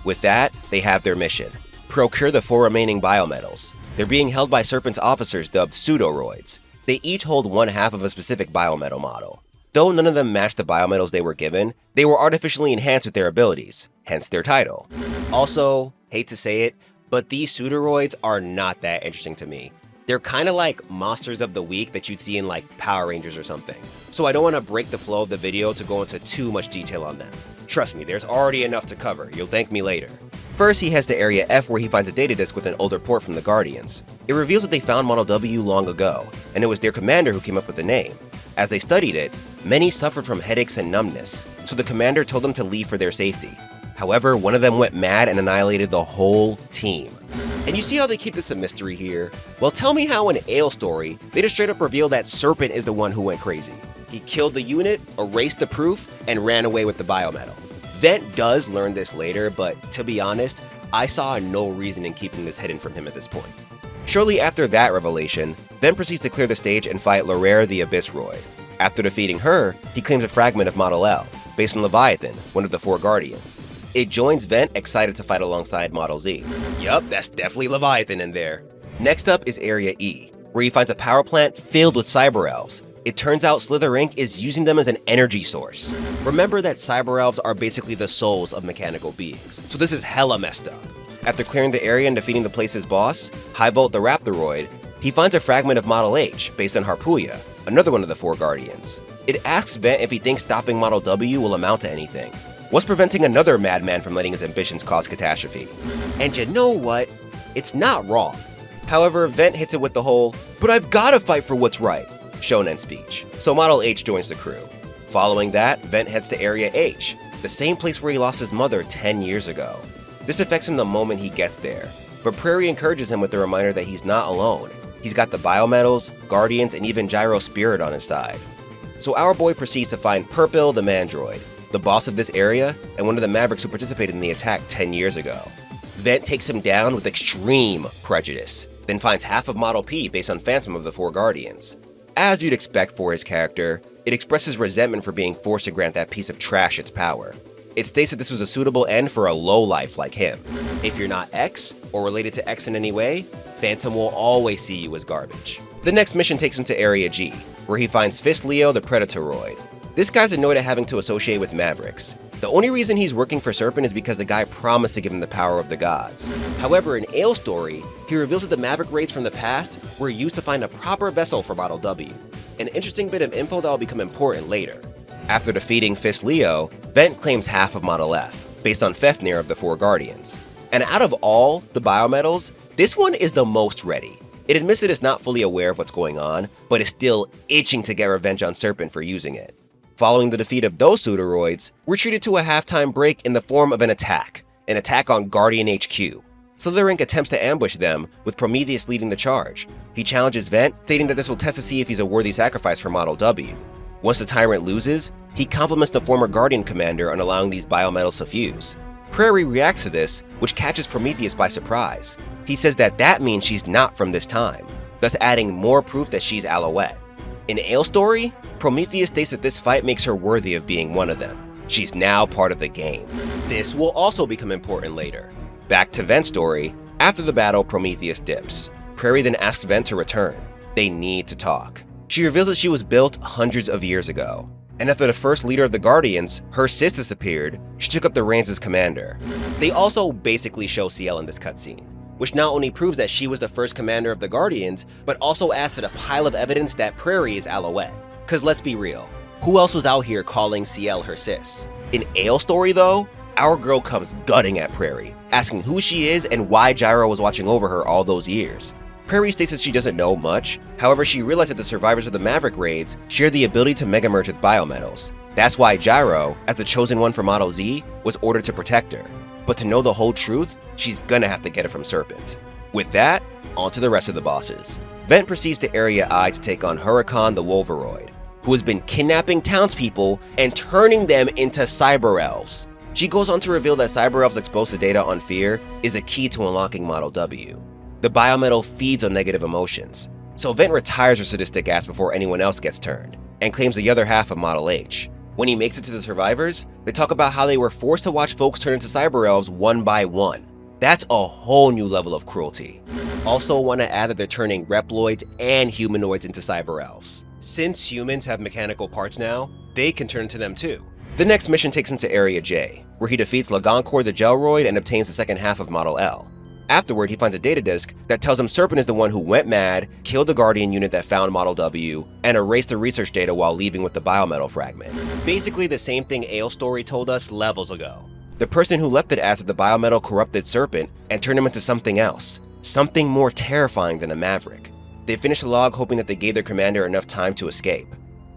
[SPEAKER 1] With that, they have their mission: procure the 4 remaining biometals. They're being held by Serpent's officers dubbed pseudoroids. They each hold 1/2 of a specific biometal model. Though none of them matched the biometals they were given, they were artificially enhanced with their abilities, hence their title. Also, hate to say it, but these pseudoroids are not that interesting to me. They're kind of like monsters of the week that you'd see in like Power Rangers or something. So I don't want to break the flow of the video to go into too much detail on them. Trust me, there's already enough to cover, you'll thank me later. First, he heads to Area F where he finds a data disk with an older port from the Guardians. It reveals that they found Model W long ago, and it was their commander who came up with the name. As they studied it, many suffered from headaches and numbness, so the commander told them to leave for their safety. However, one of them went mad and annihilated the whole team. And you see how they keep this a mystery here? Well, tell me how in Ale story, they just straight up reveal that Serpent is the one who went crazy. He killed the unit, erased the proof, and ran away with the biometal. Vent does learn this later, but to be honest, I saw no reason in keeping this hidden from him at this point. Shortly after that revelation, Vent proceeds to clear the stage and fight Lorare the Abyssroid. After defeating her, he claims a fragment of Model L, based on Leviathan, one of the 4 Guardians. It joins Vent, excited to fight alongside Model Z. Yup, that's definitely Leviathan in there. Next up is Area E, where he finds a power plant filled with cyber elves. It turns out Slither Inc. is using them as an energy source. Remember that cyber elves are basically the souls of mechanical beings, so this is hella messed up. After clearing the area and defeating the place's boss, Highbolt the Raptoroid, he finds a fragment of Model H, based on Harpuya, another one of the 4 Guardians. It asks Vent if he thinks stopping Model W will amount to anything. What's preventing another madman from letting his ambitions cause catastrophe? And you know what? It's not wrong. However, Vent hits it with the whole, "But I've gotta fight for what's right," shonen speech. So Model H joins the crew. Following that, Vent heads to Area H, the same place where he lost his mother 10 years ago. This affects him the moment he gets there, but Prairie encourages him with the reminder that he's not alone. He's got the biometals, Guardians, and even Gyro Spirit on his side. So our boy proceeds to find Purple the Mandroid, the boss of this area, and one of the Mavericks who participated in the attack 10 years ago. Vent takes him down with extreme prejudice, then finds half of Model P based on Phantom of the 4 Guardians. As you'd expect for his character, it expresses resentment for being forced to grant that piece of trash its power. It states that this was a suitable end for a lowlife like him. If you're not X, or related to X in any way, Phantom will always see you as garbage. The next mission takes him to Area G, where he finds Fist Leo the Predatoroid. This guy's annoyed at having to associate with Mavericks. The only reason he's working for Serpent is because the guy promised to give him the power of the gods. However, in Ale's story, he reveals that the Maverick raids from the past were used to find a proper vessel for Model W, an interesting bit of info that will become important later. After defeating Fist Leo, Vent claims half of Model F, based on Fefnir of the 4 Guardians. And out of all the biometals, this one is the most ready. It admits that it's not fully aware of what's going on, but is still itching to get revenge on Serpent for using it. Following the defeat of those pseudoroids, we're treated to a halftime break in the form of an attack on Guardian HQ. Slither Inc. attempts to ambush them, with Prometheus leading the charge. He challenges Vent, stating that this will test to see if he's a worthy sacrifice for Model W. Once the Tyrant loses, he compliments the former Guardian commander on allowing these biometals to fuse. Prairie reacts to this, which catches Prometheus by surprise. He says that means she's not from this time, thus adding more proof that she's Alouette. In Ale's story, Prometheus states that this fight makes her worthy of being one of them. She's now part of the game. This will also become important later. Back to Vent's story, after the battle, Prometheus dips. Prairie then asks Vent to return. They need to talk. She reveals that she was built hundreds of years ago. And after the first leader of the Guardians, her sis disappeared, she took up the reins as commander. They also basically show CL in this cutscene, which not only proves that she was the first commander of the Guardians, but also adds to the pile of evidence that Prairie is Alouette. Cause let's be real, who else was out here calling CL her sis? In Ale's story though, our girl comes gutting at Prairie, asking who she is and why Gyro was watching over her all those years. Prairie states that she doesn't know much, however she realized that the survivors of the Maverick raids share the ability to mega-merge with biometals. That's why Gyro, as the chosen one for Model Z, was ordered to protect her. But to know the whole truth, she's gonna have to get it from Serpent. With that, on to the rest of the bosses. Vent proceeds to Area I to take on Huracan the Wolveroid, who has been kidnapping townspeople and turning them into cyber elves. She goes on to reveal that cyber elves exposed to data on fear is a key to unlocking Model W. The biometal feeds on negative emotions, so Vent retires her sadistic ass before anyone else gets turned, and claims the other half of Model H. When he makes it to the survivors, they talk about how they were forced to watch folks turn into cyber elves one by one. That's a whole new level of cruelty. Also want to add that they're turning Reploids and humanoids into cyber elves. Since humans have mechanical parts now, they can turn into them too. The next mission takes him to Area J, where he defeats Lagoncor the Gelroid and obtains the second half of Model L. Afterward, he finds a data disk that tells him Serpent is the one who went mad, killed the Guardian unit that found Model W, and erased the research data while leaving with the biometal fragment. Basically the same thing Ale's story told us levels ago. The person who left it as the biometal corrupted Serpent and turned him into something else, something more terrifying than a Maverick. They finished the log hoping that they gave their commander enough time to escape.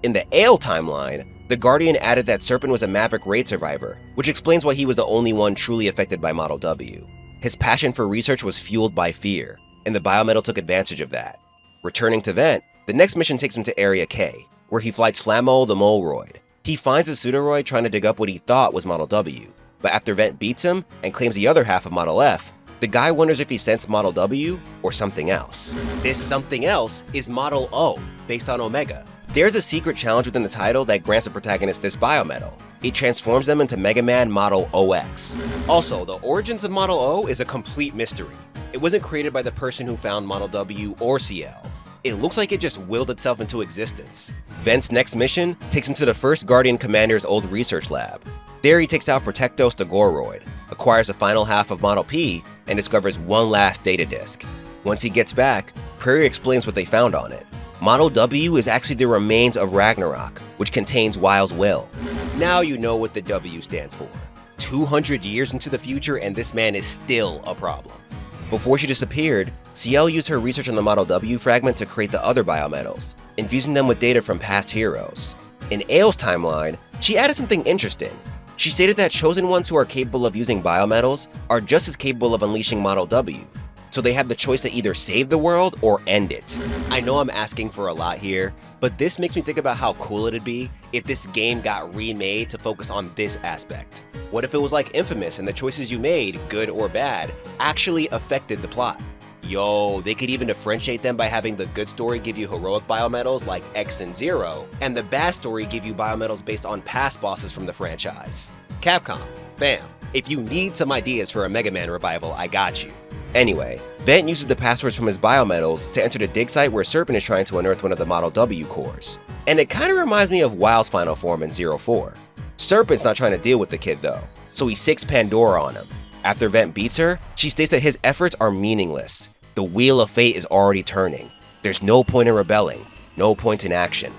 [SPEAKER 1] In the Ale timeline, the Guardian added that Serpent was a Maverick raid survivor, which explains why he was the only one truly affected by Model W. His passion for research was fueled by fear, and the biometal took advantage of that. Returning to Vent, the next mission takes him to Area K, where he fights Flammo the Moleroid. He finds the Pseudoroid trying to dig up what he thought was Model W, but after Vent beats him and claims the other half of Model F, the guy wonders if he sensed Model W or something else. This something else is Model O, based on Omega. There's a secret challenge within the title that grants the protagonist this biometal. It transforms them into MegaMan Model OX. Also, the origins of Model O is a complete mystery. It wasn't created by the person who found Model W or CL. It looks like it just willed itself into existence. Vent's next mission takes him to the first Guardian Commander's old research lab. There he takes out Protectos the Goroid, acquires the final half of Model P, and discovers one last data disk. Once he gets back, Prairie explains what they found on it. Model W is actually the remains of Ragnarok, which contains Weil's will. Now you know what the W stands for. 200 years into the future and this man is still a problem. Before she disappeared, CL used her research on the Model W fragment to create the other biometals, infusing them with data from past heroes. In Ale's timeline, she added something interesting. She stated that chosen ones who are capable of using biometals are just as capable of unleashing Model W, so they have the choice to either save the world or end it. I know I'm asking for a lot here, but this makes me think about how cool it'd be if this game got remade to focus on this aspect. What if it was like Infamous and the choices you made, good or bad, actually affected the plot? Yo, they could even differentiate them by having the good story give you heroic biometals like X and Zero, and the bad story give you biometals based on past bosses from the franchise. Capcom, bam. If you need some ideas for a Mega Man revival, I got you. Anyway, Vent uses the passwords from his biometals to enter the dig site where Serpent is trying to unearth one of the Model W cores. And it kinda reminds me of Weil's final form in 04. Serpent's not trying to deal with the kid though, so he sics Pandora on him. After Vent beats her, she states that his efforts are meaningless. The wheel of fate is already turning. There's no point in rebelling, no point in action.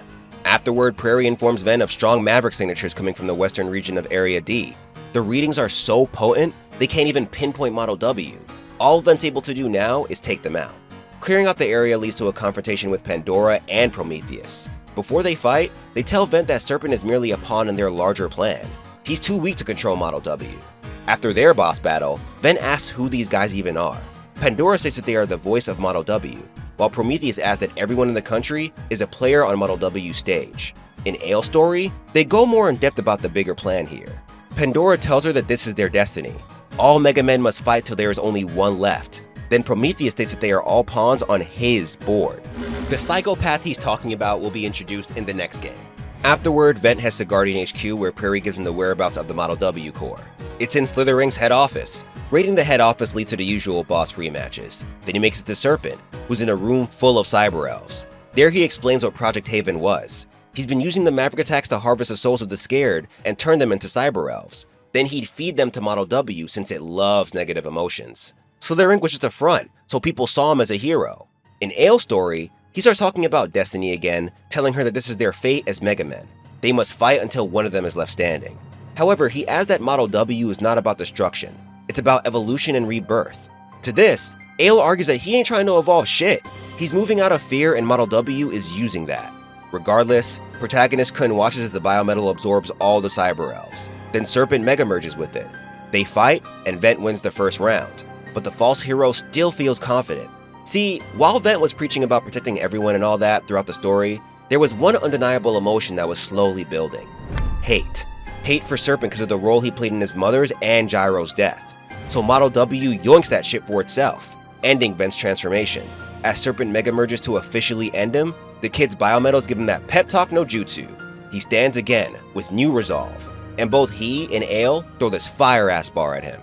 [SPEAKER 1] Afterward, Prairie informs Vent of strong Maverick signatures coming from the western region of Area D. The readings are so potent, they can't even pinpoint Model W. All Vent's able to do now is take them out. Clearing out the area leads to a confrontation with Pandora and Prometheus. Before they fight, they tell Vent that Serpent is merely a pawn in their larger plan. He's too weak to control Model W. After their boss battle, Vent asks who these guys even are. Pandora says that they are the voice of Model W, while Prometheus asks that everyone in the country is a player on Model W's stage. In Ale's story, they go more in depth about the bigger plan here. Pandora tells her that this is their destiny. All Mega Men must fight till there is only one left. Then Prometheus states that they are all pawns on his board. The psychopath he's talking about will be introduced in the next game. Afterward, Vent heads to Guardian HQ where Prairie gives him the whereabouts of the Model W core. It's in Slytherin's head office. Raiding the head office leads to the usual boss rematches. Then he makes it to Serpent, who's in a room full of cyber elves. There he explains what Project Haven was. He's been using the Maverick attacks to harvest the souls of the scared and turn them into cyber elves. Then he'd feed them to Model W since it loves negative emotions. Slytherin was just a front, so people saw him as a hero. In Ale's story, he starts talking about destiny again, telling her that this is their fate as Mega Men. They must fight until one of them is left standing. However, he adds that Model W is not about destruction. It's about evolution and rebirth. To this, Ale argues that he ain't trying to evolve shit. He's moving out of fear and Model W is using that. Regardless, protagonist Kun watches as the biometal absorbs all the cyber elves. Then Serpent mega merges with it. They fight, and Vent wins the first round. But the false hero still feels confident. See, while Vent was preaching about protecting everyone and all that throughout the story, there was one undeniable emotion that was slowly building. Hate. Hate for Serpent because of the role he played in his mother's and Gyro's death. So Model W yoinks that shit for itself, ending Vent's transformation. As Serpent mega merges to officially end him, the kid's biometals give him that pep talk no jutsu. He stands again, with new resolve, and both he and Ale throw this fire-ass bar at him.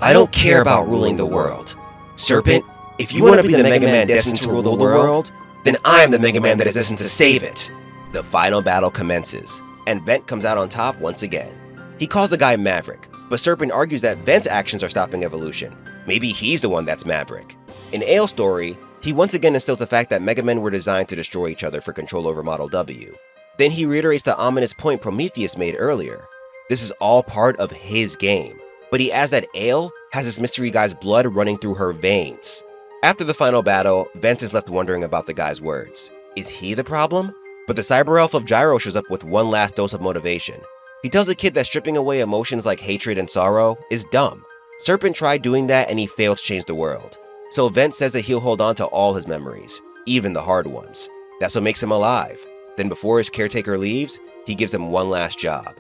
[SPEAKER 1] I don't care about ruling the world. Serpent, if you want to be the Mega Man destined to rule the world, then I am the Mega Man that is destined to save it. The final battle commences, and Vent comes out on top once again. He calls the guy Maverick, but Serpent argues that Vent's actions are stopping evolution. Maybe he's the one that's Maverick. In Ale's story, he once again instills the fact that Mega Men were designed to destroy each other for control over Model W. Then he reiterates the ominous point Prometheus made earlier. This is all part of his game, but he adds that Ale has this mystery guy's blood running through her veins. After the final battle, Vent is left wondering about the guy's words. Is he the problem? But the cyber elf of Gyro shows up with one last dose of motivation. He tells the kid that stripping away emotions like hatred and sorrow is dumb. Serpent tried doing that and he failed to change the world. So Vent says that he'll hold on to all his memories, even the hard ones. That's what makes him alive. Then before his caretaker leaves, he gives him one last job.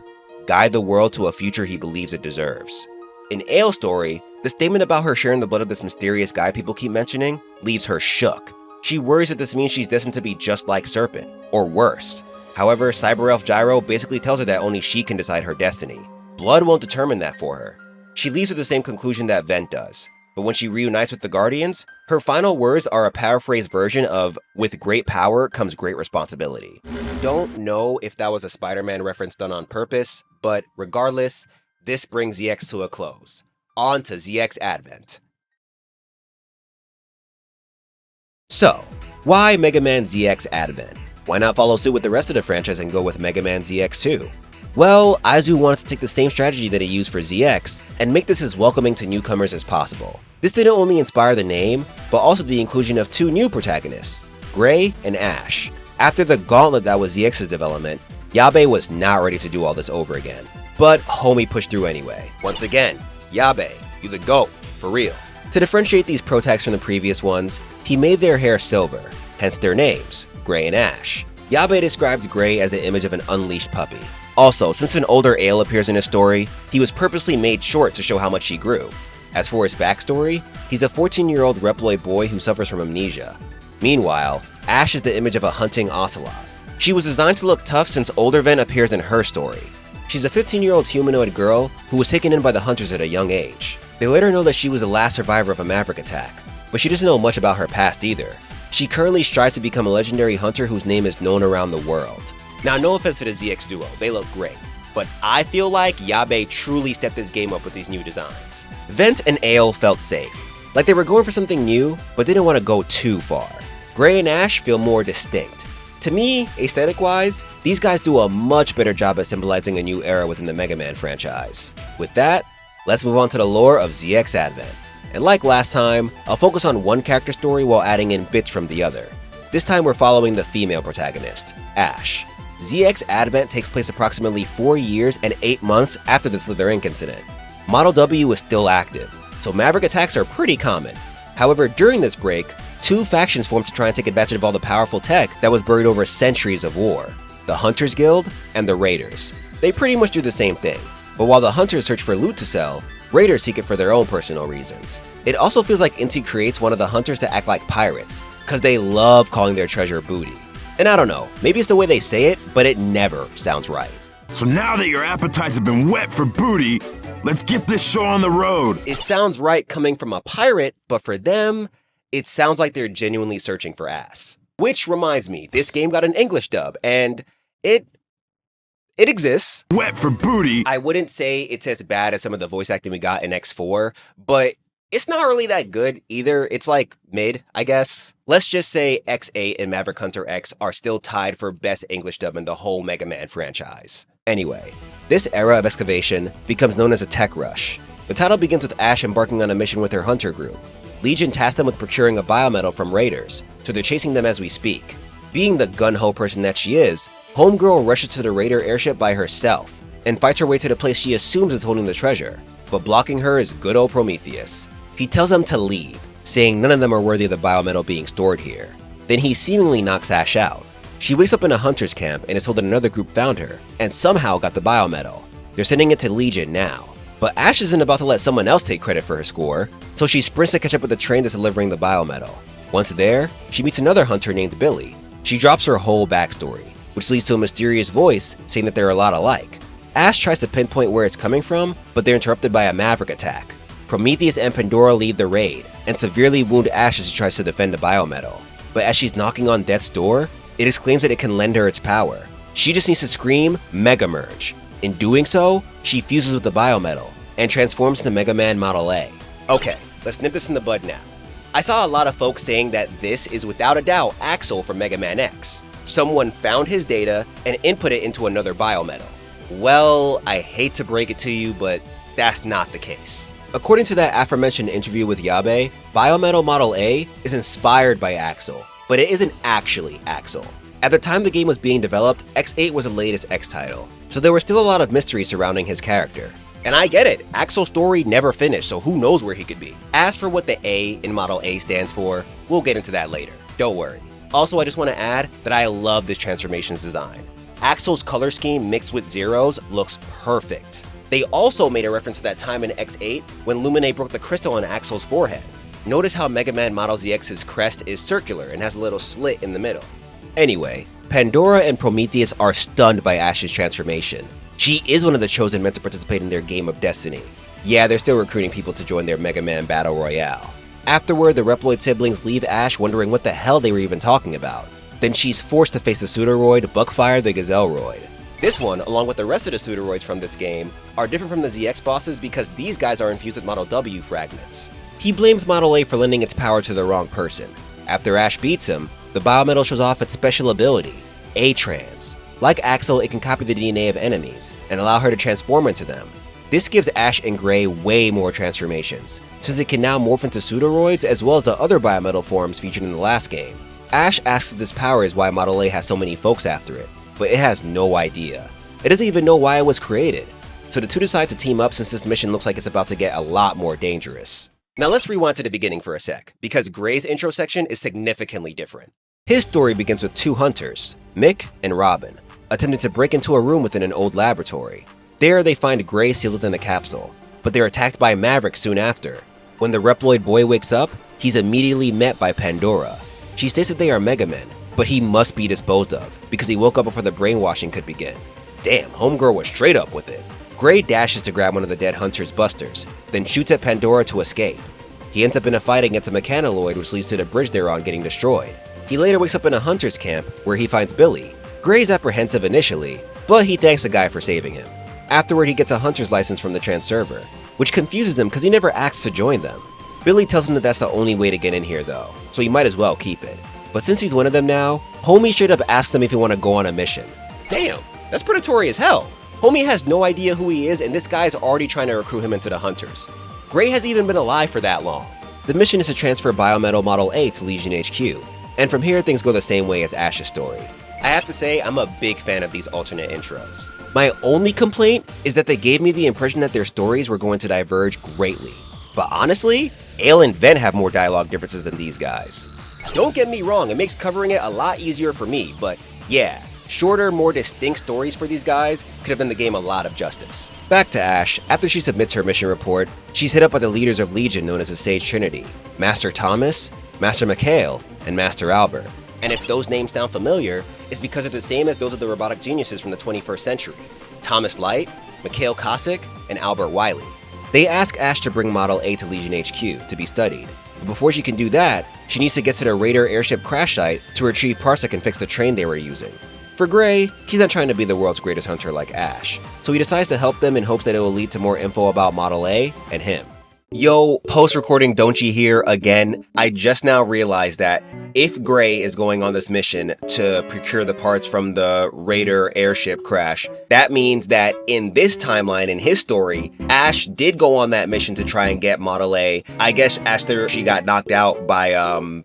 [SPEAKER 1] Guide the world to a future he believes it deserves. In Ale's story, the statement about her sharing the blood of this mysterious guy people keep mentioning leaves her shook. She worries that this means she's destined to be just like Serpent, or worse. However, Cyber Elf Gyro basically tells her that only she can decide her destiny. Blood won't determine that for her. She leaves with the same conclusion that Vent does. But when she reunites with the Guardians, her final words are a paraphrased version of, "With great power comes great responsibility." Don't know if that was a Spider-Man reference done on purpose, but regardless, this brings ZX to a close. On to ZX Advent. So, why Mega Man ZX Advent? Why not follow suit with the rest of the franchise and go with Mega Man ZX2? Well, Aizu wanted to take the same strategy that he used for ZX and make this as welcoming to newcomers as possible. This didn't only inspire the name, but also the inclusion of two new protagonists, Gray and Ash. After the gauntlet that was ZX's development, Yabe was not ready to do all this over again. But homie pushed through anyway. Once again, Yabe, you the GOAT, for real. To differentiate these protags from the previous ones, he made their hair silver, hence their names, Gray and Ash. Yabe described Gray as the image of an unleashed puppy. Also, since an older Ale appears in his story, he was purposely made short to show how much he grew. As for his backstory, he's a 14-year-old Reploid boy who suffers from amnesia. Meanwhile, Ash is the image of a hunting ocelot. She was designed to look tough since older Vent appears in her story. She's a 15-year-old humanoid girl who was taken in by the hunters at a young age. They let her know that she was the last survivor of a Maverick attack, but she doesn't know much about her past either. She currently strives to become a legendary hunter whose name is known around the world. Now, no offense to the ZX duo, they look great, but I feel like Yabe truly stepped his game up with these new designs. Vent and Ale felt safe, like they were going for something new, but didn't want to go too far. Gray and Ash feel more distinct. To me, aesthetic-wise, these guys do a much better job at symbolizing a new era within the Mega Man franchise. With that, let's move on to the lore of ZX Advent. And like last time, I'll focus on one character story while adding in bits from the other. This time we're following the female protagonist, Ash. ZX Advent takes place approximately 4 years and 8 months after the Slither Inc. incident. Model W is still active, so Maverick attacks are pretty common. However, during this break, two factions formed to try and take advantage of all the powerful tech that was buried over centuries of war. The Hunters Guild and the Raiders. They pretty much do the same thing, but while the Hunters search for loot to sell, Raiders seek it for their own personal reasons. It also feels like Inti creates one of the Hunters to act like pirates, cause they love calling their treasure booty. And I don't know, maybe it's the way they say it, but it never sounds right.
[SPEAKER 12] So now that your appetites have been wet for booty, let's get this show on the road.
[SPEAKER 1] It sounds right coming from a pirate, but for them, it sounds like they're genuinely searching for ass. Which reminds me, this game got an English dub, and it exists.
[SPEAKER 12] Wet for booty.
[SPEAKER 1] I wouldn't say it's as bad as some of the voice acting we got in X4, but it's not really that good either. It's like mid, I guess. Let's just say X8 and Maverick Hunter X are still tied for best English dub in the whole Mega Man franchise. Anyway, this era of excavation becomes known as a tech rush. The title begins with Ash embarking on a mission with her hunter group. Legion tasked them with procuring a biometal from raiders, so they're chasing them as we speak. Being the gun-ho person that she is, Homegirl rushes to the raider airship by herself, and fights her way to the place she assumes is holding the treasure, but blocking her is good old Prometheus. He tells them to leave, saying none of them are worthy of the biometal being stored here. Then he seemingly knocks Ash out. She wakes up in a hunter's camp and is told that another group found her, and somehow got the biometal. They're sending it to Legion now. But Ash isn't about to let someone else take credit for her score, so she sprints to catch up with the train that's delivering the biometal. Once there, she meets another hunter named Billy. She drops her whole backstory, which leads to a mysterious voice saying that they're a lot alike. Ash tries to pinpoint where it's coming from, but they're interrupted by a Maverick attack. Prometheus and Pandora lead the raid, and severely wound Ash as she tries to defend the biometal. But as she's knocking on death's door, it exclaims that it can lend her its power. She just needs to scream, Mega Merge. In doing so, she fuses with the biometal, and transforms into MegaMan Model A. Okay, let's nip this in the bud now. I saw a lot of folks saying that this is without a doubt Axel from Mega Man X. Someone found his data and input it into another biometal. Well, I hate to break it to you, but that's not the case. According to that aforementioned interview with Yabe, Biometal Model A is inspired by Axel, but it isn't actually Axel. At the time the game was being developed, X8 was the latest X title, so there was still a lot of mystery surrounding his character. And I get it, Axel's story never finished, so who knows where he could be. As for what the A in Model A stands for, we'll get into that later, don't worry. Also, I just want to add that I love this transformation's design. Axel's color scheme mixed with Zero's looks perfect. They also made a reference to that time in X8 when Lumine broke the crystal on Axel's forehead. Notice how Mega Man Model ZX's crest is circular and has a little slit in the middle. Anyway, Pandora and Prometheus are stunned by Ash's transformation. She is one of the chosen meant to participate in their game of destiny. Yeah, they're still recruiting people to join their Mega Man Battle Royale. Afterward, the Reploid siblings leave Ash wondering what the hell they were even talking about. Then she's forced to face the Pseudoroid, Buckfire the Gazelleroid. This one, along with the rest of the Pseudoroids from this game, are different from the ZX bosses because these guys are infused with Model W fragments. He blames Model A for lending its power to the wrong person. After Ash beats him, the biometal shows off its special ability, A-Trans. Like Axel, it can copy the DNA of enemies, and allow her to transform into them. This gives Ash and Gray way more transformations, since it can now morph into Pseudoroids as well as the other biometal forms featured in the last game. Ash asks if this power is why Model A has so many folks after it, but it has no idea. It doesn't even know why it was created. So the two decide to team up since this mission looks like it's about to get a lot more dangerous. Now let's rewind to the beginning for a sec, because Gray's intro section is significantly different. His story begins with two hunters, Mick and Robin, attempting to break into a room within an old laboratory. There they find Gray sealed within a capsule, but they're attacked by Maverick soon after. When the Reploid boy wakes up, he's immediately met by Pandora. She states that they are MegaMan, but he must be disposed of, because he woke up before the brainwashing could begin. Damn, Homegirl was straight up with it. Gray dashes to grab one of the dead hunter's busters, then shoots at Pandora to escape. He ends up in a fight against a mechanaloid which leads to the bridge they're on getting destroyed. He later wakes up in a hunter's camp, where he finds Billy. Gray's apprehensive initially, but he thanks the guy for saving him. Afterward, he gets a hunter's license from the trans server, which confuses him because he never asks to join them. Billy tells him that that's the only way to get in here though, so he might as well keep it. But since he's one of them now, Homie straight up asks him if he want to go on a mission. Damn, that's predatory as hell. Homie has no idea who he is and this guy's already trying to recruit him into the Hunters. Gray hasn't even been alive for that long. The mission is to transfer Biometal Model A to Legion HQ, and from here things go the same way as Ash's story. I have to say, I'm a big fan of these alternate intros. My only complaint is that they gave me the impression that their stories were going to diverge greatly. But honestly, Ale and Ven have more dialogue differences than these guys. Don't get me wrong, it makes covering it a lot easier for me, but yeah, shorter, more distinct stories for these guys could have done the game a lot of justice. Back to Ash, after she submits her mission report, she's hit up by the leaders of Legion known as the Sage Trinity, Master Thomas, Master Mikhail, and Master Albert. And if those names sound familiar, it's because they're the same as those of the robotic geniuses from the 21st century, Thomas Light, Mikhail Cossack, and Albert Weil. They ask Ash to bring Model A to Legion HQ to be studied, but before she can do that, she needs to get to the Raider airship crash site to retrieve parts that can fix the train they were using. For Gray, he's not trying to be the world's greatest hunter like Ash, so he decides to help them in hopes that it will lead to more info about Model A and him. Yo, post-recording Don'tchi here again. I just now realized that if Gray is going on this mission to procure the parts from the Raider airship crash, that means that in this timeline, in his story, Ash did go on that mission to try and get Model A. I guess after she got knocked out by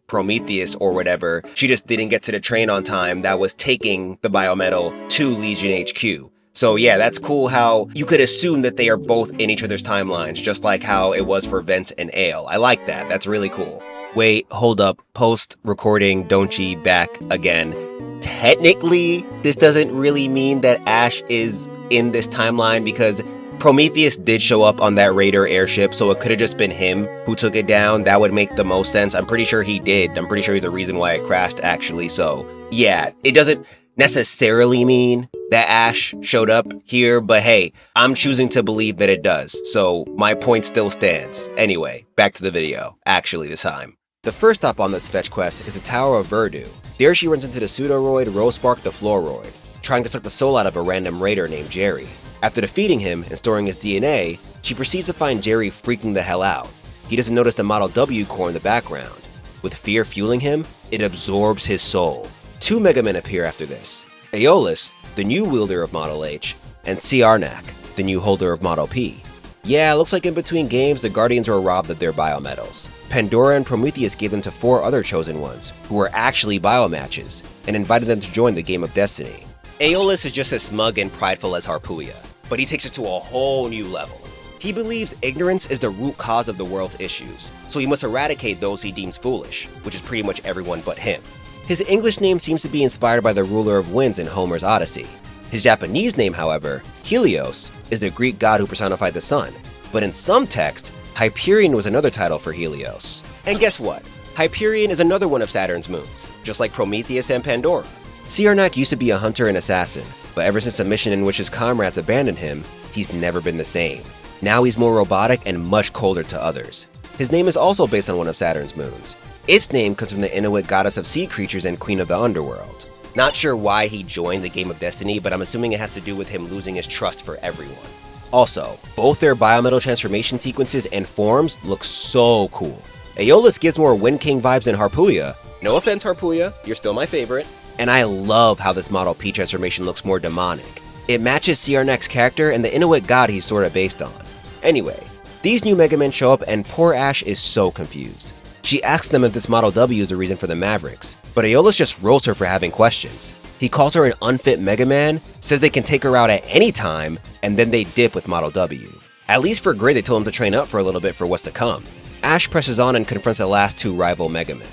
[SPEAKER 1] Prometheus or whatever, she just didn't get to the train on time that was taking the biometal to Legion HQ. So yeah, that's cool how you could assume that they are both in each other's timelines, just like how it was for Vent and Ale. I like that. That's really cool. Wait, hold up. Post-recording Donchi back again. Technically, this doesn't really mean that Ash is in this timeline because Prometheus did show up on that Raider airship, so it could have just been him who took it down. That would make the most sense. I'm pretty sure he did. I'm pretty sure he's the reason why it crashed, actually. So yeah, it doesn't necessarily mean that Ash showed up here, but hey, I'm choosing to believe that it does, so my point still stands. Anyway, back to the video, actually this time. The first stop on this fetch quest is the Tower of Verdu. There she runs into the Pseudoroid Rosespark the Fluoroid, trying to suck the soul out of a random raider named Jerry. After defeating him and storing his DNA, she proceeds to find Jerry freaking the hell out. He doesn't notice the Model W core in the background. With fear fueling him, it absorbs his soul. 2 MegaMen appear after this. Aeolus, the new wielder of Model H, and Ciarnak, the new holder of Model P. Yeah, looks like in between games, the Guardians were robbed of their biometals. Pandora and Prometheus gave them to 4 other chosen ones, who were actually biomatches, and invited them to join the Game of Destiny. Aeolus is just as smug and prideful as Harpuia, but he takes it to a whole new level. He believes ignorance is the root cause of the world's issues, so he must eradicate those he deems foolish, which is pretty much everyone but him. His English name seems to be inspired by the ruler of winds in Homer's Odyssey. His Japanese name, however, Helios, is the Greek god who personified the sun, but in some text, Hyperion was another title for Helios. And guess what? Hyperion is another one of Saturn's moons, just like Prometheus and Pandora. Ciarnak used to be a hunter and assassin, but ever since a mission in which his comrades abandoned him, he's never been the same. Now he's more robotic and much colder to others. His name is also based on one of Saturn's moons. Its name comes from the Inuit goddess of sea creatures and queen of the underworld. Not sure why he joined the Game of Destiny, but I'm assuming it has to do with him losing his trust for everyone. Also, both their biometal transformation sequences and forms look so cool. Aeolus gives more Wind King vibes than Harpuia. No offense, Harpuia, you're still my favorite. And I love how this Model P transformation looks more demonic. It matches Ciarnak's character and the Inuit god he's sorta based on. Anyway, these new MegaMen show up and poor Ash is so confused. She asks them if this Model W is the reason for the Mavericks, but Aeolus just roasts her for having questions. He calls her an unfit MegaMan, says they can take her out at any time, and then they dip with Model W. At least for Gray, they told him to train up for a little bit for what's to come. Ash presses on and confronts the last 2 rival MegaMen,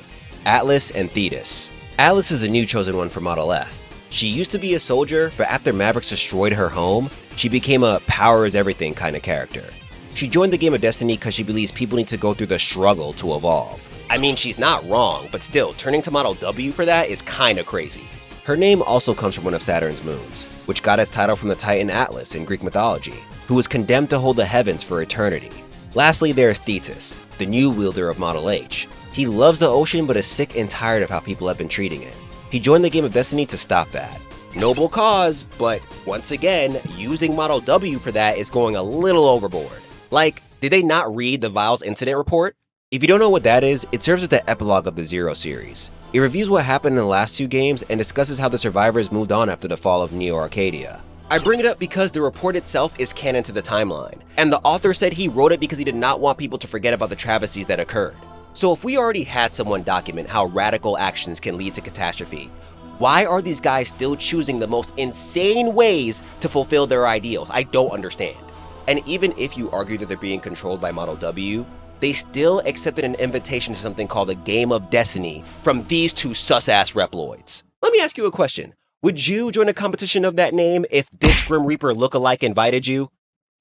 [SPEAKER 1] Atlas and Thetis. Atlas is the new chosen one for Model F. She used to be a soldier, but after Mavericks destroyed her home, she became a power is everything kind of character. She joined the Game of Destiny because she believes people need to go through the struggle to evolve. I mean, she's not wrong, but still, turning to Model W for that is kinda crazy. Her name also comes from one of Saturn's moons, which got its title from the Titan Atlas in Greek mythology, who was condemned to hold the heavens for eternity. Lastly, there is Thetis, the new wielder of Model H. He loves the ocean but is sick and tired of how people have been treating it. He joined the Game of Destiny to stop that. Noble cause, but once again, using Model W for that is going a little overboard. Like, did they not read the Weil's incident report? If you don't know what that is, it serves as the epilogue of the Zero series. It reviews what happened in the last 2 games and discusses how the survivors moved on after the fall of Neo Arcadia. I bring it up because the report itself is canon to the timeline, and the author said he wrote it because he did not want people to forget about the travesties that occurred. So if we already had someone document how radical actions can lead to catastrophe, why are these guys still choosing the most insane ways to fulfill their ideals? I don't understand. And even if you argue that they're being controlled by Model W, they still accepted an invitation to something called the Game of Destiny from these 2 sus-ass Reploids. Let me ask you a question. Would you join a competition of that name if this Grim Reaper lookalike invited you?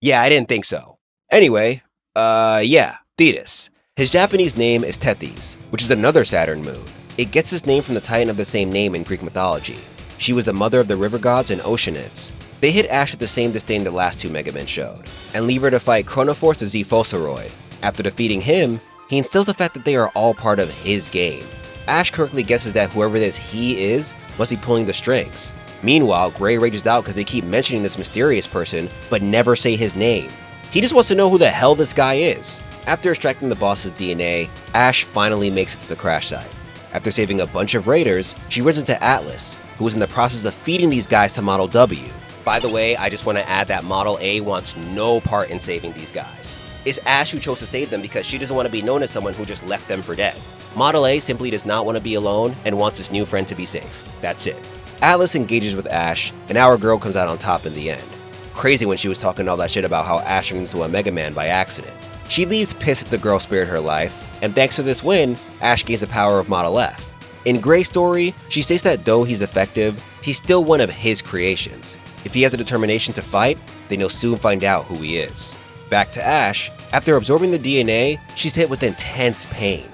[SPEAKER 1] Yeah, I didn't think so. Anyway, yeah, Thetis. His Japanese name is Tethys, which is another Saturn moon. It gets its name from the Titan of the same name in Greek mythology. She was the mother of the river gods and oceanids. They hit Ash with the same disdain the last 2 MegaMen showed, and leave her to fight Chronoforce the Z-Fosoroid. After defeating him, he instills the fact that they are all part of his game. Ash correctly guesses that whoever this he is must be pulling the strings. Meanwhile, Gray rages out because they keep mentioning this mysterious person, but never say his name. He just wants to know who the hell this guy is. After extracting the boss's DNA, Ash finally makes it to the crash site. After saving a bunch of raiders, she runs into Atlas, who is in the process of feeding these guys to Model W. By the way, I just want to add that Model A wants no part in saving these guys. It's Ash who chose to save them because she doesn't want to be known as someone who just left them for dead. Model A simply does not want to be alone and wants his new friend to be safe. That's it. Atlas engages with Ash, and our girl comes out on top in the end. Crazy when she was talking all that shit about how Ash turned into a MegaMan by accident. She leaves pissed that the girl spared her life, and thanks to this win, Ash gains the power of Model F. In Gray's story, she states that though he's effective, he's still one of his creations. If he has the determination to fight, then he'll soon find out who he is. Back to Ash, after absorbing the DNA, she's hit with intense pain.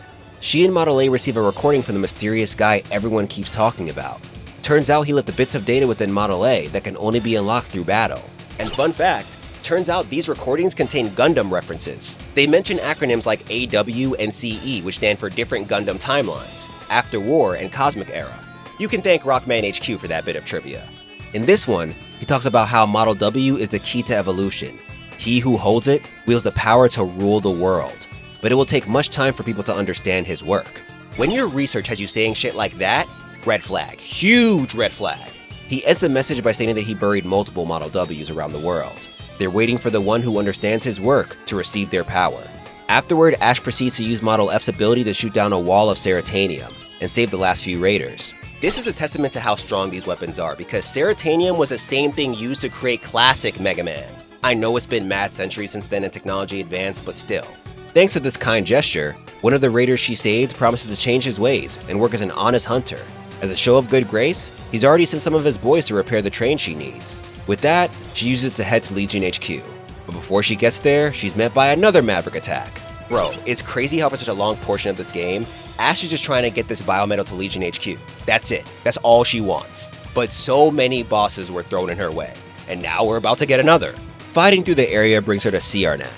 [SPEAKER 1] She and Model A receive a recording from the mysterious guy everyone keeps talking about. Turns out he left the bits of data within Model A that can only be unlocked through battle. And fun fact, turns out these recordings contain Gundam references. They mention acronyms like AW and CE, which stand for different Gundam timelines, After War and Cosmic Era. You can thank Rockman HQ for that bit of trivia. In this one, he talks about how Model W is the key to evolution. He who holds it wields the power to rule the world, but it will take much time for people to understand his work. When your research has you saying shit like that, red flag, huge red flag. He ends the message by saying that he buried multiple Model Ws around the world. They're waiting for the one who understands his work to receive their power. Afterward, Ash proceeds to use Model F's ability to shoot down a wall of Ceratanium and save the last few raiders. This is a testament to how strong these weapons are, because Ceratanium was the same thing used to create classic MegaMan. I know it's been mad centuries since then and technology advanced, but still. Thanks to this kind gesture, one of the raiders she saved promises to change his ways and work as an honest hunter. As a show of good grace, he's already sent some of his boys to repair the train she needs. With that, she uses it to head to Legion HQ. But before she gets there, she's met by another Maverick attack. Bro, it's crazy how for such a long portion of this game, Ash is just trying to get this biometal to Legion HQ. That's it. That's all she wants. But so many bosses were thrown in her way, and now we're about to get another. Fighting through the area brings her to Ciarnak.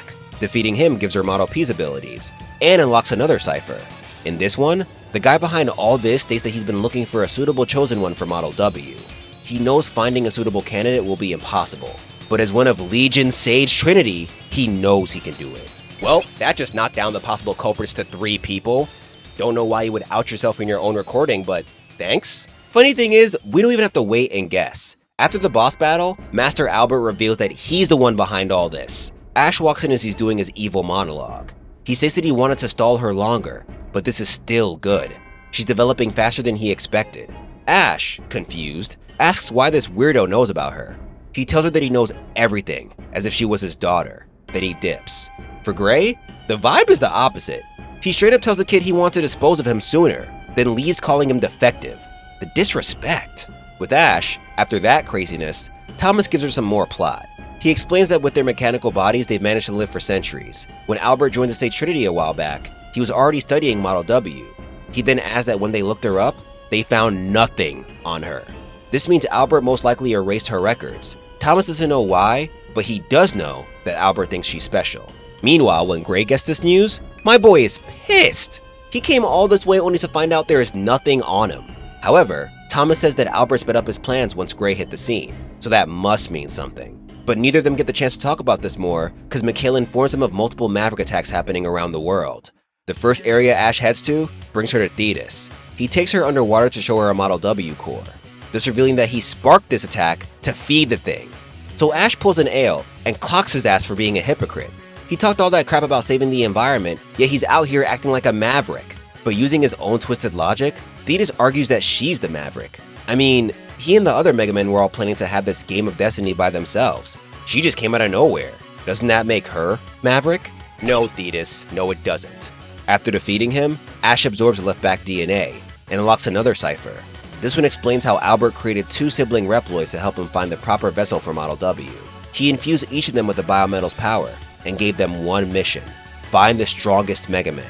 [SPEAKER 1] Defeating him gives her Model P's abilities, and unlocks another cipher. In this one, the guy behind all this states that he's been looking for a suitable chosen one for Model W. He knows finding a suitable candidate will be impossible, but as one of Legion's Sage Trinity, he knows he can do it. Well, that just knocked down the possible culprits to 3 people. Don't know why you would out yourself in your own recording, but thanks. Funny thing is, we don't even have to wait and guess. After the boss battle, Master Albert reveals that he's the one behind all this. Ash walks in as he's doing his evil monologue. He says that he wanted to stall her longer, but this is still good. She's developing faster than he expected. Ash, confused, asks why this weirdo knows about her. He tells her that he knows everything, as if she was his daughter. Then he dips. For Gray, the vibe is the opposite. He straight up tells the kid he wants to dispose of him sooner, then leaves calling him defective. The disrespect. With Ash, after that craziness, Thomas gives her some more plot. He explains that with their mechanical bodies, they've managed to live for centuries. When Albert joined the Sage Trinity a while back, he was already studying Model W. He then adds that when they looked her up, they found nothing on her. This means Albert most likely erased her records. Thomas doesn't know why, but he does know that Albert thinks she's special. Meanwhile, when Gray gets this news, my boy is pissed. He came all this way only to find out there is nothing on him. However, Thomas says that Albert sped up his plans once Gray hit the scene, so that must mean something. But neither of them get the chance to talk about this more, because Mikhail informs them of multiple Maverick attacks happening around the world. The first area Ash heads to brings her to Thetis. He takes her underwater to show her a Model W core, thus revealing that he sparked this attack to feed the thing. So Ash pulls an ale and clocks his ass for being a hypocrite. He talked all that crap about saving the environment, yet he's out here acting like a Maverick. But using his own twisted logic, Thetis argues that she's the Maverick. I mean, he and the other MegaMan were all planning to have this game of destiny by themselves. She just came out of nowhere. Doesn't that make her Maverick? No, Thetis, no it doesn't. After defeating him, Ash absorbs left back DNA and unlocks another cipher. This one explains how Albert created 2 sibling Reploids to help him find the proper vessel for Model W. He infused each of them with the biometal's power and gave them one mission: find the strongest MegaMan.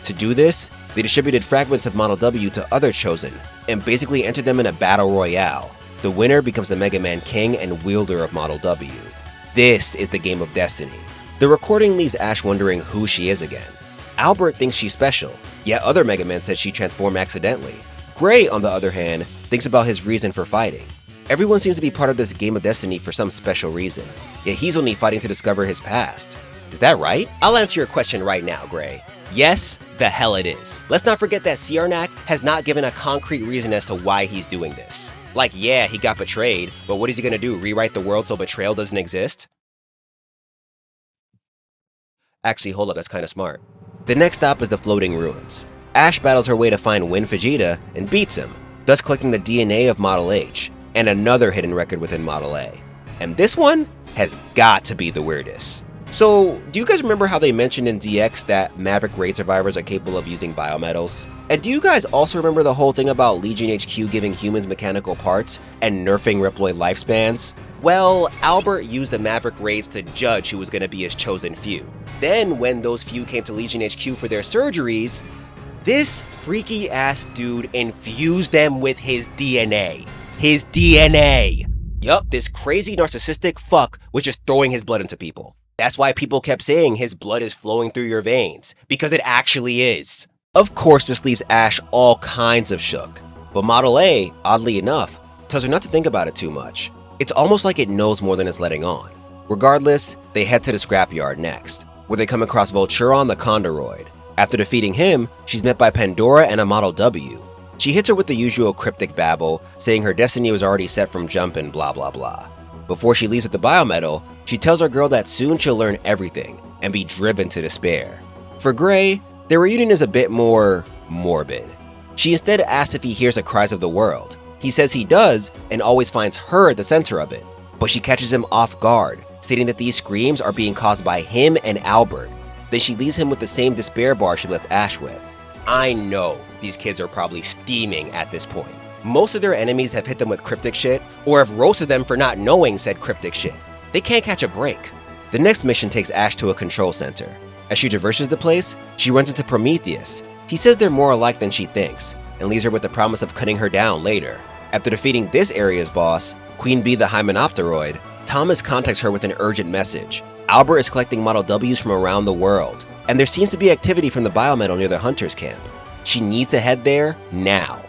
[SPEAKER 1] To do this, they distributed fragments of Model W to other Chosen and basically entered them in a battle royale. The winner becomes the MegaMan King and wielder of Model W. This is the game of destiny. The recording leaves Ash wondering who she is again. Albert thinks she's special, yet other MegaMan said she transformed accidentally. Gray, on the other hand, thinks about his reason for fighting. Everyone seems to be part of this game of destiny for some special reason, yet he's only fighting to discover his past. Is that right? I'll answer your question right now, Gray. Yes, the hell it is. Let's not forget that Ciarnak has not given a concrete reason as to why he's doing this. Like, yeah, he got betrayed, but what is he gonna do, rewrite the world so betrayal doesn't exist? Actually, hold up, that's kinda smart. The next stop is the floating ruins. Ash battles her way to find Win Vegeta and beats him, thus collecting the DNA of Model H, and another hidden record within Model A. And this one has got to be the weirdest. So, do you guys remember how they mentioned in DX that Maverick raid survivors are capable of using biometals? And do you guys also remember the whole thing about Legion HQ giving humans mechanical parts and nerfing Reploid lifespans? Well, Albert used the Maverick raids to judge who was going to be his chosen few. Then, when those few came to Legion HQ for their surgeries, this freaky ass dude infused them with his DNA. His DNA! Yup, this crazy narcissistic fuck was just throwing his blood into people. That's why people kept saying his blood is flowing through your veins, because it actually is. Of course, this leaves Ash all kinds of shook, but Model A, oddly enough, tells her not to think about it too much. It's almost like it knows more than it's letting on. Regardless, they head to the scrapyard next, where they come across Volturon the Condoroid. After defeating him, she's met by Pandora and a Model W. She hits her with the usual cryptic babble, saying her destiny was already set from jump and blah blah blah. Before she leaves with the biometal, she tells her girl that soon she'll learn everything and be driven to despair. For Gray, their reunion is a bit more morbid. She instead asks if he hears the cries of the world. He says he does and always finds her at the center of it, but she catches him off guard, stating that these screams are being caused by him and Albert. Then she leaves him with the same despair bar she left Ash with. I know these kids are probably steaming at this point. Most of their enemies have hit them with cryptic shit, or have roasted them for not knowing said cryptic shit. They can't catch a break. The next mission takes Ash to a control center. As she traverses the place, she runs into Prometheus. He says they're more alike than she thinks, and leaves her with the promise of cutting her down later. After defeating this area's boss, Queen Bee the Hymenopteroid, Thomas contacts her with an urgent message. Albert is collecting Model Ws from around the world, and there seems to be activity from the biometal near the Hunter's camp. She needs to head there now.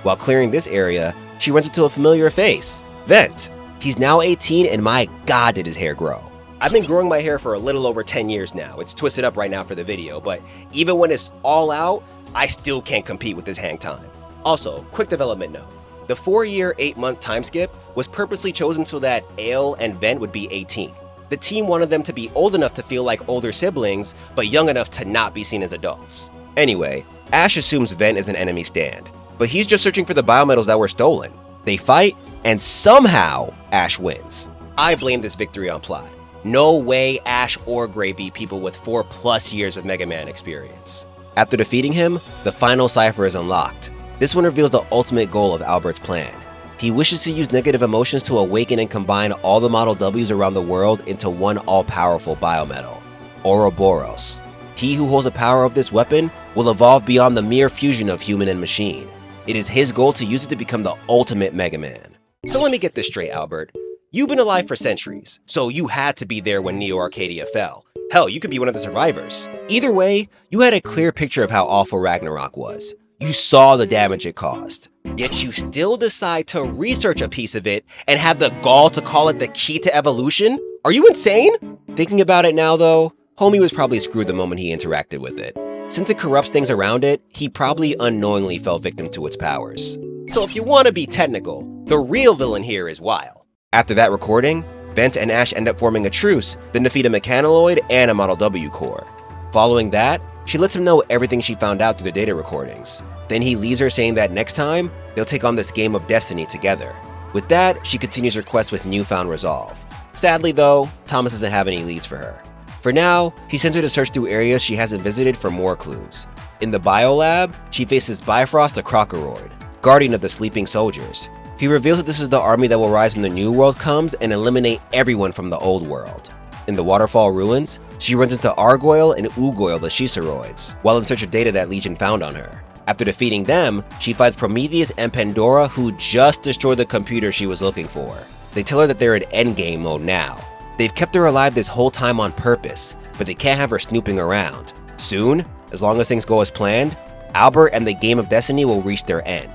[SPEAKER 1] While clearing this area, she runs into a familiar face, Vent. He's now 18 and my god did his hair grow. I've been growing my hair for a little over 10 years now. It's twisted up right now for the video, but even when it's all out, I still can't compete with this hang time. Also, quick development note. The 4-year, 8-month time skip was purposely chosen so that Ale and Vent would be 18. The team wanted them to be old enough to feel like older siblings, but young enough to not be seen as adults. Anyway, Ash assumes Vent is an enemy stand, but he's just searching for the biometals that were stolen. They fight, and somehow Ash wins. I blame this victory on plot. No way Ash or Gray beat people with 4+ years of MegaMan experience. After defeating him, the final cipher is unlocked. This one reveals the ultimate goal of Albert's plan. He wishes to use negative emotions to awaken and combine all the Model Ws around the world into one all-powerful biometal, Ouroboros. He who holds the power of this weapon will evolve beyond the mere fusion of human and machine. It is his goal to use it to become the ultimate MegaMan. So let me get this straight, Albert. You've been alive for centuries, so you had to be there when Neo Arcadia fell. Hell, you could be one of the survivors. Either way, you had a clear picture of how awful Ragnarok was. You saw the damage it caused. Yet you still decide to research a piece of it and have the gall to call it the key to evolution? Are you insane? Thinking about it now though, homie was probably screwed the moment he interacted with it. Since it corrupts things around it, he probably unknowingly fell victim to its powers. So if you want to be technical, the real villain here is Weil. After that recording, Vent and Ash end up forming a truce, then defeat a Mechaniloid and a Model W core. Following that, she lets him know everything she found out through the data recordings. Then he leaves her saying that next time, they'll take on this game of destiny together. With that, she continues her quest with newfound resolve. Sadly though, Thomas doesn't have any leads for her. For now, he sends her to search through areas she hasn't visited for more clues. In the biolab, she faces Bifrost the Crocoroid, guardian of the sleeping soldiers. He reveals that this is the army that will rise when the new world comes and eliminate everyone from the old world. In the Waterfall ruins, she runs into Argoyle and Ugoyle the Schizoids, while in search of data that Legion found on her. After defeating them, she finds Prometheus and Pandora, who just destroyed the computer she was looking for. They tell her that they're in endgame mode now. They've kept her alive this whole time on purpose, but they can't have her snooping around. Soon, as long as things go as planned, Albert and the Game of Destiny will reach their end.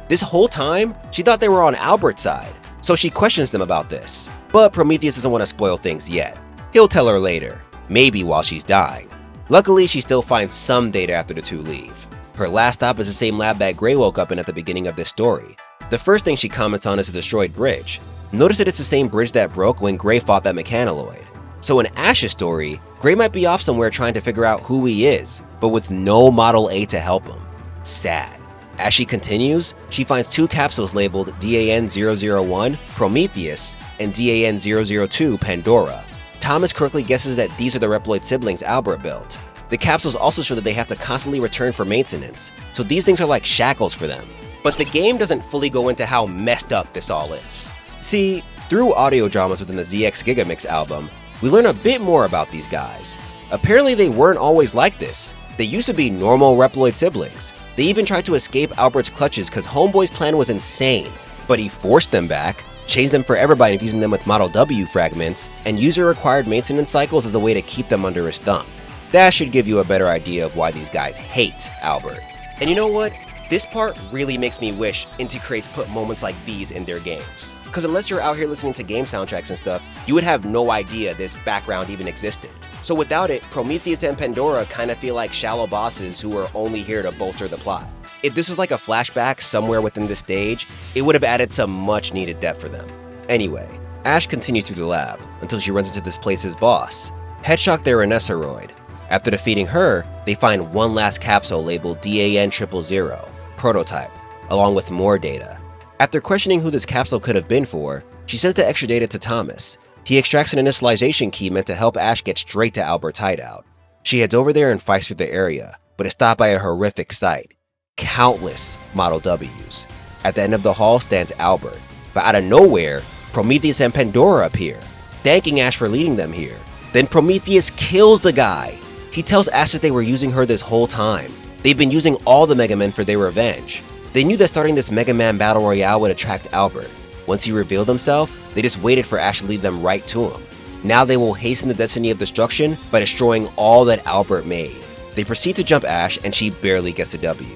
[SPEAKER 1] This whole time, she thought they were on Albert's side, so she questions them about this. But Prometheus doesn't want to spoil things yet. He'll tell her later, maybe while she's dying. Luckily, she still finds some data after the two leave. Her last stop is the same lab that Gray woke up in at the beginning of this story. The first thing she comments on is a destroyed bridge. Notice that it's the same bridge that broke when Gray fought that mechanaloid. So in Ash's story, Gray might be off somewhere trying to figure out who he is, but with no Model A to help him. Sad. As she continues, she finds two capsules labeled DAN-001 Prometheus and DAN-002 Pandora. Thomas correctly guesses that these are the Reploid siblings Albert built. The capsules also show that they have to constantly return for maintenance, so these things are like shackles for them. But the game doesn't fully go into how messed up this all is. See, through audio dramas within the ZX Gigamix album, we learn a bit more about these guys. Apparently they weren't always like this. They used to be normal Reploid siblings. They even tried to escape Albert's clutches because Homeboy's plan was insane, but he forced them back, changed them forever by infusing them with Model W fragments, and user-required maintenance cycles as a way to keep them under his thumb. That should give you a better idea of why these guys hate Albert. And you know what? This part really makes me wish Inti Creates put moments like these in their games. Because unless you're out here listening to game soundtracks and stuff, you would have no idea this background even existed. So without it, Prometheus and Pandora kind of feel like shallow bosses who are only here to bolster the plot. If this was like a flashback somewhere within the stage, it would have added some much needed depth for them. Anyway, Ash continues through the lab until she runs into this place's boss, Headshock the Renesseroid. After defeating her, they find one last capsule labeled DAN-000, Prototype, along with more data. After questioning who this capsule could have been for, she sends the extra data to Thomas. He extracts an initialization key meant to help Ash get straight to Albert's hideout. She heads over there and fights through the area, but is stopped by a horrific sight. Countless Model Ws. At the end of the hall stands Albert, but out of nowhere, Prometheus and Pandora appear, thanking Ash for leading them here. Then Prometheus kills the guy. He tells Ash that they were using her this whole time. They've been using all the MegaMen for their revenge. They knew that starting this MegaMan Battle Royale would attract Albert. Once he revealed himself, they just waited for Ash to lead them right to him. Now they will hasten the destiny of destruction by destroying all that Albert made. They proceed to jump Ash and she barely gets the W.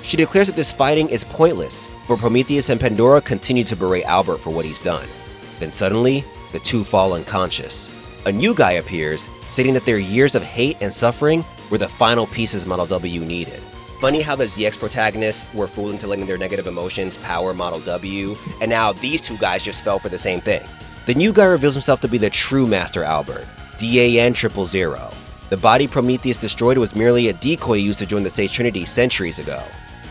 [SPEAKER 1] She declares that this fighting is pointless, but Prometheus and Pandora continue to berate Albert for what he's done. Then suddenly, the two fall unconscious. A new guy appears, stating that their years of hate and suffering were the final pieces Model W needed. Funny how the ZX protagonists were fooled into letting their negative emotions power Model W, and now these two guys just fell for the same thing. The new guy reveals himself to be the true Master Albert, DAN-000. The body Prometheus destroyed was merely a decoy used to join the Sage Trinity centuries ago.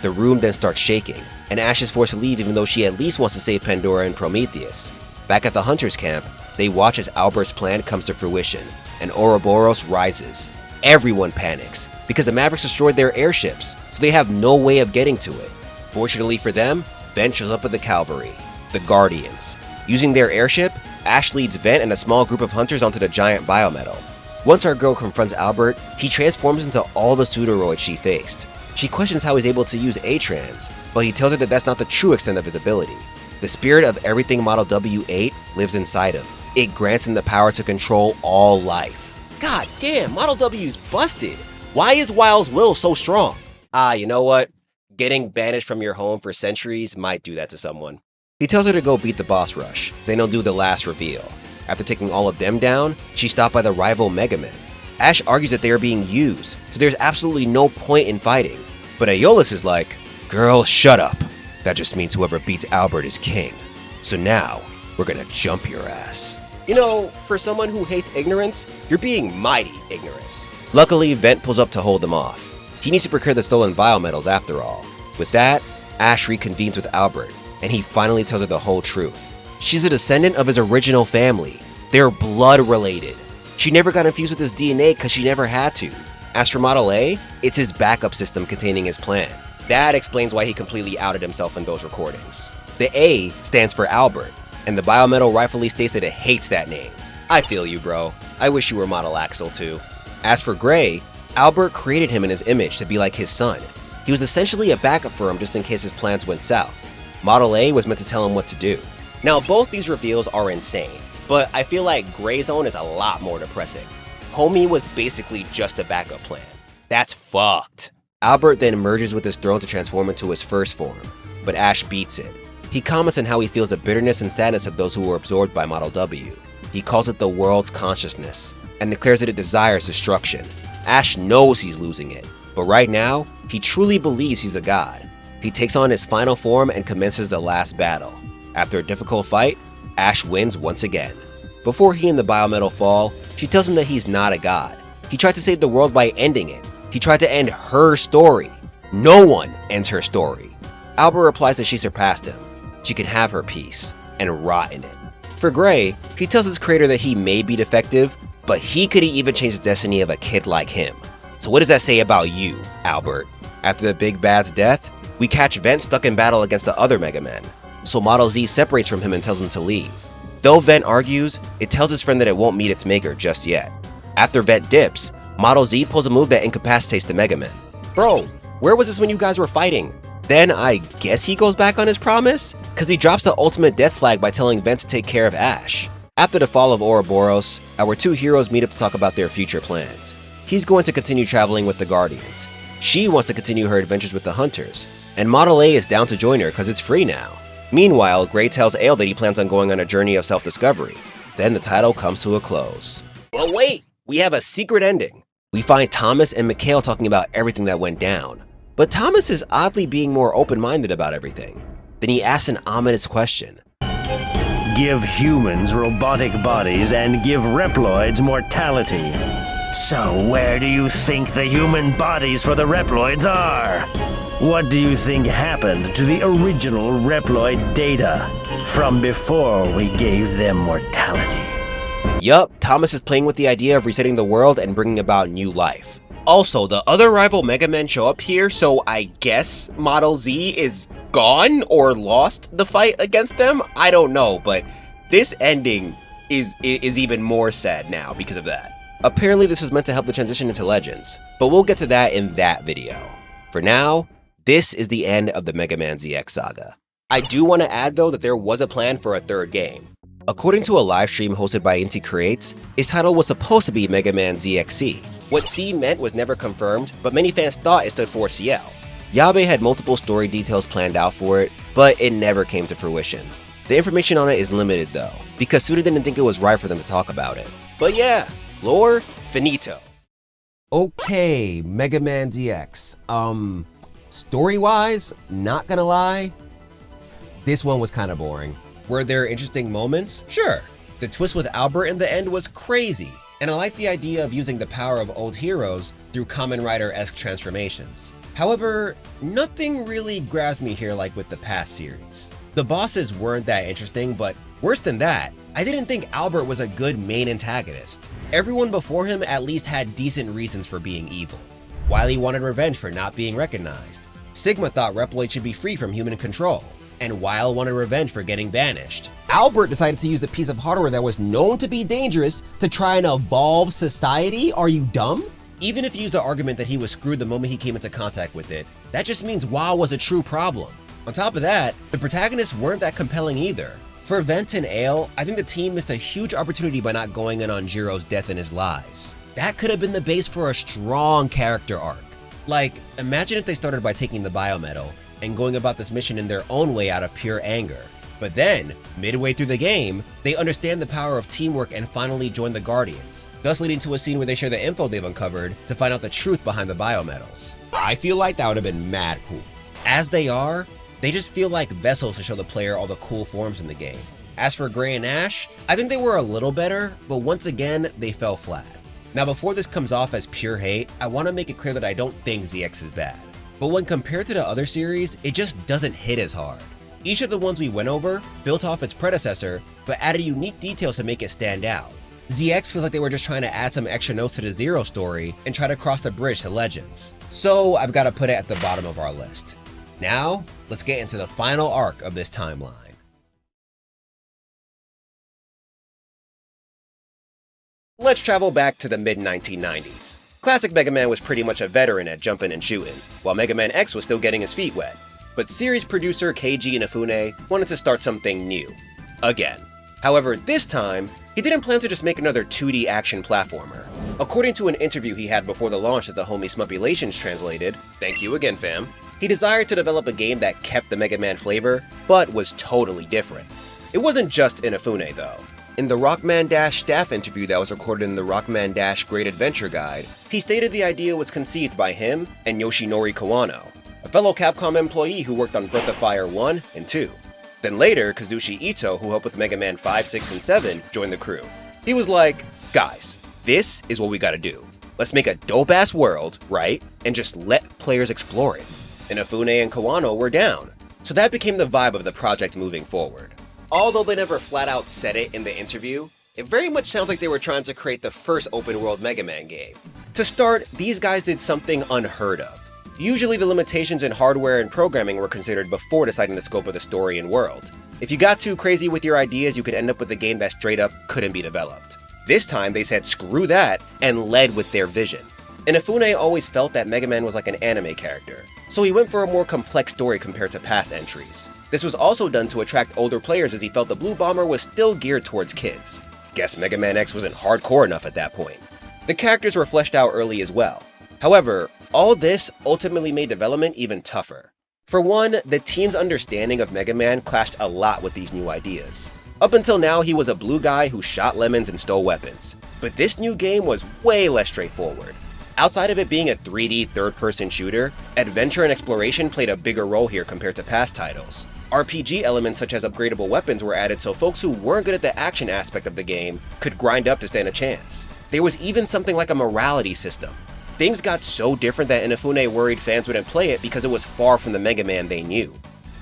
[SPEAKER 1] The room then starts shaking, and Ash is forced to leave even though she at least wants to save Pandora and Prometheus. Back at the Hunter's camp, they watch as Albert's plan comes to fruition, and Ouroboros rises. Everyone panics, because the Mavericks destroyed their airships, so they have no way of getting to it. Fortunately for them, Vent shows up with the cavalry, the Guardians. Using their airship, Ash leads Vent and a small group of hunters onto the giant biometal. Once our girl confronts Albert, he transforms into all the pseudoroids she faced. She questions how he's able to use A-Trans, but he tells her that that's not the true extent of his ability. The spirit of everything Model W8 lives inside him. It grants him the power to control all life. God damn, Model W's busted. Why is Weil's will so strong? You know what? Getting banished from your home for centuries might do that to someone. He tells her to go beat the boss rush, then he'll do the last reveal. After taking all of them down, she's stopped by the rival MegaMan. Ash argues that they are being used, so there's absolutely no point in fighting. But Aeolus is like, girl, shut up. That just means whoever beats Albert is king. So now, we're gonna jump your ass. You know, for someone who hates ignorance, you're being mighty ignorant. Luckily, Vent pulls up to hold them off. He needs to procure the stolen biometals after all. With that, Ash reconvenes with Albert, and he finally tells her the whole truth. She's a descendant of his original family. They're blood related. She never got infused with his DNA because she never had to. As for Model A, it's his backup system containing his plan. That explains why he completely outed himself in those recordings. The A stands for Albert, and the biometal rightfully states that it hates that name. I feel you, bro. I wish you were Model Axel too. As for Gray, Albert created him in his image to be like his son. He was essentially a backup for him just in case his plans went south. Model A was meant to tell him what to do. Now both these reveals are insane, but I feel like Gray Zone is a lot more depressing. Homie was basically just a backup plan. That's fucked. Albert then merges with his throne to transform into his first form, but Ash beats it. He comments on how he feels the bitterness and sadness of those who were absorbed by Model W. He calls it the world's consciousness, and declares that it desires destruction. Ash knows he's losing it, but right now, he truly believes he's a god. He takes on his final form and commences the last battle. After a difficult fight, Ash wins once again. Before he and the biometal fall, she tells him that he's not a god. He tried to save the world by ending it. He tried to end her story. No one ends her story. Albert replies that she surpassed him. She can have her peace and rot in it. For Gray, he tells his creator that he may be defective, but he could even change the destiny of a kid like him. So what does that say about you, Albert? After the big bad's death, we catch Vent stuck in battle against the other MegaMan. So Model Z separates from him and tells him to leave. Though Vent argues, it tells his friend that it won't meet its maker just yet. After Vent dips, Model Z pulls a move that incapacitates the MegaMan. Bro, where was this when you guys were fighting? Then I guess he goes back on his promise? Cause he drops the ultimate death flag by telling Vent to take care of Ash. After the fall of Ouroboros, our two heroes meet up to talk about their future plans. He's going to continue traveling with the Guardians. She wants to continue her adventures with the Hunters, and Model A is down to join her cause it's free now. Meanwhile, Gray tells Ale that he plans on going on a journey of self-discovery. Then the title comes to a close. But wait, we have a secret ending. We find Thomas and Mikhail talking about everything that went down. But Thomas is oddly being more open-minded about everything. Then he asks an ominous question.
[SPEAKER 13] Give humans robotic bodies and give Reploids mortality. So where do you think the human bodies for the Reploids are? What do you think happened to the original Reploid data from before we gave them mortality?
[SPEAKER 1] Yup, Thomas is playing with the idea of resetting the world and bringing about new life. Also, the other rival MegaMan show up here, so I guess Model Z is gone or lost the fight against them? I don't know, but this ending is even more sad now because of that. Apparently this was meant to help the transition into Legends, but we'll get to that in that video. For now, this is the end of the MegaMan ZX saga. I do want to add though that there was a plan for a third game. According to a live stream hosted by Inti Creates, its title was supposed to be MegaMan ZXC. What C meant was never confirmed, but many fans thought it stood for CL. Yabe had multiple story details planned out for it, but it never came to fruition. The information on it is limited though, because Suda didn't think it was right for them to talk about it. But yeah, lore finito. Okay, MegaMan DX. Story-wise, not gonna lie, this one was kind of boring. Were there interesting moments? Sure. The twist with Albert in the end was crazy, and I like the idea of using the power of old heroes through Kamen Rider-esque transformations. However, nothing really grabs me here like with the past series. The bosses weren't that interesting, but worse than that, I didn't think Albert was a good main antagonist. Everyone before him at least had decent reasons for being evil. Weil wanted revenge for not being recognized. Sigma thought Reploid should be free from human control, and Weil wanted revenge for getting banished. Albert decided to use a piece of hardware that was known to be dangerous to try and evolve society? Are you dumb? Even if you use the argument that he was screwed the moment he came into contact with it, that just means Weil was a true problem. On top of that, the protagonists weren't that compelling either. For Vent and Ale, I think the team missed a huge opportunity by not going in on Jiro's death and his lies. That could have been the base for a strong character arc. Like, imagine if they started by taking the biometal and going about this mission in their own way out of pure anger. But then, midway through the game, they understand the power of teamwork and finally join the Guardians, thus leading to a scene where they share the info they've uncovered to find out the truth behind the biometals. I feel like that would have been mad cool. As they are, they just feel like vessels to show the player all the cool forms in the game. As for Gray and Ash, I think they were a little better, but once again, they fell flat. Now before this comes off as pure hate, I want to make it clear that I don't think ZX is bad. But when compared to the other series, it just doesn't hit as hard. Each of the ones we went over built off its predecessor, but added unique details to make it stand out. ZX feels like they were just trying to add some extra notes to the Zero story and try to cross the bridge to Legends. So I've got to put it at the bottom of our list. Now, let's get into the final arc of this timeline. Let's travel back to the mid-1990s. Classic Mega Man was pretty much a veteran at jumping and shooting, while Mega Man X was still getting his feet wet. But series producer Keiji Inafune wanted to start something new. Again. However, this time, he didn't plan to just make another 2D action platformer. According to an interview he had before the launch that the homie Smuppulations translated, thank you again fam, he desired to develop a game that kept the Mega Man flavor, but was totally different. It wasn't just Inafune though. In the Rockman Dash staff interview that was recorded in the Rockman Dash Great Adventure Guide, he stated the idea was conceived by him and Yoshinori Kawano, a fellow Capcom employee who worked on Breath of Fire 1 and 2. Then later, Kazushi Ito, who helped with Mega Man 5, 6, and 7, joined the crew. He was like, guys, this is what we gotta do. Let's make a dope-ass world, right? And just let players explore it. Inafune and Kawano were down, so that became the vibe of the project moving forward. Although they never flat out said it in the interview, it very much sounds like they were trying to create the first open-world Mega Man game. To start, these guys did something unheard of. Usually the limitations in hardware and programming were considered before deciding the scope of the story and world. If you got too crazy with your ideas, you could end up with a game that straight up couldn't be developed. This time they said screw that and led with their vision. Inafune always felt that Mega Man was like an anime character, so he went for a more complex story compared to past entries. This was also done to attract older players as he felt the Blue Bomber was still geared towards kids. Guess Mega Man X wasn't hardcore enough at that point. The characters were fleshed out early as well. However, all this ultimately made development even tougher. For one, the team's understanding of Mega Man clashed a lot with these new ideas. Up until now, he was a blue guy who shot lemons and stole weapons. But this new game was way less straightforward. Outside of it being a 3D third-person shooter, adventure and exploration played a bigger role here compared to past titles. RPG elements such as upgradable weapons were added so folks who weren't good at the action aspect of the game could grind up to stand a chance. There was even something like a morality system. Things got so different that Inafune worried fans wouldn't play it because it was far from the Mega Man they knew.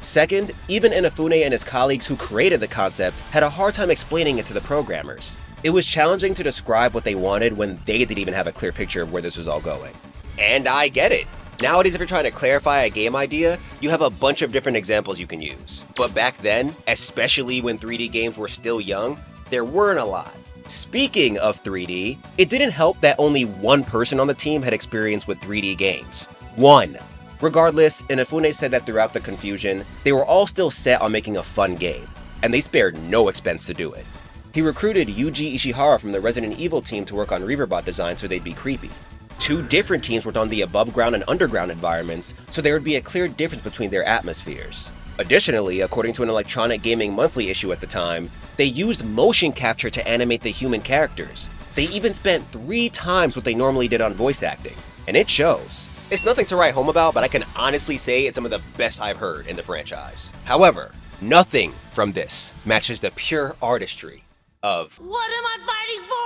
[SPEAKER 1] Second, even Inafune and his colleagues who created the concept had a hard time explaining it to the programmers. It was challenging to describe what they wanted when they didn't even have a clear picture of where this was all going. And I get it. Nowadays, if you're trying to clarify a game idea, you have a bunch of different examples you can use. But back then, especially when 3D games were still young, there weren't a lot. Speaking of 3D, it didn't help that only one person on the team had experience with 3D games. One. Regardless, Inafune said that throughout the confusion, they were all still set on making a fun game, and they spared no expense to do it. He recruited Yuji Ishihara from the Resident Evil team to work on Reaverbot design so they'd be creepy. Two different teams worked on the above ground and underground environments, so there would be a clear difference between their atmospheres. Additionally, according to an Electronic Gaming Monthly issue at the time, they used motion capture to animate the human characters. They even spent 3 times what they normally did on voice acting, and it shows. It's nothing to write home about, but I can honestly say it's some of the best I've heard in the franchise. However, nothing from this matches the pure artistry of
[SPEAKER 6] What am I fighting for?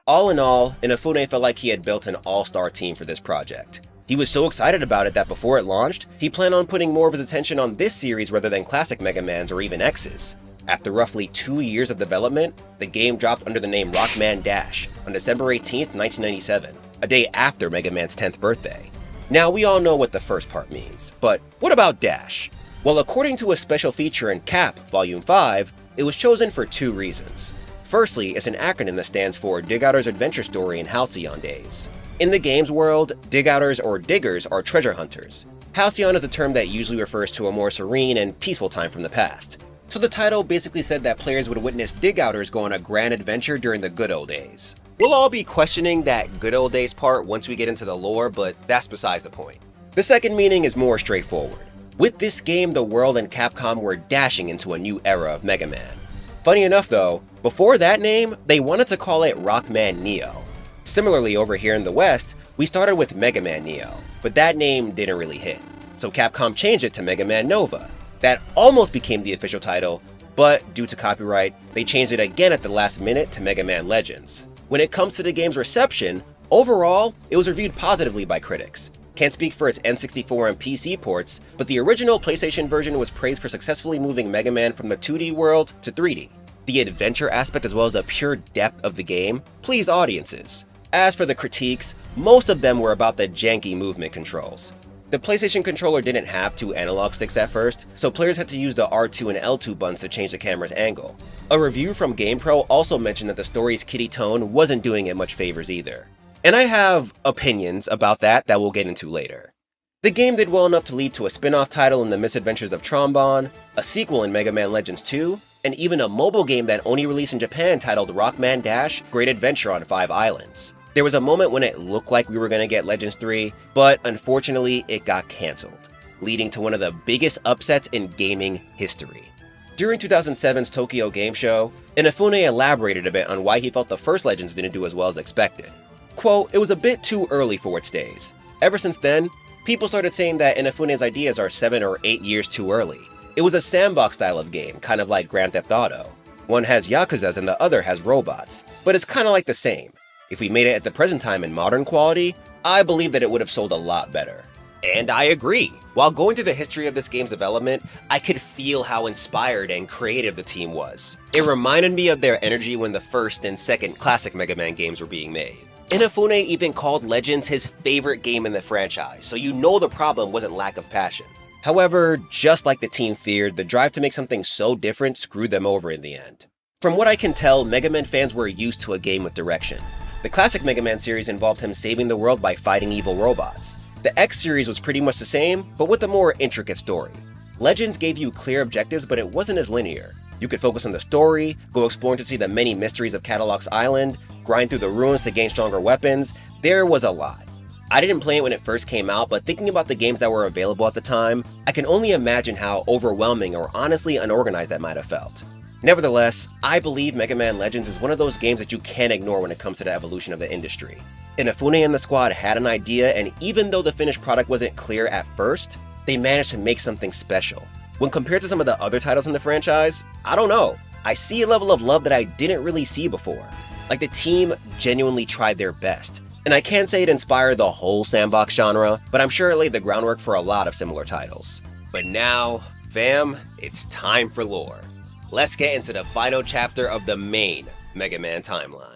[SPEAKER 1] All in all, Inafune felt like he had built an all-star team for this project. He was so excited about it that before it launched, he planned on putting more of his attention on this series rather than classic Mega Mans or even X's. After roughly 2 years of development, the game dropped under the name Rockman Dash on December 18th, 1997, a day after Mega Man's 10th birthday. Now, we all know what the first part means, but what about Dash? Well, according to a special feature in Cap, Volume 5, it was chosen for 2 reasons. Firstly, it's an acronym that stands for Dig Outer's Adventure Story in Halcyon Days. In the game's world, Dig Outers or Diggers are treasure hunters. Halcyon is a term that usually refers to a more serene and peaceful time from the past. So the title basically said that players would witness Dig Outers go on a grand adventure during the good old days. We'll all be questioning that good old days part once we get into the lore, but that's besides the point. The second meaning is more straightforward. With this game, the world and Capcom were dashing into a new era of Mega Man. Funny enough though, before that name, they wanted to call it Rockman Neo. Similarly, over here in the West, we started with Mega Man Neo, but that name didn't really hit. So Capcom changed it to Mega Man Nova. That almost became the official title, but due to copyright, they changed it again at the last minute to Mega Man Legends. When it comes to the game's reception, overall, it was reviewed positively by critics. Can't speak for its N64 and PC ports, but the original PlayStation version was praised for successfully moving Mega Man from the 2D world to 3D. The adventure aspect as well as the pure depth of the game pleased audiences. As for the critiques, most of them were about the janky movement controls. The PlayStation controller didn't have 2 analog sticks at first, so players had to use the R2 and L2 buttons to change the camera's angle. A review from GamePro also mentioned that the story's kiddie tone wasn't doing it much favors either. And I have opinions about that we'll get into later. The game did well enough to lead to a spin-off title in The Misadventures of Trombone, a sequel in Mega Man Legends 2, and even a mobile game that only released in Japan titled Rockman Dash Great Adventure on 5 Islands. There was a moment when it looked like we were going to get Legends 3, but unfortunately it got cancelled, leading to one of the biggest upsets in gaming history. During 2007's Tokyo Game Show, Inafune elaborated a bit on why he felt the first Legends didn't do as well as expected. Quote, "It was a bit too early for its days. Ever since then, people started saying that Inafune's ideas are 7 or 8 years too early. It was a sandbox style of game, kind of like Grand Theft Auto. One has Yakuzas and the other has robots, but it's kind of like the same. If we made it at the present time in modern quality, I believe that it would have sold a lot better." And I agree. While going through the history of this game's development, I could feel how inspired and creative the team was. It reminded me of their energy when the first and second classic Mega Man games were being made. Inafune even called Legends his favorite game in the franchise, so you know the problem wasn't lack of passion. However, just like the team feared, the drive to make something so different screwed them over in the end. From what I can tell, Mega Man fans were used to a game with direction. The classic Mega Man series involved him saving the world by fighting evil robots. The X series was pretty much the same, but with a more intricate story. Legends gave you clear objectives, but it wasn't as linear. You could focus on the story, go exploring to see the many mysteries of Catalog's Island, grind through the ruins to gain stronger weapons. There was a lot. I didn't play it when it first came out, but thinking about the games that were available at the time, I can only imagine how overwhelming or honestly unorganized that might have felt. Nevertheless, I believe Mega Man Legends is one of those games that you can't ignore when it comes to the evolution of the industry. Inafune and the squad had an idea, and even though the finished product wasn't clear at first, they managed to make something special. When compared to some of the other titles in the franchise, I don't know. I see a level of love that I didn't really see before. Like, the team genuinely tried their best. And I can't say it inspired the whole sandbox genre, but I'm sure it laid the groundwork for a lot of similar titles. But now, fam, it's time for lore. Let's get into the final chapter of the main Mega Man timeline.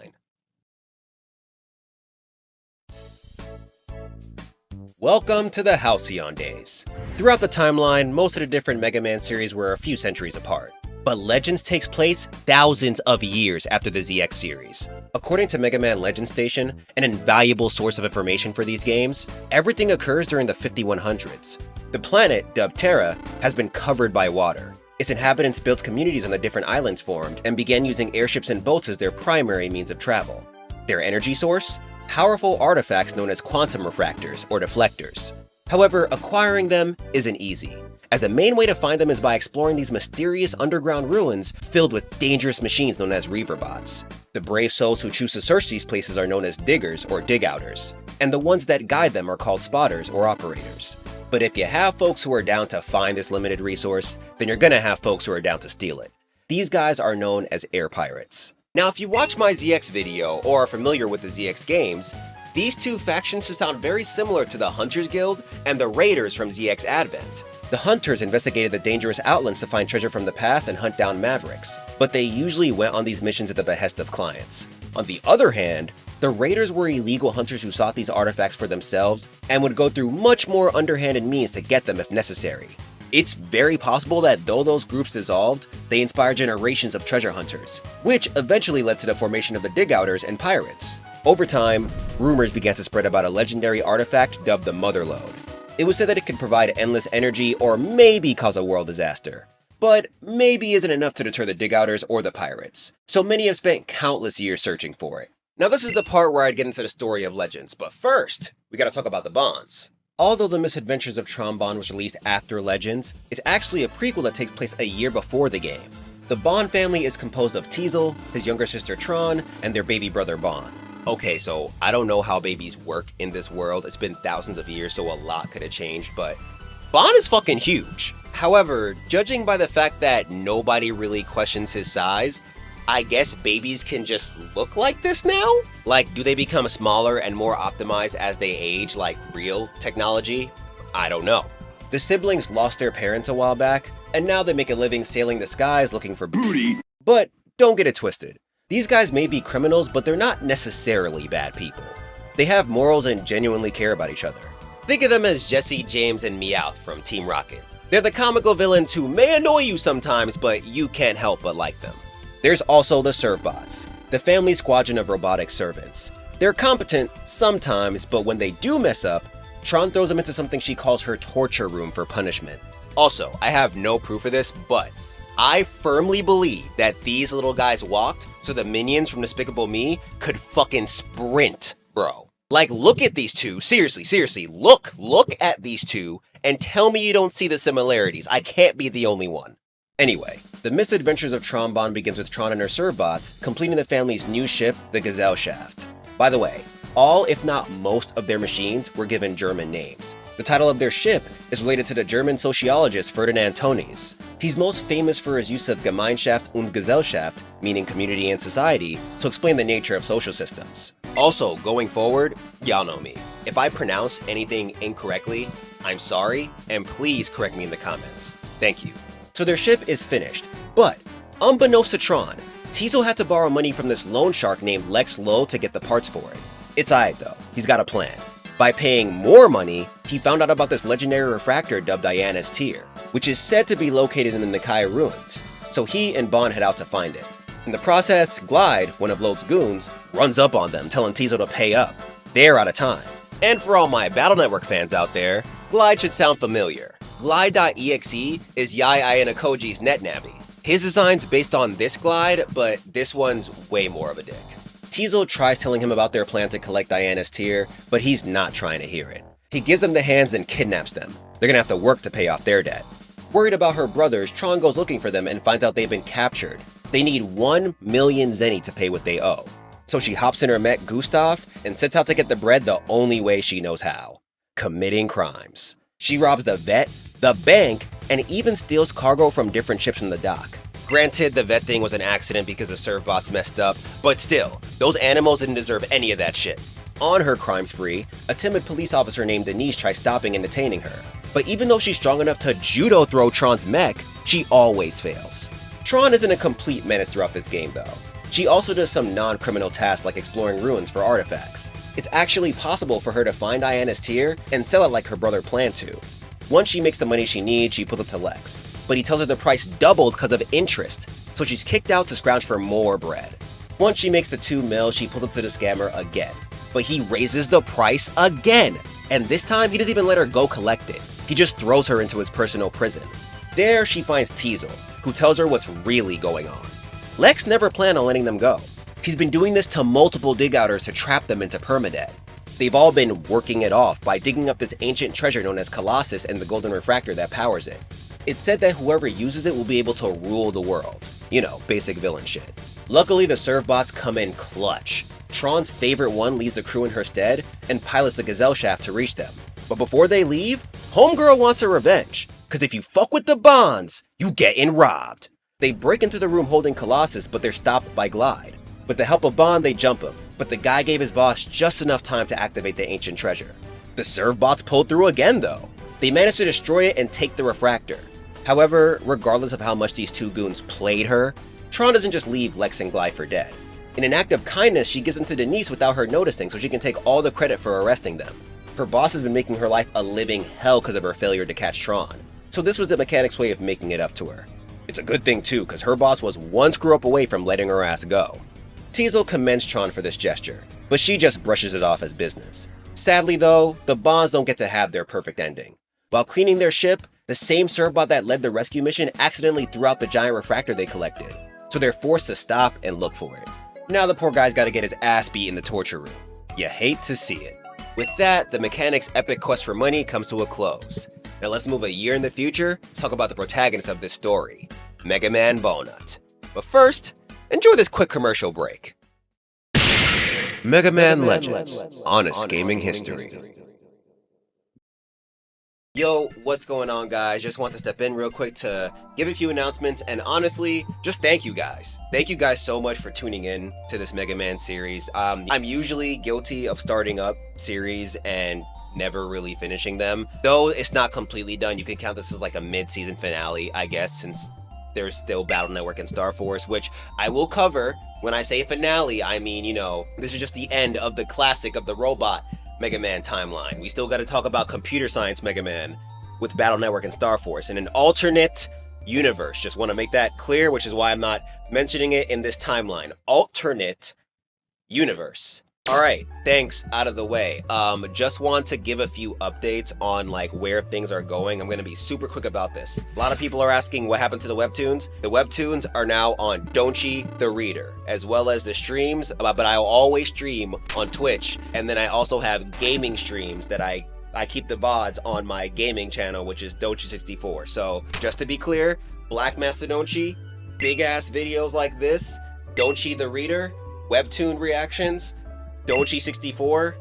[SPEAKER 1] Welcome to the Halcyon days. Throughout the timeline, most of the different Mega Man series were a few centuries apart. But Legends takes place thousands of years after the ZX series. According to Mega Man Legends Station, an invaluable source of information for these games, everything occurs during the 5100s. The planet, dubbed Terra, has been covered by water. Its inhabitants built communities on the different islands formed and began using airships and boats as their primary means of travel. Their energy source? Powerful artifacts known as quantum refractors or deflectors. However, acquiring them isn't easy, as the main way to find them is by exploring these mysterious underground ruins filled with dangerous machines known as Reaverbots. The brave souls who choose to search these places are known as diggers or dig-outers, and the ones that guide them are called spotters or operators. But if you have folks who are down to find this limited resource, then you're gonna have folks who are down to steal it. These guys are known as air pirates. Now, if you watch my ZX video or are familiar with the ZX games, these two factions sound very similar to the Hunters Guild and the Raiders from ZX Advent. The Hunters investigated the dangerous outlands to find treasure from the past and hunt down Mavericks, but they usually went on these missions at the behest of clients. On the other hand, the Raiders were illegal hunters who sought these artifacts for themselves and would go through much more underhanded means to get them if necessary. It's very possible that though those groups dissolved, they inspired generations of treasure hunters, which eventually led to the formation of the dig-outers and pirates. Over time, rumors began to spread about a legendary artifact dubbed the Motherlode. It was said that it could provide endless energy or maybe cause a world disaster. But maybe isn't enough to deter the dig-outers or the pirates, so many have spent countless years searching for it. Now this is the part where I'd get into the story of Legends, but first, we gotta talk about the Bonds. Although The Misadventures of Tron Bond was released after Legends, it's actually a prequel that takes place a year before the game. The Bond family is composed of Teasel, his younger sister Tron, and their baby brother Bond. Okay, so I don't know how babies work in this world, it's been thousands of years so a lot could have changed, but Bond is fucking huge. However, judging by the fact that nobody really questions his size, I guess babies can just look like this now? Like, do they become smaller and more optimized as they age like real technology? I don't know. The siblings lost their parents a while back, and now they make a living sailing the skies looking for booty. But don't get it twisted. These guys may be criminals, but they're not necessarily bad people. They have morals and genuinely care about each other. Think of them as Jesse, James, and Meowth from Team Rocket. They're the comical villains who may annoy you sometimes, but you can't help but like them. There's also the Servbots, the family squadron of robotic servants. They're competent sometimes, but when they do mess up, Tron throws them into something she calls her torture room for punishment. Also, I have no proof of this, but I firmly believe that these little guys walked so the minions from Despicable Me could fucking sprint, bro. Like, look at these two. Seriously, look at these two and tell me you don't see the similarities. I can't be the only one. Anyway, the misadventures of Tron Bonne begins with Tron and her Servbots completing the family's new ship, the Gesellschaft. By the way, all if not most of their machines were given German names. The title of their ship is related to the German sociologist Ferdinand Tönnies. He's most famous for his use of Gemeinschaft und Gesellschaft, meaning community and society, to explain the nature of social systems. Also, going forward, y'all know me. If I pronounce anything incorrectly, I'm sorry, and please correct me in the comments. Thank you. So their ship is finished, but unbeknownst to Tron, Teasel had to borrow money from this loan shark named Lex Lowe to get the parts for it. It's alright though, he's got a plan. By paying more money, he found out about this legendary refractor dubbed Diana's Tear, which is said to be located in the Nikai ruins, so he and Bonne head out to find it. In the process, Glide, one of Lode's goons, runs up on them, telling Teasel to pay up. They're out of time. And for all my Battle Network fans out there, Glide should sound familiar. Glide.exe is Yai Ayanokoji's NetNavi. His design's based on this Glide, but this one's way more of a dick. Teasel tries telling him about their plan to collect Diana's Tear, but he's not trying to hear it. He gives them the hands and kidnaps them. They're gonna have to work to pay off their debt. Worried about her brothers, Tron goes looking for them and finds out they've been captured. They need 1 million zenny to pay what they owe. So she hops in her mech Gustav and sets out to get the bread the only way she knows how. Committing crimes. She robs the vet, the bank, and even steals cargo from different ships in the dock. Granted, the vet thing was an accident because the Servbots messed up, but still, those animals didn't deserve any of that shit. On her crime spree, a timid police officer named Denise tries stopping and detaining her. But even though she's strong enough to judo throw Tron's mech, she always fails. Tron isn't a complete menace throughout this game though. She also does some non-criminal tasks like exploring ruins for artifacts. It's actually possible for her to find Diana's Tear and sell it like her brother planned to. Once she makes the money she needs, she pulls up to Lex, but he tells her the price doubled because of interest, so she's kicked out to scrounge for more bread. Once she makes the 2 mil, she pulls up to the scammer again, but he raises the price again, and this time he doesn't even let her go collect it. He just throws her into his personal prison. There she finds Teasel, who tells her what's really going on. Lex never planned on letting them go. He's been doing this to multiple dig-outers to trap them into permadeath. They've all been working it off by digging up this ancient treasure known as Colossus and the golden refractor that powers it. It's said that whoever uses it will be able to rule the world. You know, basic villain shit. Luckily, the Servbots come in clutch. Tron's favorite one leaves the crew in her stead and pilots the Gesellschaft to reach them. But before they leave, Homegirl wants her revenge, cause if you fuck with the bonds, you gettin' robbed. They break into the room holding Colossus, but they're stopped by Glide. With the help of Bonne, they jump him, but the guy gave his boss just enough time to activate the ancient treasure. The Servbots pulled through again though. They managed to destroy it and take the refractor. However, regardless of how much these two goons played her, Tron doesn't just leave Lex and Glide for dead. In an act of kindness, she gives them to Denise without her noticing so she can take all the credit for arresting them. Her boss has been making her life a living hell because of her failure to catch Tron, so this was the mechanic's way of making it up to her. It's a good thing too, because her boss was one screw up away from letting her ass go. Teasel commends Tron for this gesture, but she just brushes it off as business. Sadly though, the Bonds don't get to have their perfect ending. While cleaning their ship, the same Servbot that led the rescue mission accidentally threw out the giant refractor they collected, so they're forced to stop and look for it. Now the poor guy's gotta get his ass beat in the torture room. You hate to see it. With that, the mechanic's epic quest for money comes to a close. Now let's move a year in the future to talk about the protagonist of this story, MegaMan Volnutt. But first, enjoy this quick commercial break. MegaMan Legends, honest gaming history. Yo, what's going on guys? Just want to step in real quick to give a few announcements and honestly, just thank you guys. Thank you guys so much for tuning in to this MegaMan series. I'm usually guilty of starting up series and never really finishing them. Though it's not completely done, you can count this as like a mid-season finale, I guess, since there's still Battle Network and Star Force, which I will cover. When I say finale, I mean, you know, this is just the end of the classic of the robot MegaMan timeline. We still got to talk about computer science MegaMan with Battle Network and Star Force in an alternate universe. Just want to make that clear, which is why I'm not mentioning it in this timeline. Alternate universe. All right, thanks out of the way. Just want to give a few updates on like where things are going. I'm gonna be super quick about this. A lot of people are asking what happened to the webtoons. The webtoons are now on Don'chi the Reader, as well as the streams, but I'll always stream on Twitch. And then I also have gaming streams that I keep the VODs on my gaming channel, which is Don'chi64. So just to be clear, Black Mastodonchi, big ass videos like this, Donchi the Reader, webtoon reactions, Donchi64,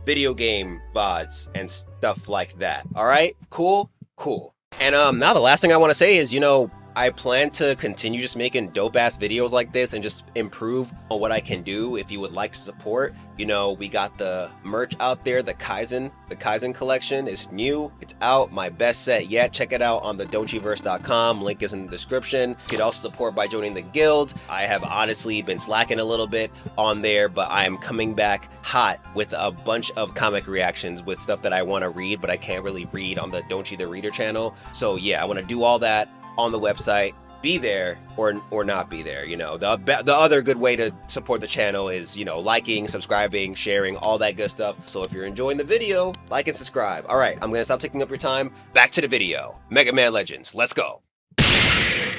[SPEAKER 1] video game VODs, and stuff like that. Alright? Cool? Cool. And now the last thing I want to say is, you know, I plan to continue just making dope ass videos like this and just improve on what I can do. If you would like to support, you know, we got the merch out there, the Kaizen collection is new, it's out, my best set yet. Check it out on the donchiverse.com, link is in the description. You could also support by joining the guild. I have honestly been slacking a little bit on there, but I am coming back hot with a bunch of comic reactions with stuff that I want to read, but I can't really read on the Donchi the Reader channel. So yeah, I want to do all that on the website. Be there or not be there. You know, the other good way to support the channel is, you know, liking, subscribing, sharing, all that good stuff. So if you're enjoying the video, like and subscribe. All right, I'm gonna stop taking up your time. Back to the video. Mega Man Legends, let's go.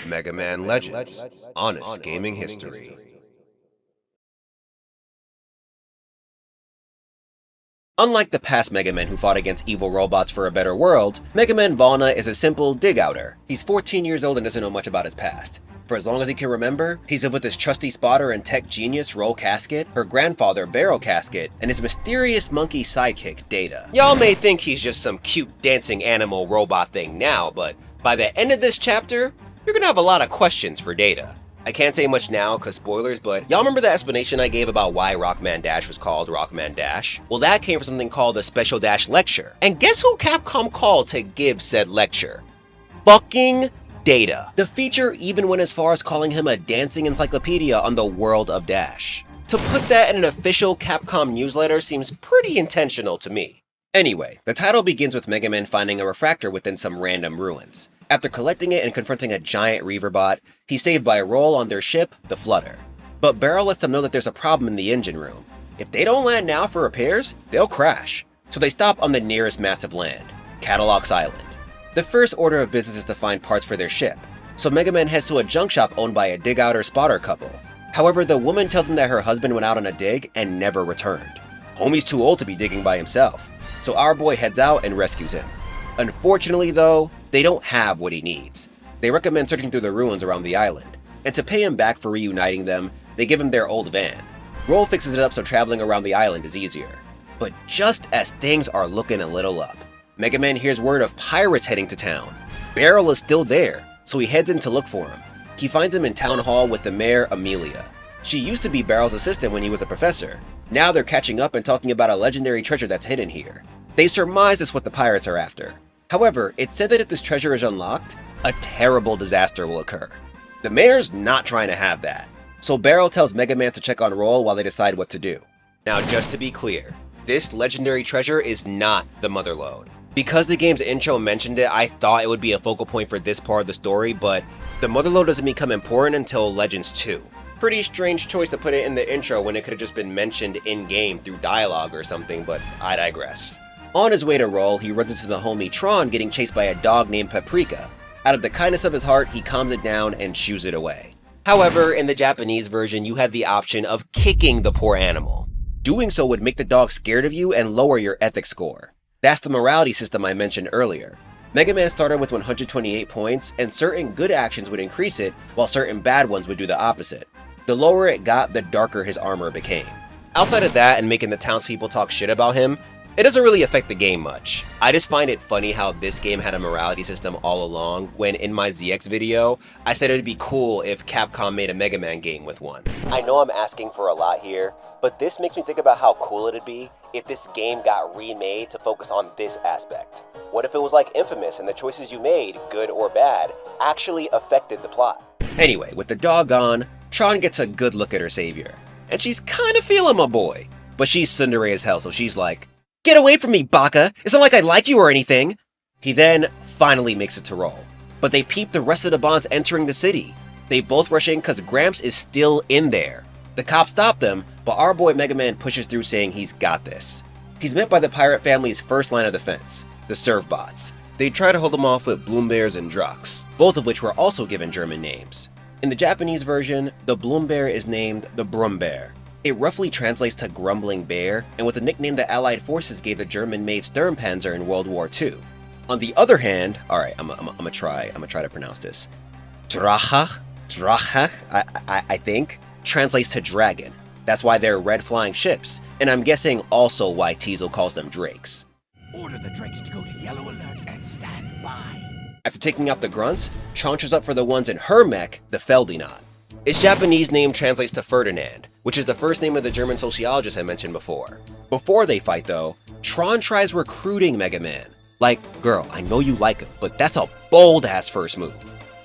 [SPEAKER 4] Mega Man Legends, honest gaming history.
[SPEAKER 1] Unlike the past Mega Men who fought against evil robots for a better world, Mega Man Volnutt is a simple dig-outer. He's 14 years old and doesn't know much about his past. For as long as he can remember, he's lived with his trusty spotter and tech genius Roll Casket, her grandfather Barrel Casket, and his mysterious monkey sidekick Data. Y'all may think he's just some cute dancing animal robot thing now, but by the end of this chapter, you're gonna have a lot of questions for Data. I can't say much now cause spoilers, but y'all remember the explanation I gave about why Rockman Dash was called Rockman Dash? Well, that came from something called the Special Dash Lecture. And guess who Capcom called to give said lecture? Fucking Data. The feature even went as far as calling him a dancing encyclopedia on the world of Dash. To put that in an official Capcom newsletter seems pretty intentional to me. Anyway, the title begins with Mega Man finding a refractor within some random ruins. After collecting it and confronting a giant Reaverbot, he's saved by Roll on their ship, the Flutter. But Barrel lets them know that there's a problem in the engine room. If they don't land now for repairs, they'll crash. So they stop on the nearest massive land, Catalox Island. The first order of business is to find parts for their ship, so Mega Man heads to a junk shop owned by a dig-outer spotter couple. However, the woman tells him that her husband went out on a dig and never returned. Homie's too old to be digging by himself, so our boy heads out and rescues him. Unfortunately though, they don't have what he needs. They recommend searching through the ruins around the island, and to pay him back for reuniting them, they give him their old van. Roll fixes it up so traveling around the island is easier. But just as things are looking a little up, Mega Man hears word of pirates heading to town. Barrel is still there, so he heads in to look for him. He finds him in town hall with the mayor, Amelia. She used to be Barrel's assistant when he was a professor. Now they're catching up and talking about a legendary treasure that's hidden here. They surmise it's what the pirates are after. However, it's said that if this treasure is unlocked, a terrible disaster will occur. The mayor's not trying to have that, so Barrel tells Mega Man to check on Roll while they decide what to do. Now just to be clear, this legendary treasure is not the Mother Lode. Because the game's intro mentioned it, I thought it would be a focal point for this part of the story, but the Mother Lode doesn't become important until Legends 2. Pretty strange choice to put it in the intro when it could have just been mentioned in-game through dialogue or something, but I digress. On his way to Roll, he runs into the homie Tron getting chased by a dog named Paprika. Out of the kindness of his heart, he calms it down and shoos it away. However, in the Japanese version, you have the option of kicking the poor animal. Doing so would make the dog scared of you and lower your ethics score. That's the morality system I mentioned earlier. Mega Man started with 128 points, and certain good actions would increase it, while certain bad ones would do the opposite. The lower it got, the darker his armor became. Outside of that and making the townspeople talk shit about him, it doesn't really affect the game much. I just find it funny how this game had a morality system all along, when in my ZX video, I said it'd be cool if Capcom made a Mega Man game with one. I know I'm asking for a lot here, but this makes me think about how cool it'd be if this game got remade to focus on this aspect. What if it was like Infamous and the choices you made, good or bad, actually affected the plot? Anyway, with the dog gone, Tron gets a good look at her savior, and she's kinda feeling my boy. But she's tsundere as hell, so she's like, "Get away from me, Baka! It's not like I like you or anything!" He then finally makes it to Roll. But they peep the rest of the bonds entering the city. They both rush in cause Gramps is still in there. The cops stop them, but our boy Mega Man pushes through saying he's got this. He's met by the pirate family's first line of defense, the Servbots. They try to hold him off with Bloombears and Drux, both of which were also given German names. In the Japanese version, the Bloombear is named the Brumbear. It roughly translates to grumbling bear, and was a nickname that Allied forces gave the German-made Sturmpanzer in World War II. On the other hand, alright, I'm gonna try to pronounce this. Drahach, I think, translates to dragon. That's why they're red flying ships, and I'm guessing also why Teasel calls them drakes.
[SPEAKER 5] Order the drakes to go to yellow alert and stand by.
[SPEAKER 1] After taking out the grunts, Tron shows up for the ones in her mech, the Feldinat. Its Japanese name translates to Ferdinand, which is the first name of the German sociologist I mentioned before. Before they fight though, Tron tries recruiting MegaMan. Like, girl, I know you like him, but that's a bold-ass first move.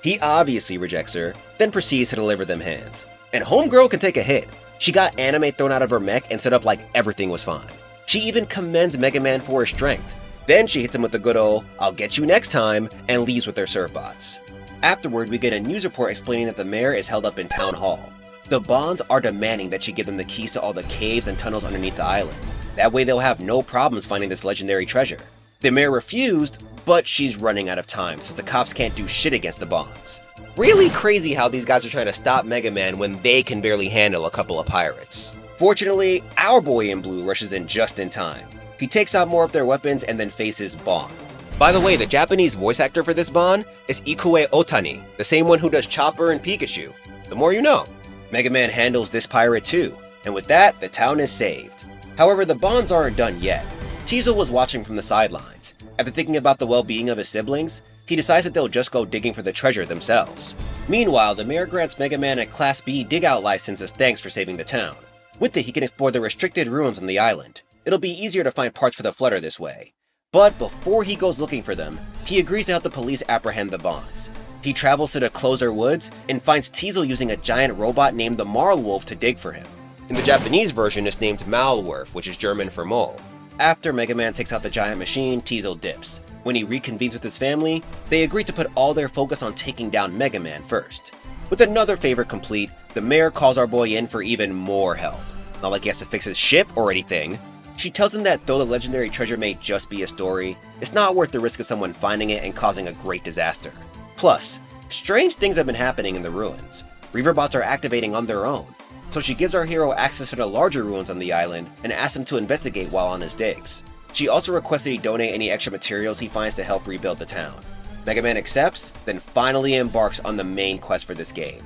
[SPEAKER 1] He obviously rejects her, then proceeds to deliver them hands. And homegirl can take a hit. She got anime thrown out of her mech and set up like everything was fine. She even commends MegaMan for his strength. Then she hits him with the good ol' "I'll get you next time" and leaves with their serve bots. Afterward, we get a news report explaining that the mayor is held up in Town Hall. The Bonds are demanding that she give them the keys to all the caves and tunnels underneath the island. That way they'll have no problems finding this legendary treasure. The mayor refused, but she's running out of time since the cops can't do shit against the Bonds. Really crazy how these guys are trying to stop MegaMan when they can barely handle a couple of pirates. Fortunately, our boy in blue rushes in just in time. He takes out more of their weapons and then faces Bond. By the way, the Japanese voice actor for this Bond is Ikue Otani, the same one who does Chopper and Pikachu. The more you know. MegaMan handles this pirate too, and with that, the town is saved. However, the Bonds aren't done yet. Teasel was watching from the sidelines. After thinking about the well-being of his siblings, he decides that they'll just go digging for the treasure themselves. Meanwhile, the mayor grants MegaMan a Class B dig-out license as thanks for saving the town. With it, he can explore the restricted ruins on the island. It'll be easier to find parts for the Flutter this way. But before he goes looking for them, he agrees to help the police apprehend the Bonds. He travels to the Closer Woods and finds Teasel using a giant robot named the Marlwolf to dig for him. In the Japanese version, it's named Malwerf, which is German for mole. After MegaMan takes out the giant machine, Teasel dips. When he reconvenes with his family, they agree to put all their focus on taking down MegaMan first. With another favor complete, the mayor calls our boy in for even more help. Not like he has to fix his ship or anything. She tells him that though the legendary treasure may just be a story, it's not worth the risk of someone finding it and causing a great disaster. Plus, strange things have been happening in the ruins. Reaverbots are activating on their own, so she gives our hero access to the larger ruins on the island and asks him to investigate while on his digs. She also requests that he donate any extra materials he finds to help rebuild the town. MegaMan accepts, then finally embarks on the main quest for this game.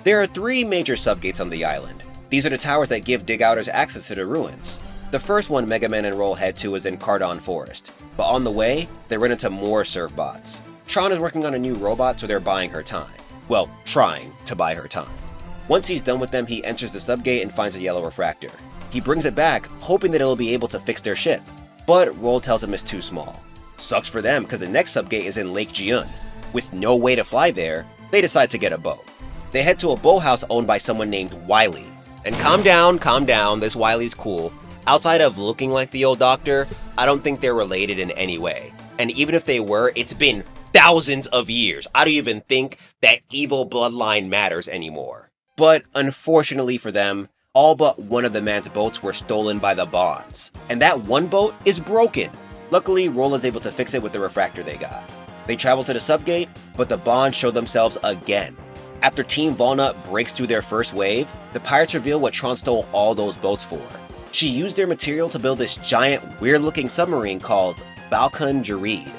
[SPEAKER 1] There are 3 major subgates on the island. These are the towers that give dig-outers access to the ruins. The first one MegaMan and Roll head to is in Cardon Forest, but on the way, they run into more serve bots. Tron is working on a new robot, so they're buying her time. Well, trying to buy her time. Once he's done with them, he enters the subgate and finds a yellow refractor. He brings it back, hoping that it'll be able to fix their ship, but Roll tells him it's too small. Sucks for them, because the next subgate is in Lake Jiun. With no way to fly there, they decide to get a boat. They head to a boathouse owned by someone named Wiley. And calm down, this Wiley's cool. Outside of looking like the old doctor, I don't think they're related in any way. And even if they were, it's been thousands of years. I don't even think that evil bloodline matters anymore. But unfortunately for them, all but one of the man's boats were stolen by the Bonds. And that one boat is broken. Luckily, Roll is able to fix it with the refractor they got. They travel to the subgate, but the Bonds show themselves again. After Team Volnutt breaks through their first wave, the pirates reveal what Tron stole all those boats for. She used their material to build this giant, weird-looking submarine called Balkan Jareed.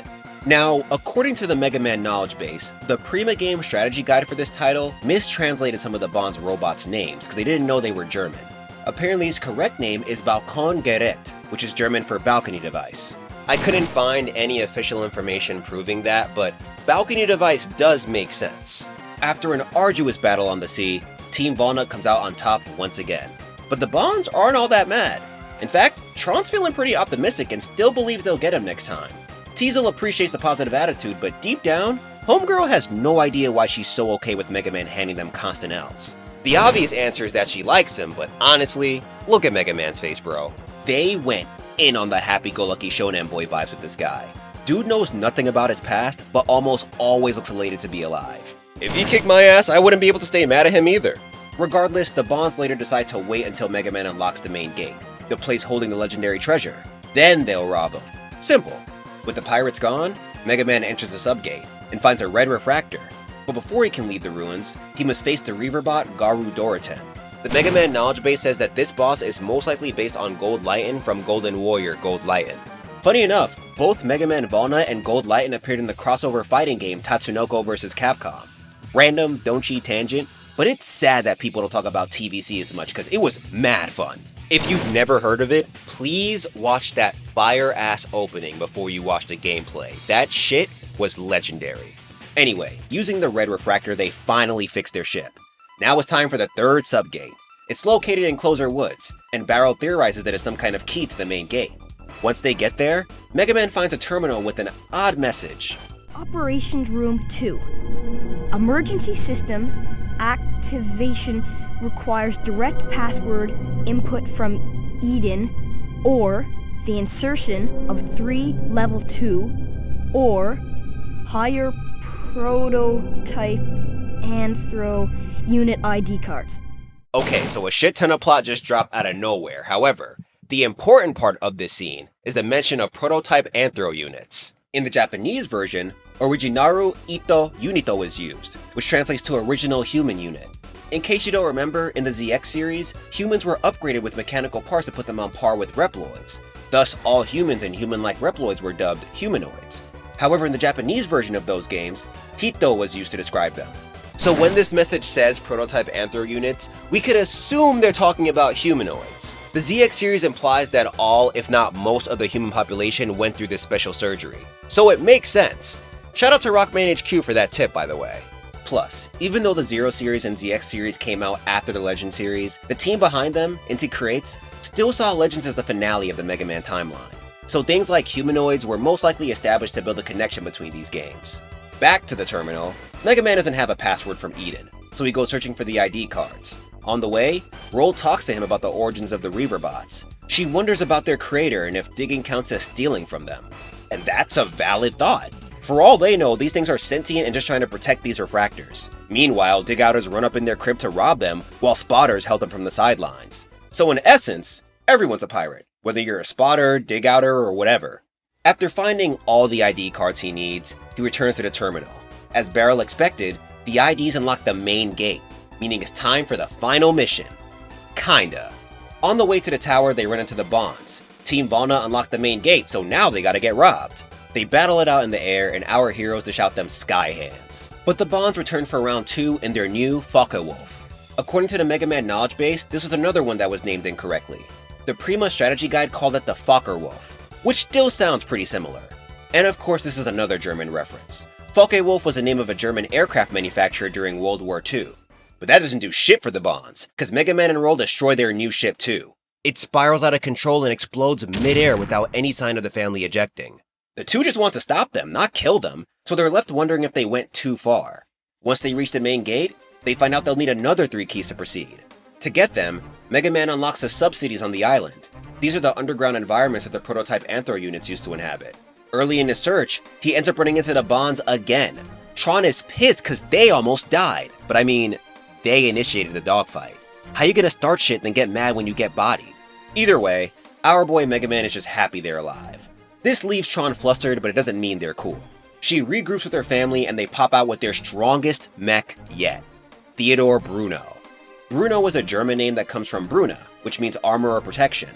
[SPEAKER 1] Now, according to the MegaMan knowledge base, the Prima Game strategy guide for this title mistranslated some of the Bond's robots' names because they didn't know they were German. Apparently his correct name is Balkongerät, which is German for balcony device. I couldn't find any official information proving that, but balcony device does make sense. After an arduous battle on the sea, Team Volnutt comes out on top once again. But the Bonds aren't all that mad. In fact, Tron's feeling pretty optimistic and still believes they'll get him next time. Teasel appreciates the positive attitude, but deep down, Homegirl has no idea why she's so okay with MegaMan handing them constant L's. The obvious answer is that she likes him, but honestly, look at MegaMan's face, bro. They went in on the happy-go-lucky shonen boy vibes with this guy. Dude knows nothing about his past, but almost always looks elated to be alive. If he kicked my ass, I wouldn't be able to stay mad at him either. Regardless, the Bonds later decide to wait until MegaMan unlocks the main gate, the place holding the legendary treasure. Then they'll rob him. Simple. With the pirates gone, MegaMan enters the subgate and finds a red refractor. But before he can leave the ruins, he must face the Reaverbot Garu Doriten. The MegaMan knowledge base says that this boss is most likely based on Gold Lighten from Golden Warrior Gold Lighten. Funny enough, both MegaMan Volnutt and Gold Lighten appeared in the crossover fighting game Tatsunoko vs. Capcom. Random, don't cheat tangent, but it's sad that people don't talk about TVC as much because it was mad fun. If you've never heard of it, please watch that fire-ass opening before you watch the gameplay. That shit was legendary. Anyway, using the red refractor, they finally fixed their ship. Now it's time for the third subgate. It's located in Closer Woods, and Barrel theorizes that it's some kind of key to the main gate. Once they get there, MegaMan finds a terminal with an odd message.
[SPEAKER 14] Operations Room 2. Emergency system activation requires direct password input from Eden or the insertion of 3 level 2 or higher prototype Anthro unit ID cards.
[SPEAKER 1] Okay, so a shit ton of plot just dropped out of nowhere. However, the important part of this scene is the mention of prototype Anthro units. In the Japanese version, Originaru Ito Unito is used, which translates to original human unit. In case you don't remember, in the ZX series, humans were upgraded with mechanical parts to put them on par with Reploids. Thus, all humans and human-like Reploids were dubbed humanoids. However, in the Japanese version of those games, Hito was used to describe them. So when this message says prototype Anthro units, we could assume they're talking about humanoids. The ZX series implies that all, if not most, of the human population went through this special surgery. So it makes sense. Shout out to Rockman HQ for that tip, by the way. Plus, even though the Zero series and ZX series came out after the Legend series, the team behind them, Inti Creates, still saw Legends as the finale of the Mega Man timeline. So things like humanoids were most likely established to build a connection between these games. Back to the terminal, Mega Man doesn't have a password from Eden, so he goes searching for the ID cards. On the way, Roll talks to him about the origins of the Reaver bots. She wonders about their creator and if digging counts as stealing from them. And that's a valid thought. For all they know, these things are sentient and just trying to protect these refractors. Meanwhile, dig-outers run up in their crib to rob them, while spotters held them from the sidelines. So in essence, everyone's a pirate, whether you're a spotter, dig-outer, or whatever. After finding all the ID cards he needs, he returns to the terminal. As Barrel expected, the IDs unlock the main gate, meaning it's time for the final mission. Kinda. On the way to the tower, they run into the Bonds. Team Volnutt unlocked the main gate, so now they gotta get robbed. They battle it out in the air, and our heroes dish out them sky hands. But the Bonds return for round 2 in their new Focke-Wulf. According to the Mega Man knowledge base, this was another one that was named incorrectly. The Prima strategy guide called it the Fokker-Wulf, which still sounds pretty similar. And of course, this is another German reference. Focke-Wulf was the name of a German aircraft manufacturer during World War II. But that doesn't do shit for the Bonds, because Mega Man and Roll destroy their new ship too. It spirals out of control and explodes mid-air without any sign of the family ejecting. The two just want to stop them, not kill them, so they're left wondering if they went too far. Once they reach the main gate, they find out they'll need another 3 keys to proceed. To get them, Mega Man unlocks the sub-cities on the island. These are the underground environments that the prototype Anthro units used to inhabit. Early in his search, he ends up running into the Bonds again. Tron is pissed cause they almost died, but I mean, they initiated the dogfight. How you gonna start shit and then get mad when you get bodied? Either way, our boy Mega Man is just happy they're alive. This leaves Tron flustered, but it doesn't mean they're cool. She regroups with her family and they pop out with their strongest mech yet, Theodore Bruno. Bruno was a German name that comes from Bruna, which means armor or protection.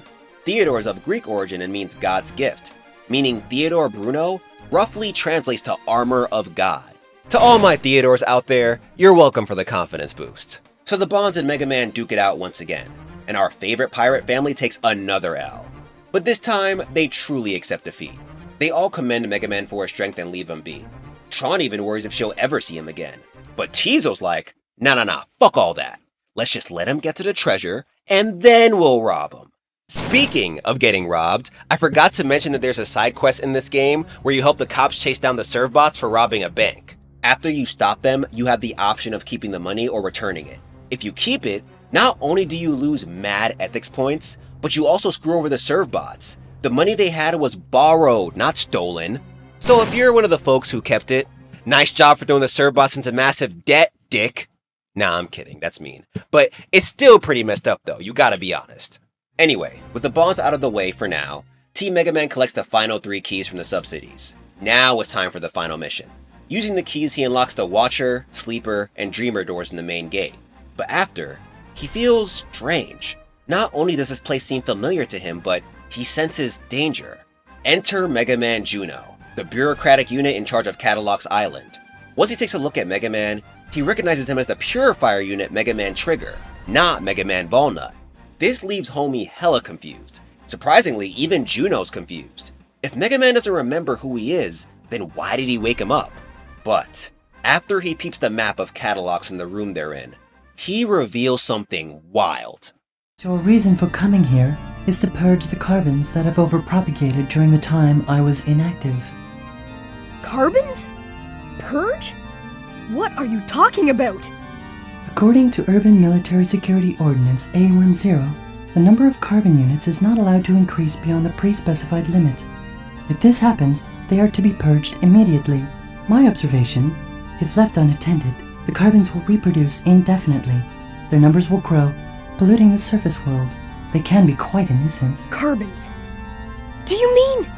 [SPEAKER 1] Theodore is of Greek origin and means God's gift, meaning Theodore Bruno roughly translates to armor of God. To all my Theodores out there, you're welcome for the confidence boost. So the Bonds and Mega Man duke it out once again, and our favorite pirate family takes another L. But this time, they truly accept defeat. They all commend Mega Man for his strength and leave him be. Tron even worries if she'll ever see him again. But Tizo's like, nah, fuck all that. Let's just let him get to the treasure, and then we'll rob him. Speaking of getting robbed, I forgot to mention that there's a side quest in this game where you help the cops chase down the servbots for robbing a bank. After you stop them, you have the option of keeping the money or returning it. If you keep it, not only do you lose mad ethics points, but you also screw over the servbots. The money they had was borrowed, not stolen. So if you're one of the folks who kept it, nice job for throwing the servbots into massive debt, dick. Nah, I'm kidding, that's mean. But it's still pretty messed up though, you gotta be honest. Anyway, with the Bonds out of the way for now, Team Mega Man collects the final 3 keys from the sub-cities. Now it's time for the final mission. Using the keys, he unlocks the Watcher, Sleeper, and Dreamer doors in the main gate. But after, he feels strange. Not only does this place seem familiar to him, but he senses danger. Enter Mega Man Juno, the bureaucratic unit in charge of Catalog's Island. Once he takes a look at Mega Man, he recognizes him as the Purifier unit MegaMan Trigger, not MegaMan Volnutt. This leaves Homie hella confused. Surprisingly, even Juno's confused. If MegaMan doesn't remember who he is, then why did he wake him up? But after he peeps the map of catalogs in the room they're in, he reveals something wild.
[SPEAKER 15] Your reason for coming here is to purge the carbons that have overpropagated during the time I was inactive.
[SPEAKER 14] Carbons? Purge? What are you talking about?
[SPEAKER 15] According to Urban Military Security Ordinance A10, the number of carbon units is not allowed to increase beyond the pre-specified limit. If this happens, they are to be purged immediately. My observation, if left unattended, the carbons will reproduce indefinitely. Their numbers will grow, polluting the surface world. They can be quite a nuisance.
[SPEAKER 14] Carbons? Do you mean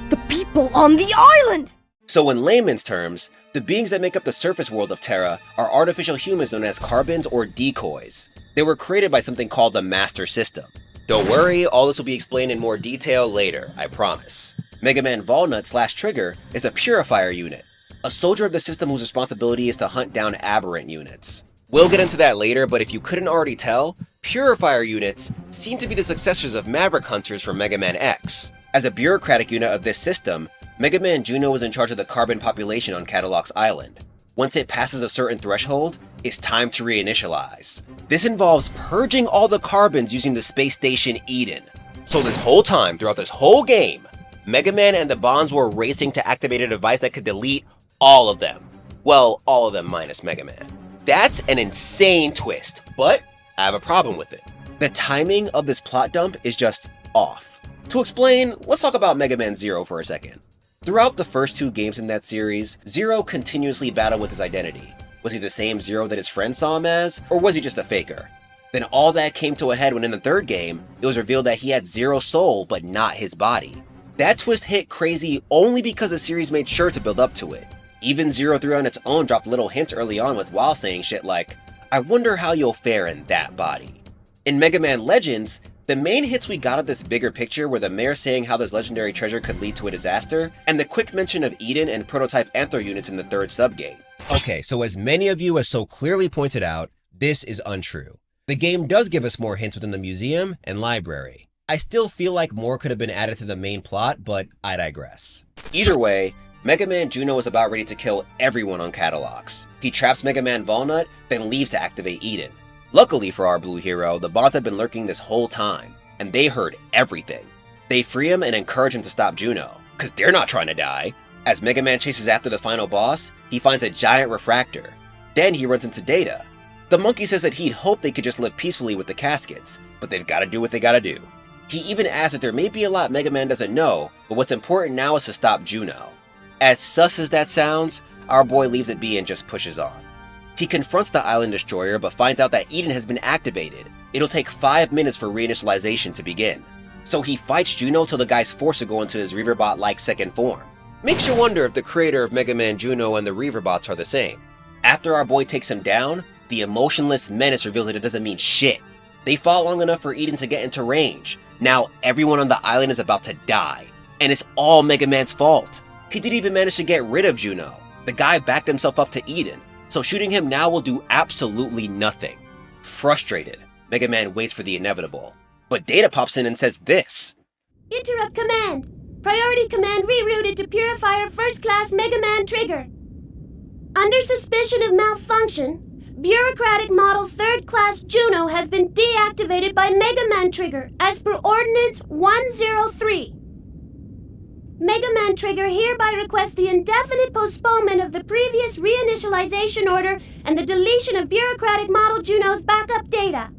[SPEAKER 14] the people on the island?
[SPEAKER 1] So in layman's terms, the beings that make up the surface world of Terra are artificial humans known as carbons or decoys. They were created by something called the Master System. Don't worry, all this will be explained in more detail later, I promise. MegaMan Volnutt / Trigger is a Purifier unit, a soldier of the system whose responsibility is to hunt down aberrant units. We'll get into that later, but if you couldn't already tell, Purifier units seem to be the successors of Maverick hunters from MegaMan X. As a bureaucratic unit of this system, MegaMan Juno is in charge of the carbon population on Catalogs Island. Once it passes a certain threshold, it's time to reinitialize. This involves purging all the carbons using the space station Eden. So this whole time, throughout this whole game, MegaMan and the Bonds were racing to activate a device that could delete all of them. Well, all of them minus MegaMan. That's an insane twist, but I have a problem with it. The timing of this plot dump is just off. To explain, let's talk about MegaMan Zero for a second. Throughout the first 2 games in that series, Zero continuously battled with his identity. Was he the same Zero that his friends saw him as, or was he just a faker? Then all that came to a head when in the 3rd game, it was revealed that he had Zero's soul but not his body. That twist hit crazy only because the series made sure to build up to it. Even Zero 3 on its own dropped little hints early on with Weil saying shit like, "I wonder how you'll fare in that body." In Mega Man Legends, the main hits we got of this bigger picture were the mayor saying how this legendary treasure could lead to a disaster, and the quick mention of Eden and prototype Anthro units in the 3rd subgame. Okay, so as many of you as so clearly pointed out, this is untrue. The game does give us more hints within the museum and library. I still feel like more could have been added to the main plot, but I digress. Either way, Mega Man Juno is about ready to kill everyone on Catalogs. He traps Mega Man Volnutt, then leaves to activate Eden. Luckily for our blue hero, the Bonds have been lurking this whole time, and they heard everything. They free him and encourage him to stop Juno, cause they're not trying to die. As Mega Man chases after the final boss, he finds a giant refractor. Then he runs into Data. The monkey says that he'd hoped they could just live peacefully with the caskets, but they've gotta do what they gotta do. He even asks that there may be a lot Mega Man doesn't know, but what's important now is to stop Juno. As sus as that sounds, our boy leaves it be and just pushes on. He confronts the Island Destroyer but finds out that Eden has been activated. It'll take 5 minutes for reinitialization to begin. So he fights Juno till the guy's forced to go into his Reaverbot-like second form. Makes you wonder if the creator of Mega Man Juno and the Reaverbots are the same. After our boy takes him down, the emotionless menace reveals that it doesn't mean shit. They fought long enough for Eden to get into range. Now everyone on the island is about to die. And it's all Mega Man's fault. He didn't even manage to get rid of Juno. The guy backed himself up to Eden. So shooting him now will do absolutely nothing. Frustrated, Mega Man waits for the inevitable. But Data pops in and says this.
[SPEAKER 3] Interrupt command. Priority command rerouted to Purifier First Class Mega Man Trigger. Under suspicion of malfunction, Bureaucratic Model 3rd Class Juno has been deactivated by Mega Man Trigger as per Ordinance 103. Mega Man Trigger hereby requests the indefinite postponement of the previous reinitialization order and the deletion of Bureaucratic Model Juno's backup data.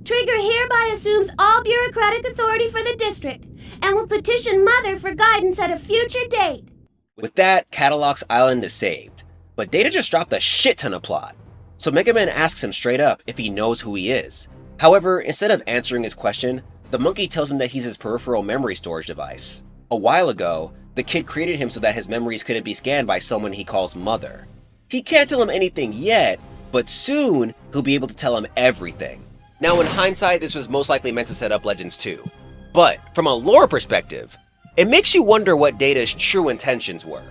[SPEAKER 3] Trigger hereby assumes all bureaucratic authority for the district and will petition Mother for guidance at a future date.
[SPEAKER 1] With that, Catalogs Island is saved. But Data just dropped a shit ton of plot. So Mega Man asks him straight up if he knows who he is. However, instead of answering his question, the monkey tells him that he's his peripheral memory storage device. A while ago, the kid created him so that his memories couldn't be scanned by someone he calls Mother. He can't tell him anything yet, but soon he'll be able to tell him everything. Now in hindsight, this was most likely meant to set up Legends 2. But from a lore perspective, it makes you wonder what Data's true intentions were.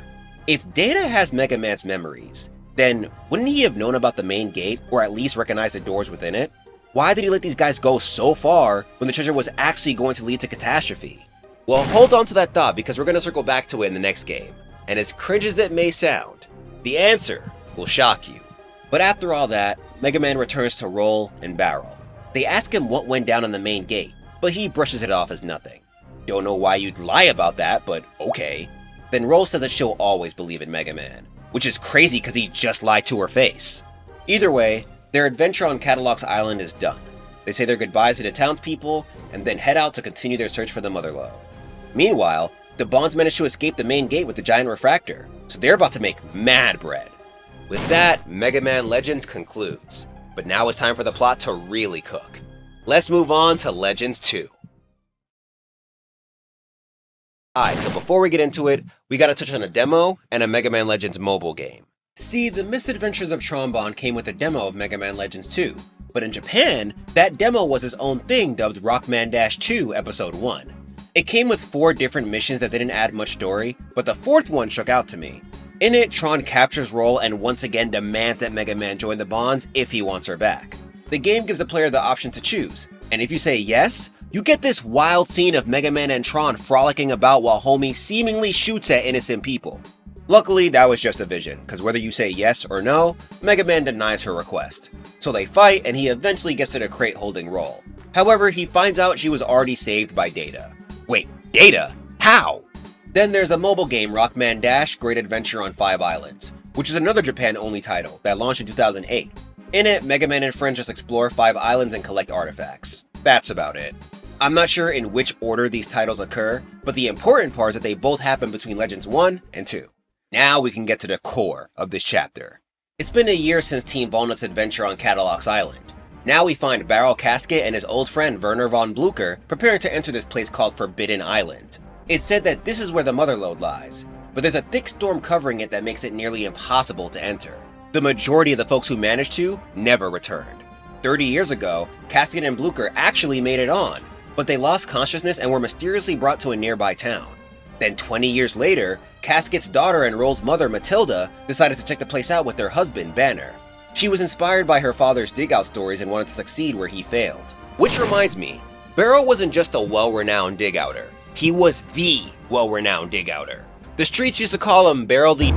[SPEAKER 1] If Data has Mega Man's memories, then wouldn't he have known about the main gate, or at least recognize the doors within it? Why did he let these guys go so far when the treasure was actually going to lead to catastrophe? Well, hold on to that thought because we're going to circle back to it in the next game. And as cringe as it may sound, the answer will shock you. But after all that, MegaMan returns to Roll and Barrel. They ask him what went down on the main gate, but he brushes it off as nothing. Don't know why you'd lie about that, but okay. Then Roll says that she'll always believe in MegaMan, which is crazy because he just lied to her face. Either way, their adventure on Catalog's Island is done. They say their goodbyes to the townspeople and then head out to continue their search for the Motherlode. Meanwhile, the Bonds manage to escape the main gate with the giant refractor, so they're about to make mad bread. With that, MegaMan Legends concludes, but now it's time for the plot to really cook. Let's move on to Legends 2. Alright, so before we get into it, we gotta touch on a demo and a MegaMan Legends mobile game. See, the Misadventures of Trombone came with a demo of MegaMan Legends 2, but in Japan, that demo was its own thing dubbed Rockman-2 Episode 1. It came with 4 different missions that didn't add much story, but the 4th one shook out to me. In it, Tron captures Roll and once again demands that MegaMan join the Bonds if he wants her back. The game gives the player the option to choose, and if you say yes, you get this wild scene of MegaMan and Tron frolicking about while Homie seemingly shoots at innocent people. Luckily, that was just a vision, because whether you say yes or no, MegaMan denies her request. So they fight, and he eventually gets to the crate holding Roll. However, he finds out she was already saved by Data. Wait, Data? How? Then there's a mobile game, Rockman Dash Great Adventure on 5 Islands, which is another Japan-only title that launched in 2008. In it, MegaMan and friends just explore 5 islands and collect artifacts. That's about it. I'm not sure in which order these titles occur, but the important part is that they both happen between Legends 1 and 2. Now we can get to the core of this chapter. It's been a year since Team Volnutt's adventure on Catalog's Island. Now we find Barrel Casket and his old friend Werner von Blucher preparing to enter this place called Forbidden Island. It's said that this is where the Motherlode lies, but there's a thick storm covering it that makes it nearly impossible to enter. The majority of the folks who managed to never returned. 30 years ago, Casket and Blucher actually made it on, but they lost consciousness and were mysteriously brought to a nearby town. Then 20 years later, Casket's daughter and Roll's mother, Matilda, decided to check the place out with their husband, Banner. She was inspired by her father's dig-out stories and wanted to succeed where he failed. Which reminds me, Barrel wasn't just a well-renowned dig-outer. He was the well-renowned dig-outer. The streets used to call him Barrel the...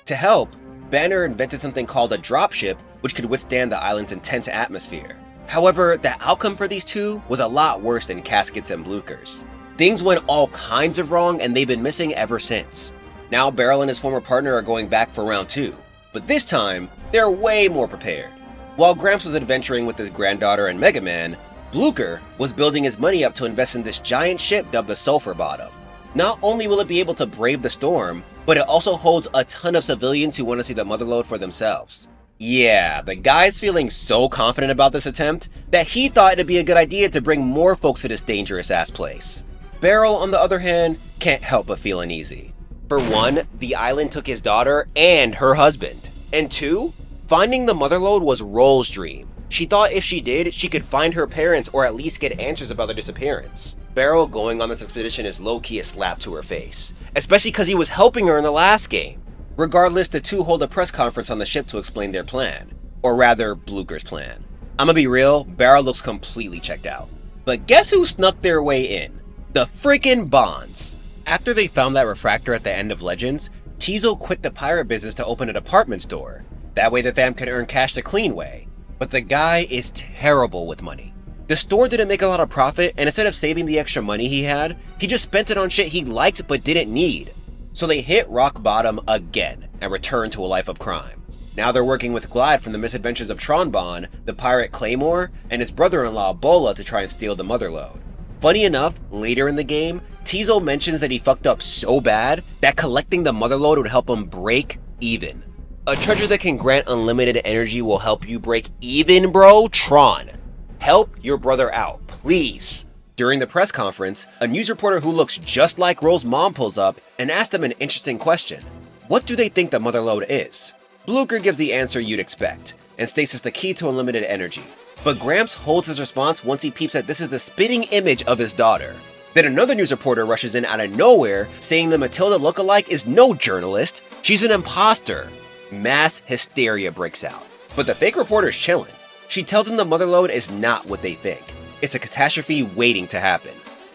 [SPEAKER 1] To help, Banner invented something called a dropship, which could withstand the island's intense atmosphere. However, the outcome for these two was a lot worse than Casket's and Blucher's. Things went all kinds of wrong and they've been missing ever since. Now Barrel and his former partner are going back for round 2, but this time, they're way more prepared. While Gramps was adventuring with his granddaughter and MegaMan, Blucher was building his money up to invest in this giant ship dubbed the Sulphur Bottom. Not only will it be able to brave the storm, but it also holds a ton of civilians who want to see the Motherlode for themselves. Yeah, the guy's feeling so confident about this attempt that he thought it'd be a good idea to bring more folks to this dangerous ass place. Barrel, on the other hand, can't help but feel uneasy. For one, the island took his daughter and her husband. And 2, finding the Motherlode was Roll's dream. She thought if she did, she could find her parents or at least get answers about their disappearance. Barrel going on this expedition is low-key a slap to her face, especially because he was helping her in the last game. Regardless, the two hold a press conference on the ship to explain their plan. Or rather, Blucher's plan. I'ma be real, Barrel looks completely checked out. But guess who snuck their way in? The freaking Bonds! After they found that refractor at the end of Legends, Tizo quit the pirate business to open a department store. That way the fam could earn cash the clean way. But the guy is terrible with money. The store didn't make a lot of profit, and instead of saving the extra money he had, he just spent it on shit he liked but didn't need. So they hit rock bottom again and returned to a life of crime. Now they're working with Glide from the Misadventures of Tronbon, the pirate Claymore, and his brother-in-law Bola to try and steal the Motherlode. Funny enough, later in the game, Tizo mentions that he fucked up so bad that collecting the Motherlode would help him break even. A treasure that can grant unlimited energy will help you break even, bro? Tron. Help your brother out, please. During the press conference, a news reporter who looks just like Roll's mom pulls up and asks them an interesting question. What do they think the Motherlode is? Blucher gives the answer you'd expect, and states it's the key to unlimited energy. But Gramps holds his response once he peeps that this is the spitting image of his daughter. Then another news reporter rushes in out of nowhere saying the Matilda lookalike is no journalist, she's an imposter. Mass hysteria breaks out. But the fake reporter's chilling. She tells them the motherlode is not what they think. It's a catastrophe waiting to happen.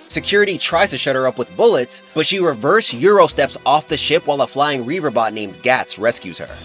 [SPEAKER 1] Security tries to shut her up with bullets, but she reverse Euro steps off the ship while a flying Reaverbot named Gats rescues her.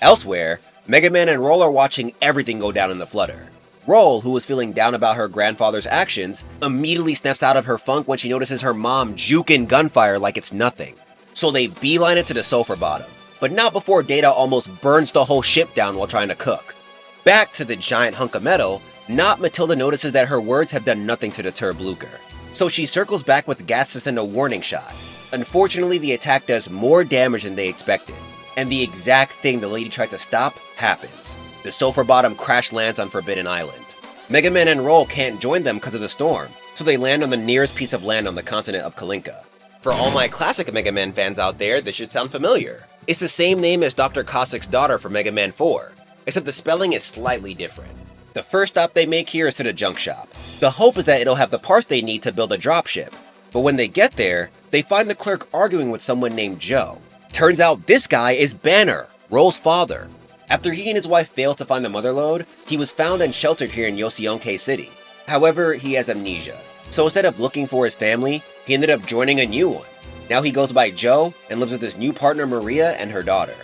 [SPEAKER 1] Elsewhere, MegaMan and Roll are watching everything go down in the flutter. Roll, who was feeling down about her grandfather's actions, immediately snaps out of her funk when she notices her mom juking gunfire like it's nothing. So they beeline it to the sulfur bottom, but not before Data almost burns the whole ship down while trying to cook. Back to the giant hunk of metal, Not Matilda notices that her words have done nothing to deter Blucher. So she circles back with Gats to send a warning shot. Unfortunately, the attack does more damage than they expected, and the exact thing the lady tried to stop happens. The sulfur bottom crash lands on Forbidden Island. MegaMan and Roll can't join them because of the storm, so they land on the nearest piece of land on the continent of Kalinka. For all my classic Mega Man fans out there, this should sound familiar. It's the same name as Dr. Cossack's daughter from Mega Man 4, except the spelling is slightly different. The first stop they make here is to the junk shop. The hope is that it'll have the parts they need to build a dropship, but when they get there, they find the clerk arguing with someone named Joe. Turns out this guy is Banner, Roll's father. After he and his wife failed to find the motherlode, he was found and sheltered here in Yoshionke City. However, he has amnesia, so instead of looking for his family, he ended up joining a new one. Now he goes by Joe and lives with his new partner Maria and her daughter.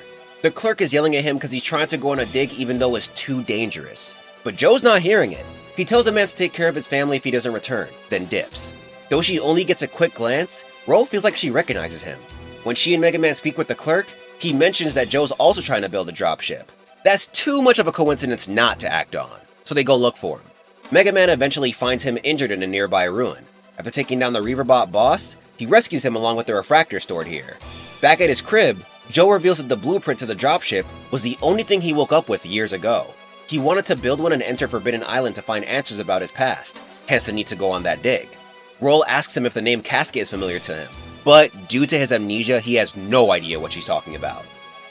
[SPEAKER 1] The clerk is yelling at him because he's trying to go on a dig even though it's too dangerous. But Joe's not hearing it. He tells the man to take care of his family if he doesn't return, then dips. Though she only gets a quick glance, Roll feels like she recognizes him. When she and MegaMan speak with the clerk, he mentions that Joe's also trying to build a dropship. That's too much of a coincidence not to act on, so they go look for him. MegaMan eventually finds him injured in a nearby ruin. After taking down the Reaverbot boss, he rescues him along with the refractor stored here. Back at his crib, Joe reveals that the blueprint to the dropship was the only thing he woke up with years ago. He wanted to build one and enter Forbidden Island to find answers about his past, hence the need to go on that dig. Roll asks him if the name Cascade is familiar to him, but due to his amnesia, he has no idea what she's talking about.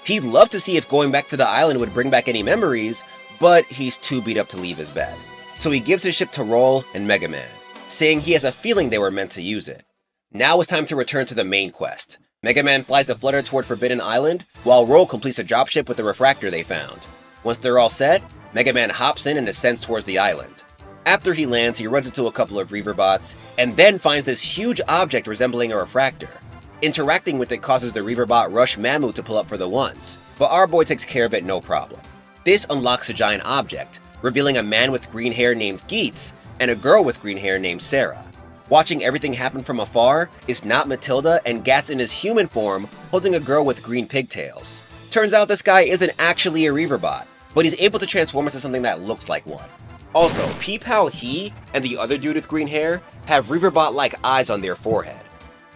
[SPEAKER 1] He'd love to see if going back to the island would bring back any memories, but he's too beat up to leave his bed. So he gives his ship to Roll and MegaMan, saying he has a feeling they were meant to use it. Now it's time to return to the main quest. MegaMan flies the flutter toward Forbidden Island, while Roll completes a dropship with the refractor they found. Once they're all set, MegaMan hops in and ascends towards the island. After he lands, he runs into a couple of Reaverbots, and then finds this huge object resembling a refractor. Interacting with it causes the Reaverbot Rush Mamu to pull up for the ones, but our boy takes care of it no problem. This unlocks a giant object, revealing a man with green hair named Geets, and a girl with green hair named Sarah. Watching everything happen from afar is Not Matilda and Gats in his human form holding a girl with green pigtails. Turns out this guy isn't actually a Reaverbot, but he's able to transform into something that looks like one. Also, peep how he and the other dude with green hair have Reaverbot-like eyes on their forehead.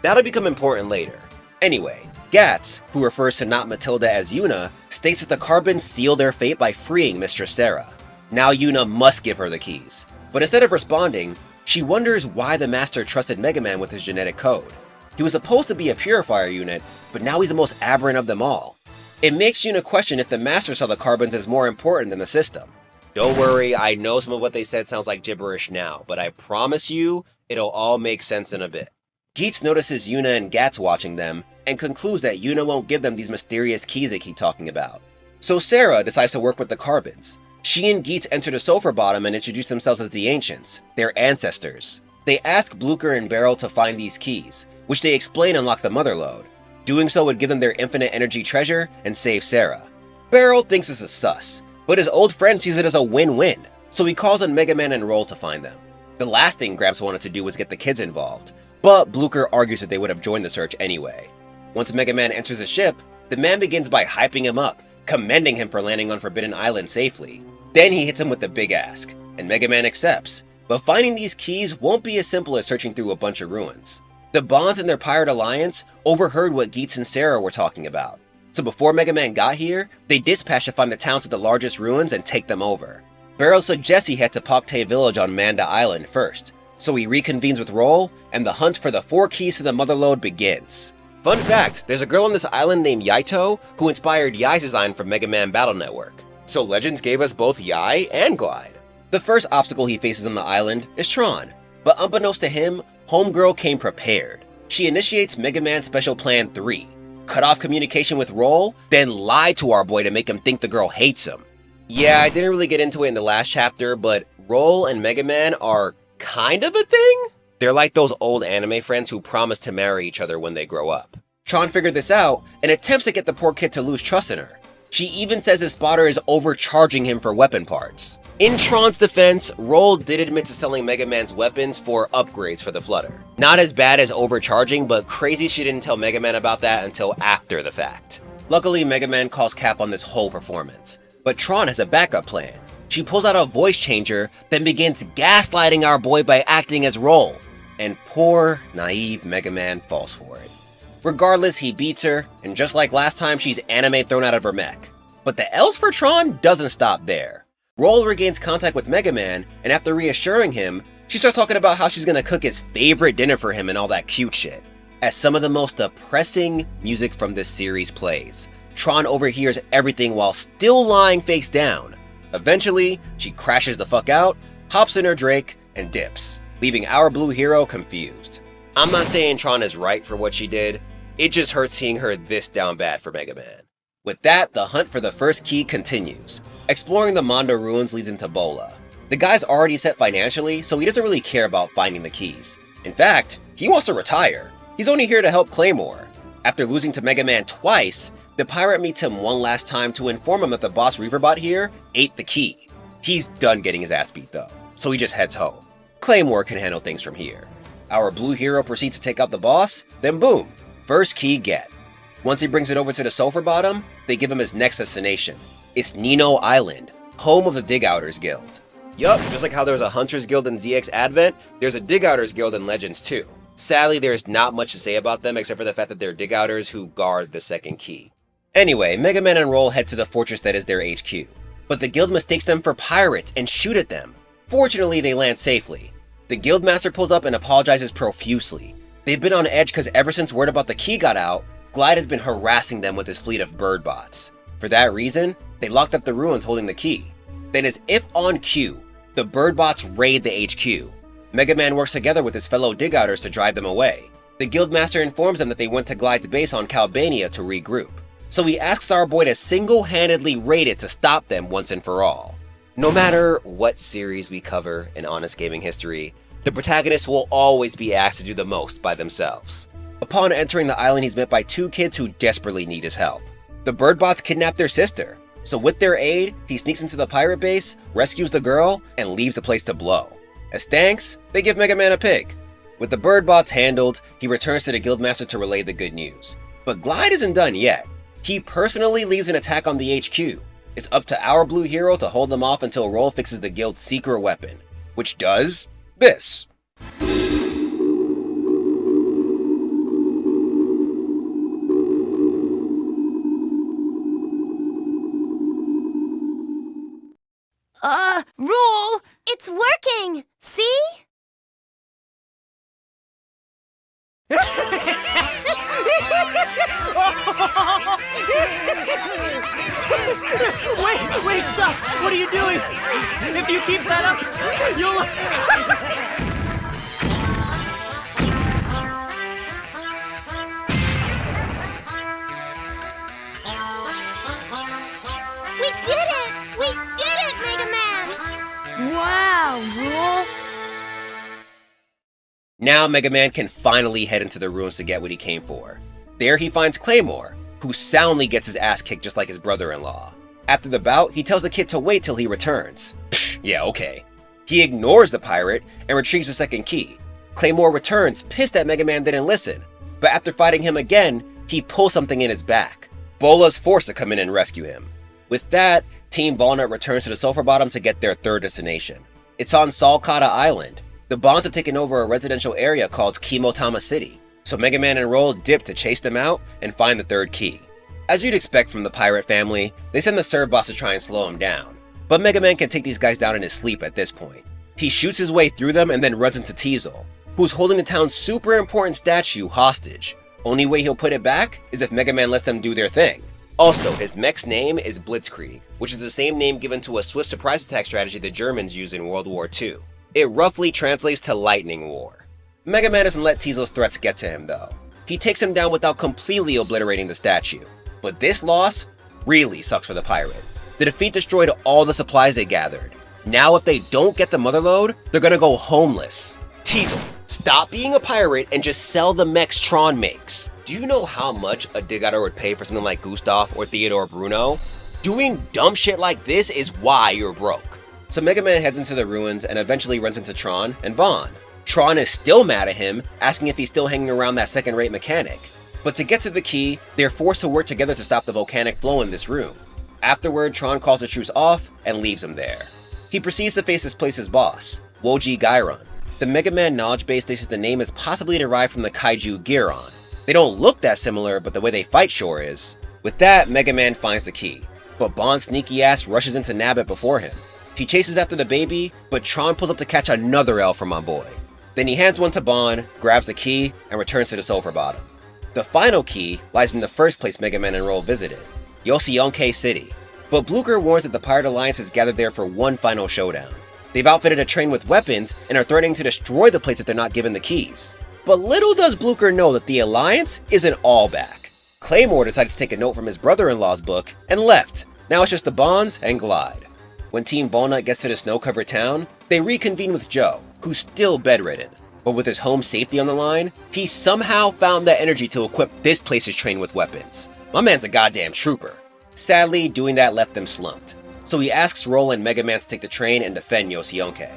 [SPEAKER 1] That'll become important later. Anyway, Gats, who refers to Not Matilda as Yuna, states that the Carbons seal their fate by freeing Mistress Sarah. Now Yuna must give her the keys, but instead of responding, she wonders why the Master trusted MegaMan with his genetic code. He was supposed to be a purifier unit, but now he's the most aberrant of them all. It makes Yuna question if the Master saw the Carbons as more important than the system. Don't worry, I know some of what they said sounds like gibberish now, but I promise you, it'll all make sense in a bit. Geets notices Yuna and Gats watching them, and concludes that Yuna won't give them these mysterious keys they keep talking about. So Sarah decides to work with the Carbons. She and Geets enter the Sulfur Bottom and introduce themselves as the Ancients, their ancestors. They ask Blucher and Beryl to find these keys, which they explain unlock the Motherlode. Doing so would give them their infinite energy treasure and save Sarah. Beryl thinks this is sus, but his old friend sees it as a win-win, so he calls on MegaMan and Roll to find them. The last thing Gramps wanted to do was get the kids involved, but Blucher argues that they would have joined the search anyway. Once MegaMan enters the ship, the man begins by hyping him up, commending him for landing on Forbidden Island safely. Then he hits him with the big ask, and MegaMan accepts, but finding these keys won't be as simple as searching through a bunch of ruins. The Bonds and their pirate alliance overheard what Geets and Sarah were talking about, so before MegaMan got here, they dispatched to find the towns with the largest ruins and take them over. Beryl suggests he head to Pakte Village on Manda Island first, so he reconvenes with Roll, and the hunt for the 4 keys to the Motherlode begins. Fun fact, there's a girl on this island named Yaito who inspired Yai's design from Mega Man Battle Network, so Legends gave us both Yai and Glide. The first obstacle he faces on the island is Tron, but unbeknownst to him, Homegirl came prepared. She initiates Mega Man Special Plan 3, cut off communication with Roll, then lied to our boy to make him think the girl hates him. Yeah, I didn't really get into it in the last chapter, but Roll and Mega Man are kind of a thing? They're like those old anime friends who promise to marry each other when they grow up. Tron figured this out and attempts to get the poor kid to lose trust in her. She even says his spotter is overcharging him for weapon parts. In Tron's defense, Roll did admit to selling Mega Man's weapons for upgrades for the Flutter. Not as bad as overcharging, but crazy she didn't tell Mega Man about that until after the fact. Luckily, Mega Man calls Cap on this whole performance. But Tron has a backup plan. She pulls out a voice changer, then begins gaslighting our boy by acting as Roll. And poor, naive Mega Man falls for it. Regardless, he beats her, and just like last time, she's anime thrown out of her mech. But the L's for Tron doesn't stop there. Roll regains contact with Mega Man, and after reassuring him, she starts talking about how she's gonna cook his favorite dinner for him and all that cute shit. As some of the most depressing music from this series plays, Tron overhears everything while still lying face down. Eventually, she crashes the fuck out, hops in her Drake, and dips, leaving our blue hero confused. I'm not saying Tron is right for what she did, it just hurts seeing her this down bad for Mega Man. With that, the hunt for the first key continues. Exploring the Mondo ruins leads into Bola. The guy's already set financially, so he doesn't really care about finding the keys. In fact, he wants to retire. He's only here to help Claymore. After losing to Mega Man twice, the pirate meets him one last time to inform him that the boss Reaverbot here ate the key. He's done getting his ass beat though, so he just heads home. Claymore can handle things from here. Our blue hero proceeds to take out the boss, then boom, first key get. Once he brings it over to the Sulphur Bottom, they give him his next destination. It's Nino Island, home of the Dig Outers Guild. Yup, just like how there's a Hunters Guild in ZX Advent, there's a Dig Outers Guild in Legends too. Sadly, there's not much to say about them except for the fact that they're Dig Outers who guard the second key. Anyway, Mega Man and Roll head to the fortress that is their HQ. But the guild mistakes them for pirates and shoot at them. Fortunately, they land safely. The Guildmaster pulls up and apologizes profusely. They've been on edge because ever since word about the key got out, Glide has been harassing them with his fleet of bird bots. For that reason, they locked up the ruins holding the key. Then as if on cue, the bird bots raid the HQ. Mega Man works together with his fellow Dig Outers to drive them away. The Guildmaster informs them that they went to Glide's base on Calbania to regroup. So he asks our boy to single-handedly raid it to stop them once and for all. No matter what series we cover in Honest Gaming history, the protagonists will always be asked to do the most by themselves. Upon entering the island, he's met by two kids who desperately need his help. The bird bots kidnap their sister, so with their aid, he sneaks into the pirate base, rescues the girl, and leaves the place to blow. As thanks, they give Mega Man a pig. With the bird bots handled, he returns to the Guildmaster to relay the good news. But Glide isn't done yet. He personally leads an attack on the HQ. It's up to our blue hero to hold them off until Roll fixes the guild's secret weapon, which does this.
[SPEAKER 3] Roll! It's working! See?
[SPEAKER 6] Wait, stop! What are you doing? If you keep that up, you'll...
[SPEAKER 3] We did it! We did it, Mega Man!
[SPEAKER 14] Wow, Roll!
[SPEAKER 1] Now Mega Man can finally head into the ruins to get what he came for. There he finds Claymore, who soundly gets his ass kicked just like his brother-in-law. After the bout, he tells the kid to wait till he returns. Psh, yeah, okay. He ignores the pirate and retrieves the second key. Claymore returns, pissed that Mega Man didn't listen, but after fighting him again, he pulls something in his back. Bola's forced to come in and rescue him. With that, Team Volnutt returns to the Sulphur Bottom to get their third destination. It's on Salcata Island. The Bonds have taken over a residential area called Kimotama City, so Mega Man and Roll dip to chase them out and find the third key. As you'd expect from the pirate family, they send the Serb boss to try and slow him down. But Mega Man can take these guys down in his sleep at this point. He shoots his way through them and then runs into Teasel, who's holding the town's super important statue hostage. Only way he'll put it back is if Mega Man lets them do their thing. Also, his mech's name is Blitzkrieg, which is the same name given to a swift surprise attack strategy the Germans used in World War II. It roughly translates to Lightning War. MegaMan doesn't let Teasel's threats get to him though. He takes him down without completely obliterating the statue. But this loss really sucks for the pirate. The defeat destroyed all the supplies they gathered. Now if they don't get the motherlode, they're gonna go homeless. Teasel, stop being a pirate and just sell the mechs Tron makes. Do you know how much a Digator would pay for something like Gustav or Theodore Bruno? Doing dumb shit like this is why you're broke. So MegaMan heads into the ruins and eventually runs into Tron and Bond. Tron is still mad at him, asking if he's still hanging around that second-rate mechanic. But to get to the key, they're forced to work together to stop the volcanic flow in this room. Afterward, Tron calls the truce off and leaves him there. He proceeds to face his place's boss, Woji Gairon. The MegaMan knowledge base states that the name is possibly derived from the kaiju Giron. They don't look that similar, but the way they fight sure is. With that, MegaMan finds the key, but Bond's sneaky ass rushes in to nab it before him. He chases after the baby, but Tron pulls up to catch another L from my boy. Then he hands one to Bond, grabs the key, and returns to the sulfur bottom. The final key lies in the first place MegaMan and Roll visited, Yosionke City. But Blucher warns that the Pirate Alliance has gathered there for one final showdown. They've outfitted a train with weapons and are threatening to destroy the place if they're not given the keys. But little does Blucher know that the Alliance isn't all back. Claymore decided to take a note from his brother-in-law's book and left. Now it's just the Bonds and Glide. When Team Volnutt gets to the snow-covered town, they reconvene with Joe, who's still bedridden. But with his home safety on the line, he somehow found the energy to equip this place's train with weapons. My man's a goddamn trooper. Sadly, doing that left them slumped. So he asks Roll and MegaMan to take the train and defend Yosionke.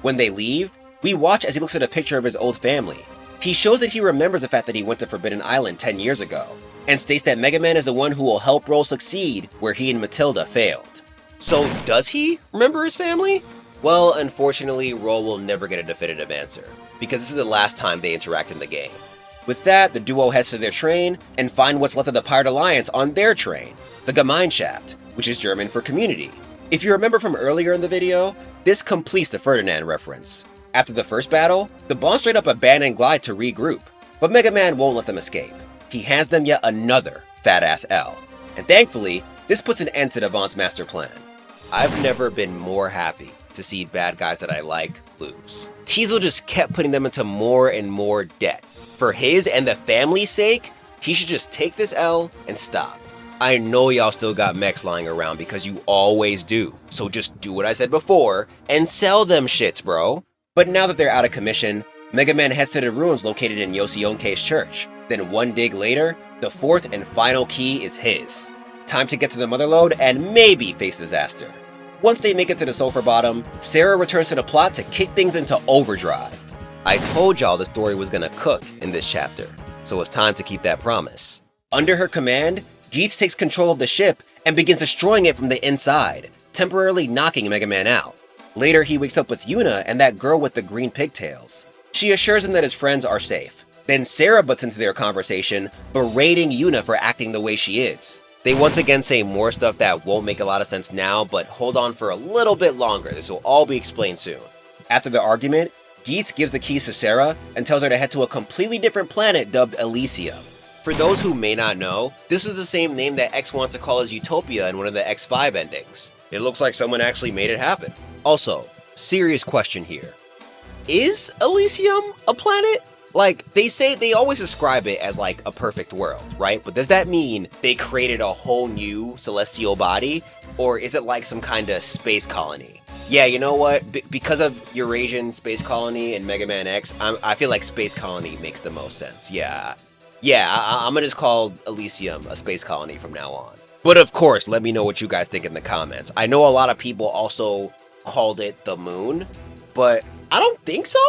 [SPEAKER 1] When they leave, we watch as he looks at a picture of his old family. He shows that he remembers the fact that he went to Forbidden Island 10 years ago, and states that MegaMan is the one who will help Roll succeed where he and Matilda failed. So does he remember his family? Well, unfortunately, Roll will never get a definitive answer, because this is the last time they interact in the game. With that, the duo heads to their train and find what's left of the Pirate Alliance on their train, the Gemeinschaft, which is German for community. If you remember from earlier in the video, this completes the Ferdinand reference. After the first battle, the Bonds straight up abandon Glide to regroup, but MegaMan won't let them escape. He hands them yet another fat-ass L. And thankfully, this puts an end to Devon's master plan. I've never been more happy to see bad guys that I like lose. Teasel just kept putting them into more and more debt. For his and the family's sake, he should just take this L and stop. I know y'all still got mechs lying around because you always do, so just do what I said before and sell them shits, bro. But now that they're out of commission, MegaMan heads to the ruins located in Yosionke's church. Then one dig later, the fourth and final key is his. Time to get to the motherlode and maybe face disaster. Once they make it to the sulfur bottom, Sarah returns to the plot to kick things into overdrive. I told y'all the story was gonna cook in this chapter, so it's time to keep that promise. Under her command, Geets takes control of the ship and begins destroying it from the inside, temporarily knocking MegaMan out. Later, he wakes up with Yuna and that girl with the green pigtails. She assures him that his friends are safe. Then Sarah butts into their conversation, berating Yuna for acting the way she is. They once again say more stuff that won't make a lot of sense now, but hold on for a little bit longer, this will all be explained soon. After the argument, Geets gives the keys to Sarah and tells her to head to a completely different planet dubbed Elysium. For those who may not know, this is the same name that X wants to call as Utopia in one of the X5 endings. It looks like someone actually made it happen. Also, serious question here. Is Elysium a planet? Like, they always describe it as like a perfect world, right? But does that mean they created a whole new celestial body? Or is it like some kind of space colony? Yeah, you know what? Because of Eurasian Space Colony and Mega Man X, I feel like Space Colony makes the most sense. Yeah, I'm gonna just call Elysium a space colony from now on. But of course, let me know what you guys think in the comments. I know a lot of people also called it the moon, but I don't think so.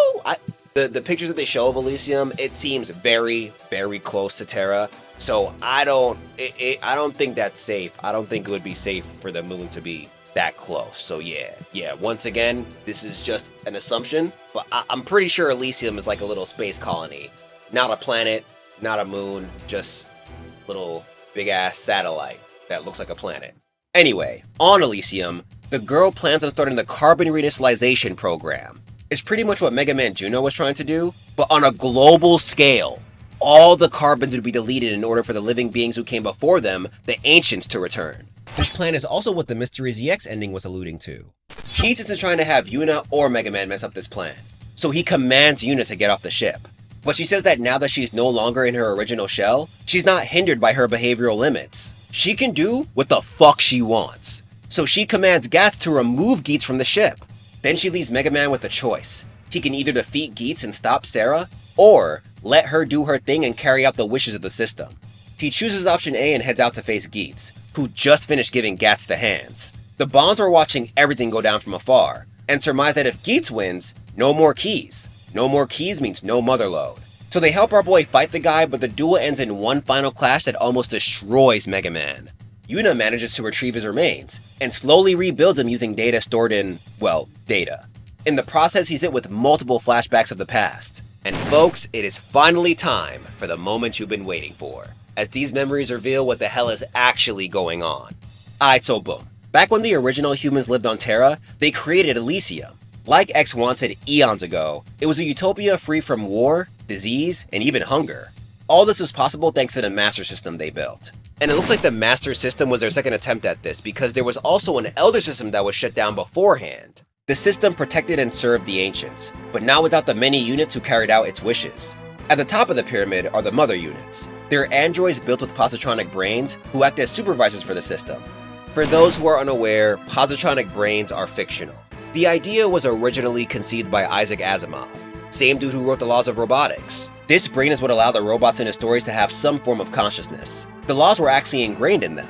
[SPEAKER 1] The pictures that they show of Elysium, it seems very, very close to Terra. So I don't think that's safe. I don't think it would be safe for the moon to be that close. So yeah. Once again, this is just an assumption, but I'm pretty sure Elysium is like a little space colony, not a planet. Not a moon, just little big ass satellite that looks like a planet. Anyway, on Elysium, the girl plans on starting the carbon reinitialization program. It's pretty much what Mega Man Juno was trying to do, but on a global scale. All the carbons would be deleted in order for the living beings who came before them, the Ancients, to return. This plan is also what the Mystery ZX ending was alluding to. Geets isn't trying to have Yuna or Mega Man mess up this plan. so he commands Yuna to get off the ship. But she says that now that she's no longer in her original shell, she's not hindered by her behavioral limits. She can do what the fuck she wants. So she commands Gats to remove Geats from the ship. Then she leaves MegaMan with a choice. He can either defeat Geats and stop Sarah, or let her do her thing and carry out the wishes of the system. He chooses option A and heads out to face Geats, who just finished giving Gats the hands. The Bonds are watching everything go down from afar, and surmise that if Geats wins, no more keys. No more keys means no motherlode. So they help our boy fight the guy, but the duel ends in one final clash that almost destroys MegaMan. Yuna manages to retrieve his remains, and slowly rebuilds him using data stored in, well, data. In the process, he's hit with multiple flashbacks of the past. And folks, it is finally time for the moment you've been waiting for, as these memories reveal what the hell is actually going on. Alright, so boom. Back when the original humans lived on Terra, they created Elysium. Like X wanted eons ago, it was a utopia free from war, disease, and even hunger. All this was possible thanks to the Master System they built. And it looks like the Master System was their second attempt at this, because there was also an Elder System that was shut down beforehand. The system protected and served the Ancients, but not without the many units who carried out its wishes. At the top of the pyramid are the Mother units. They're androids built with positronic brains who act as supervisors for the system. For those who are unaware, positronic brains are fictional. The idea was originally conceived by Isaac Asimov, same dude who wrote the laws of robotics. This brain is what allowed the robots in his stories to have some form of consciousness. The laws were actually ingrained in them.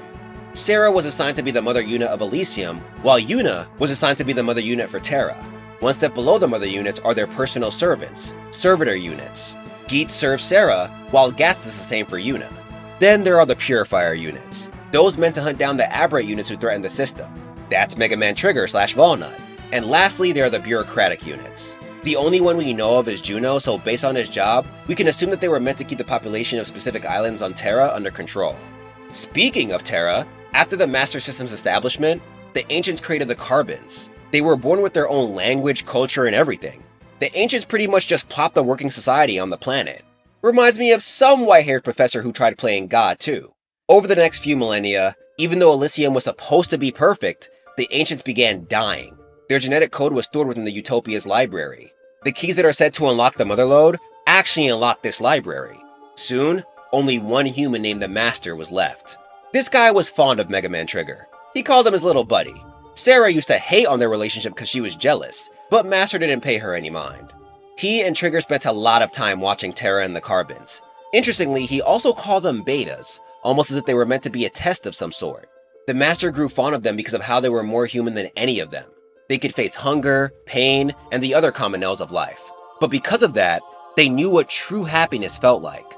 [SPEAKER 1] Sarah was assigned to be the mother unit of Elysium, while Yuna was assigned to be the mother unit for Terra. One step below the mother units are their personal servants, servitor units. Geats serves Sarah, while Gats does the same for Yuna. Then there are the purifier units, those meant to hunt down the aberrant units who threaten the system. That's MegaMan Trigger / Volnutt. And lastly, there are the bureaucratic units. The only one we know of is Juno, so based on his job, we can assume that they were meant to keep the population of specific islands on Terra under control. Speaking of Terra, after the Master System's establishment, the Ancients created the Carbons. They were born with their own language, culture, and everything. The Ancients pretty much just plopped the working society on the planet. Reminds me of some white-haired professor who tried playing God too. Over the next few millennia, even though Elysium was supposed to be perfect, the Ancients began dying. Their genetic code was stored within the Utopia's library. The keys that are said to unlock the Motherlode actually unlock this library. Soon, only one human named the Master was left. This guy was fond of MegaMan Trigger. He called him his little buddy. Sarah used to hate on their relationship because she was jealous, but Master didn't pay her any mind. He and Trigger spent a lot of time watching Terra and the Carbons. Interestingly, he also called them betas, almost as if they were meant to be a test of some sort. The Master grew fond of them because of how they were more human than any of them. They could face hunger, pain, and the other common ills of life. But because of that, they knew what true happiness felt like.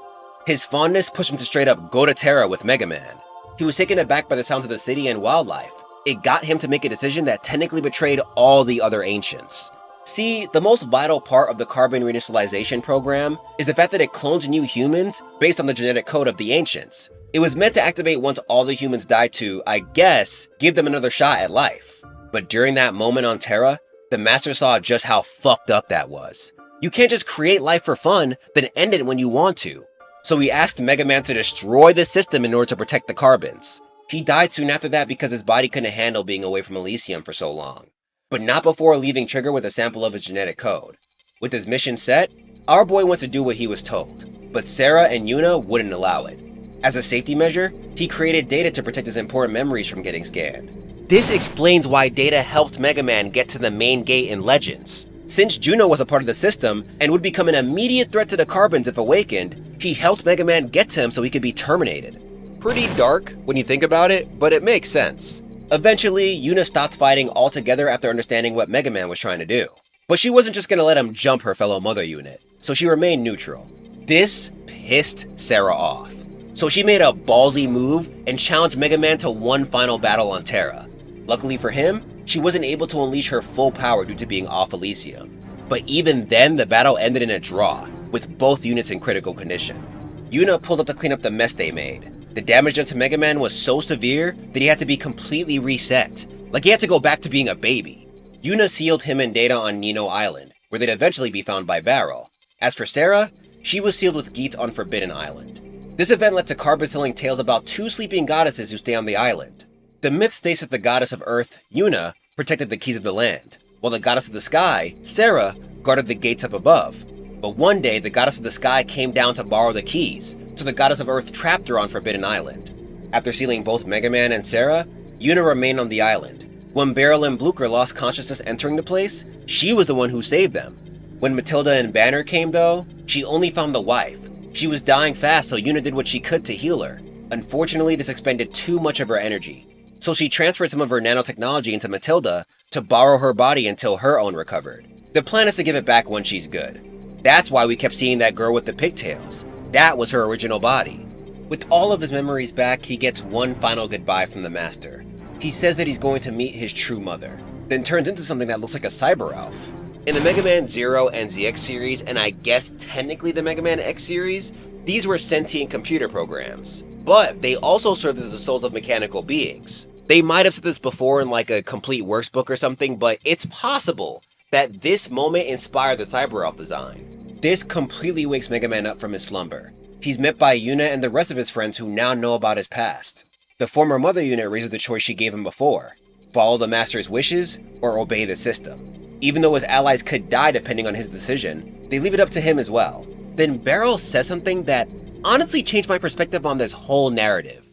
[SPEAKER 1] His fondness pushed him to straight up go to Terra with MegaMan. He was taken aback by the sounds of the city and wildlife. It got him to make a decision that technically betrayed all the other Ancients. See, the most vital part of the Carbon reinitialization program is the fact that it clones new humans based on the genetic code of the Ancients. It was meant to activate once all the humans died to, I guess, give them another shot at life. But during that moment on Terra, the Master saw just how fucked up that was. You can't just create life for fun, then end it when you want to. So he asked MegaMan to destroy the system in order to protect the Carbons. He died soon after that because his body couldn't handle being away from Elysium for so long. But not before leaving Trigger with a sample of his genetic code. With his mission set, our boy went to do what he was told, but Sarah and Yuna wouldn't allow it. As a safety measure, he created data to protect his important memories from getting scanned. This explains why Data helped MegaMan get to the main gate in Legends. Since Juno was a part of the system and would become an immediate threat to the Carbons if awakened, he helped MegaMan get to him so he could be terminated. Pretty dark when you think about it, but it makes sense. Eventually, Yuna stopped fighting altogether after understanding what MegaMan was trying to do. But she wasn't just gonna let him jump her fellow mother unit, so she remained neutral. This pissed Sarah off. So she made a ballsy move and challenged MegaMan to one final battle on Terra. Luckily for him, she wasn't able to unleash her full power due to being off Elysium. But even then, the battle ended in a draw, with both units in critical condition. Yuna pulled up to clean up the mess they made. The damage done to MegaMan was so severe that he had to be completely reset, like he had to go back to being a baby. Yuna sealed him and Data on Nino Island, where they'd eventually be found by Barrel. As for Sarah, she was sealed with Geats on Forbidden Island. This event led to Carbons telling tales about two sleeping goddesses who stay on the island. The myth states that the goddess of Earth, Yuna, protected the keys of the land, while the goddess of the sky, Sarah, guarded the gates up above. But one day, the goddess of the sky came down to borrow the keys, so the goddess of earth trapped her on Forbidden Island. After sealing both MegaMan and Sarah, Yuna remained on the island. When Beryl and Blucher lost consciousness entering the place, she was the one who saved them. When Matilda and Banner came though, she only found the wife. She was dying fast, so Yuna did what she could to heal her. Unfortunately, this expended too much of her energy, so she transferred some of her nanotechnology into Matilda to borrow her body until her own recovered. The plan is to give it back when she's good. That's why we kept seeing that girl with the pigtails. That was her original body. With all of his memories back, he gets one final goodbye from the Master. He says that he's going to meet his true mother, then turns into something that looks like a cyber elf. In the Mega Man 0 and ZX series, and I guess technically the Mega Man X series, these were sentient computer programs. But they also served as the souls of mechanical beings. They might have said this before in like a complete works book or something, but it's possible that this moment inspired the cyber elf design. This completely wakes Mega Man up from his slumber. He's met by Yuna and the rest of his friends who now know about his past. The former mother unit raises the choice she gave him before: follow the Master's wishes or obey the system. Even though his allies could die depending on his decision, they leave it up to him as well. Then Beryl says something that honestly changed my perspective on this whole narrative.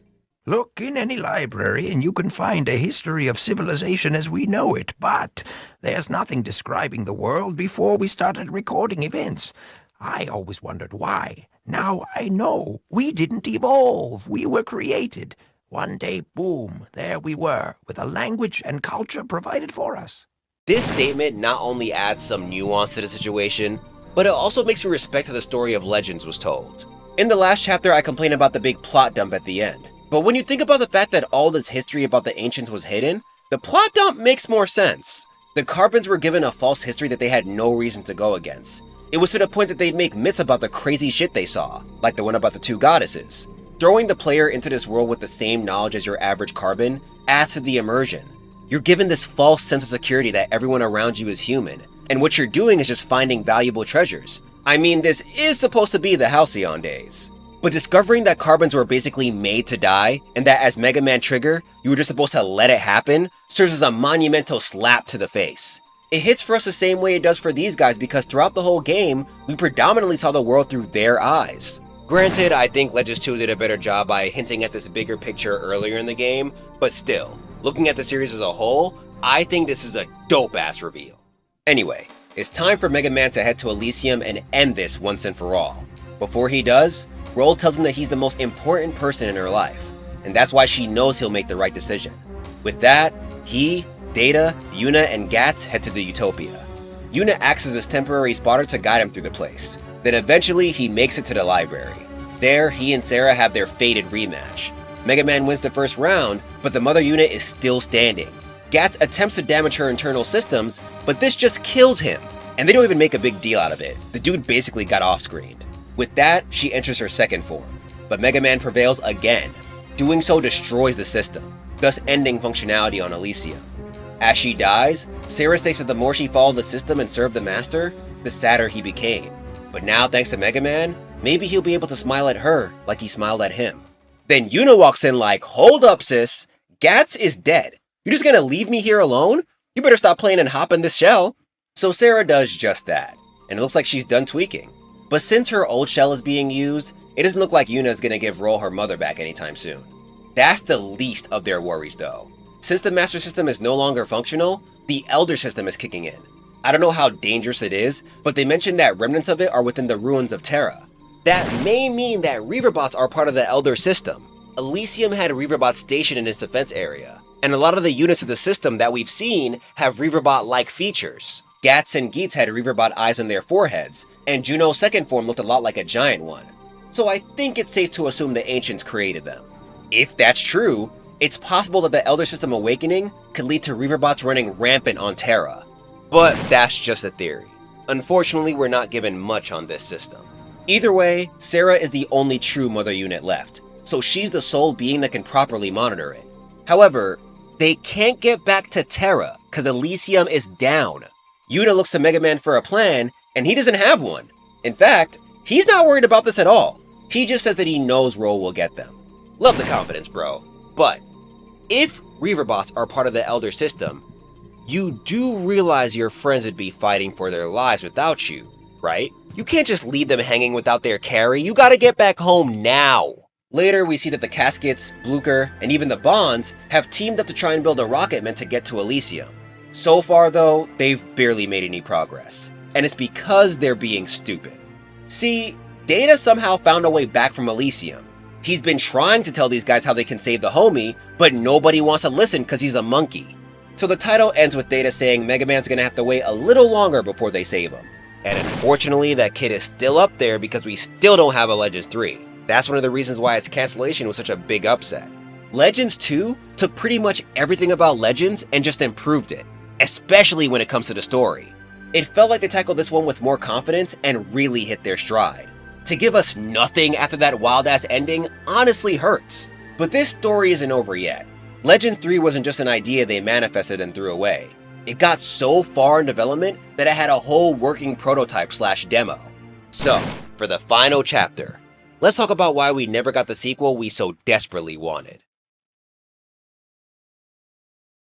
[SPEAKER 16] Look in any library and you can find a history of civilization as we know it, but there's nothing describing the world before we started recording events. I always wondered why. Now I know. We didn't evolve. We were created. One day, boom, there we were, with a language and culture provided for us.
[SPEAKER 1] This statement not only adds some nuance to the situation, but it also makes me respect how the story of Legends was told. In the last chapter, I complained about the big plot dump at the end. But when you think about the fact that all this history about the Ancients was hidden, the plot dump makes more sense. The Carbons were given a false history that they had no reason to go against. It was to the point that they'd make myths about the crazy shit they saw, like the one about the two goddesses. Throwing the player into this world with the same knowledge as your average Carbon adds to the immersion. You're given this false sense of security that everyone around you is human, and what you're doing is just finding valuable treasures. I mean, this is supposed to be the Halcyon days. But discovering that Carbons were basically made to die, and that as Mega Man Trigger, you were just supposed to let it happen, serves as a monumental slap to the face. It hits for us the same way it does for these guys because throughout the whole game, we predominantly saw the world through their eyes. Granted, I think Legends 2 did a better job by hinting at this bigger picture earlier in the game, but still, looking at the series as a whole, I think this is a dope-ass reveal. Anyway, it's time for Mega Man to head to Elysium and end this once and for all. Before he does, Roll tells him that he's the most important person in her life, and that's why she knows he'll make the right decision. With that, he, Data, Yuna, and Gats head to the Utopia. Yuna acts as his temporary spotter to guide him through the place. Then eventually, he makes it to the library. There, he and Sarah have their fated rematch. Mega Man wins the first round, but the mother unit is still standing. Gats attempts to damage her internal systems, but this just kills him. And they don't even make a big deal out of it. The dude basically got off-screened. With that, she enters her second form. But Mega Man prevails again. Doing so destroys the system, thus ending functionality on Elysium. As she dies, Sarah states that the more she followed the system and served the Master, the sadder he became. But now, thanks to Mega Man, maybe he'll be able to smile at her like he smiled at him. Then Yuna walks in like, hold up sis, Gats is dead. You're just gonna leave me here alone? You better stop playing and hop in this shell. So Sarah does just that, and it looks like she's done tweaking. But since her old shell is being used, it doesn't look like Yuna is gonna give Roll her mother back anytime soon. That's the least of their worries though. Since the Master System is no longer functional, the Elder System is kicking in. I don't know how dangerous it is, but they mentioned that remnants of it are within the ruins of Terra. That may mean that Reaverbots are part of the Elder System. Elysium had Reaverbots stationed in its defense area, and a lot of the units of the system that we've seen have Reaverbot-like features. Gats and Geats had Reaverbot eyes on their foreheads, and Juno's second form looked a lot like a giant one. So I think it's safe to assume the Ancients created them. If that's true, it's possible that the Elder System awakening could lead to Reaverbots running rampant on Terra. But that's just a theory. Unfortunately, we're not given much on this system. Either way, Sarah is the only true mother unit left, so she's the sole being that can properly monitor it. However, they can't get back to Terra because Elysium is down. Yuna looks to Mega Man for a plan, and he doesn't have one. In fact, he's not worried about this at all. He just says that he knows Roll will get them. Love the confidence, bro. But if Reaverbots are part of the Elder System, you do realize your friends would be fighting for their lives without you, right? You can't just leave them hanging without their carry, you gotta get back home now! Later, we see that the Caskets, Blucher, and even the Bonds have teamed up to try and build a rocket meant to get to Elysium. So far though, they've barely made any progress. And it's because they're being stupid. See, Data somehow found a way back from Elysium. He's been trying to tell these guys how they can save the homie, but nobody wants to listen because he's a monkey. So the title ends with Data saying MegaMan's gonna have to wait a little longer before they save him. And unfortunately, that kid is still up there because we still don't have a Legends 3. That's one of the reasons why its cancellation was such a big upset. Legends 2 took pretty much everything about Legends and just improved it, especially when it comes to the story. It felt like they tackled this one with more confidence and really hit their stride. To give us nothing after that wild-ass ending honestly hurts. But this story isn't over yet. Legends 3 wasn't just an idea they manifested and threw away. It got so far in development that it had a whole working prototype/demo. So, for the final chapter, let's talk about why we never got the sequel we so desperately wanted.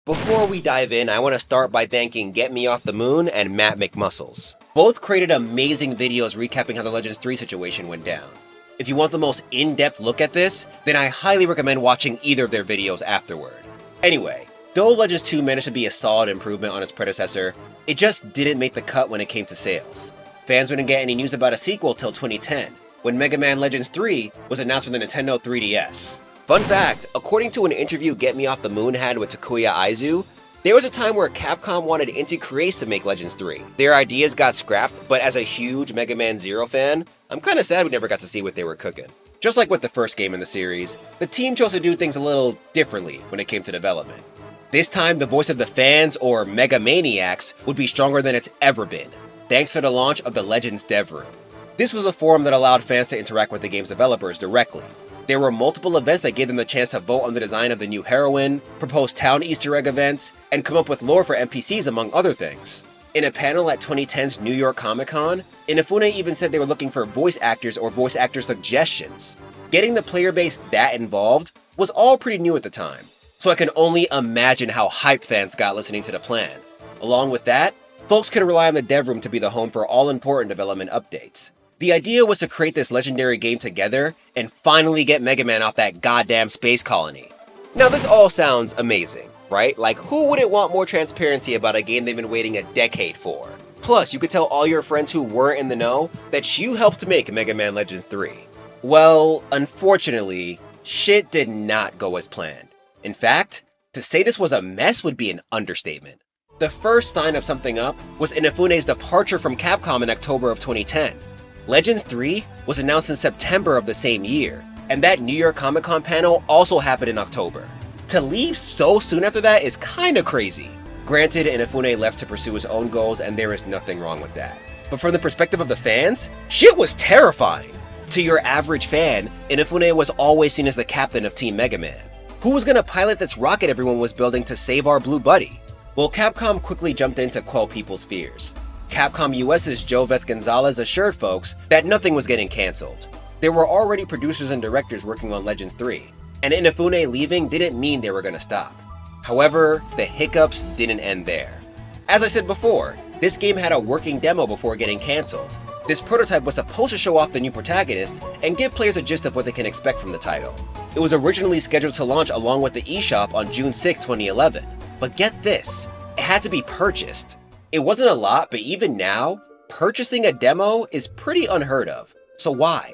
[SPEAKER 1] Before we dive in, I want to start by thanking Get Me Off the Moon and Matt McMuscles. Both created amazing videos recapping how the Legends 3 situation went down. If you want the most in-depth look at this, then I highly recommend watching either of their videos afterward. Anyway, though Legends 2 managed to be a solid improvement on its predecessor, it just didn't make the cut when it came to sales. Fans wouldn't get any news about a sequel till 2010, when Mega Man Legends 3 was announced for the Nintendo 3DS. Fun fact, according to an interview Get Me Off the Moon had with Takuya Aizu, there was a time where Capcom wanted Inti Creates to make Legends 3. Their ideas got scrapped, but as a huge Mega Man Zero fan, I'm kinda sad we never got to see what they were cooking. Just like with the first game in the series, the team chose to do things a little differently when it came to development. This time, the voice of the fans, or Mega Maniacs, would be stronger than it's ever been, thanks to the launch of the Legends Dev Room. This was a forum that allowed fans to interact with the game's developers directly. There were multiple events that gave them the chance to vote on the design of the new heroine, propose town Easter egg events, and come up with lore for NPCs among other things. In a panel at 2010's New York Comic Con, Inafune even said they were looking for voice actors or voice actor suggestions. Getting the player base that involved was all pretty new at the time, so I can only imagine how hyped fans got listening to the plan. Along with that, folks could rely on the dev room to be the home for all important development updates. The idea was to create this legendary game together and finally get Mega Man off that goddamn space colony. Now this all sounds amazing, right? Like, who wouldn't want more transparency about a game they've been waiting a decade for? Plus, you could tell all your friends who weren't in the know that you helped make Mega Man Legends 3. Well, unfortunately, shit did not go as planned. In fact, to say this was a mess would be an understatement. The first sign of something up was Inafune's departure from Capcom in October of 2010. Legends 3 was announced in September of the same year, and that New York Comic Con panel also happened in October. To leave so soon after that is kinda crazy. Granted, Inafune left to pursue his own goals, and there is nothing wrong with that. But from the perspective of the fans, shit was terrifying. To your average fan, Inafune was always seen as the captain of Team Mega Man. Who was gonna pilot this rocket everyone was building to save our blue buddy? Well, Capcom quickly jumped in to quell people's fears. Capcom US's Joveth Gonzalez assured folks that nothing was getting cancelled. There were already producers and directors working on Legends 3, and Inafune leaving didn't mean they were gonna stop. However, the hiccups didn't end there. As I said before, this game had a working demo before getting cancelled. This prototype was supposed to show off the new protagonist and give players a gist of what they can expect from the title. It was originally scheduled to launch along with the eShop on June 6, 2011. But get this, it had to be purchased. It wasn't a lot, but even now, purchasing a demo is pretty unheard of. So why?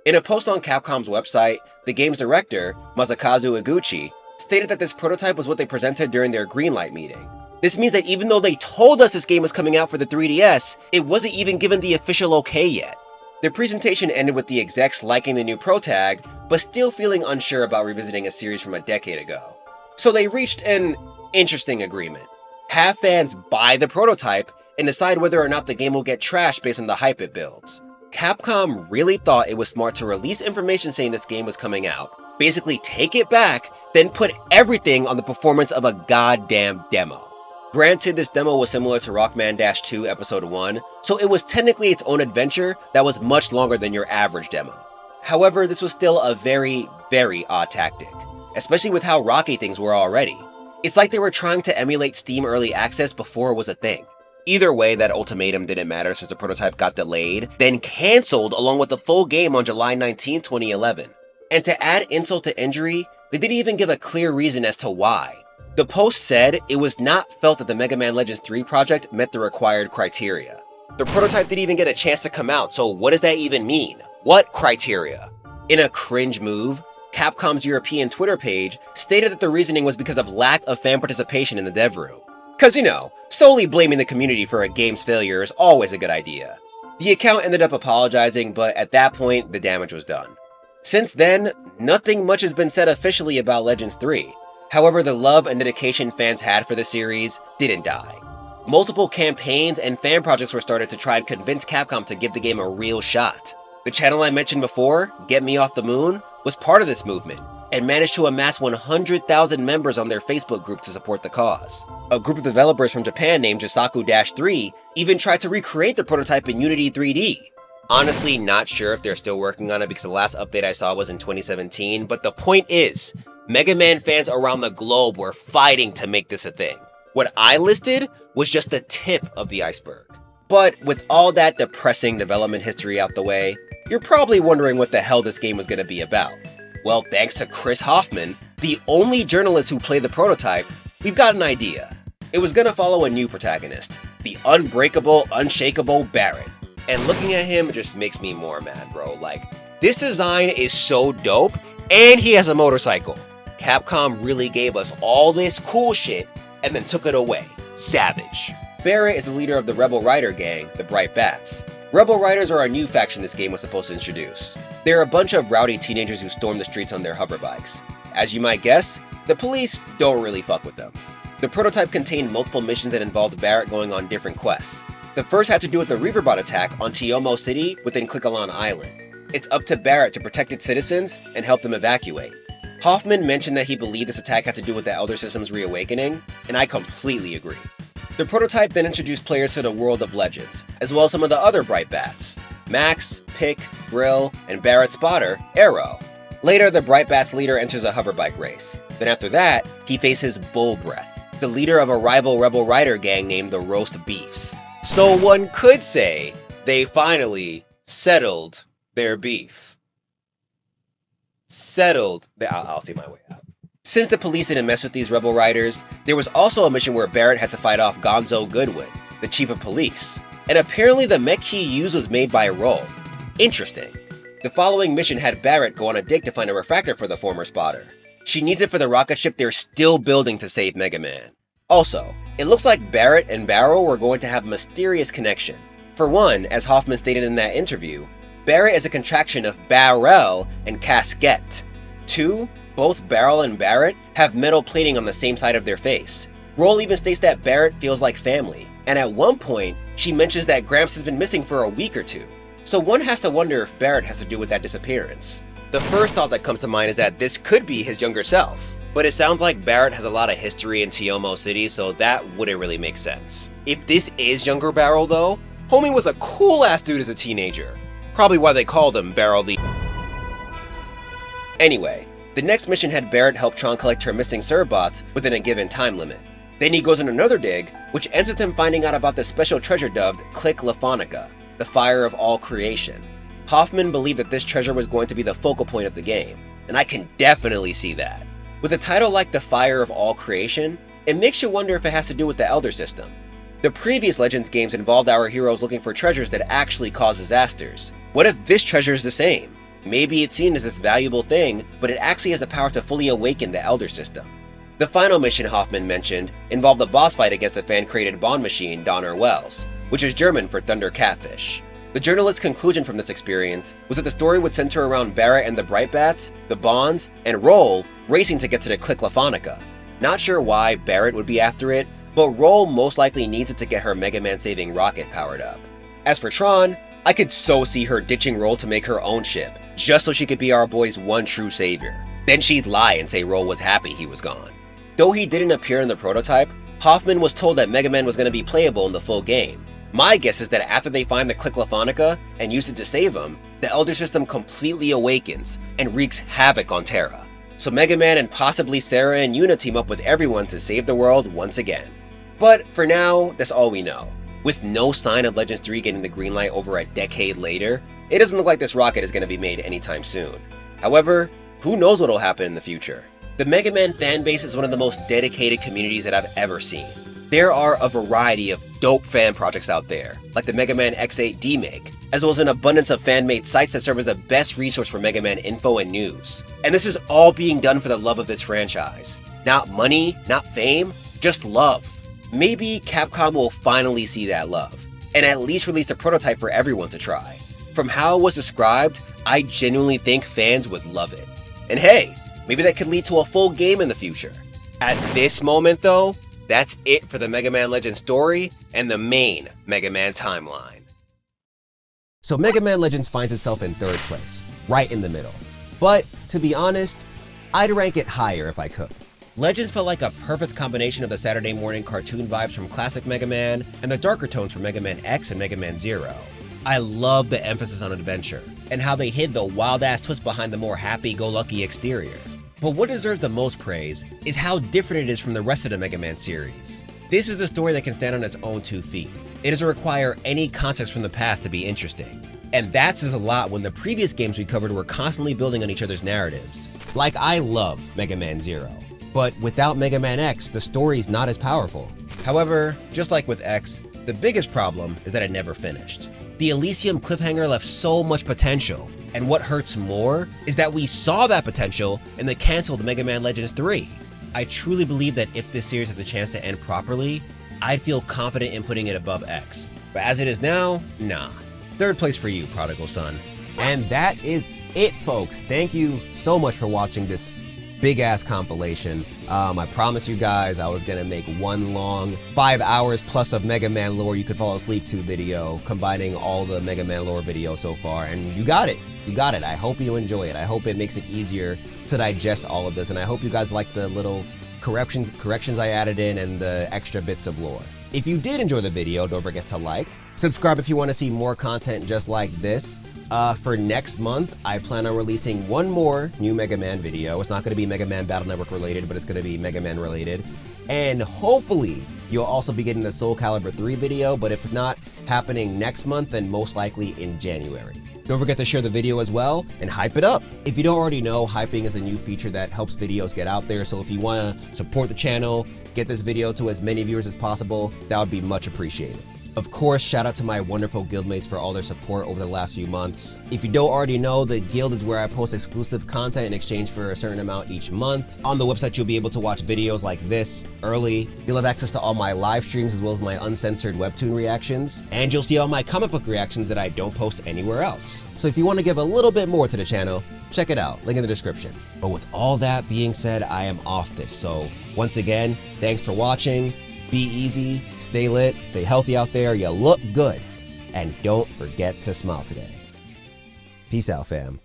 [SPEAKER 1] In a post on Capcom's website, the game's director, Masakazu Iguchi, stated that this prototype was what they presented during their Greenlight meeting. This means that even though they told us this game was coming out for the 3DS, it wasn't even given the official okay yet. The presentation ended with the execs liking the new protag, but still feeling unsure about revisiting a series from a decade ago. So they reached an interesting agreement. Have fans buy the prototype and decide whether or not the game will get trashed based on the hype it builds. Capcom really thought it was smart to release information saying this game was coming out, basically take it back, then put everything on the performance of a goddamn demo. Granted, this demo was similar to Rockman-2 Episode 1, so it was technically its own adventure that was much longer than your average demo. However, this was still a very, very odd tactic, especially with how rocky things were already. It's like they were trying to emulate Steam Early Access before it was a thing. Either way, that ultimatum didn't matter since the prototype got delayed, then cancelled along with the full game on July 19, 2011. And to add insult to injury, they didn't even give a clear reason as to why. The post said it was not felt that the Mega Man Legends 3 project met the required criteria. The prototype didn't even get a chance to come out, so what does that even mean? What criteria? In a cringe move, Capcom's European Twitter page stated that the reasoning was because of lack of fan participation in the dev room. Cause solely blaming the community for a game's failure is always a good idea. The account ended up apologizing, but at that point, the damage was done. Since then, nothing much has been said officially about Legends 3. However, the love and dedication fans had for the series didn't die. Multiple campaigns and fan projects were started to try and convince Capcom to give the game a real shot. The channel I mentioned before, Get Me Off the Moon, was part of this movement, and managed to amass 100,000 members on their Facebook group to support the cause. A group of developers from Japan named Jisaku-3 even tried to recreate the prototype in Unity 3D. Honestly, not sure if they're still working on it because the last update I saw was in 2017, but the point is, Mega Man fans around the globe were fighting to make this a thing. What I listed was just the tip of the iceberg. But with all that depressing development history out the way, you're probably wondering what the hell this game was going to be about. Well, thanks to Chris Hoffman, the only journalist who played the prototype, we've got an idea. It was going to follow a new protagonist, the unbreakable, unshakable Barrett. And looking at him just makes me more mad, bro. Like, this design is so dope, and he has a motorcycle. Capcom really gave us all this cool shit, and then took it away. Savage. Barrett is the leader of the Rebel Rider gang, the Bright Bats. Rebel Riders are a new faction this game was supposed to introduce. They're a bunch of rowdy teenagers who storm the streets on their hover bikes. As you might guess, the police don't really fuck with them. The prototype contained multiple missions that involved Barrett going on different quests. The first had to do with the Reaverbot attack on Tiomo City within Click-A-Lon Island. It's up to Barrett to protect its citizens and help them evacuate. Hoffman mentioned that he believed this attack had to do with the Elder System's reawakening, and I completely agree. The prototype then introduced players to the world of Legends, as well as some of the other Bright Bats, Max, Pick, Grill, and Barrett's spotter, Arrow. Later, the Bright Bats leader enters a hoverbike race. Then after that, he faces Bull Breath, the leader of a rival Rebel Rider gang named the Roast Beefs. So one could say, they finally settled their beef. I'll see my way out. Since the police didn't mess with these Rebel Riders, there was also a mission where Barrett had to fight off Gonzo Goodwin, the chief of police. And apparently the mech he used was made by Roll. Interesting. The following mission had Barrett go on a dig to find a refractor for the former spotter. She needs it for the rocket ship they're still building to save Mega Man. Also, it looks like Barrett and Barrel were going to have a mysterious connection. For one, as Hoffman stated in that interview, Barrett is a contraction of barrel and casquette. 2, both Barrel and Barrett have metal plating on the same side of their face. Roll even states that Barrett feels like family, and at one point, she mentions that Gramps has been missing for a week or two. So one has to wonder if Barrett has to do with that disappearance. The first thought that comes to mind is that this could be his younger self, but it sounds like Barrett has a lot of history in Tiomo City, so that wouldn't really make sense. If this is younger Barrel though, homie was a cool ass dude as a teenager. Probably why they called him Barrel the... Anyway, the next mission had Barrett help Tron collect her missing Serbots within a given time limit. Then he goes on another dig, which ends with him finding out about the special treasure dubbed Click Laphonica, the fire of all creation. Hoffman believed that this treasure was going to be the focal point of the game, and I can definitely see that. With a title like the Fire of All Creation, it makes you wonder if it has to do with the Elder System. The previous Legends games involved our heroes looking for treasures that actually cause disasters. What if this treasure is the same? Maybe it's seen as this valuable thing, but it actually has the power to fully awaken the Elder System. The final mission Hoffman mentioned involved the boss fight against the fan-created Bond machine Donner Wells, which is German for Thunder Catfish. The journalist's conclusion from this experience was that the story would center around Barrett and the Bright Bats, the Bonds, and Roll racing to get to the Click Laphonica. Not sure why Barrett would be after it, but Roll most likely needs it to get her Mega Man saving rocket powered up. As for Tron, I could so see her ditching Roll to make her own ship, just so she could be our boy's one true savior. Then she'd lie and say Roll was happy he was gone. Though he didn't appear in the prototype, Hoffman was told that Mega Man was going to be playable in the full game. My guess is that after they find the Click Laphonica and use it to save him, the Elder System completely awakens and wreaks havoc on Terra. So MegaMan and possibly Sarah and Yuna team up with everyone to save the world once again. But for now, that's all we know. With no sign of Legends 3 getting the green light over a decade later, it doesn't look like this rocket is going to be made anytime soon. However, who knows what will happen in the future. The MegaMan fanbase is one of the most dedicated communities that I've ever seen. There are a variety of dope fan projects out there, like the MegaMan X8 D-Make, as well as an abundance of fan-made sites that serve as the best resource for MegaMan info and news. And this is all being done for the love of this franchise. Not money, not fame, just love. Maybe Capcom will finally see that love, and at least release a prototype for everyone to try. From how it was described, I genuinely think fans would love it. And hey, maybe that could lead to a full game in the future. At this moment though, that's it for the Mega Man Legends story and the main Mega Man timeline. So Mega Man Legends finds itself in 3rd place, right in the middle. But to be honest, I'd rank it higher if I could. Legends felt like a perfect combination of the Saturday morning cartoon vibes from classic Mega Man and the darker tones from Mega Man X and Mega Man Zero. I love the emphasis on adventure, and how they hid the wild-ass twist behind the more happy-go-lucky exterior. But what deserves the most praise is how different it is from the rest of the Mega Man series. This is a story that can stand on its own 2 feet. It doesn't require any context from the past to be interesting. And that says a lot when the previous games we covered were constantly building on each other's narratives. Like, I love Mega Man Zero, but without Mega Man X, the story's not as powerful. However, just like with X, the biggest problem is that it never finished. The Elysium cliffhanger left so much potential, and what hurts more is that we saw that potential in the canceled Mega Man Legends 3. I truly believe that if this series had the chance to end properly, I'd feel confident in putting it above X. But as it is now, nah. 3rd place for you, prodigal son. And that is it, folks. Thank you so much for watching this big-ass compilation. I promised you guys I was gonna make one long 5 hours plus of Mega Man lore you could fall asleep to video, combining all the Mega Man lore videos so far, and you got it. You got it. I hope you enjoy it. I hope it makes it easier to digest all of this, and I hope you guys like the little corrections I added in and the extra bits of lore. If you did enjoy the video, don't forget to like, subscribe if you want to see more content just like this. For next month, I plan on releasing one more new Mega Man video. It's not going to be Mega Man Battle Network related, but it's going to be Mega Man related. And hopefully, you'll also be getting the Soul Calibur 3 video, but if not happening next month, then most likely in January. Don't forget to share the video as well and hype it up. If you don't already know, hyping is a new feature that helps videos get out there. So if you want to support the channel, get this video to as many viewers as possible, that would be much appreciated. Of course, shout out to my wonderful guildmates for all their support over the last few months. If you don't already know, the guild is where I post exclusive content in exchange for a certain amount each month. On the website, you'll be able to watch videos like this early. You'll have access to all my live streams as well as my uncensored webtoon reactions. And you'll see all my comic book reactions that I don't post anywhere else. So if you want to give a little bit more to the channel, check it out, link in the description. But with all that being said, I am off this. So once again, thanks for watching. Be easy, stay lit, stay healthy out there, you look good, and don't forget to smile today. Peace out, fam.